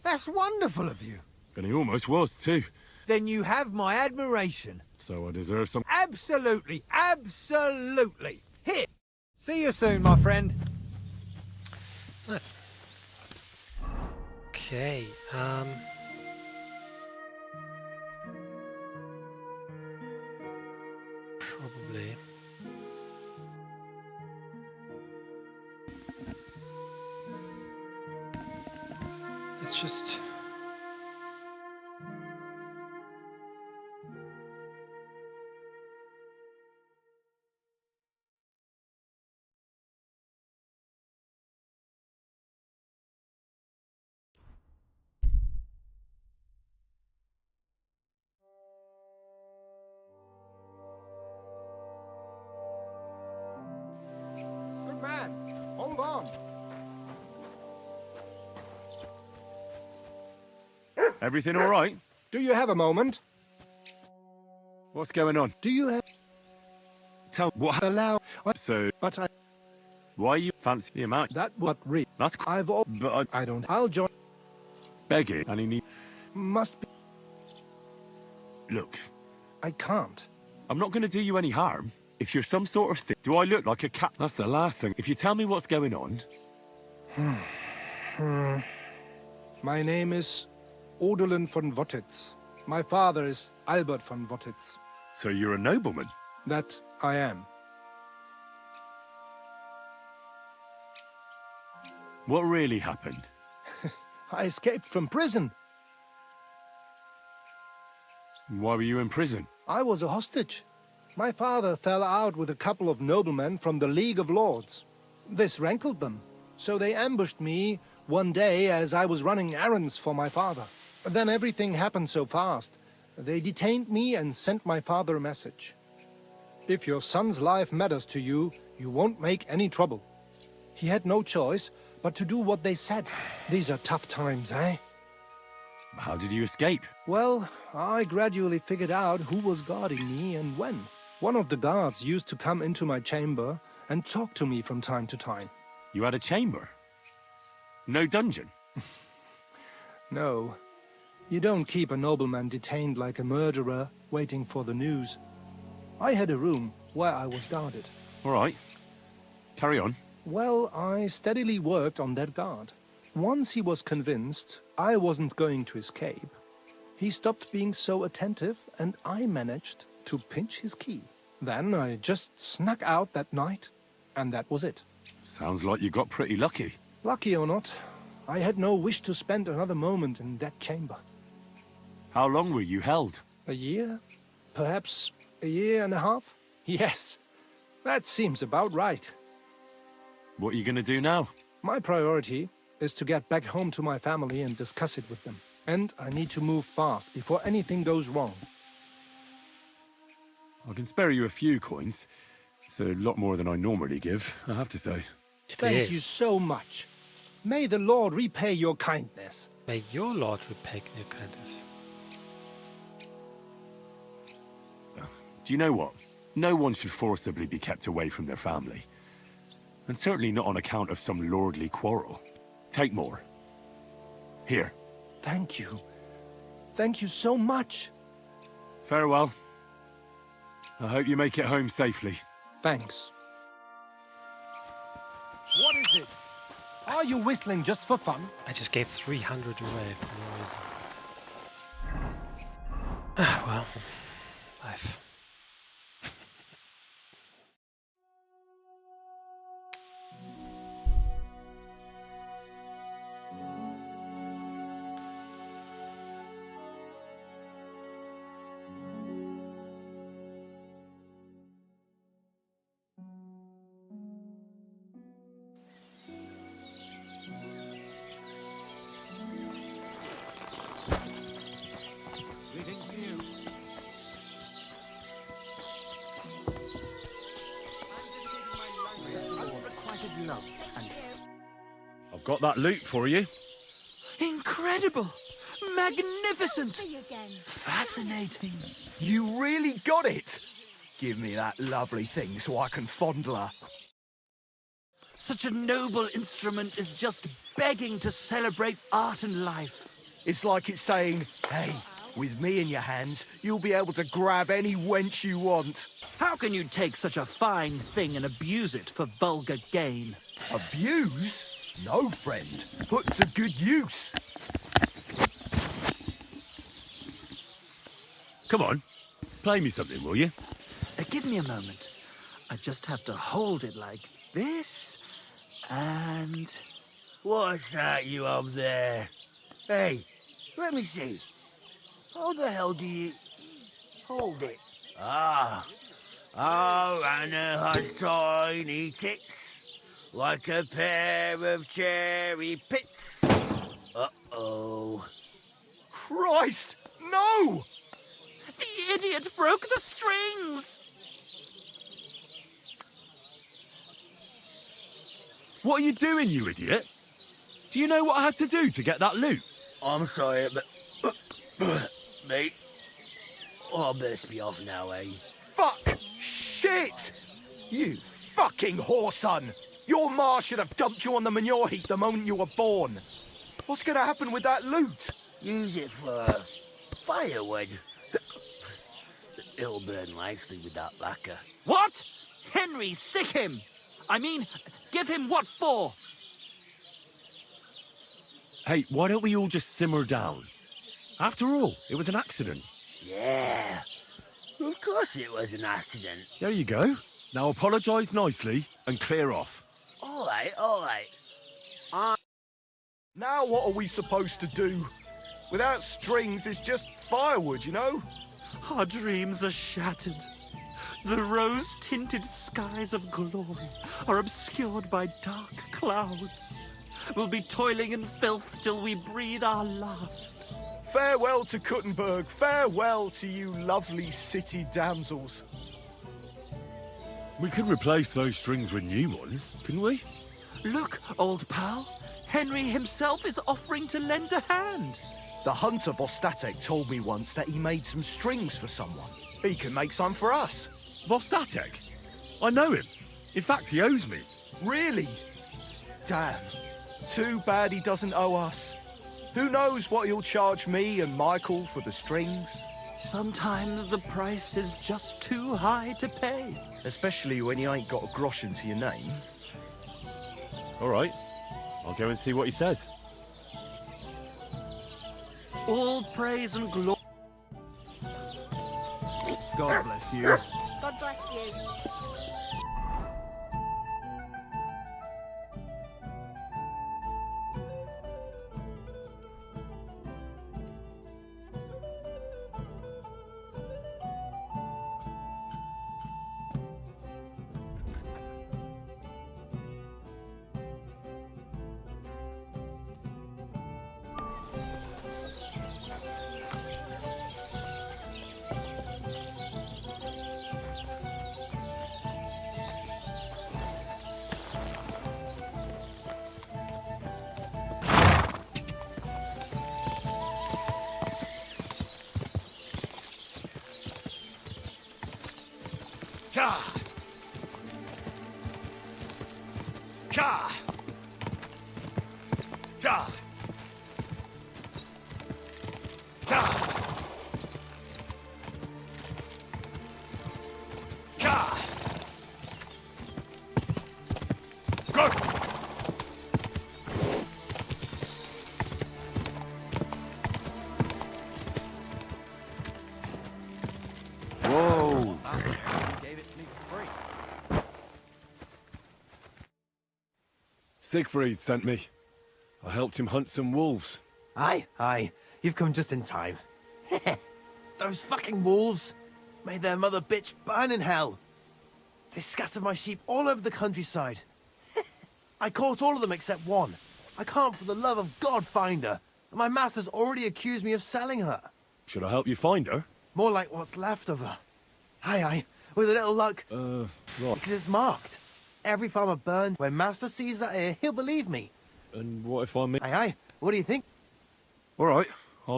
That's wonderful of you. And he almost was, too. Then you have my admiration. So I deserve some... Absolutely, absolutely. Here. See you soon, my friend. Nice. Okay, probably. Let's just... Good man. Hold on. Everything all right? Do you have a moment? What's going on? Do you have... Tell what... Allow... So... But I... Why you fancy him out? That what re... That's... I've all... But I don't... I'll join... Begging, and he need... Must be... Look. I can't. I'm not going to do you any harm. If you're some sort of thing... Do I look like a cat? That's the last thing. If you tell me what's going on... My name is... Odolin von Wottitz. My father is Albert von Wottitz. So you're a nobleman? That I am. What really happened? I escaped from prison. Why were you in prison? I was a hostage. My father fell out with a couple of noblemen from the League of Lords. This rankled them, so they ambushed me one day as I was running errands for my father. Then everything happened so fast. They detained me and sent my father a message. If your son's life matters to you, you won't make any trouble. He had no choice but to do what they said. These are tough times, eh? How did you escape? Well, I gradually figured out who was guarding me and when. One of the guards used to come into my chamber and talk to me from time to time. You had a chamber? No dungeon? No. You don't keep a nobleman detained like a murderer, waiting for the news. I had a room where I was guarded. All right. Carry on. Well, I steadily worked on that guard. Once he was convinced I wasn't going to escape, he stopped being so attentive and I managed to pinch his key. Then I just snuck out that night, and that was it. Sounds like you got pretty lucky. Lucky or not, I had no wish to spend another moment in that chamber. How long were you held? A year? Perhaps a year and a half? Yes, that seems about right. What are you going to do now? My priority is to get back home to my family and discuss it with them. And I need to move fast before anything goes wrong. I can spare you a few coins. It's a lot more than I normally give, I have to say. Thank you so much. May the Lord repay your kindness. May your Lord repay your kindness. Do you know what? No one should forcibly be kept away from their family. And certainly not on account of some lordly quarrel. Take more. Here. Thank you. Thank you so much. Farewell. I hope you make it home safely. Thanks. What is it? Are you whistling just for fun? I just gave 300 away for no reason. Ah, well, life. I've got that loot for you. Incredible! Magnificent! Fascinating. You really got it! Give me that lovely thing so I can fondle her. Such a noble instrument is just begging to celebrate art and life. It's like it's saying, hey, with me in your hands, you'll be able to grab any wench you want. How can you take such a fine thing and abuse it for vulgar gain? Abuse? No, friend. Put to good use. Come on, play me something, will you? Give me a moment. I just have to hold it like this, and... What's that you up there? Hey, let me see. How the hell do you hold it? Ah. Oh, Anna has tiny tits, like a pair of cherry pits. Uh-oh. Christ, no! The idiot broke the strings! What are you doing, you idiot? Do you know what I had to do to get that loot? I'm sorry, but... mate, I best be off now, eh? Fuck! Shit! You fucking whoreson! Your ma should have dumped you on the manure heap the moment you were born. What's gonna happen with that loot? Use it for firewood. It'll burn nicely with that lacquer. What? Henry, sick him! I mean, give him what for? Hey, why don't we all just simmer down? After all, it was an accident. Yeah, of course it was an accident. There you go. Now apologise nicely and clear off. All right. Now what are we supposed to do? Without strings, it's just firewood, you know? Our dreams are shattered. The rose-tinted skies of glory are obscured by dark clouds. We'll be toiling in filth till we breathe our last. Farewell to Kuttenberg. Farewell to you lovely city damsels. We could replace those strings with new ones, couldn't we? Look, old pal. Henry himself is offering to lend a hand. The hunter Vostatek told me once that he made some strings for someone. He can make some for us. Vostatek? I know him. In fact, he owes me. Really? Damn. Too bad he doesn't owe us. Who knows what he'll charge me and Michael for the strings? Sometimes the price is just too high to pay. Especially when you ain't got a groschen to your name. All right. I'll go and see what he says. All praise and glory. God bless you. God bless you. Ka! Ka! Ka! Ka! Ka! Go! Whoa! Siegfried sent me. I helped him hunt some wolves. Aye. You've come just in time. Those fucking wolves made their mother bitch burn in hell. They scattered my sheep all over the countryside. I caught all of them except one. I can't for the love of God find her. And my master's already accused me of selling her. Should I help you find her? More like what's left of her. Aye. With a little luck. Right. Because it's marked. Every farmer burned. When master sees that here, he'll believe me. And what if I mean... Aye. What do you think? All right.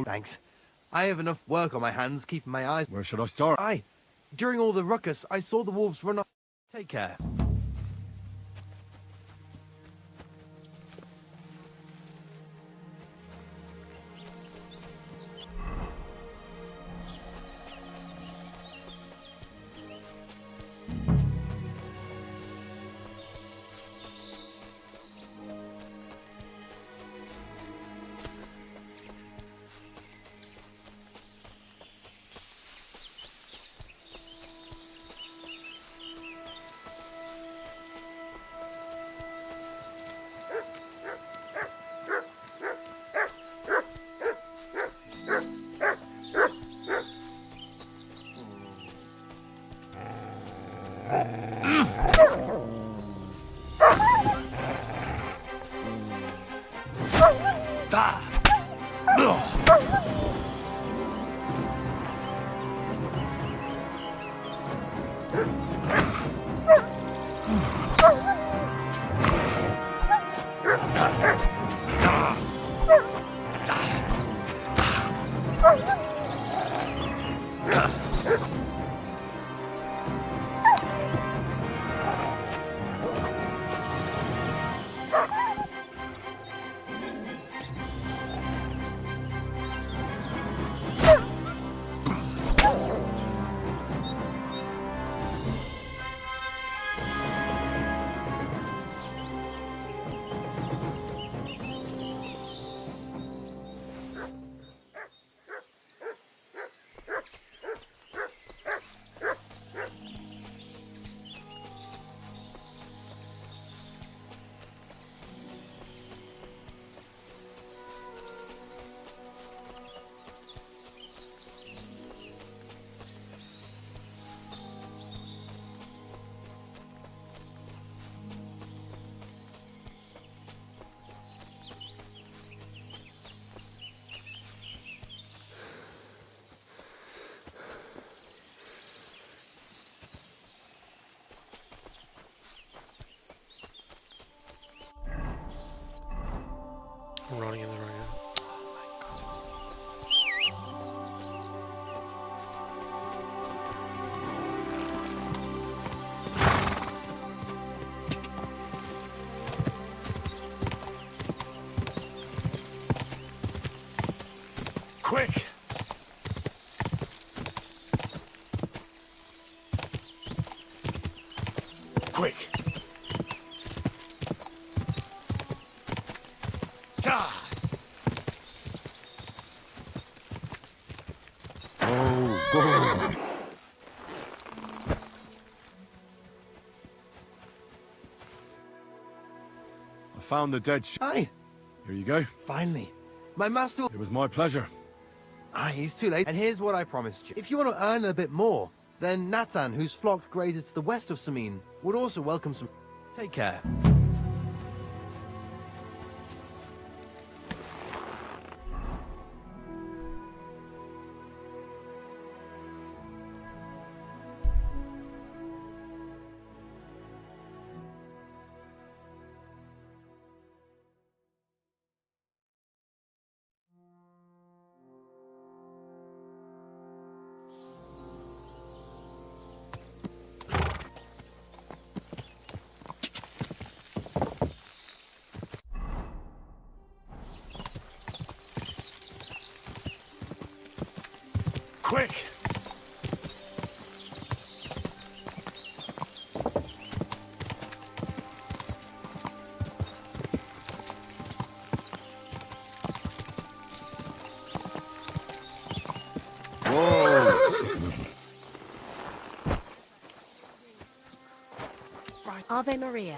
Thanks. I have enough work on my hands keeping my eyes... Where should I start? Aye. During all the ruckus, I saw the wolves run off. Take care. I'm running in the wrong. Quick! Quick! I found the dead Aye. Here you go. Finally. My master... It was my pleasure. Aye, he's too late. And here's what I promised you. If you want to earn a bit more, then Natan, whose flock grazes to the west of Samin, would also welcome some... Take care. Quick! Ave Maria.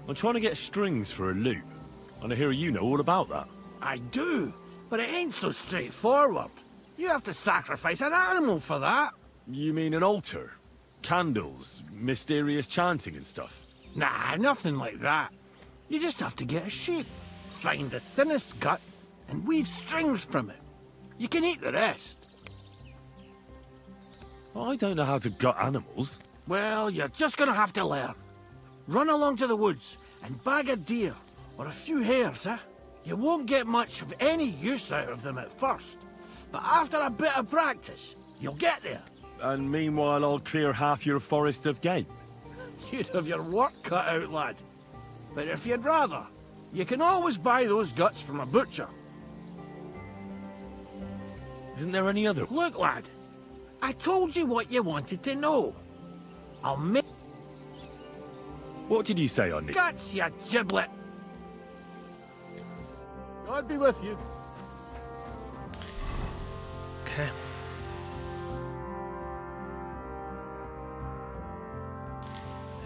I'm trying to get strings for a loop, and I hear you know all about that. I do, but it ain't so straightforward. You have to sacrifice an animal for that. You mean an altar? Candles, mysterious chanting and stuff? Nah, nothing like that. You just have to get a sheep, find the thinnest gut, and weave strings from it. You can eat the rest. I don't know how to gut animals. Well, you're just gonna have to learn. Run along to the woods and bag a deer, or a few hares, eh? You won't get much of any use out of them at first, but after a bit of practice, you'll get there. And meanwhile, I'll clear half your forest of game. You'd have your work cut out, lad. But if you'd rather, you can always buy those guts from a butcher. Isn't there any other? Look, lad, I told you what you wanted to know. I'll make... What did you say on it? Guts, you giblet! God be with you. Okay.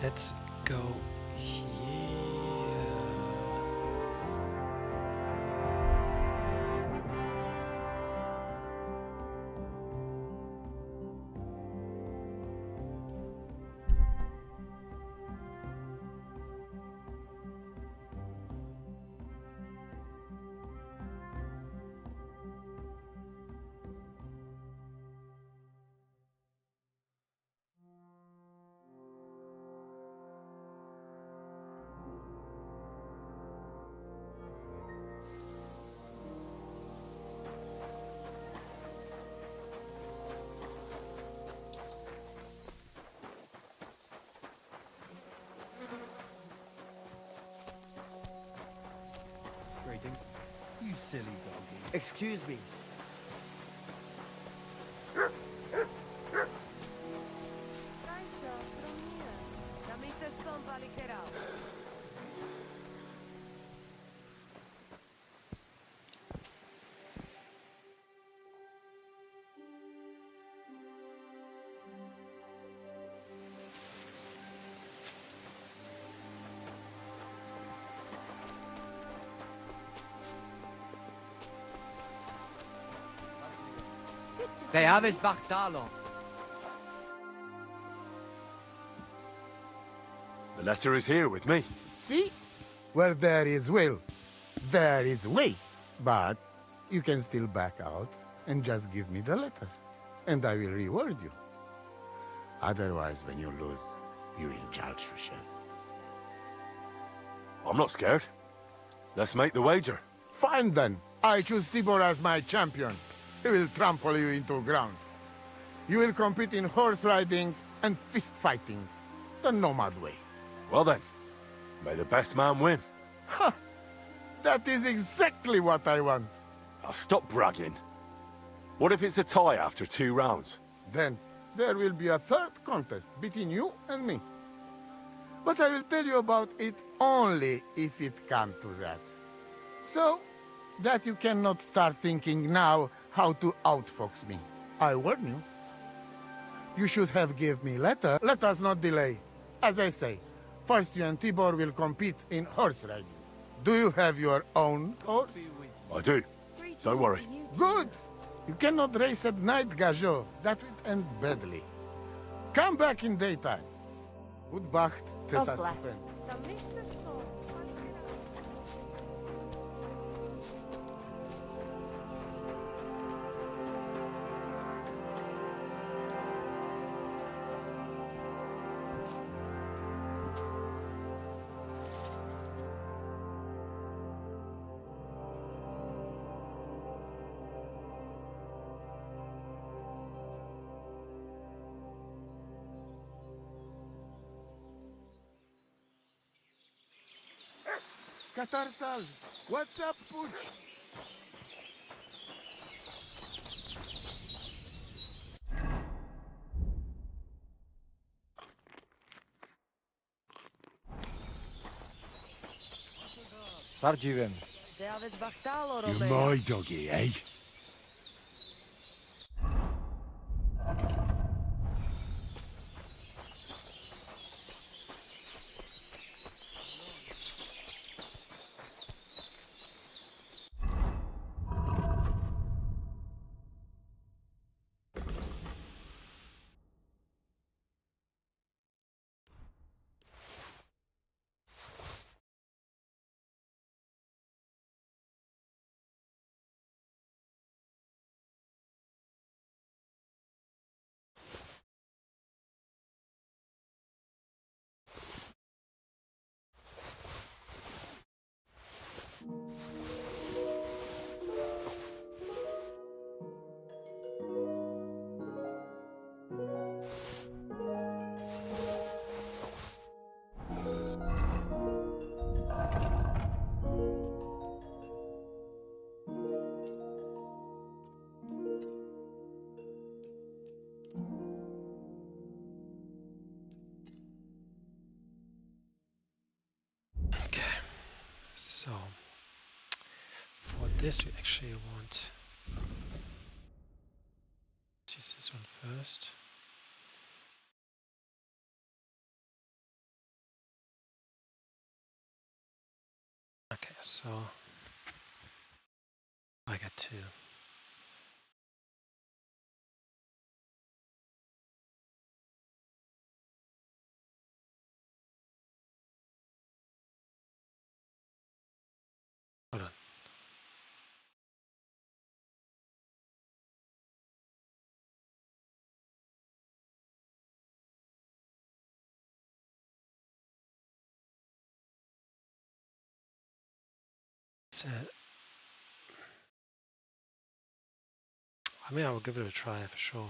Let's go here. Greetings. You silly doggy. Excuse me. They have his Bartalo. The letter is here with me. See? Where there is will, there is way. But you can still back out and just give me the letter, and I will reward you. Otherwise, when you lose, you will judge yourself. I'm not scared. Let's make the wager. Fine then. I choose Tibor as my champion. He will trample you into ground. You will compete in horse riding and fist fighting, the nomad way. Well then, may the best man win. Ha! That is exactly what I want. Now stop bragging. What if it's a tie after 2 rounds? Then there will be a third contest between you and me. But I will tell you about it only if it comes to that. So that you cannot start thinking now how to outfox me. I warn you. You should have give me letter. Let us not delay. As I say, first you and Tibor will compete in horse riding. Do you have your own horse? I do. Don't worry. Good. You cannot race at night, Gajo. That would end badly. Come back in daytime. Good Bacht, Tessa Stupend. Katarsal, what's up, Pooch? Sprawdziłem. You're my doggy, eh? this we actually want. Let's use this one first. Okay, so I got 2. Hold on. I mean, I will give it a try for sure.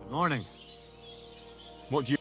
Good morning. What do you...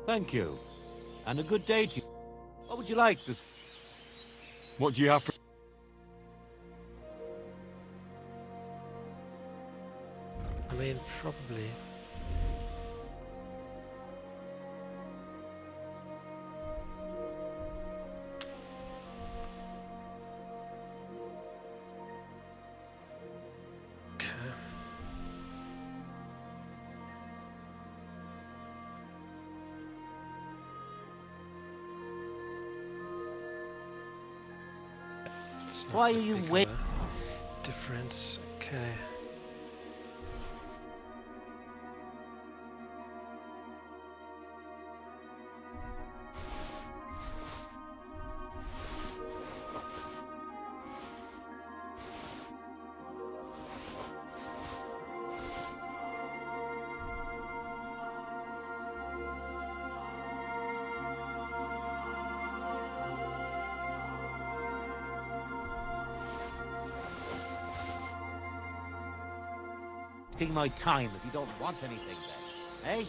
Thank you. And a good day to you. What would you like this? What do you have for... I mean, probably It's not Why that are you big of waiting? a difference. Okay. Wasting my time if you don't want anything then, eh?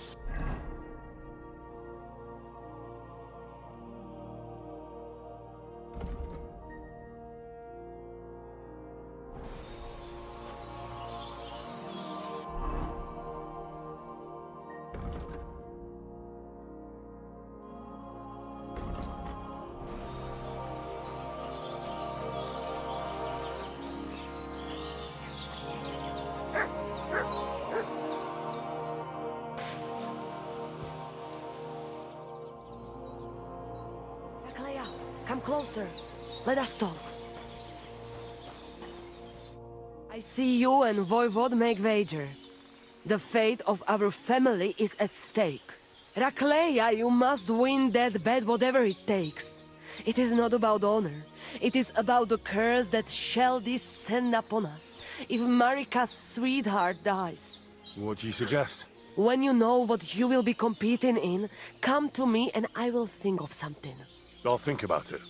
Clea, come closer. Let us talk. I see you and Voivod make wager. The fate of our family is at stake. Rakleia, you must win that bet whatever it takes. It is not about honor. It is about the curse that shall descend upon us if Marika's sweetheart dies. What do you suggest? When you know what you will be competing in, come to me and I will think of something. I'll think about it.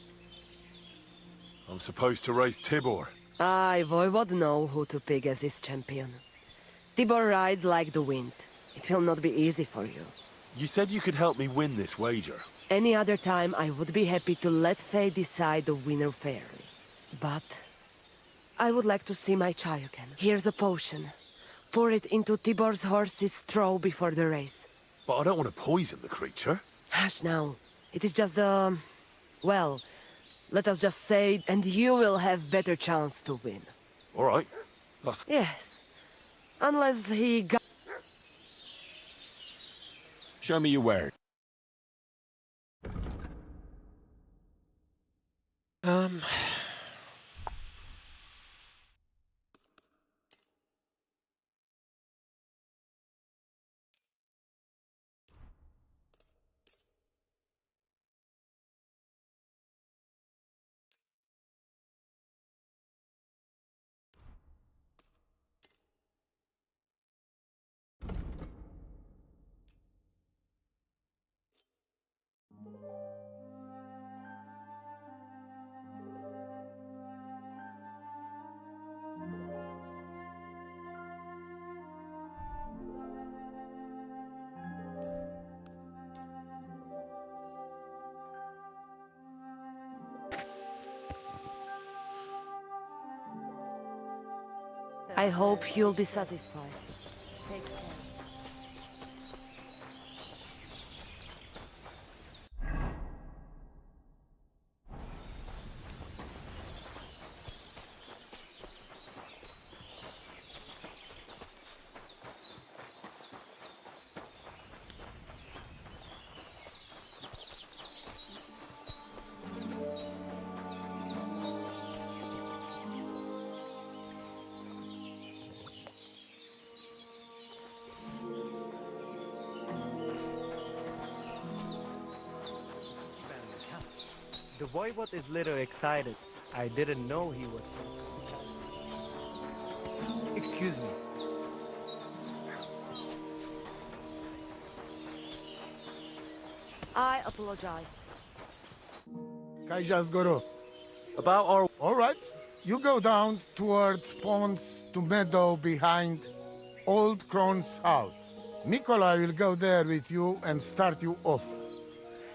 I'm supposed to race Tibor. I, Voivod, know who to pick as his champion. Tibor rides like the wind. It will not be easy for you. You said you could help me win this wager. Any other time, I would be happy to let fate decide the winner fairly. But I would like to see my Chai again. Here's a potion. Pour it into Tibor's horse's straw before the race. But I don't want to poison the creature. Hush now. It is just well, let us just say, and you will have better chance to win. All right. That's... Yes. Unless he got... Show me your word. I hope you'll be satisfied. Take care. The Voivod is little excited. I didn't know he was so... Excuse me. I apologize. Kaijasgoro. About our... All right. You go down towards ponds to meadow behind Old Crone's house. Nikolai will go there with you and start you off.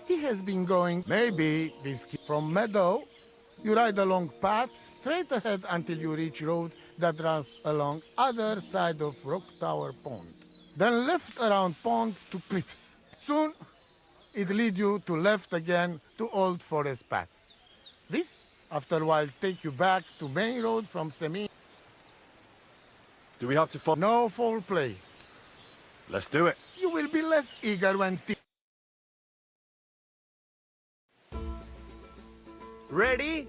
He has been going, maybe, from meadow. You ride along path straight ahead until you reach road that runs along other side of Rock Tower Pond. Then left around pond to cliffs. Soon, it lead you to left again to Old Forest Path. This, after a while, take you back to main road from Semi. Do we have to follow? No foul play. Let's do it. You will be less eager when... Ready?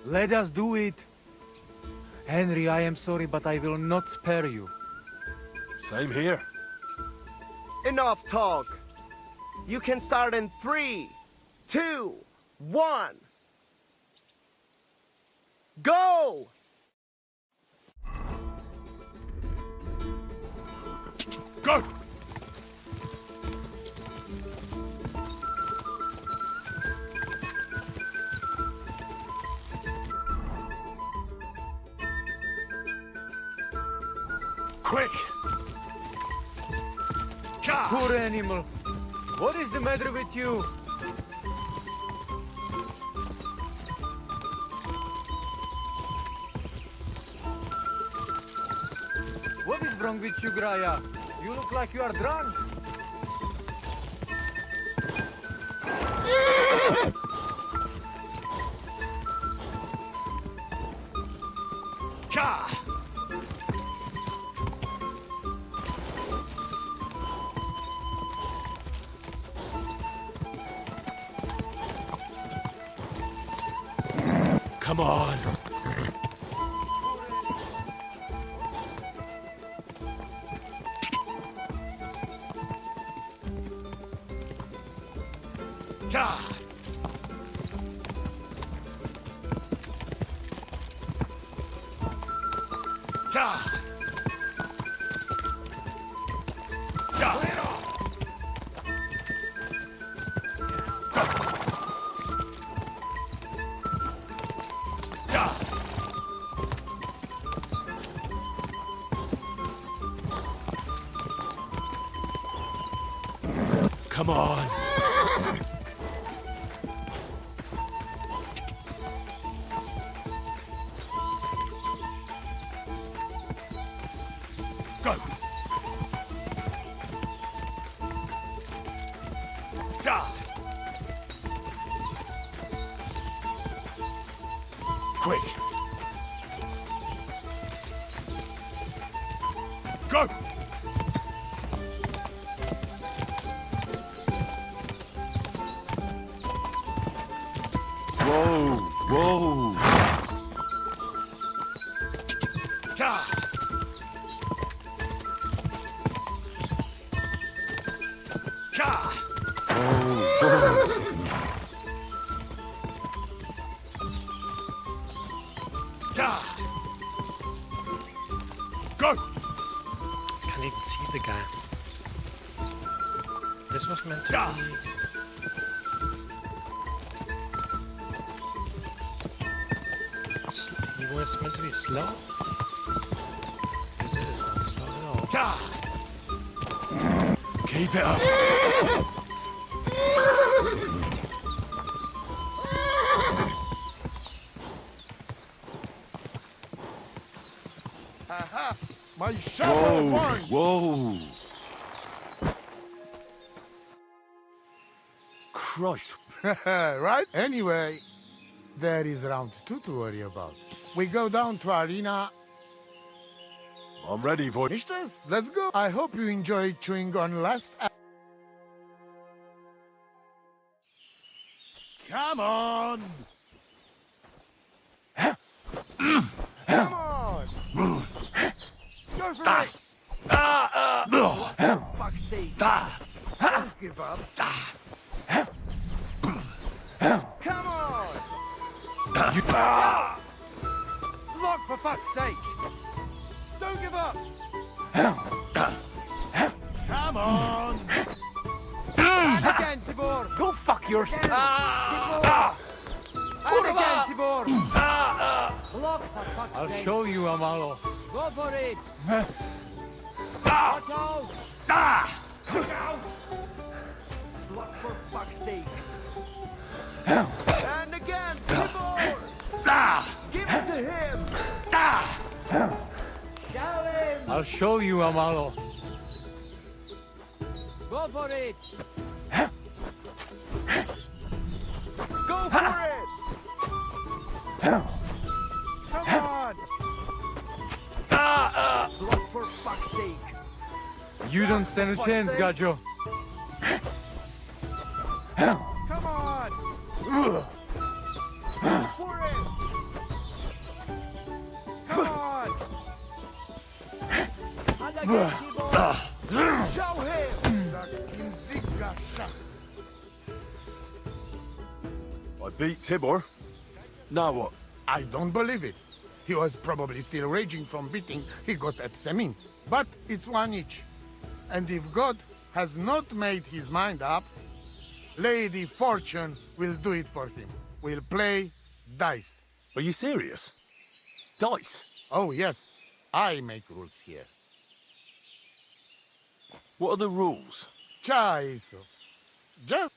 Let us do it. Henry, I am sorry, but I will not spare you. Same here. Enough talk. You can start in 3, 2, 1. Go! Go! Quick! Poor animal. What is the matter with you? What is wrong with you, Graya? You look like you are drunk. Come on! Come on! Go! Quick! Go! Whoa, whoa. Go! I can't even see the guy. This was meant to be... He was meant to be slow? Because it is not slow at all. Keep it up! Aha! My shovel Whoa, whoa. Christ. Right? Anyway, there is round 2 to worry about. We go down to Arena. I'm ready for Finished this? Let's go. I hope you enjoyed chewing on last. Come on! Come on! Go for it! Fuck's sake. Don't give up. Come on! Look, for fuck's sake! Don't give up! Come on! And again, Tibor! Go fuck yourself! Tibor! And again, Tibor! Look, for fuck's I'll sake. show you, Amalo. Go for it. Watch out! Look out! Block for fuck's sake. And again, Tibor! Give it to him! Show him! I'll show you, Amalo. Go for it! Go for it! Come on! Block for fuck's sake. You don't stand a chance, Gajo. Come on! Go for it! Show him! I beat Tibor. Now what? I don't believe it. He was probably still raging from beating he got at Semin. But it's one each. And if God has not made his mind up, Lady Fortune will do it for him. We'll play dice. Are you serious? Dice? Oh, yes. I make rules here. What are the rules? Chaiso. Just...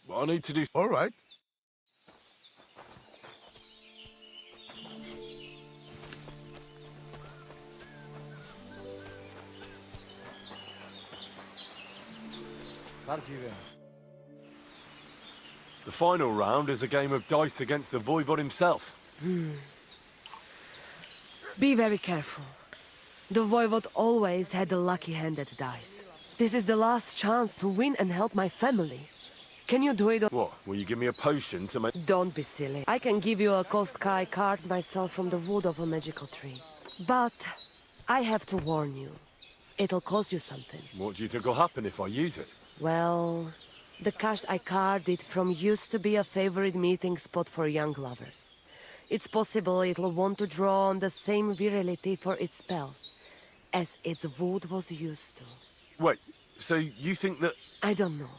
What I need to do... All right. The final round is a game of dice against the Voivod himself. Be very careful. The Voivod always had the lucky hand at dice. This is the last chance to win and help my family. Can you do it? What? Will you give me a potion to make... Don't be silly. I can give you a Kostkaj card myself from the wood of a magical tree. But I have to warn you. It'll cost you something. What do you think will happen if I use it? Well, the cache I carded from used to be a favorite meeting spot for young lovers. It's possible it'll want to draw on the same virility for its spells as its wood was used to. Wait, so you think that... I don't know.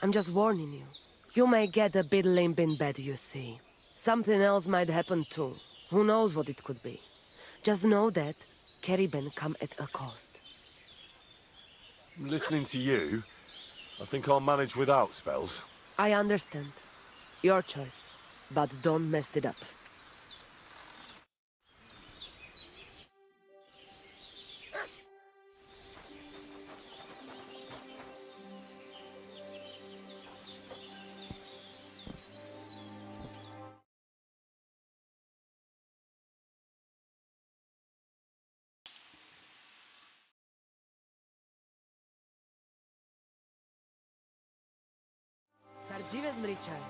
I'm just warning you. You may get a bit limp in bed, you see. Something else might happen too. Who knows what it could be. Just know that Kirimdor come at a cost. Listening to you, I think I'll manage without spells. I understand. Your choice. But don't mess it up. Sardziwe zmryczaj.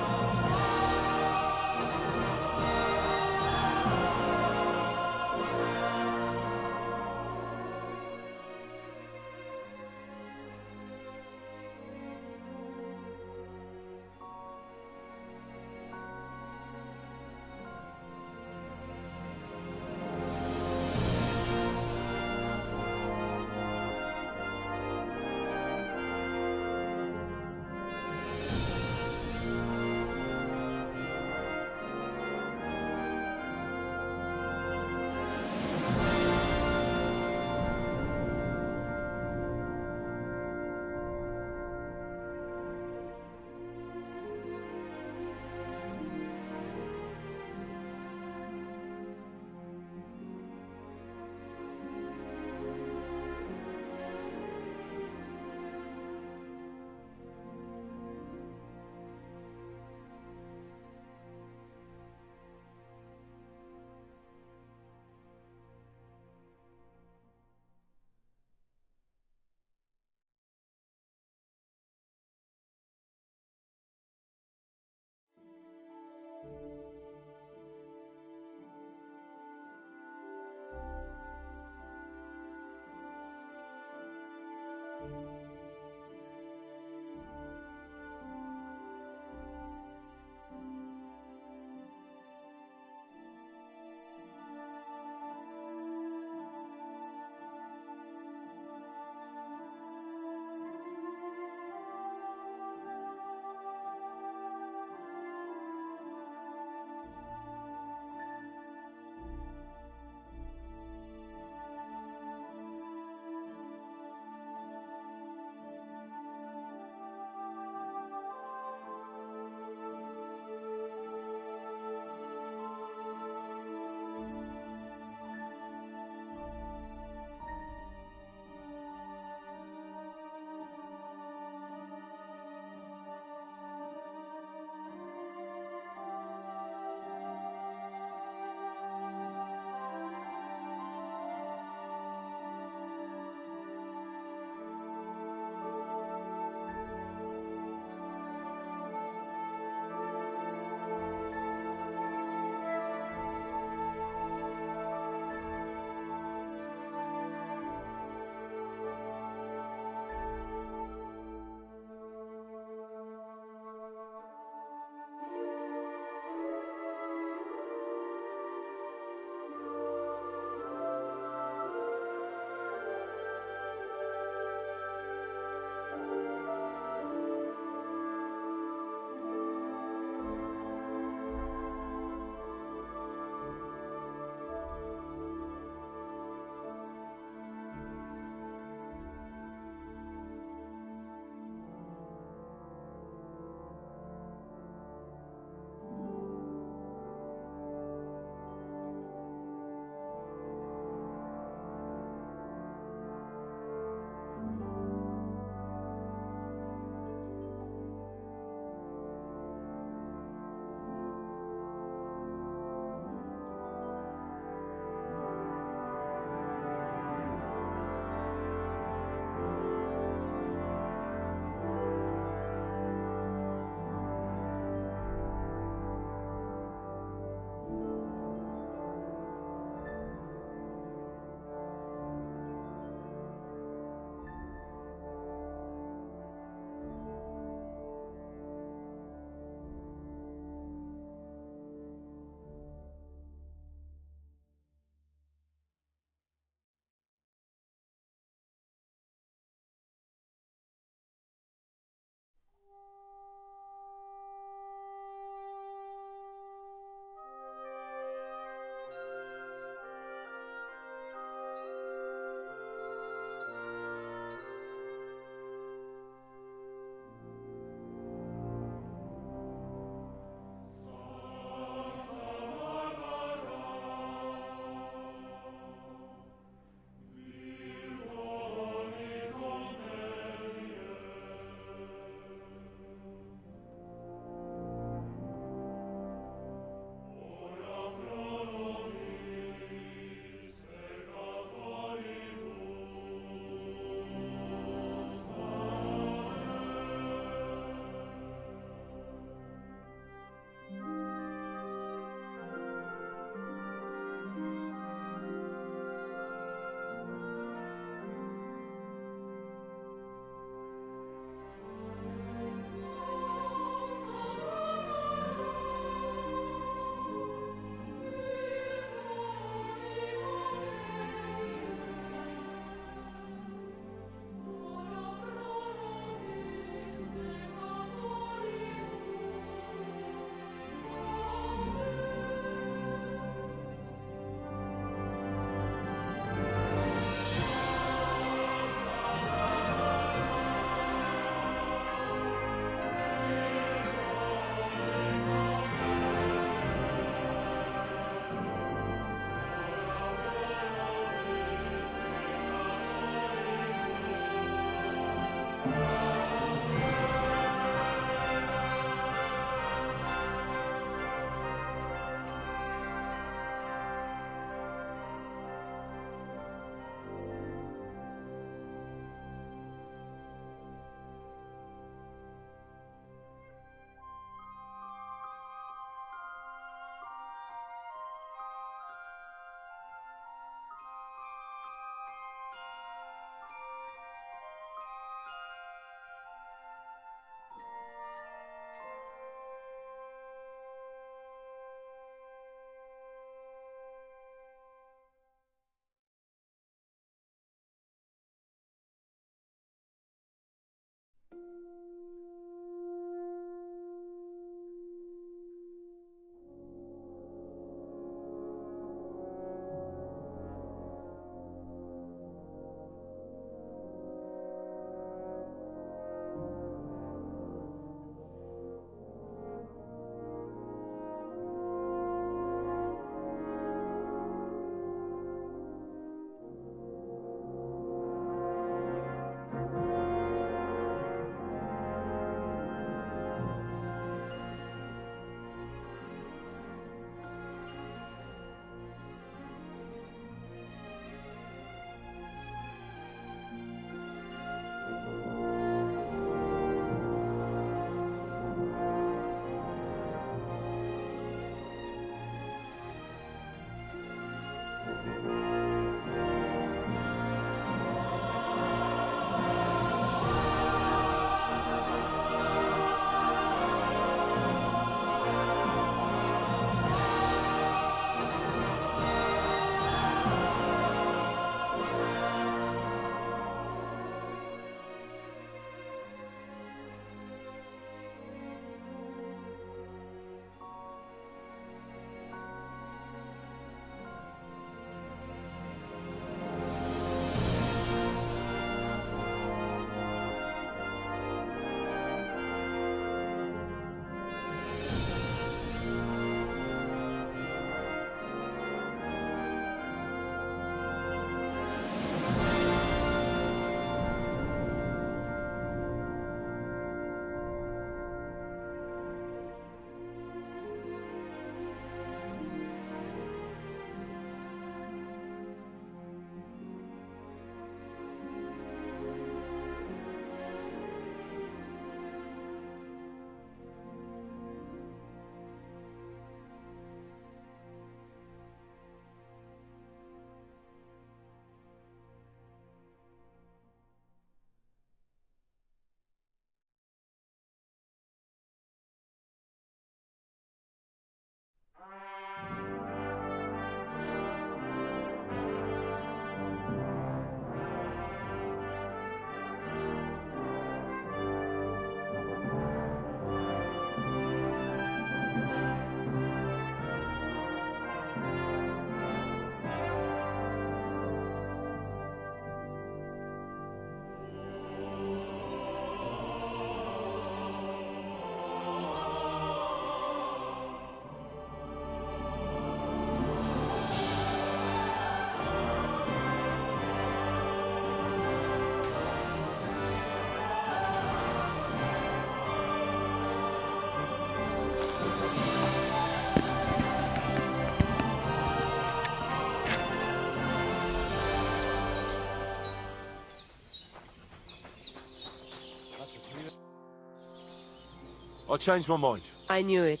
I changed my mind. I knew it.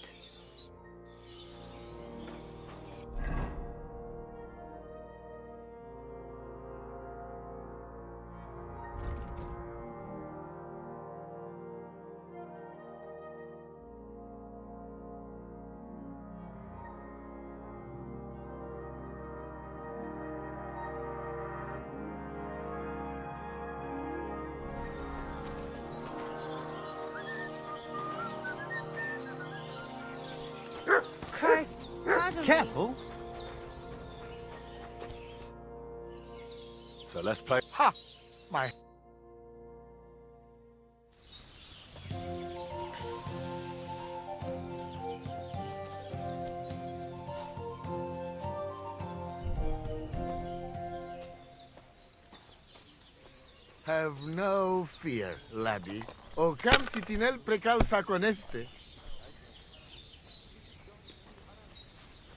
Christ, pardon me. Careful! So let's play. Ha! My... Have no fear, laddie. O cam sitinel precal saconeste.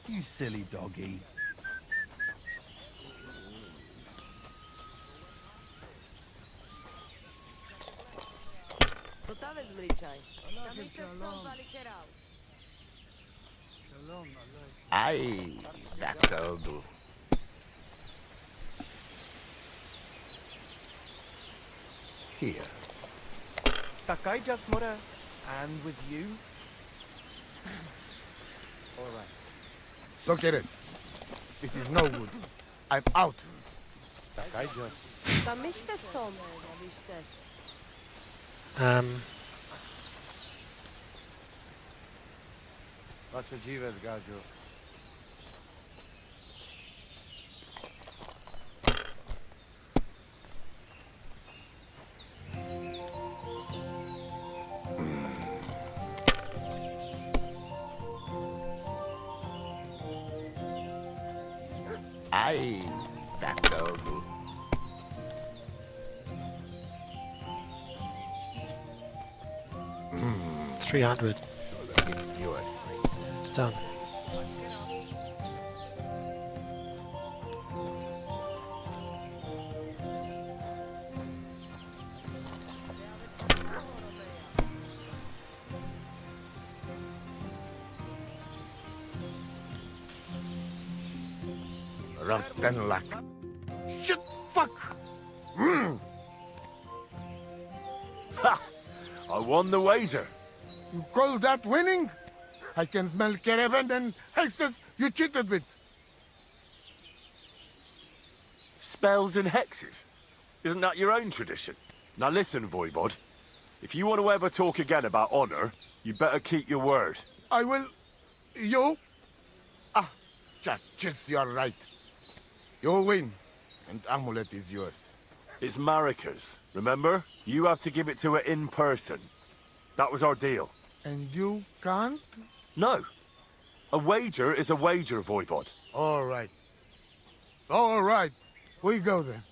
You silly doggy. Aye, that'll do. Here. Takai just mora. And with you? All right. So quieres. This is no good. I'm out. Takai just. What's a jives, Gajo? Aye, that'll do. Hmm. 300. It's yours. It's done. Around 10 lakh. Shit, fuck! Mm. Ha! I won the wager. You call that winning? I can smell caravan and hexes you cheated with. Spells and hexes? Isn't that your own tradition? Now listen, Voivod. If you want to ever talk again about honor, you better keep your word. I will... You? Ah, just you're right. You win, and amulet is yours. It's Marika's, remember? You have to give it to her in person. That was our deal. And you can't? No. A wager is a wager, Voivod. All right. All right. We go then.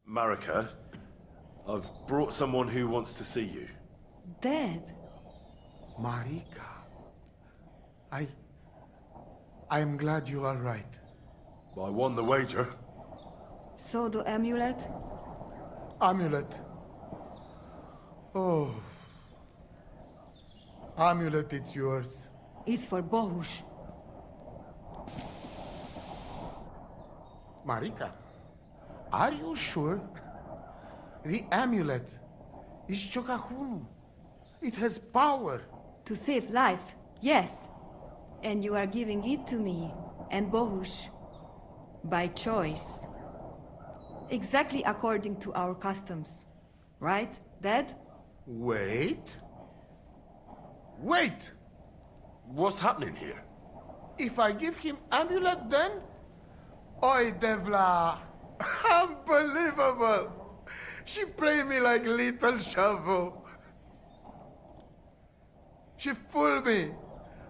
Marika, I've brought someone who wants to see you. Dead? Marika. I am glad you are right. I won the wager. So the amulet? Amulet. Oh. Amulet, it's yours. It's for Bohush. Marika, are you sure? The amulet is Chokahunu. It has power. To save life, yes. And you are giving it to me and Bohush. By choice. Exactly according to our customs. Right, Dad? Wait. Wait! What's happening here? If I give him amulet then? Oi, Devla! Unbelievable! She play me like little shovel. She fool me.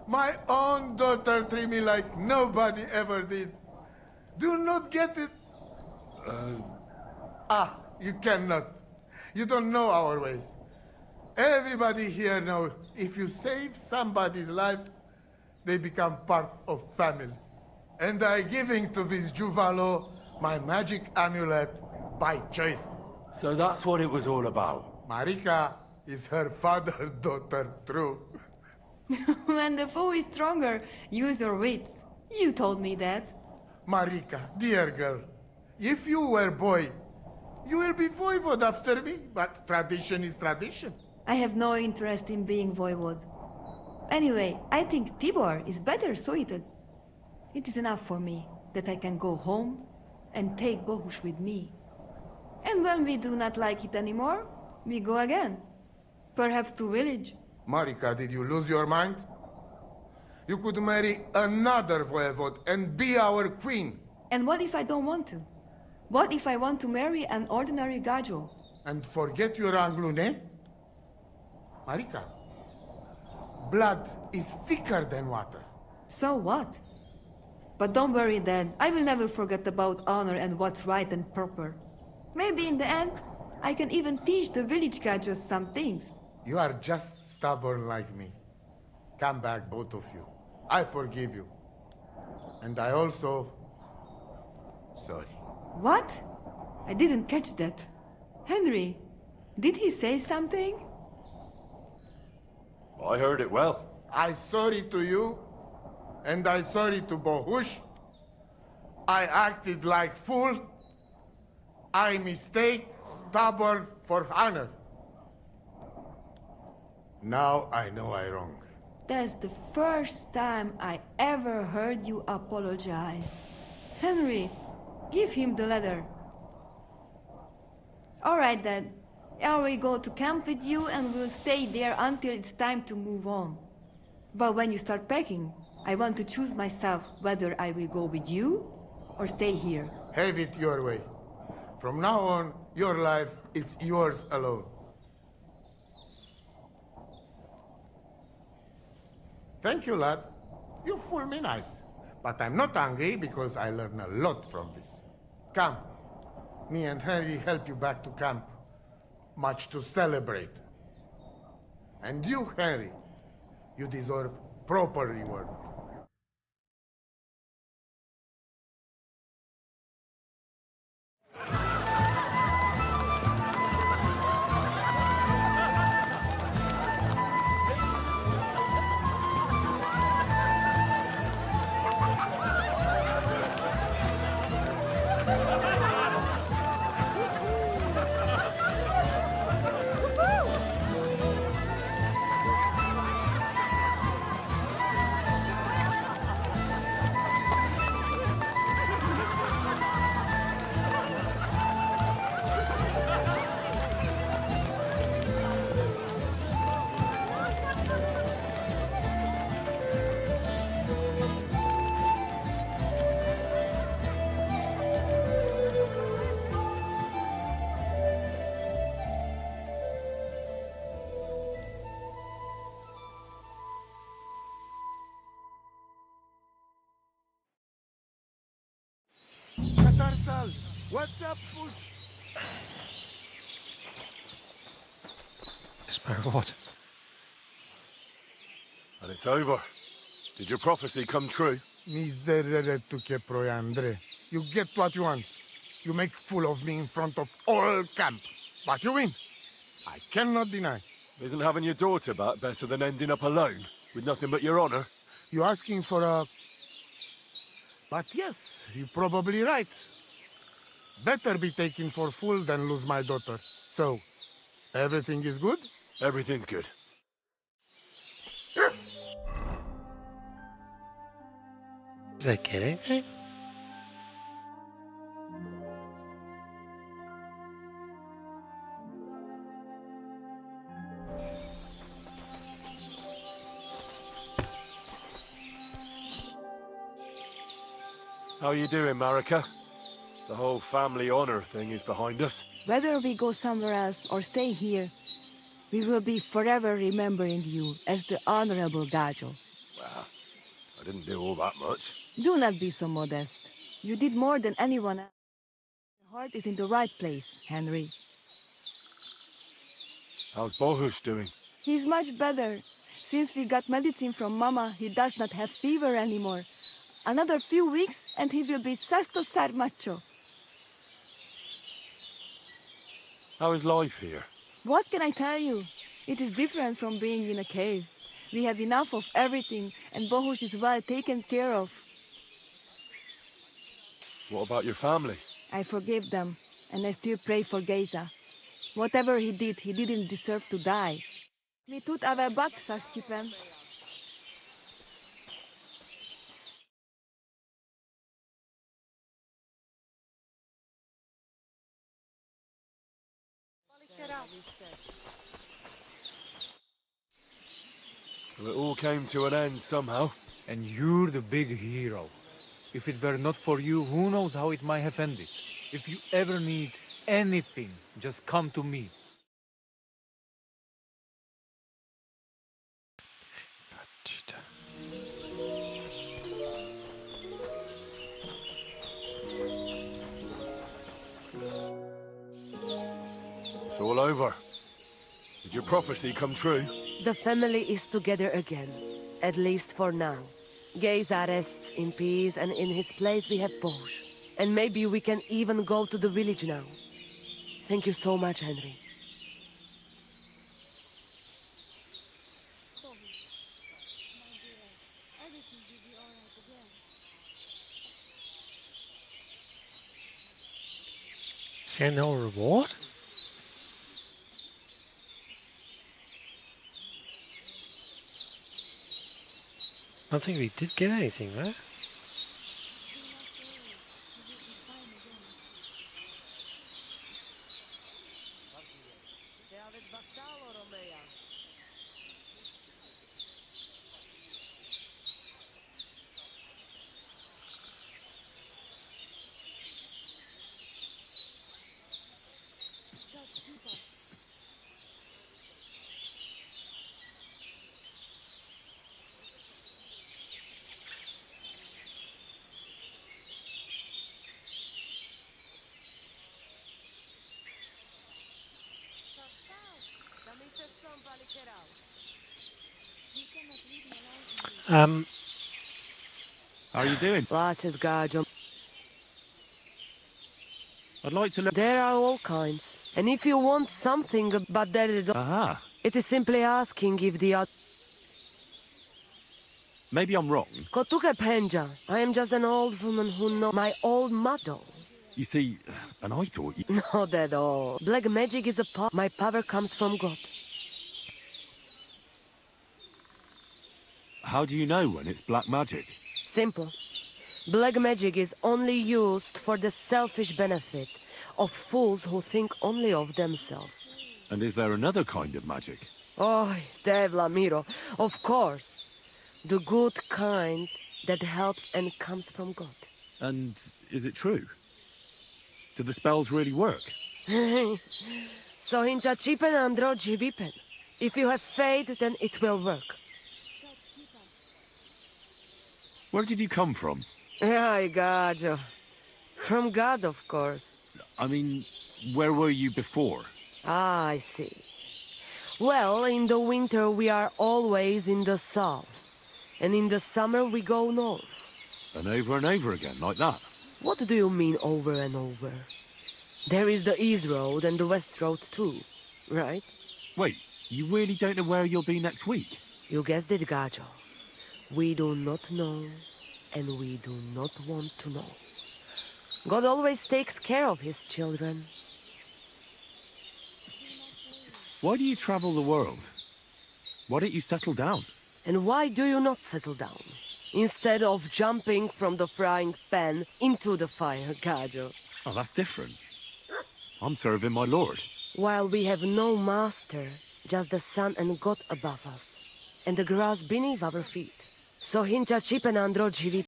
My own daughter treat me like nobody ever did. Do not get it. You cannot. You don't know our ways. Everybody here knows if you save somebody's life, they become part of family. And I giving to this Juvalo my magic amulet by choice. So that's what it was all about. Marika is her father's daughter, true. When the foe is stronger, use your wits. You told me that. Marika, dear girl, if you were boy, you will be voivode after me, but tradition is tradition. I have no interest in being voivode. Anyway, I think Tibor is better suited. It is enough for me that I can go home and take Bohush with me. And when we do not like it anymore, we go again. Perhaps to village. Marika, did you lose your mind? You could marry another voivode and be our queen. And what if I don't want to? What if I want to marry an ordinary gajo? And forget your Anglune? Marika, blood is thicker than water. So what? But don't worry, Dad. I will never forget about honor and what's right and proper. Maybe in the end, I can even teach the village gajos some things. You are just stubborn like me. Come back, both of you. I forgive you. And I also... sorry. What? I didn't catch that. Henry, did he say something? I heard it well. I sorry to you, and I sorry to Bohush. I acted like fool. I mistake, stubborn for honor. Now I know I wrong. That's the first time I ever heard you apologize. Henry, give him the letter. All right, Dad. I will go to camp with you and we'll stay there until it's time to move on. But when you start packing, I want to choose myself whether I will go with you or stay here. Have it your way. From now on, your life is yours alone. Thank you, lad. You fool me nice. But I'm not angry because I learned a lot from this. Come. Me and Henry help you back to camp. Much to celebrate. And you, Henry, you deserve proper reward. Tarsal, what's up, Fooch? It's my reward. And it's over. Did your prophecy come true? Miserere tu che proiandre. You get what you want. You make fool of me in front of all camp. But you win. I cannot deny. Isn't having your daughter back better than ending up alone, with nothing but your honor? You're asking for a... But yes, you're probably right. Better be taken for fool than lose my daughter. So, everything is good? Everything's good. Did I get anything? How you doing, Marika? The whole family honor thing is behind us. Whether we go somewhere else or stay here, we will be forever remembering you as the honorable Gajo. Well, I didn't do all that much. Do not be so modest. You did more than anyone else. Your heart is in the right place, Henry. How's Bohush doing? He's much better. Since we got medicine from Mama, he does not have fever anymore. Another few weeks and he will be sesto ser macho. How is life here? What can I tell you? It is different from being in a cave. We have enough of everything, and Bohush is well taken care of. What about your family? I forgive them, and I still pray for Geza. Whatever he did, he didn't deserve to die. Vi tut ave bakt, Saschipen. So it all came to an end somehow. And you're the big hero. If it were not for you, who knows how it might have ended. If you ever need anything, just come to me. It's all over. Did your prophecy come true? The family is together again, at least for now. Geza rests in peace, and in his place we have Bohush. And maybe we can even go to the village now. Thank you so much, Henry. Is there no reward? I don't think we did get anything, right? How are you doing? Laches, Gajo. I'd like to look. There are all kinds. And if you want something, but there is... Aha. It is simply asking if the... Maybe I'm wrong. Kotuke Penja. I am just an old woman who knows my old motto. You see, and I thought you... Not at all. Black magic is a power. My power comes from God. How do you know when it's black magic? Simple. Black magic is only used for the selfish benefit of fools who think only of themselves. And is there another kind of magic? Oh, Devla Miro, of course. The good kind that helps and comes from God. And is it true? Do the spells really work? So hincha chipen androji vipen. If you have faith, then it will work. Where did you come from? Ay, Gajo. From God, of course. I mean, where were you before? Ah, I see. Well, in the winter we are always in the south. And in the summer we go north. And over again, like that? What do you mean over and over? There is the East Road and the West Road too, right? Wait, you really don't know where you'll be next week? You guessed it, Gajo. We do not know, and we do not want to know. God always takes care of his children. Why do you travel the world? Why don't you settle down? And why do you not settle down? Instead of jumping from the frying pan into the fire, Gajo. Oh, that's different. I'm serving my lord. While we have no master, just the sun and God above us, and the grass beneath our feet. So hincha chipen andro jivit.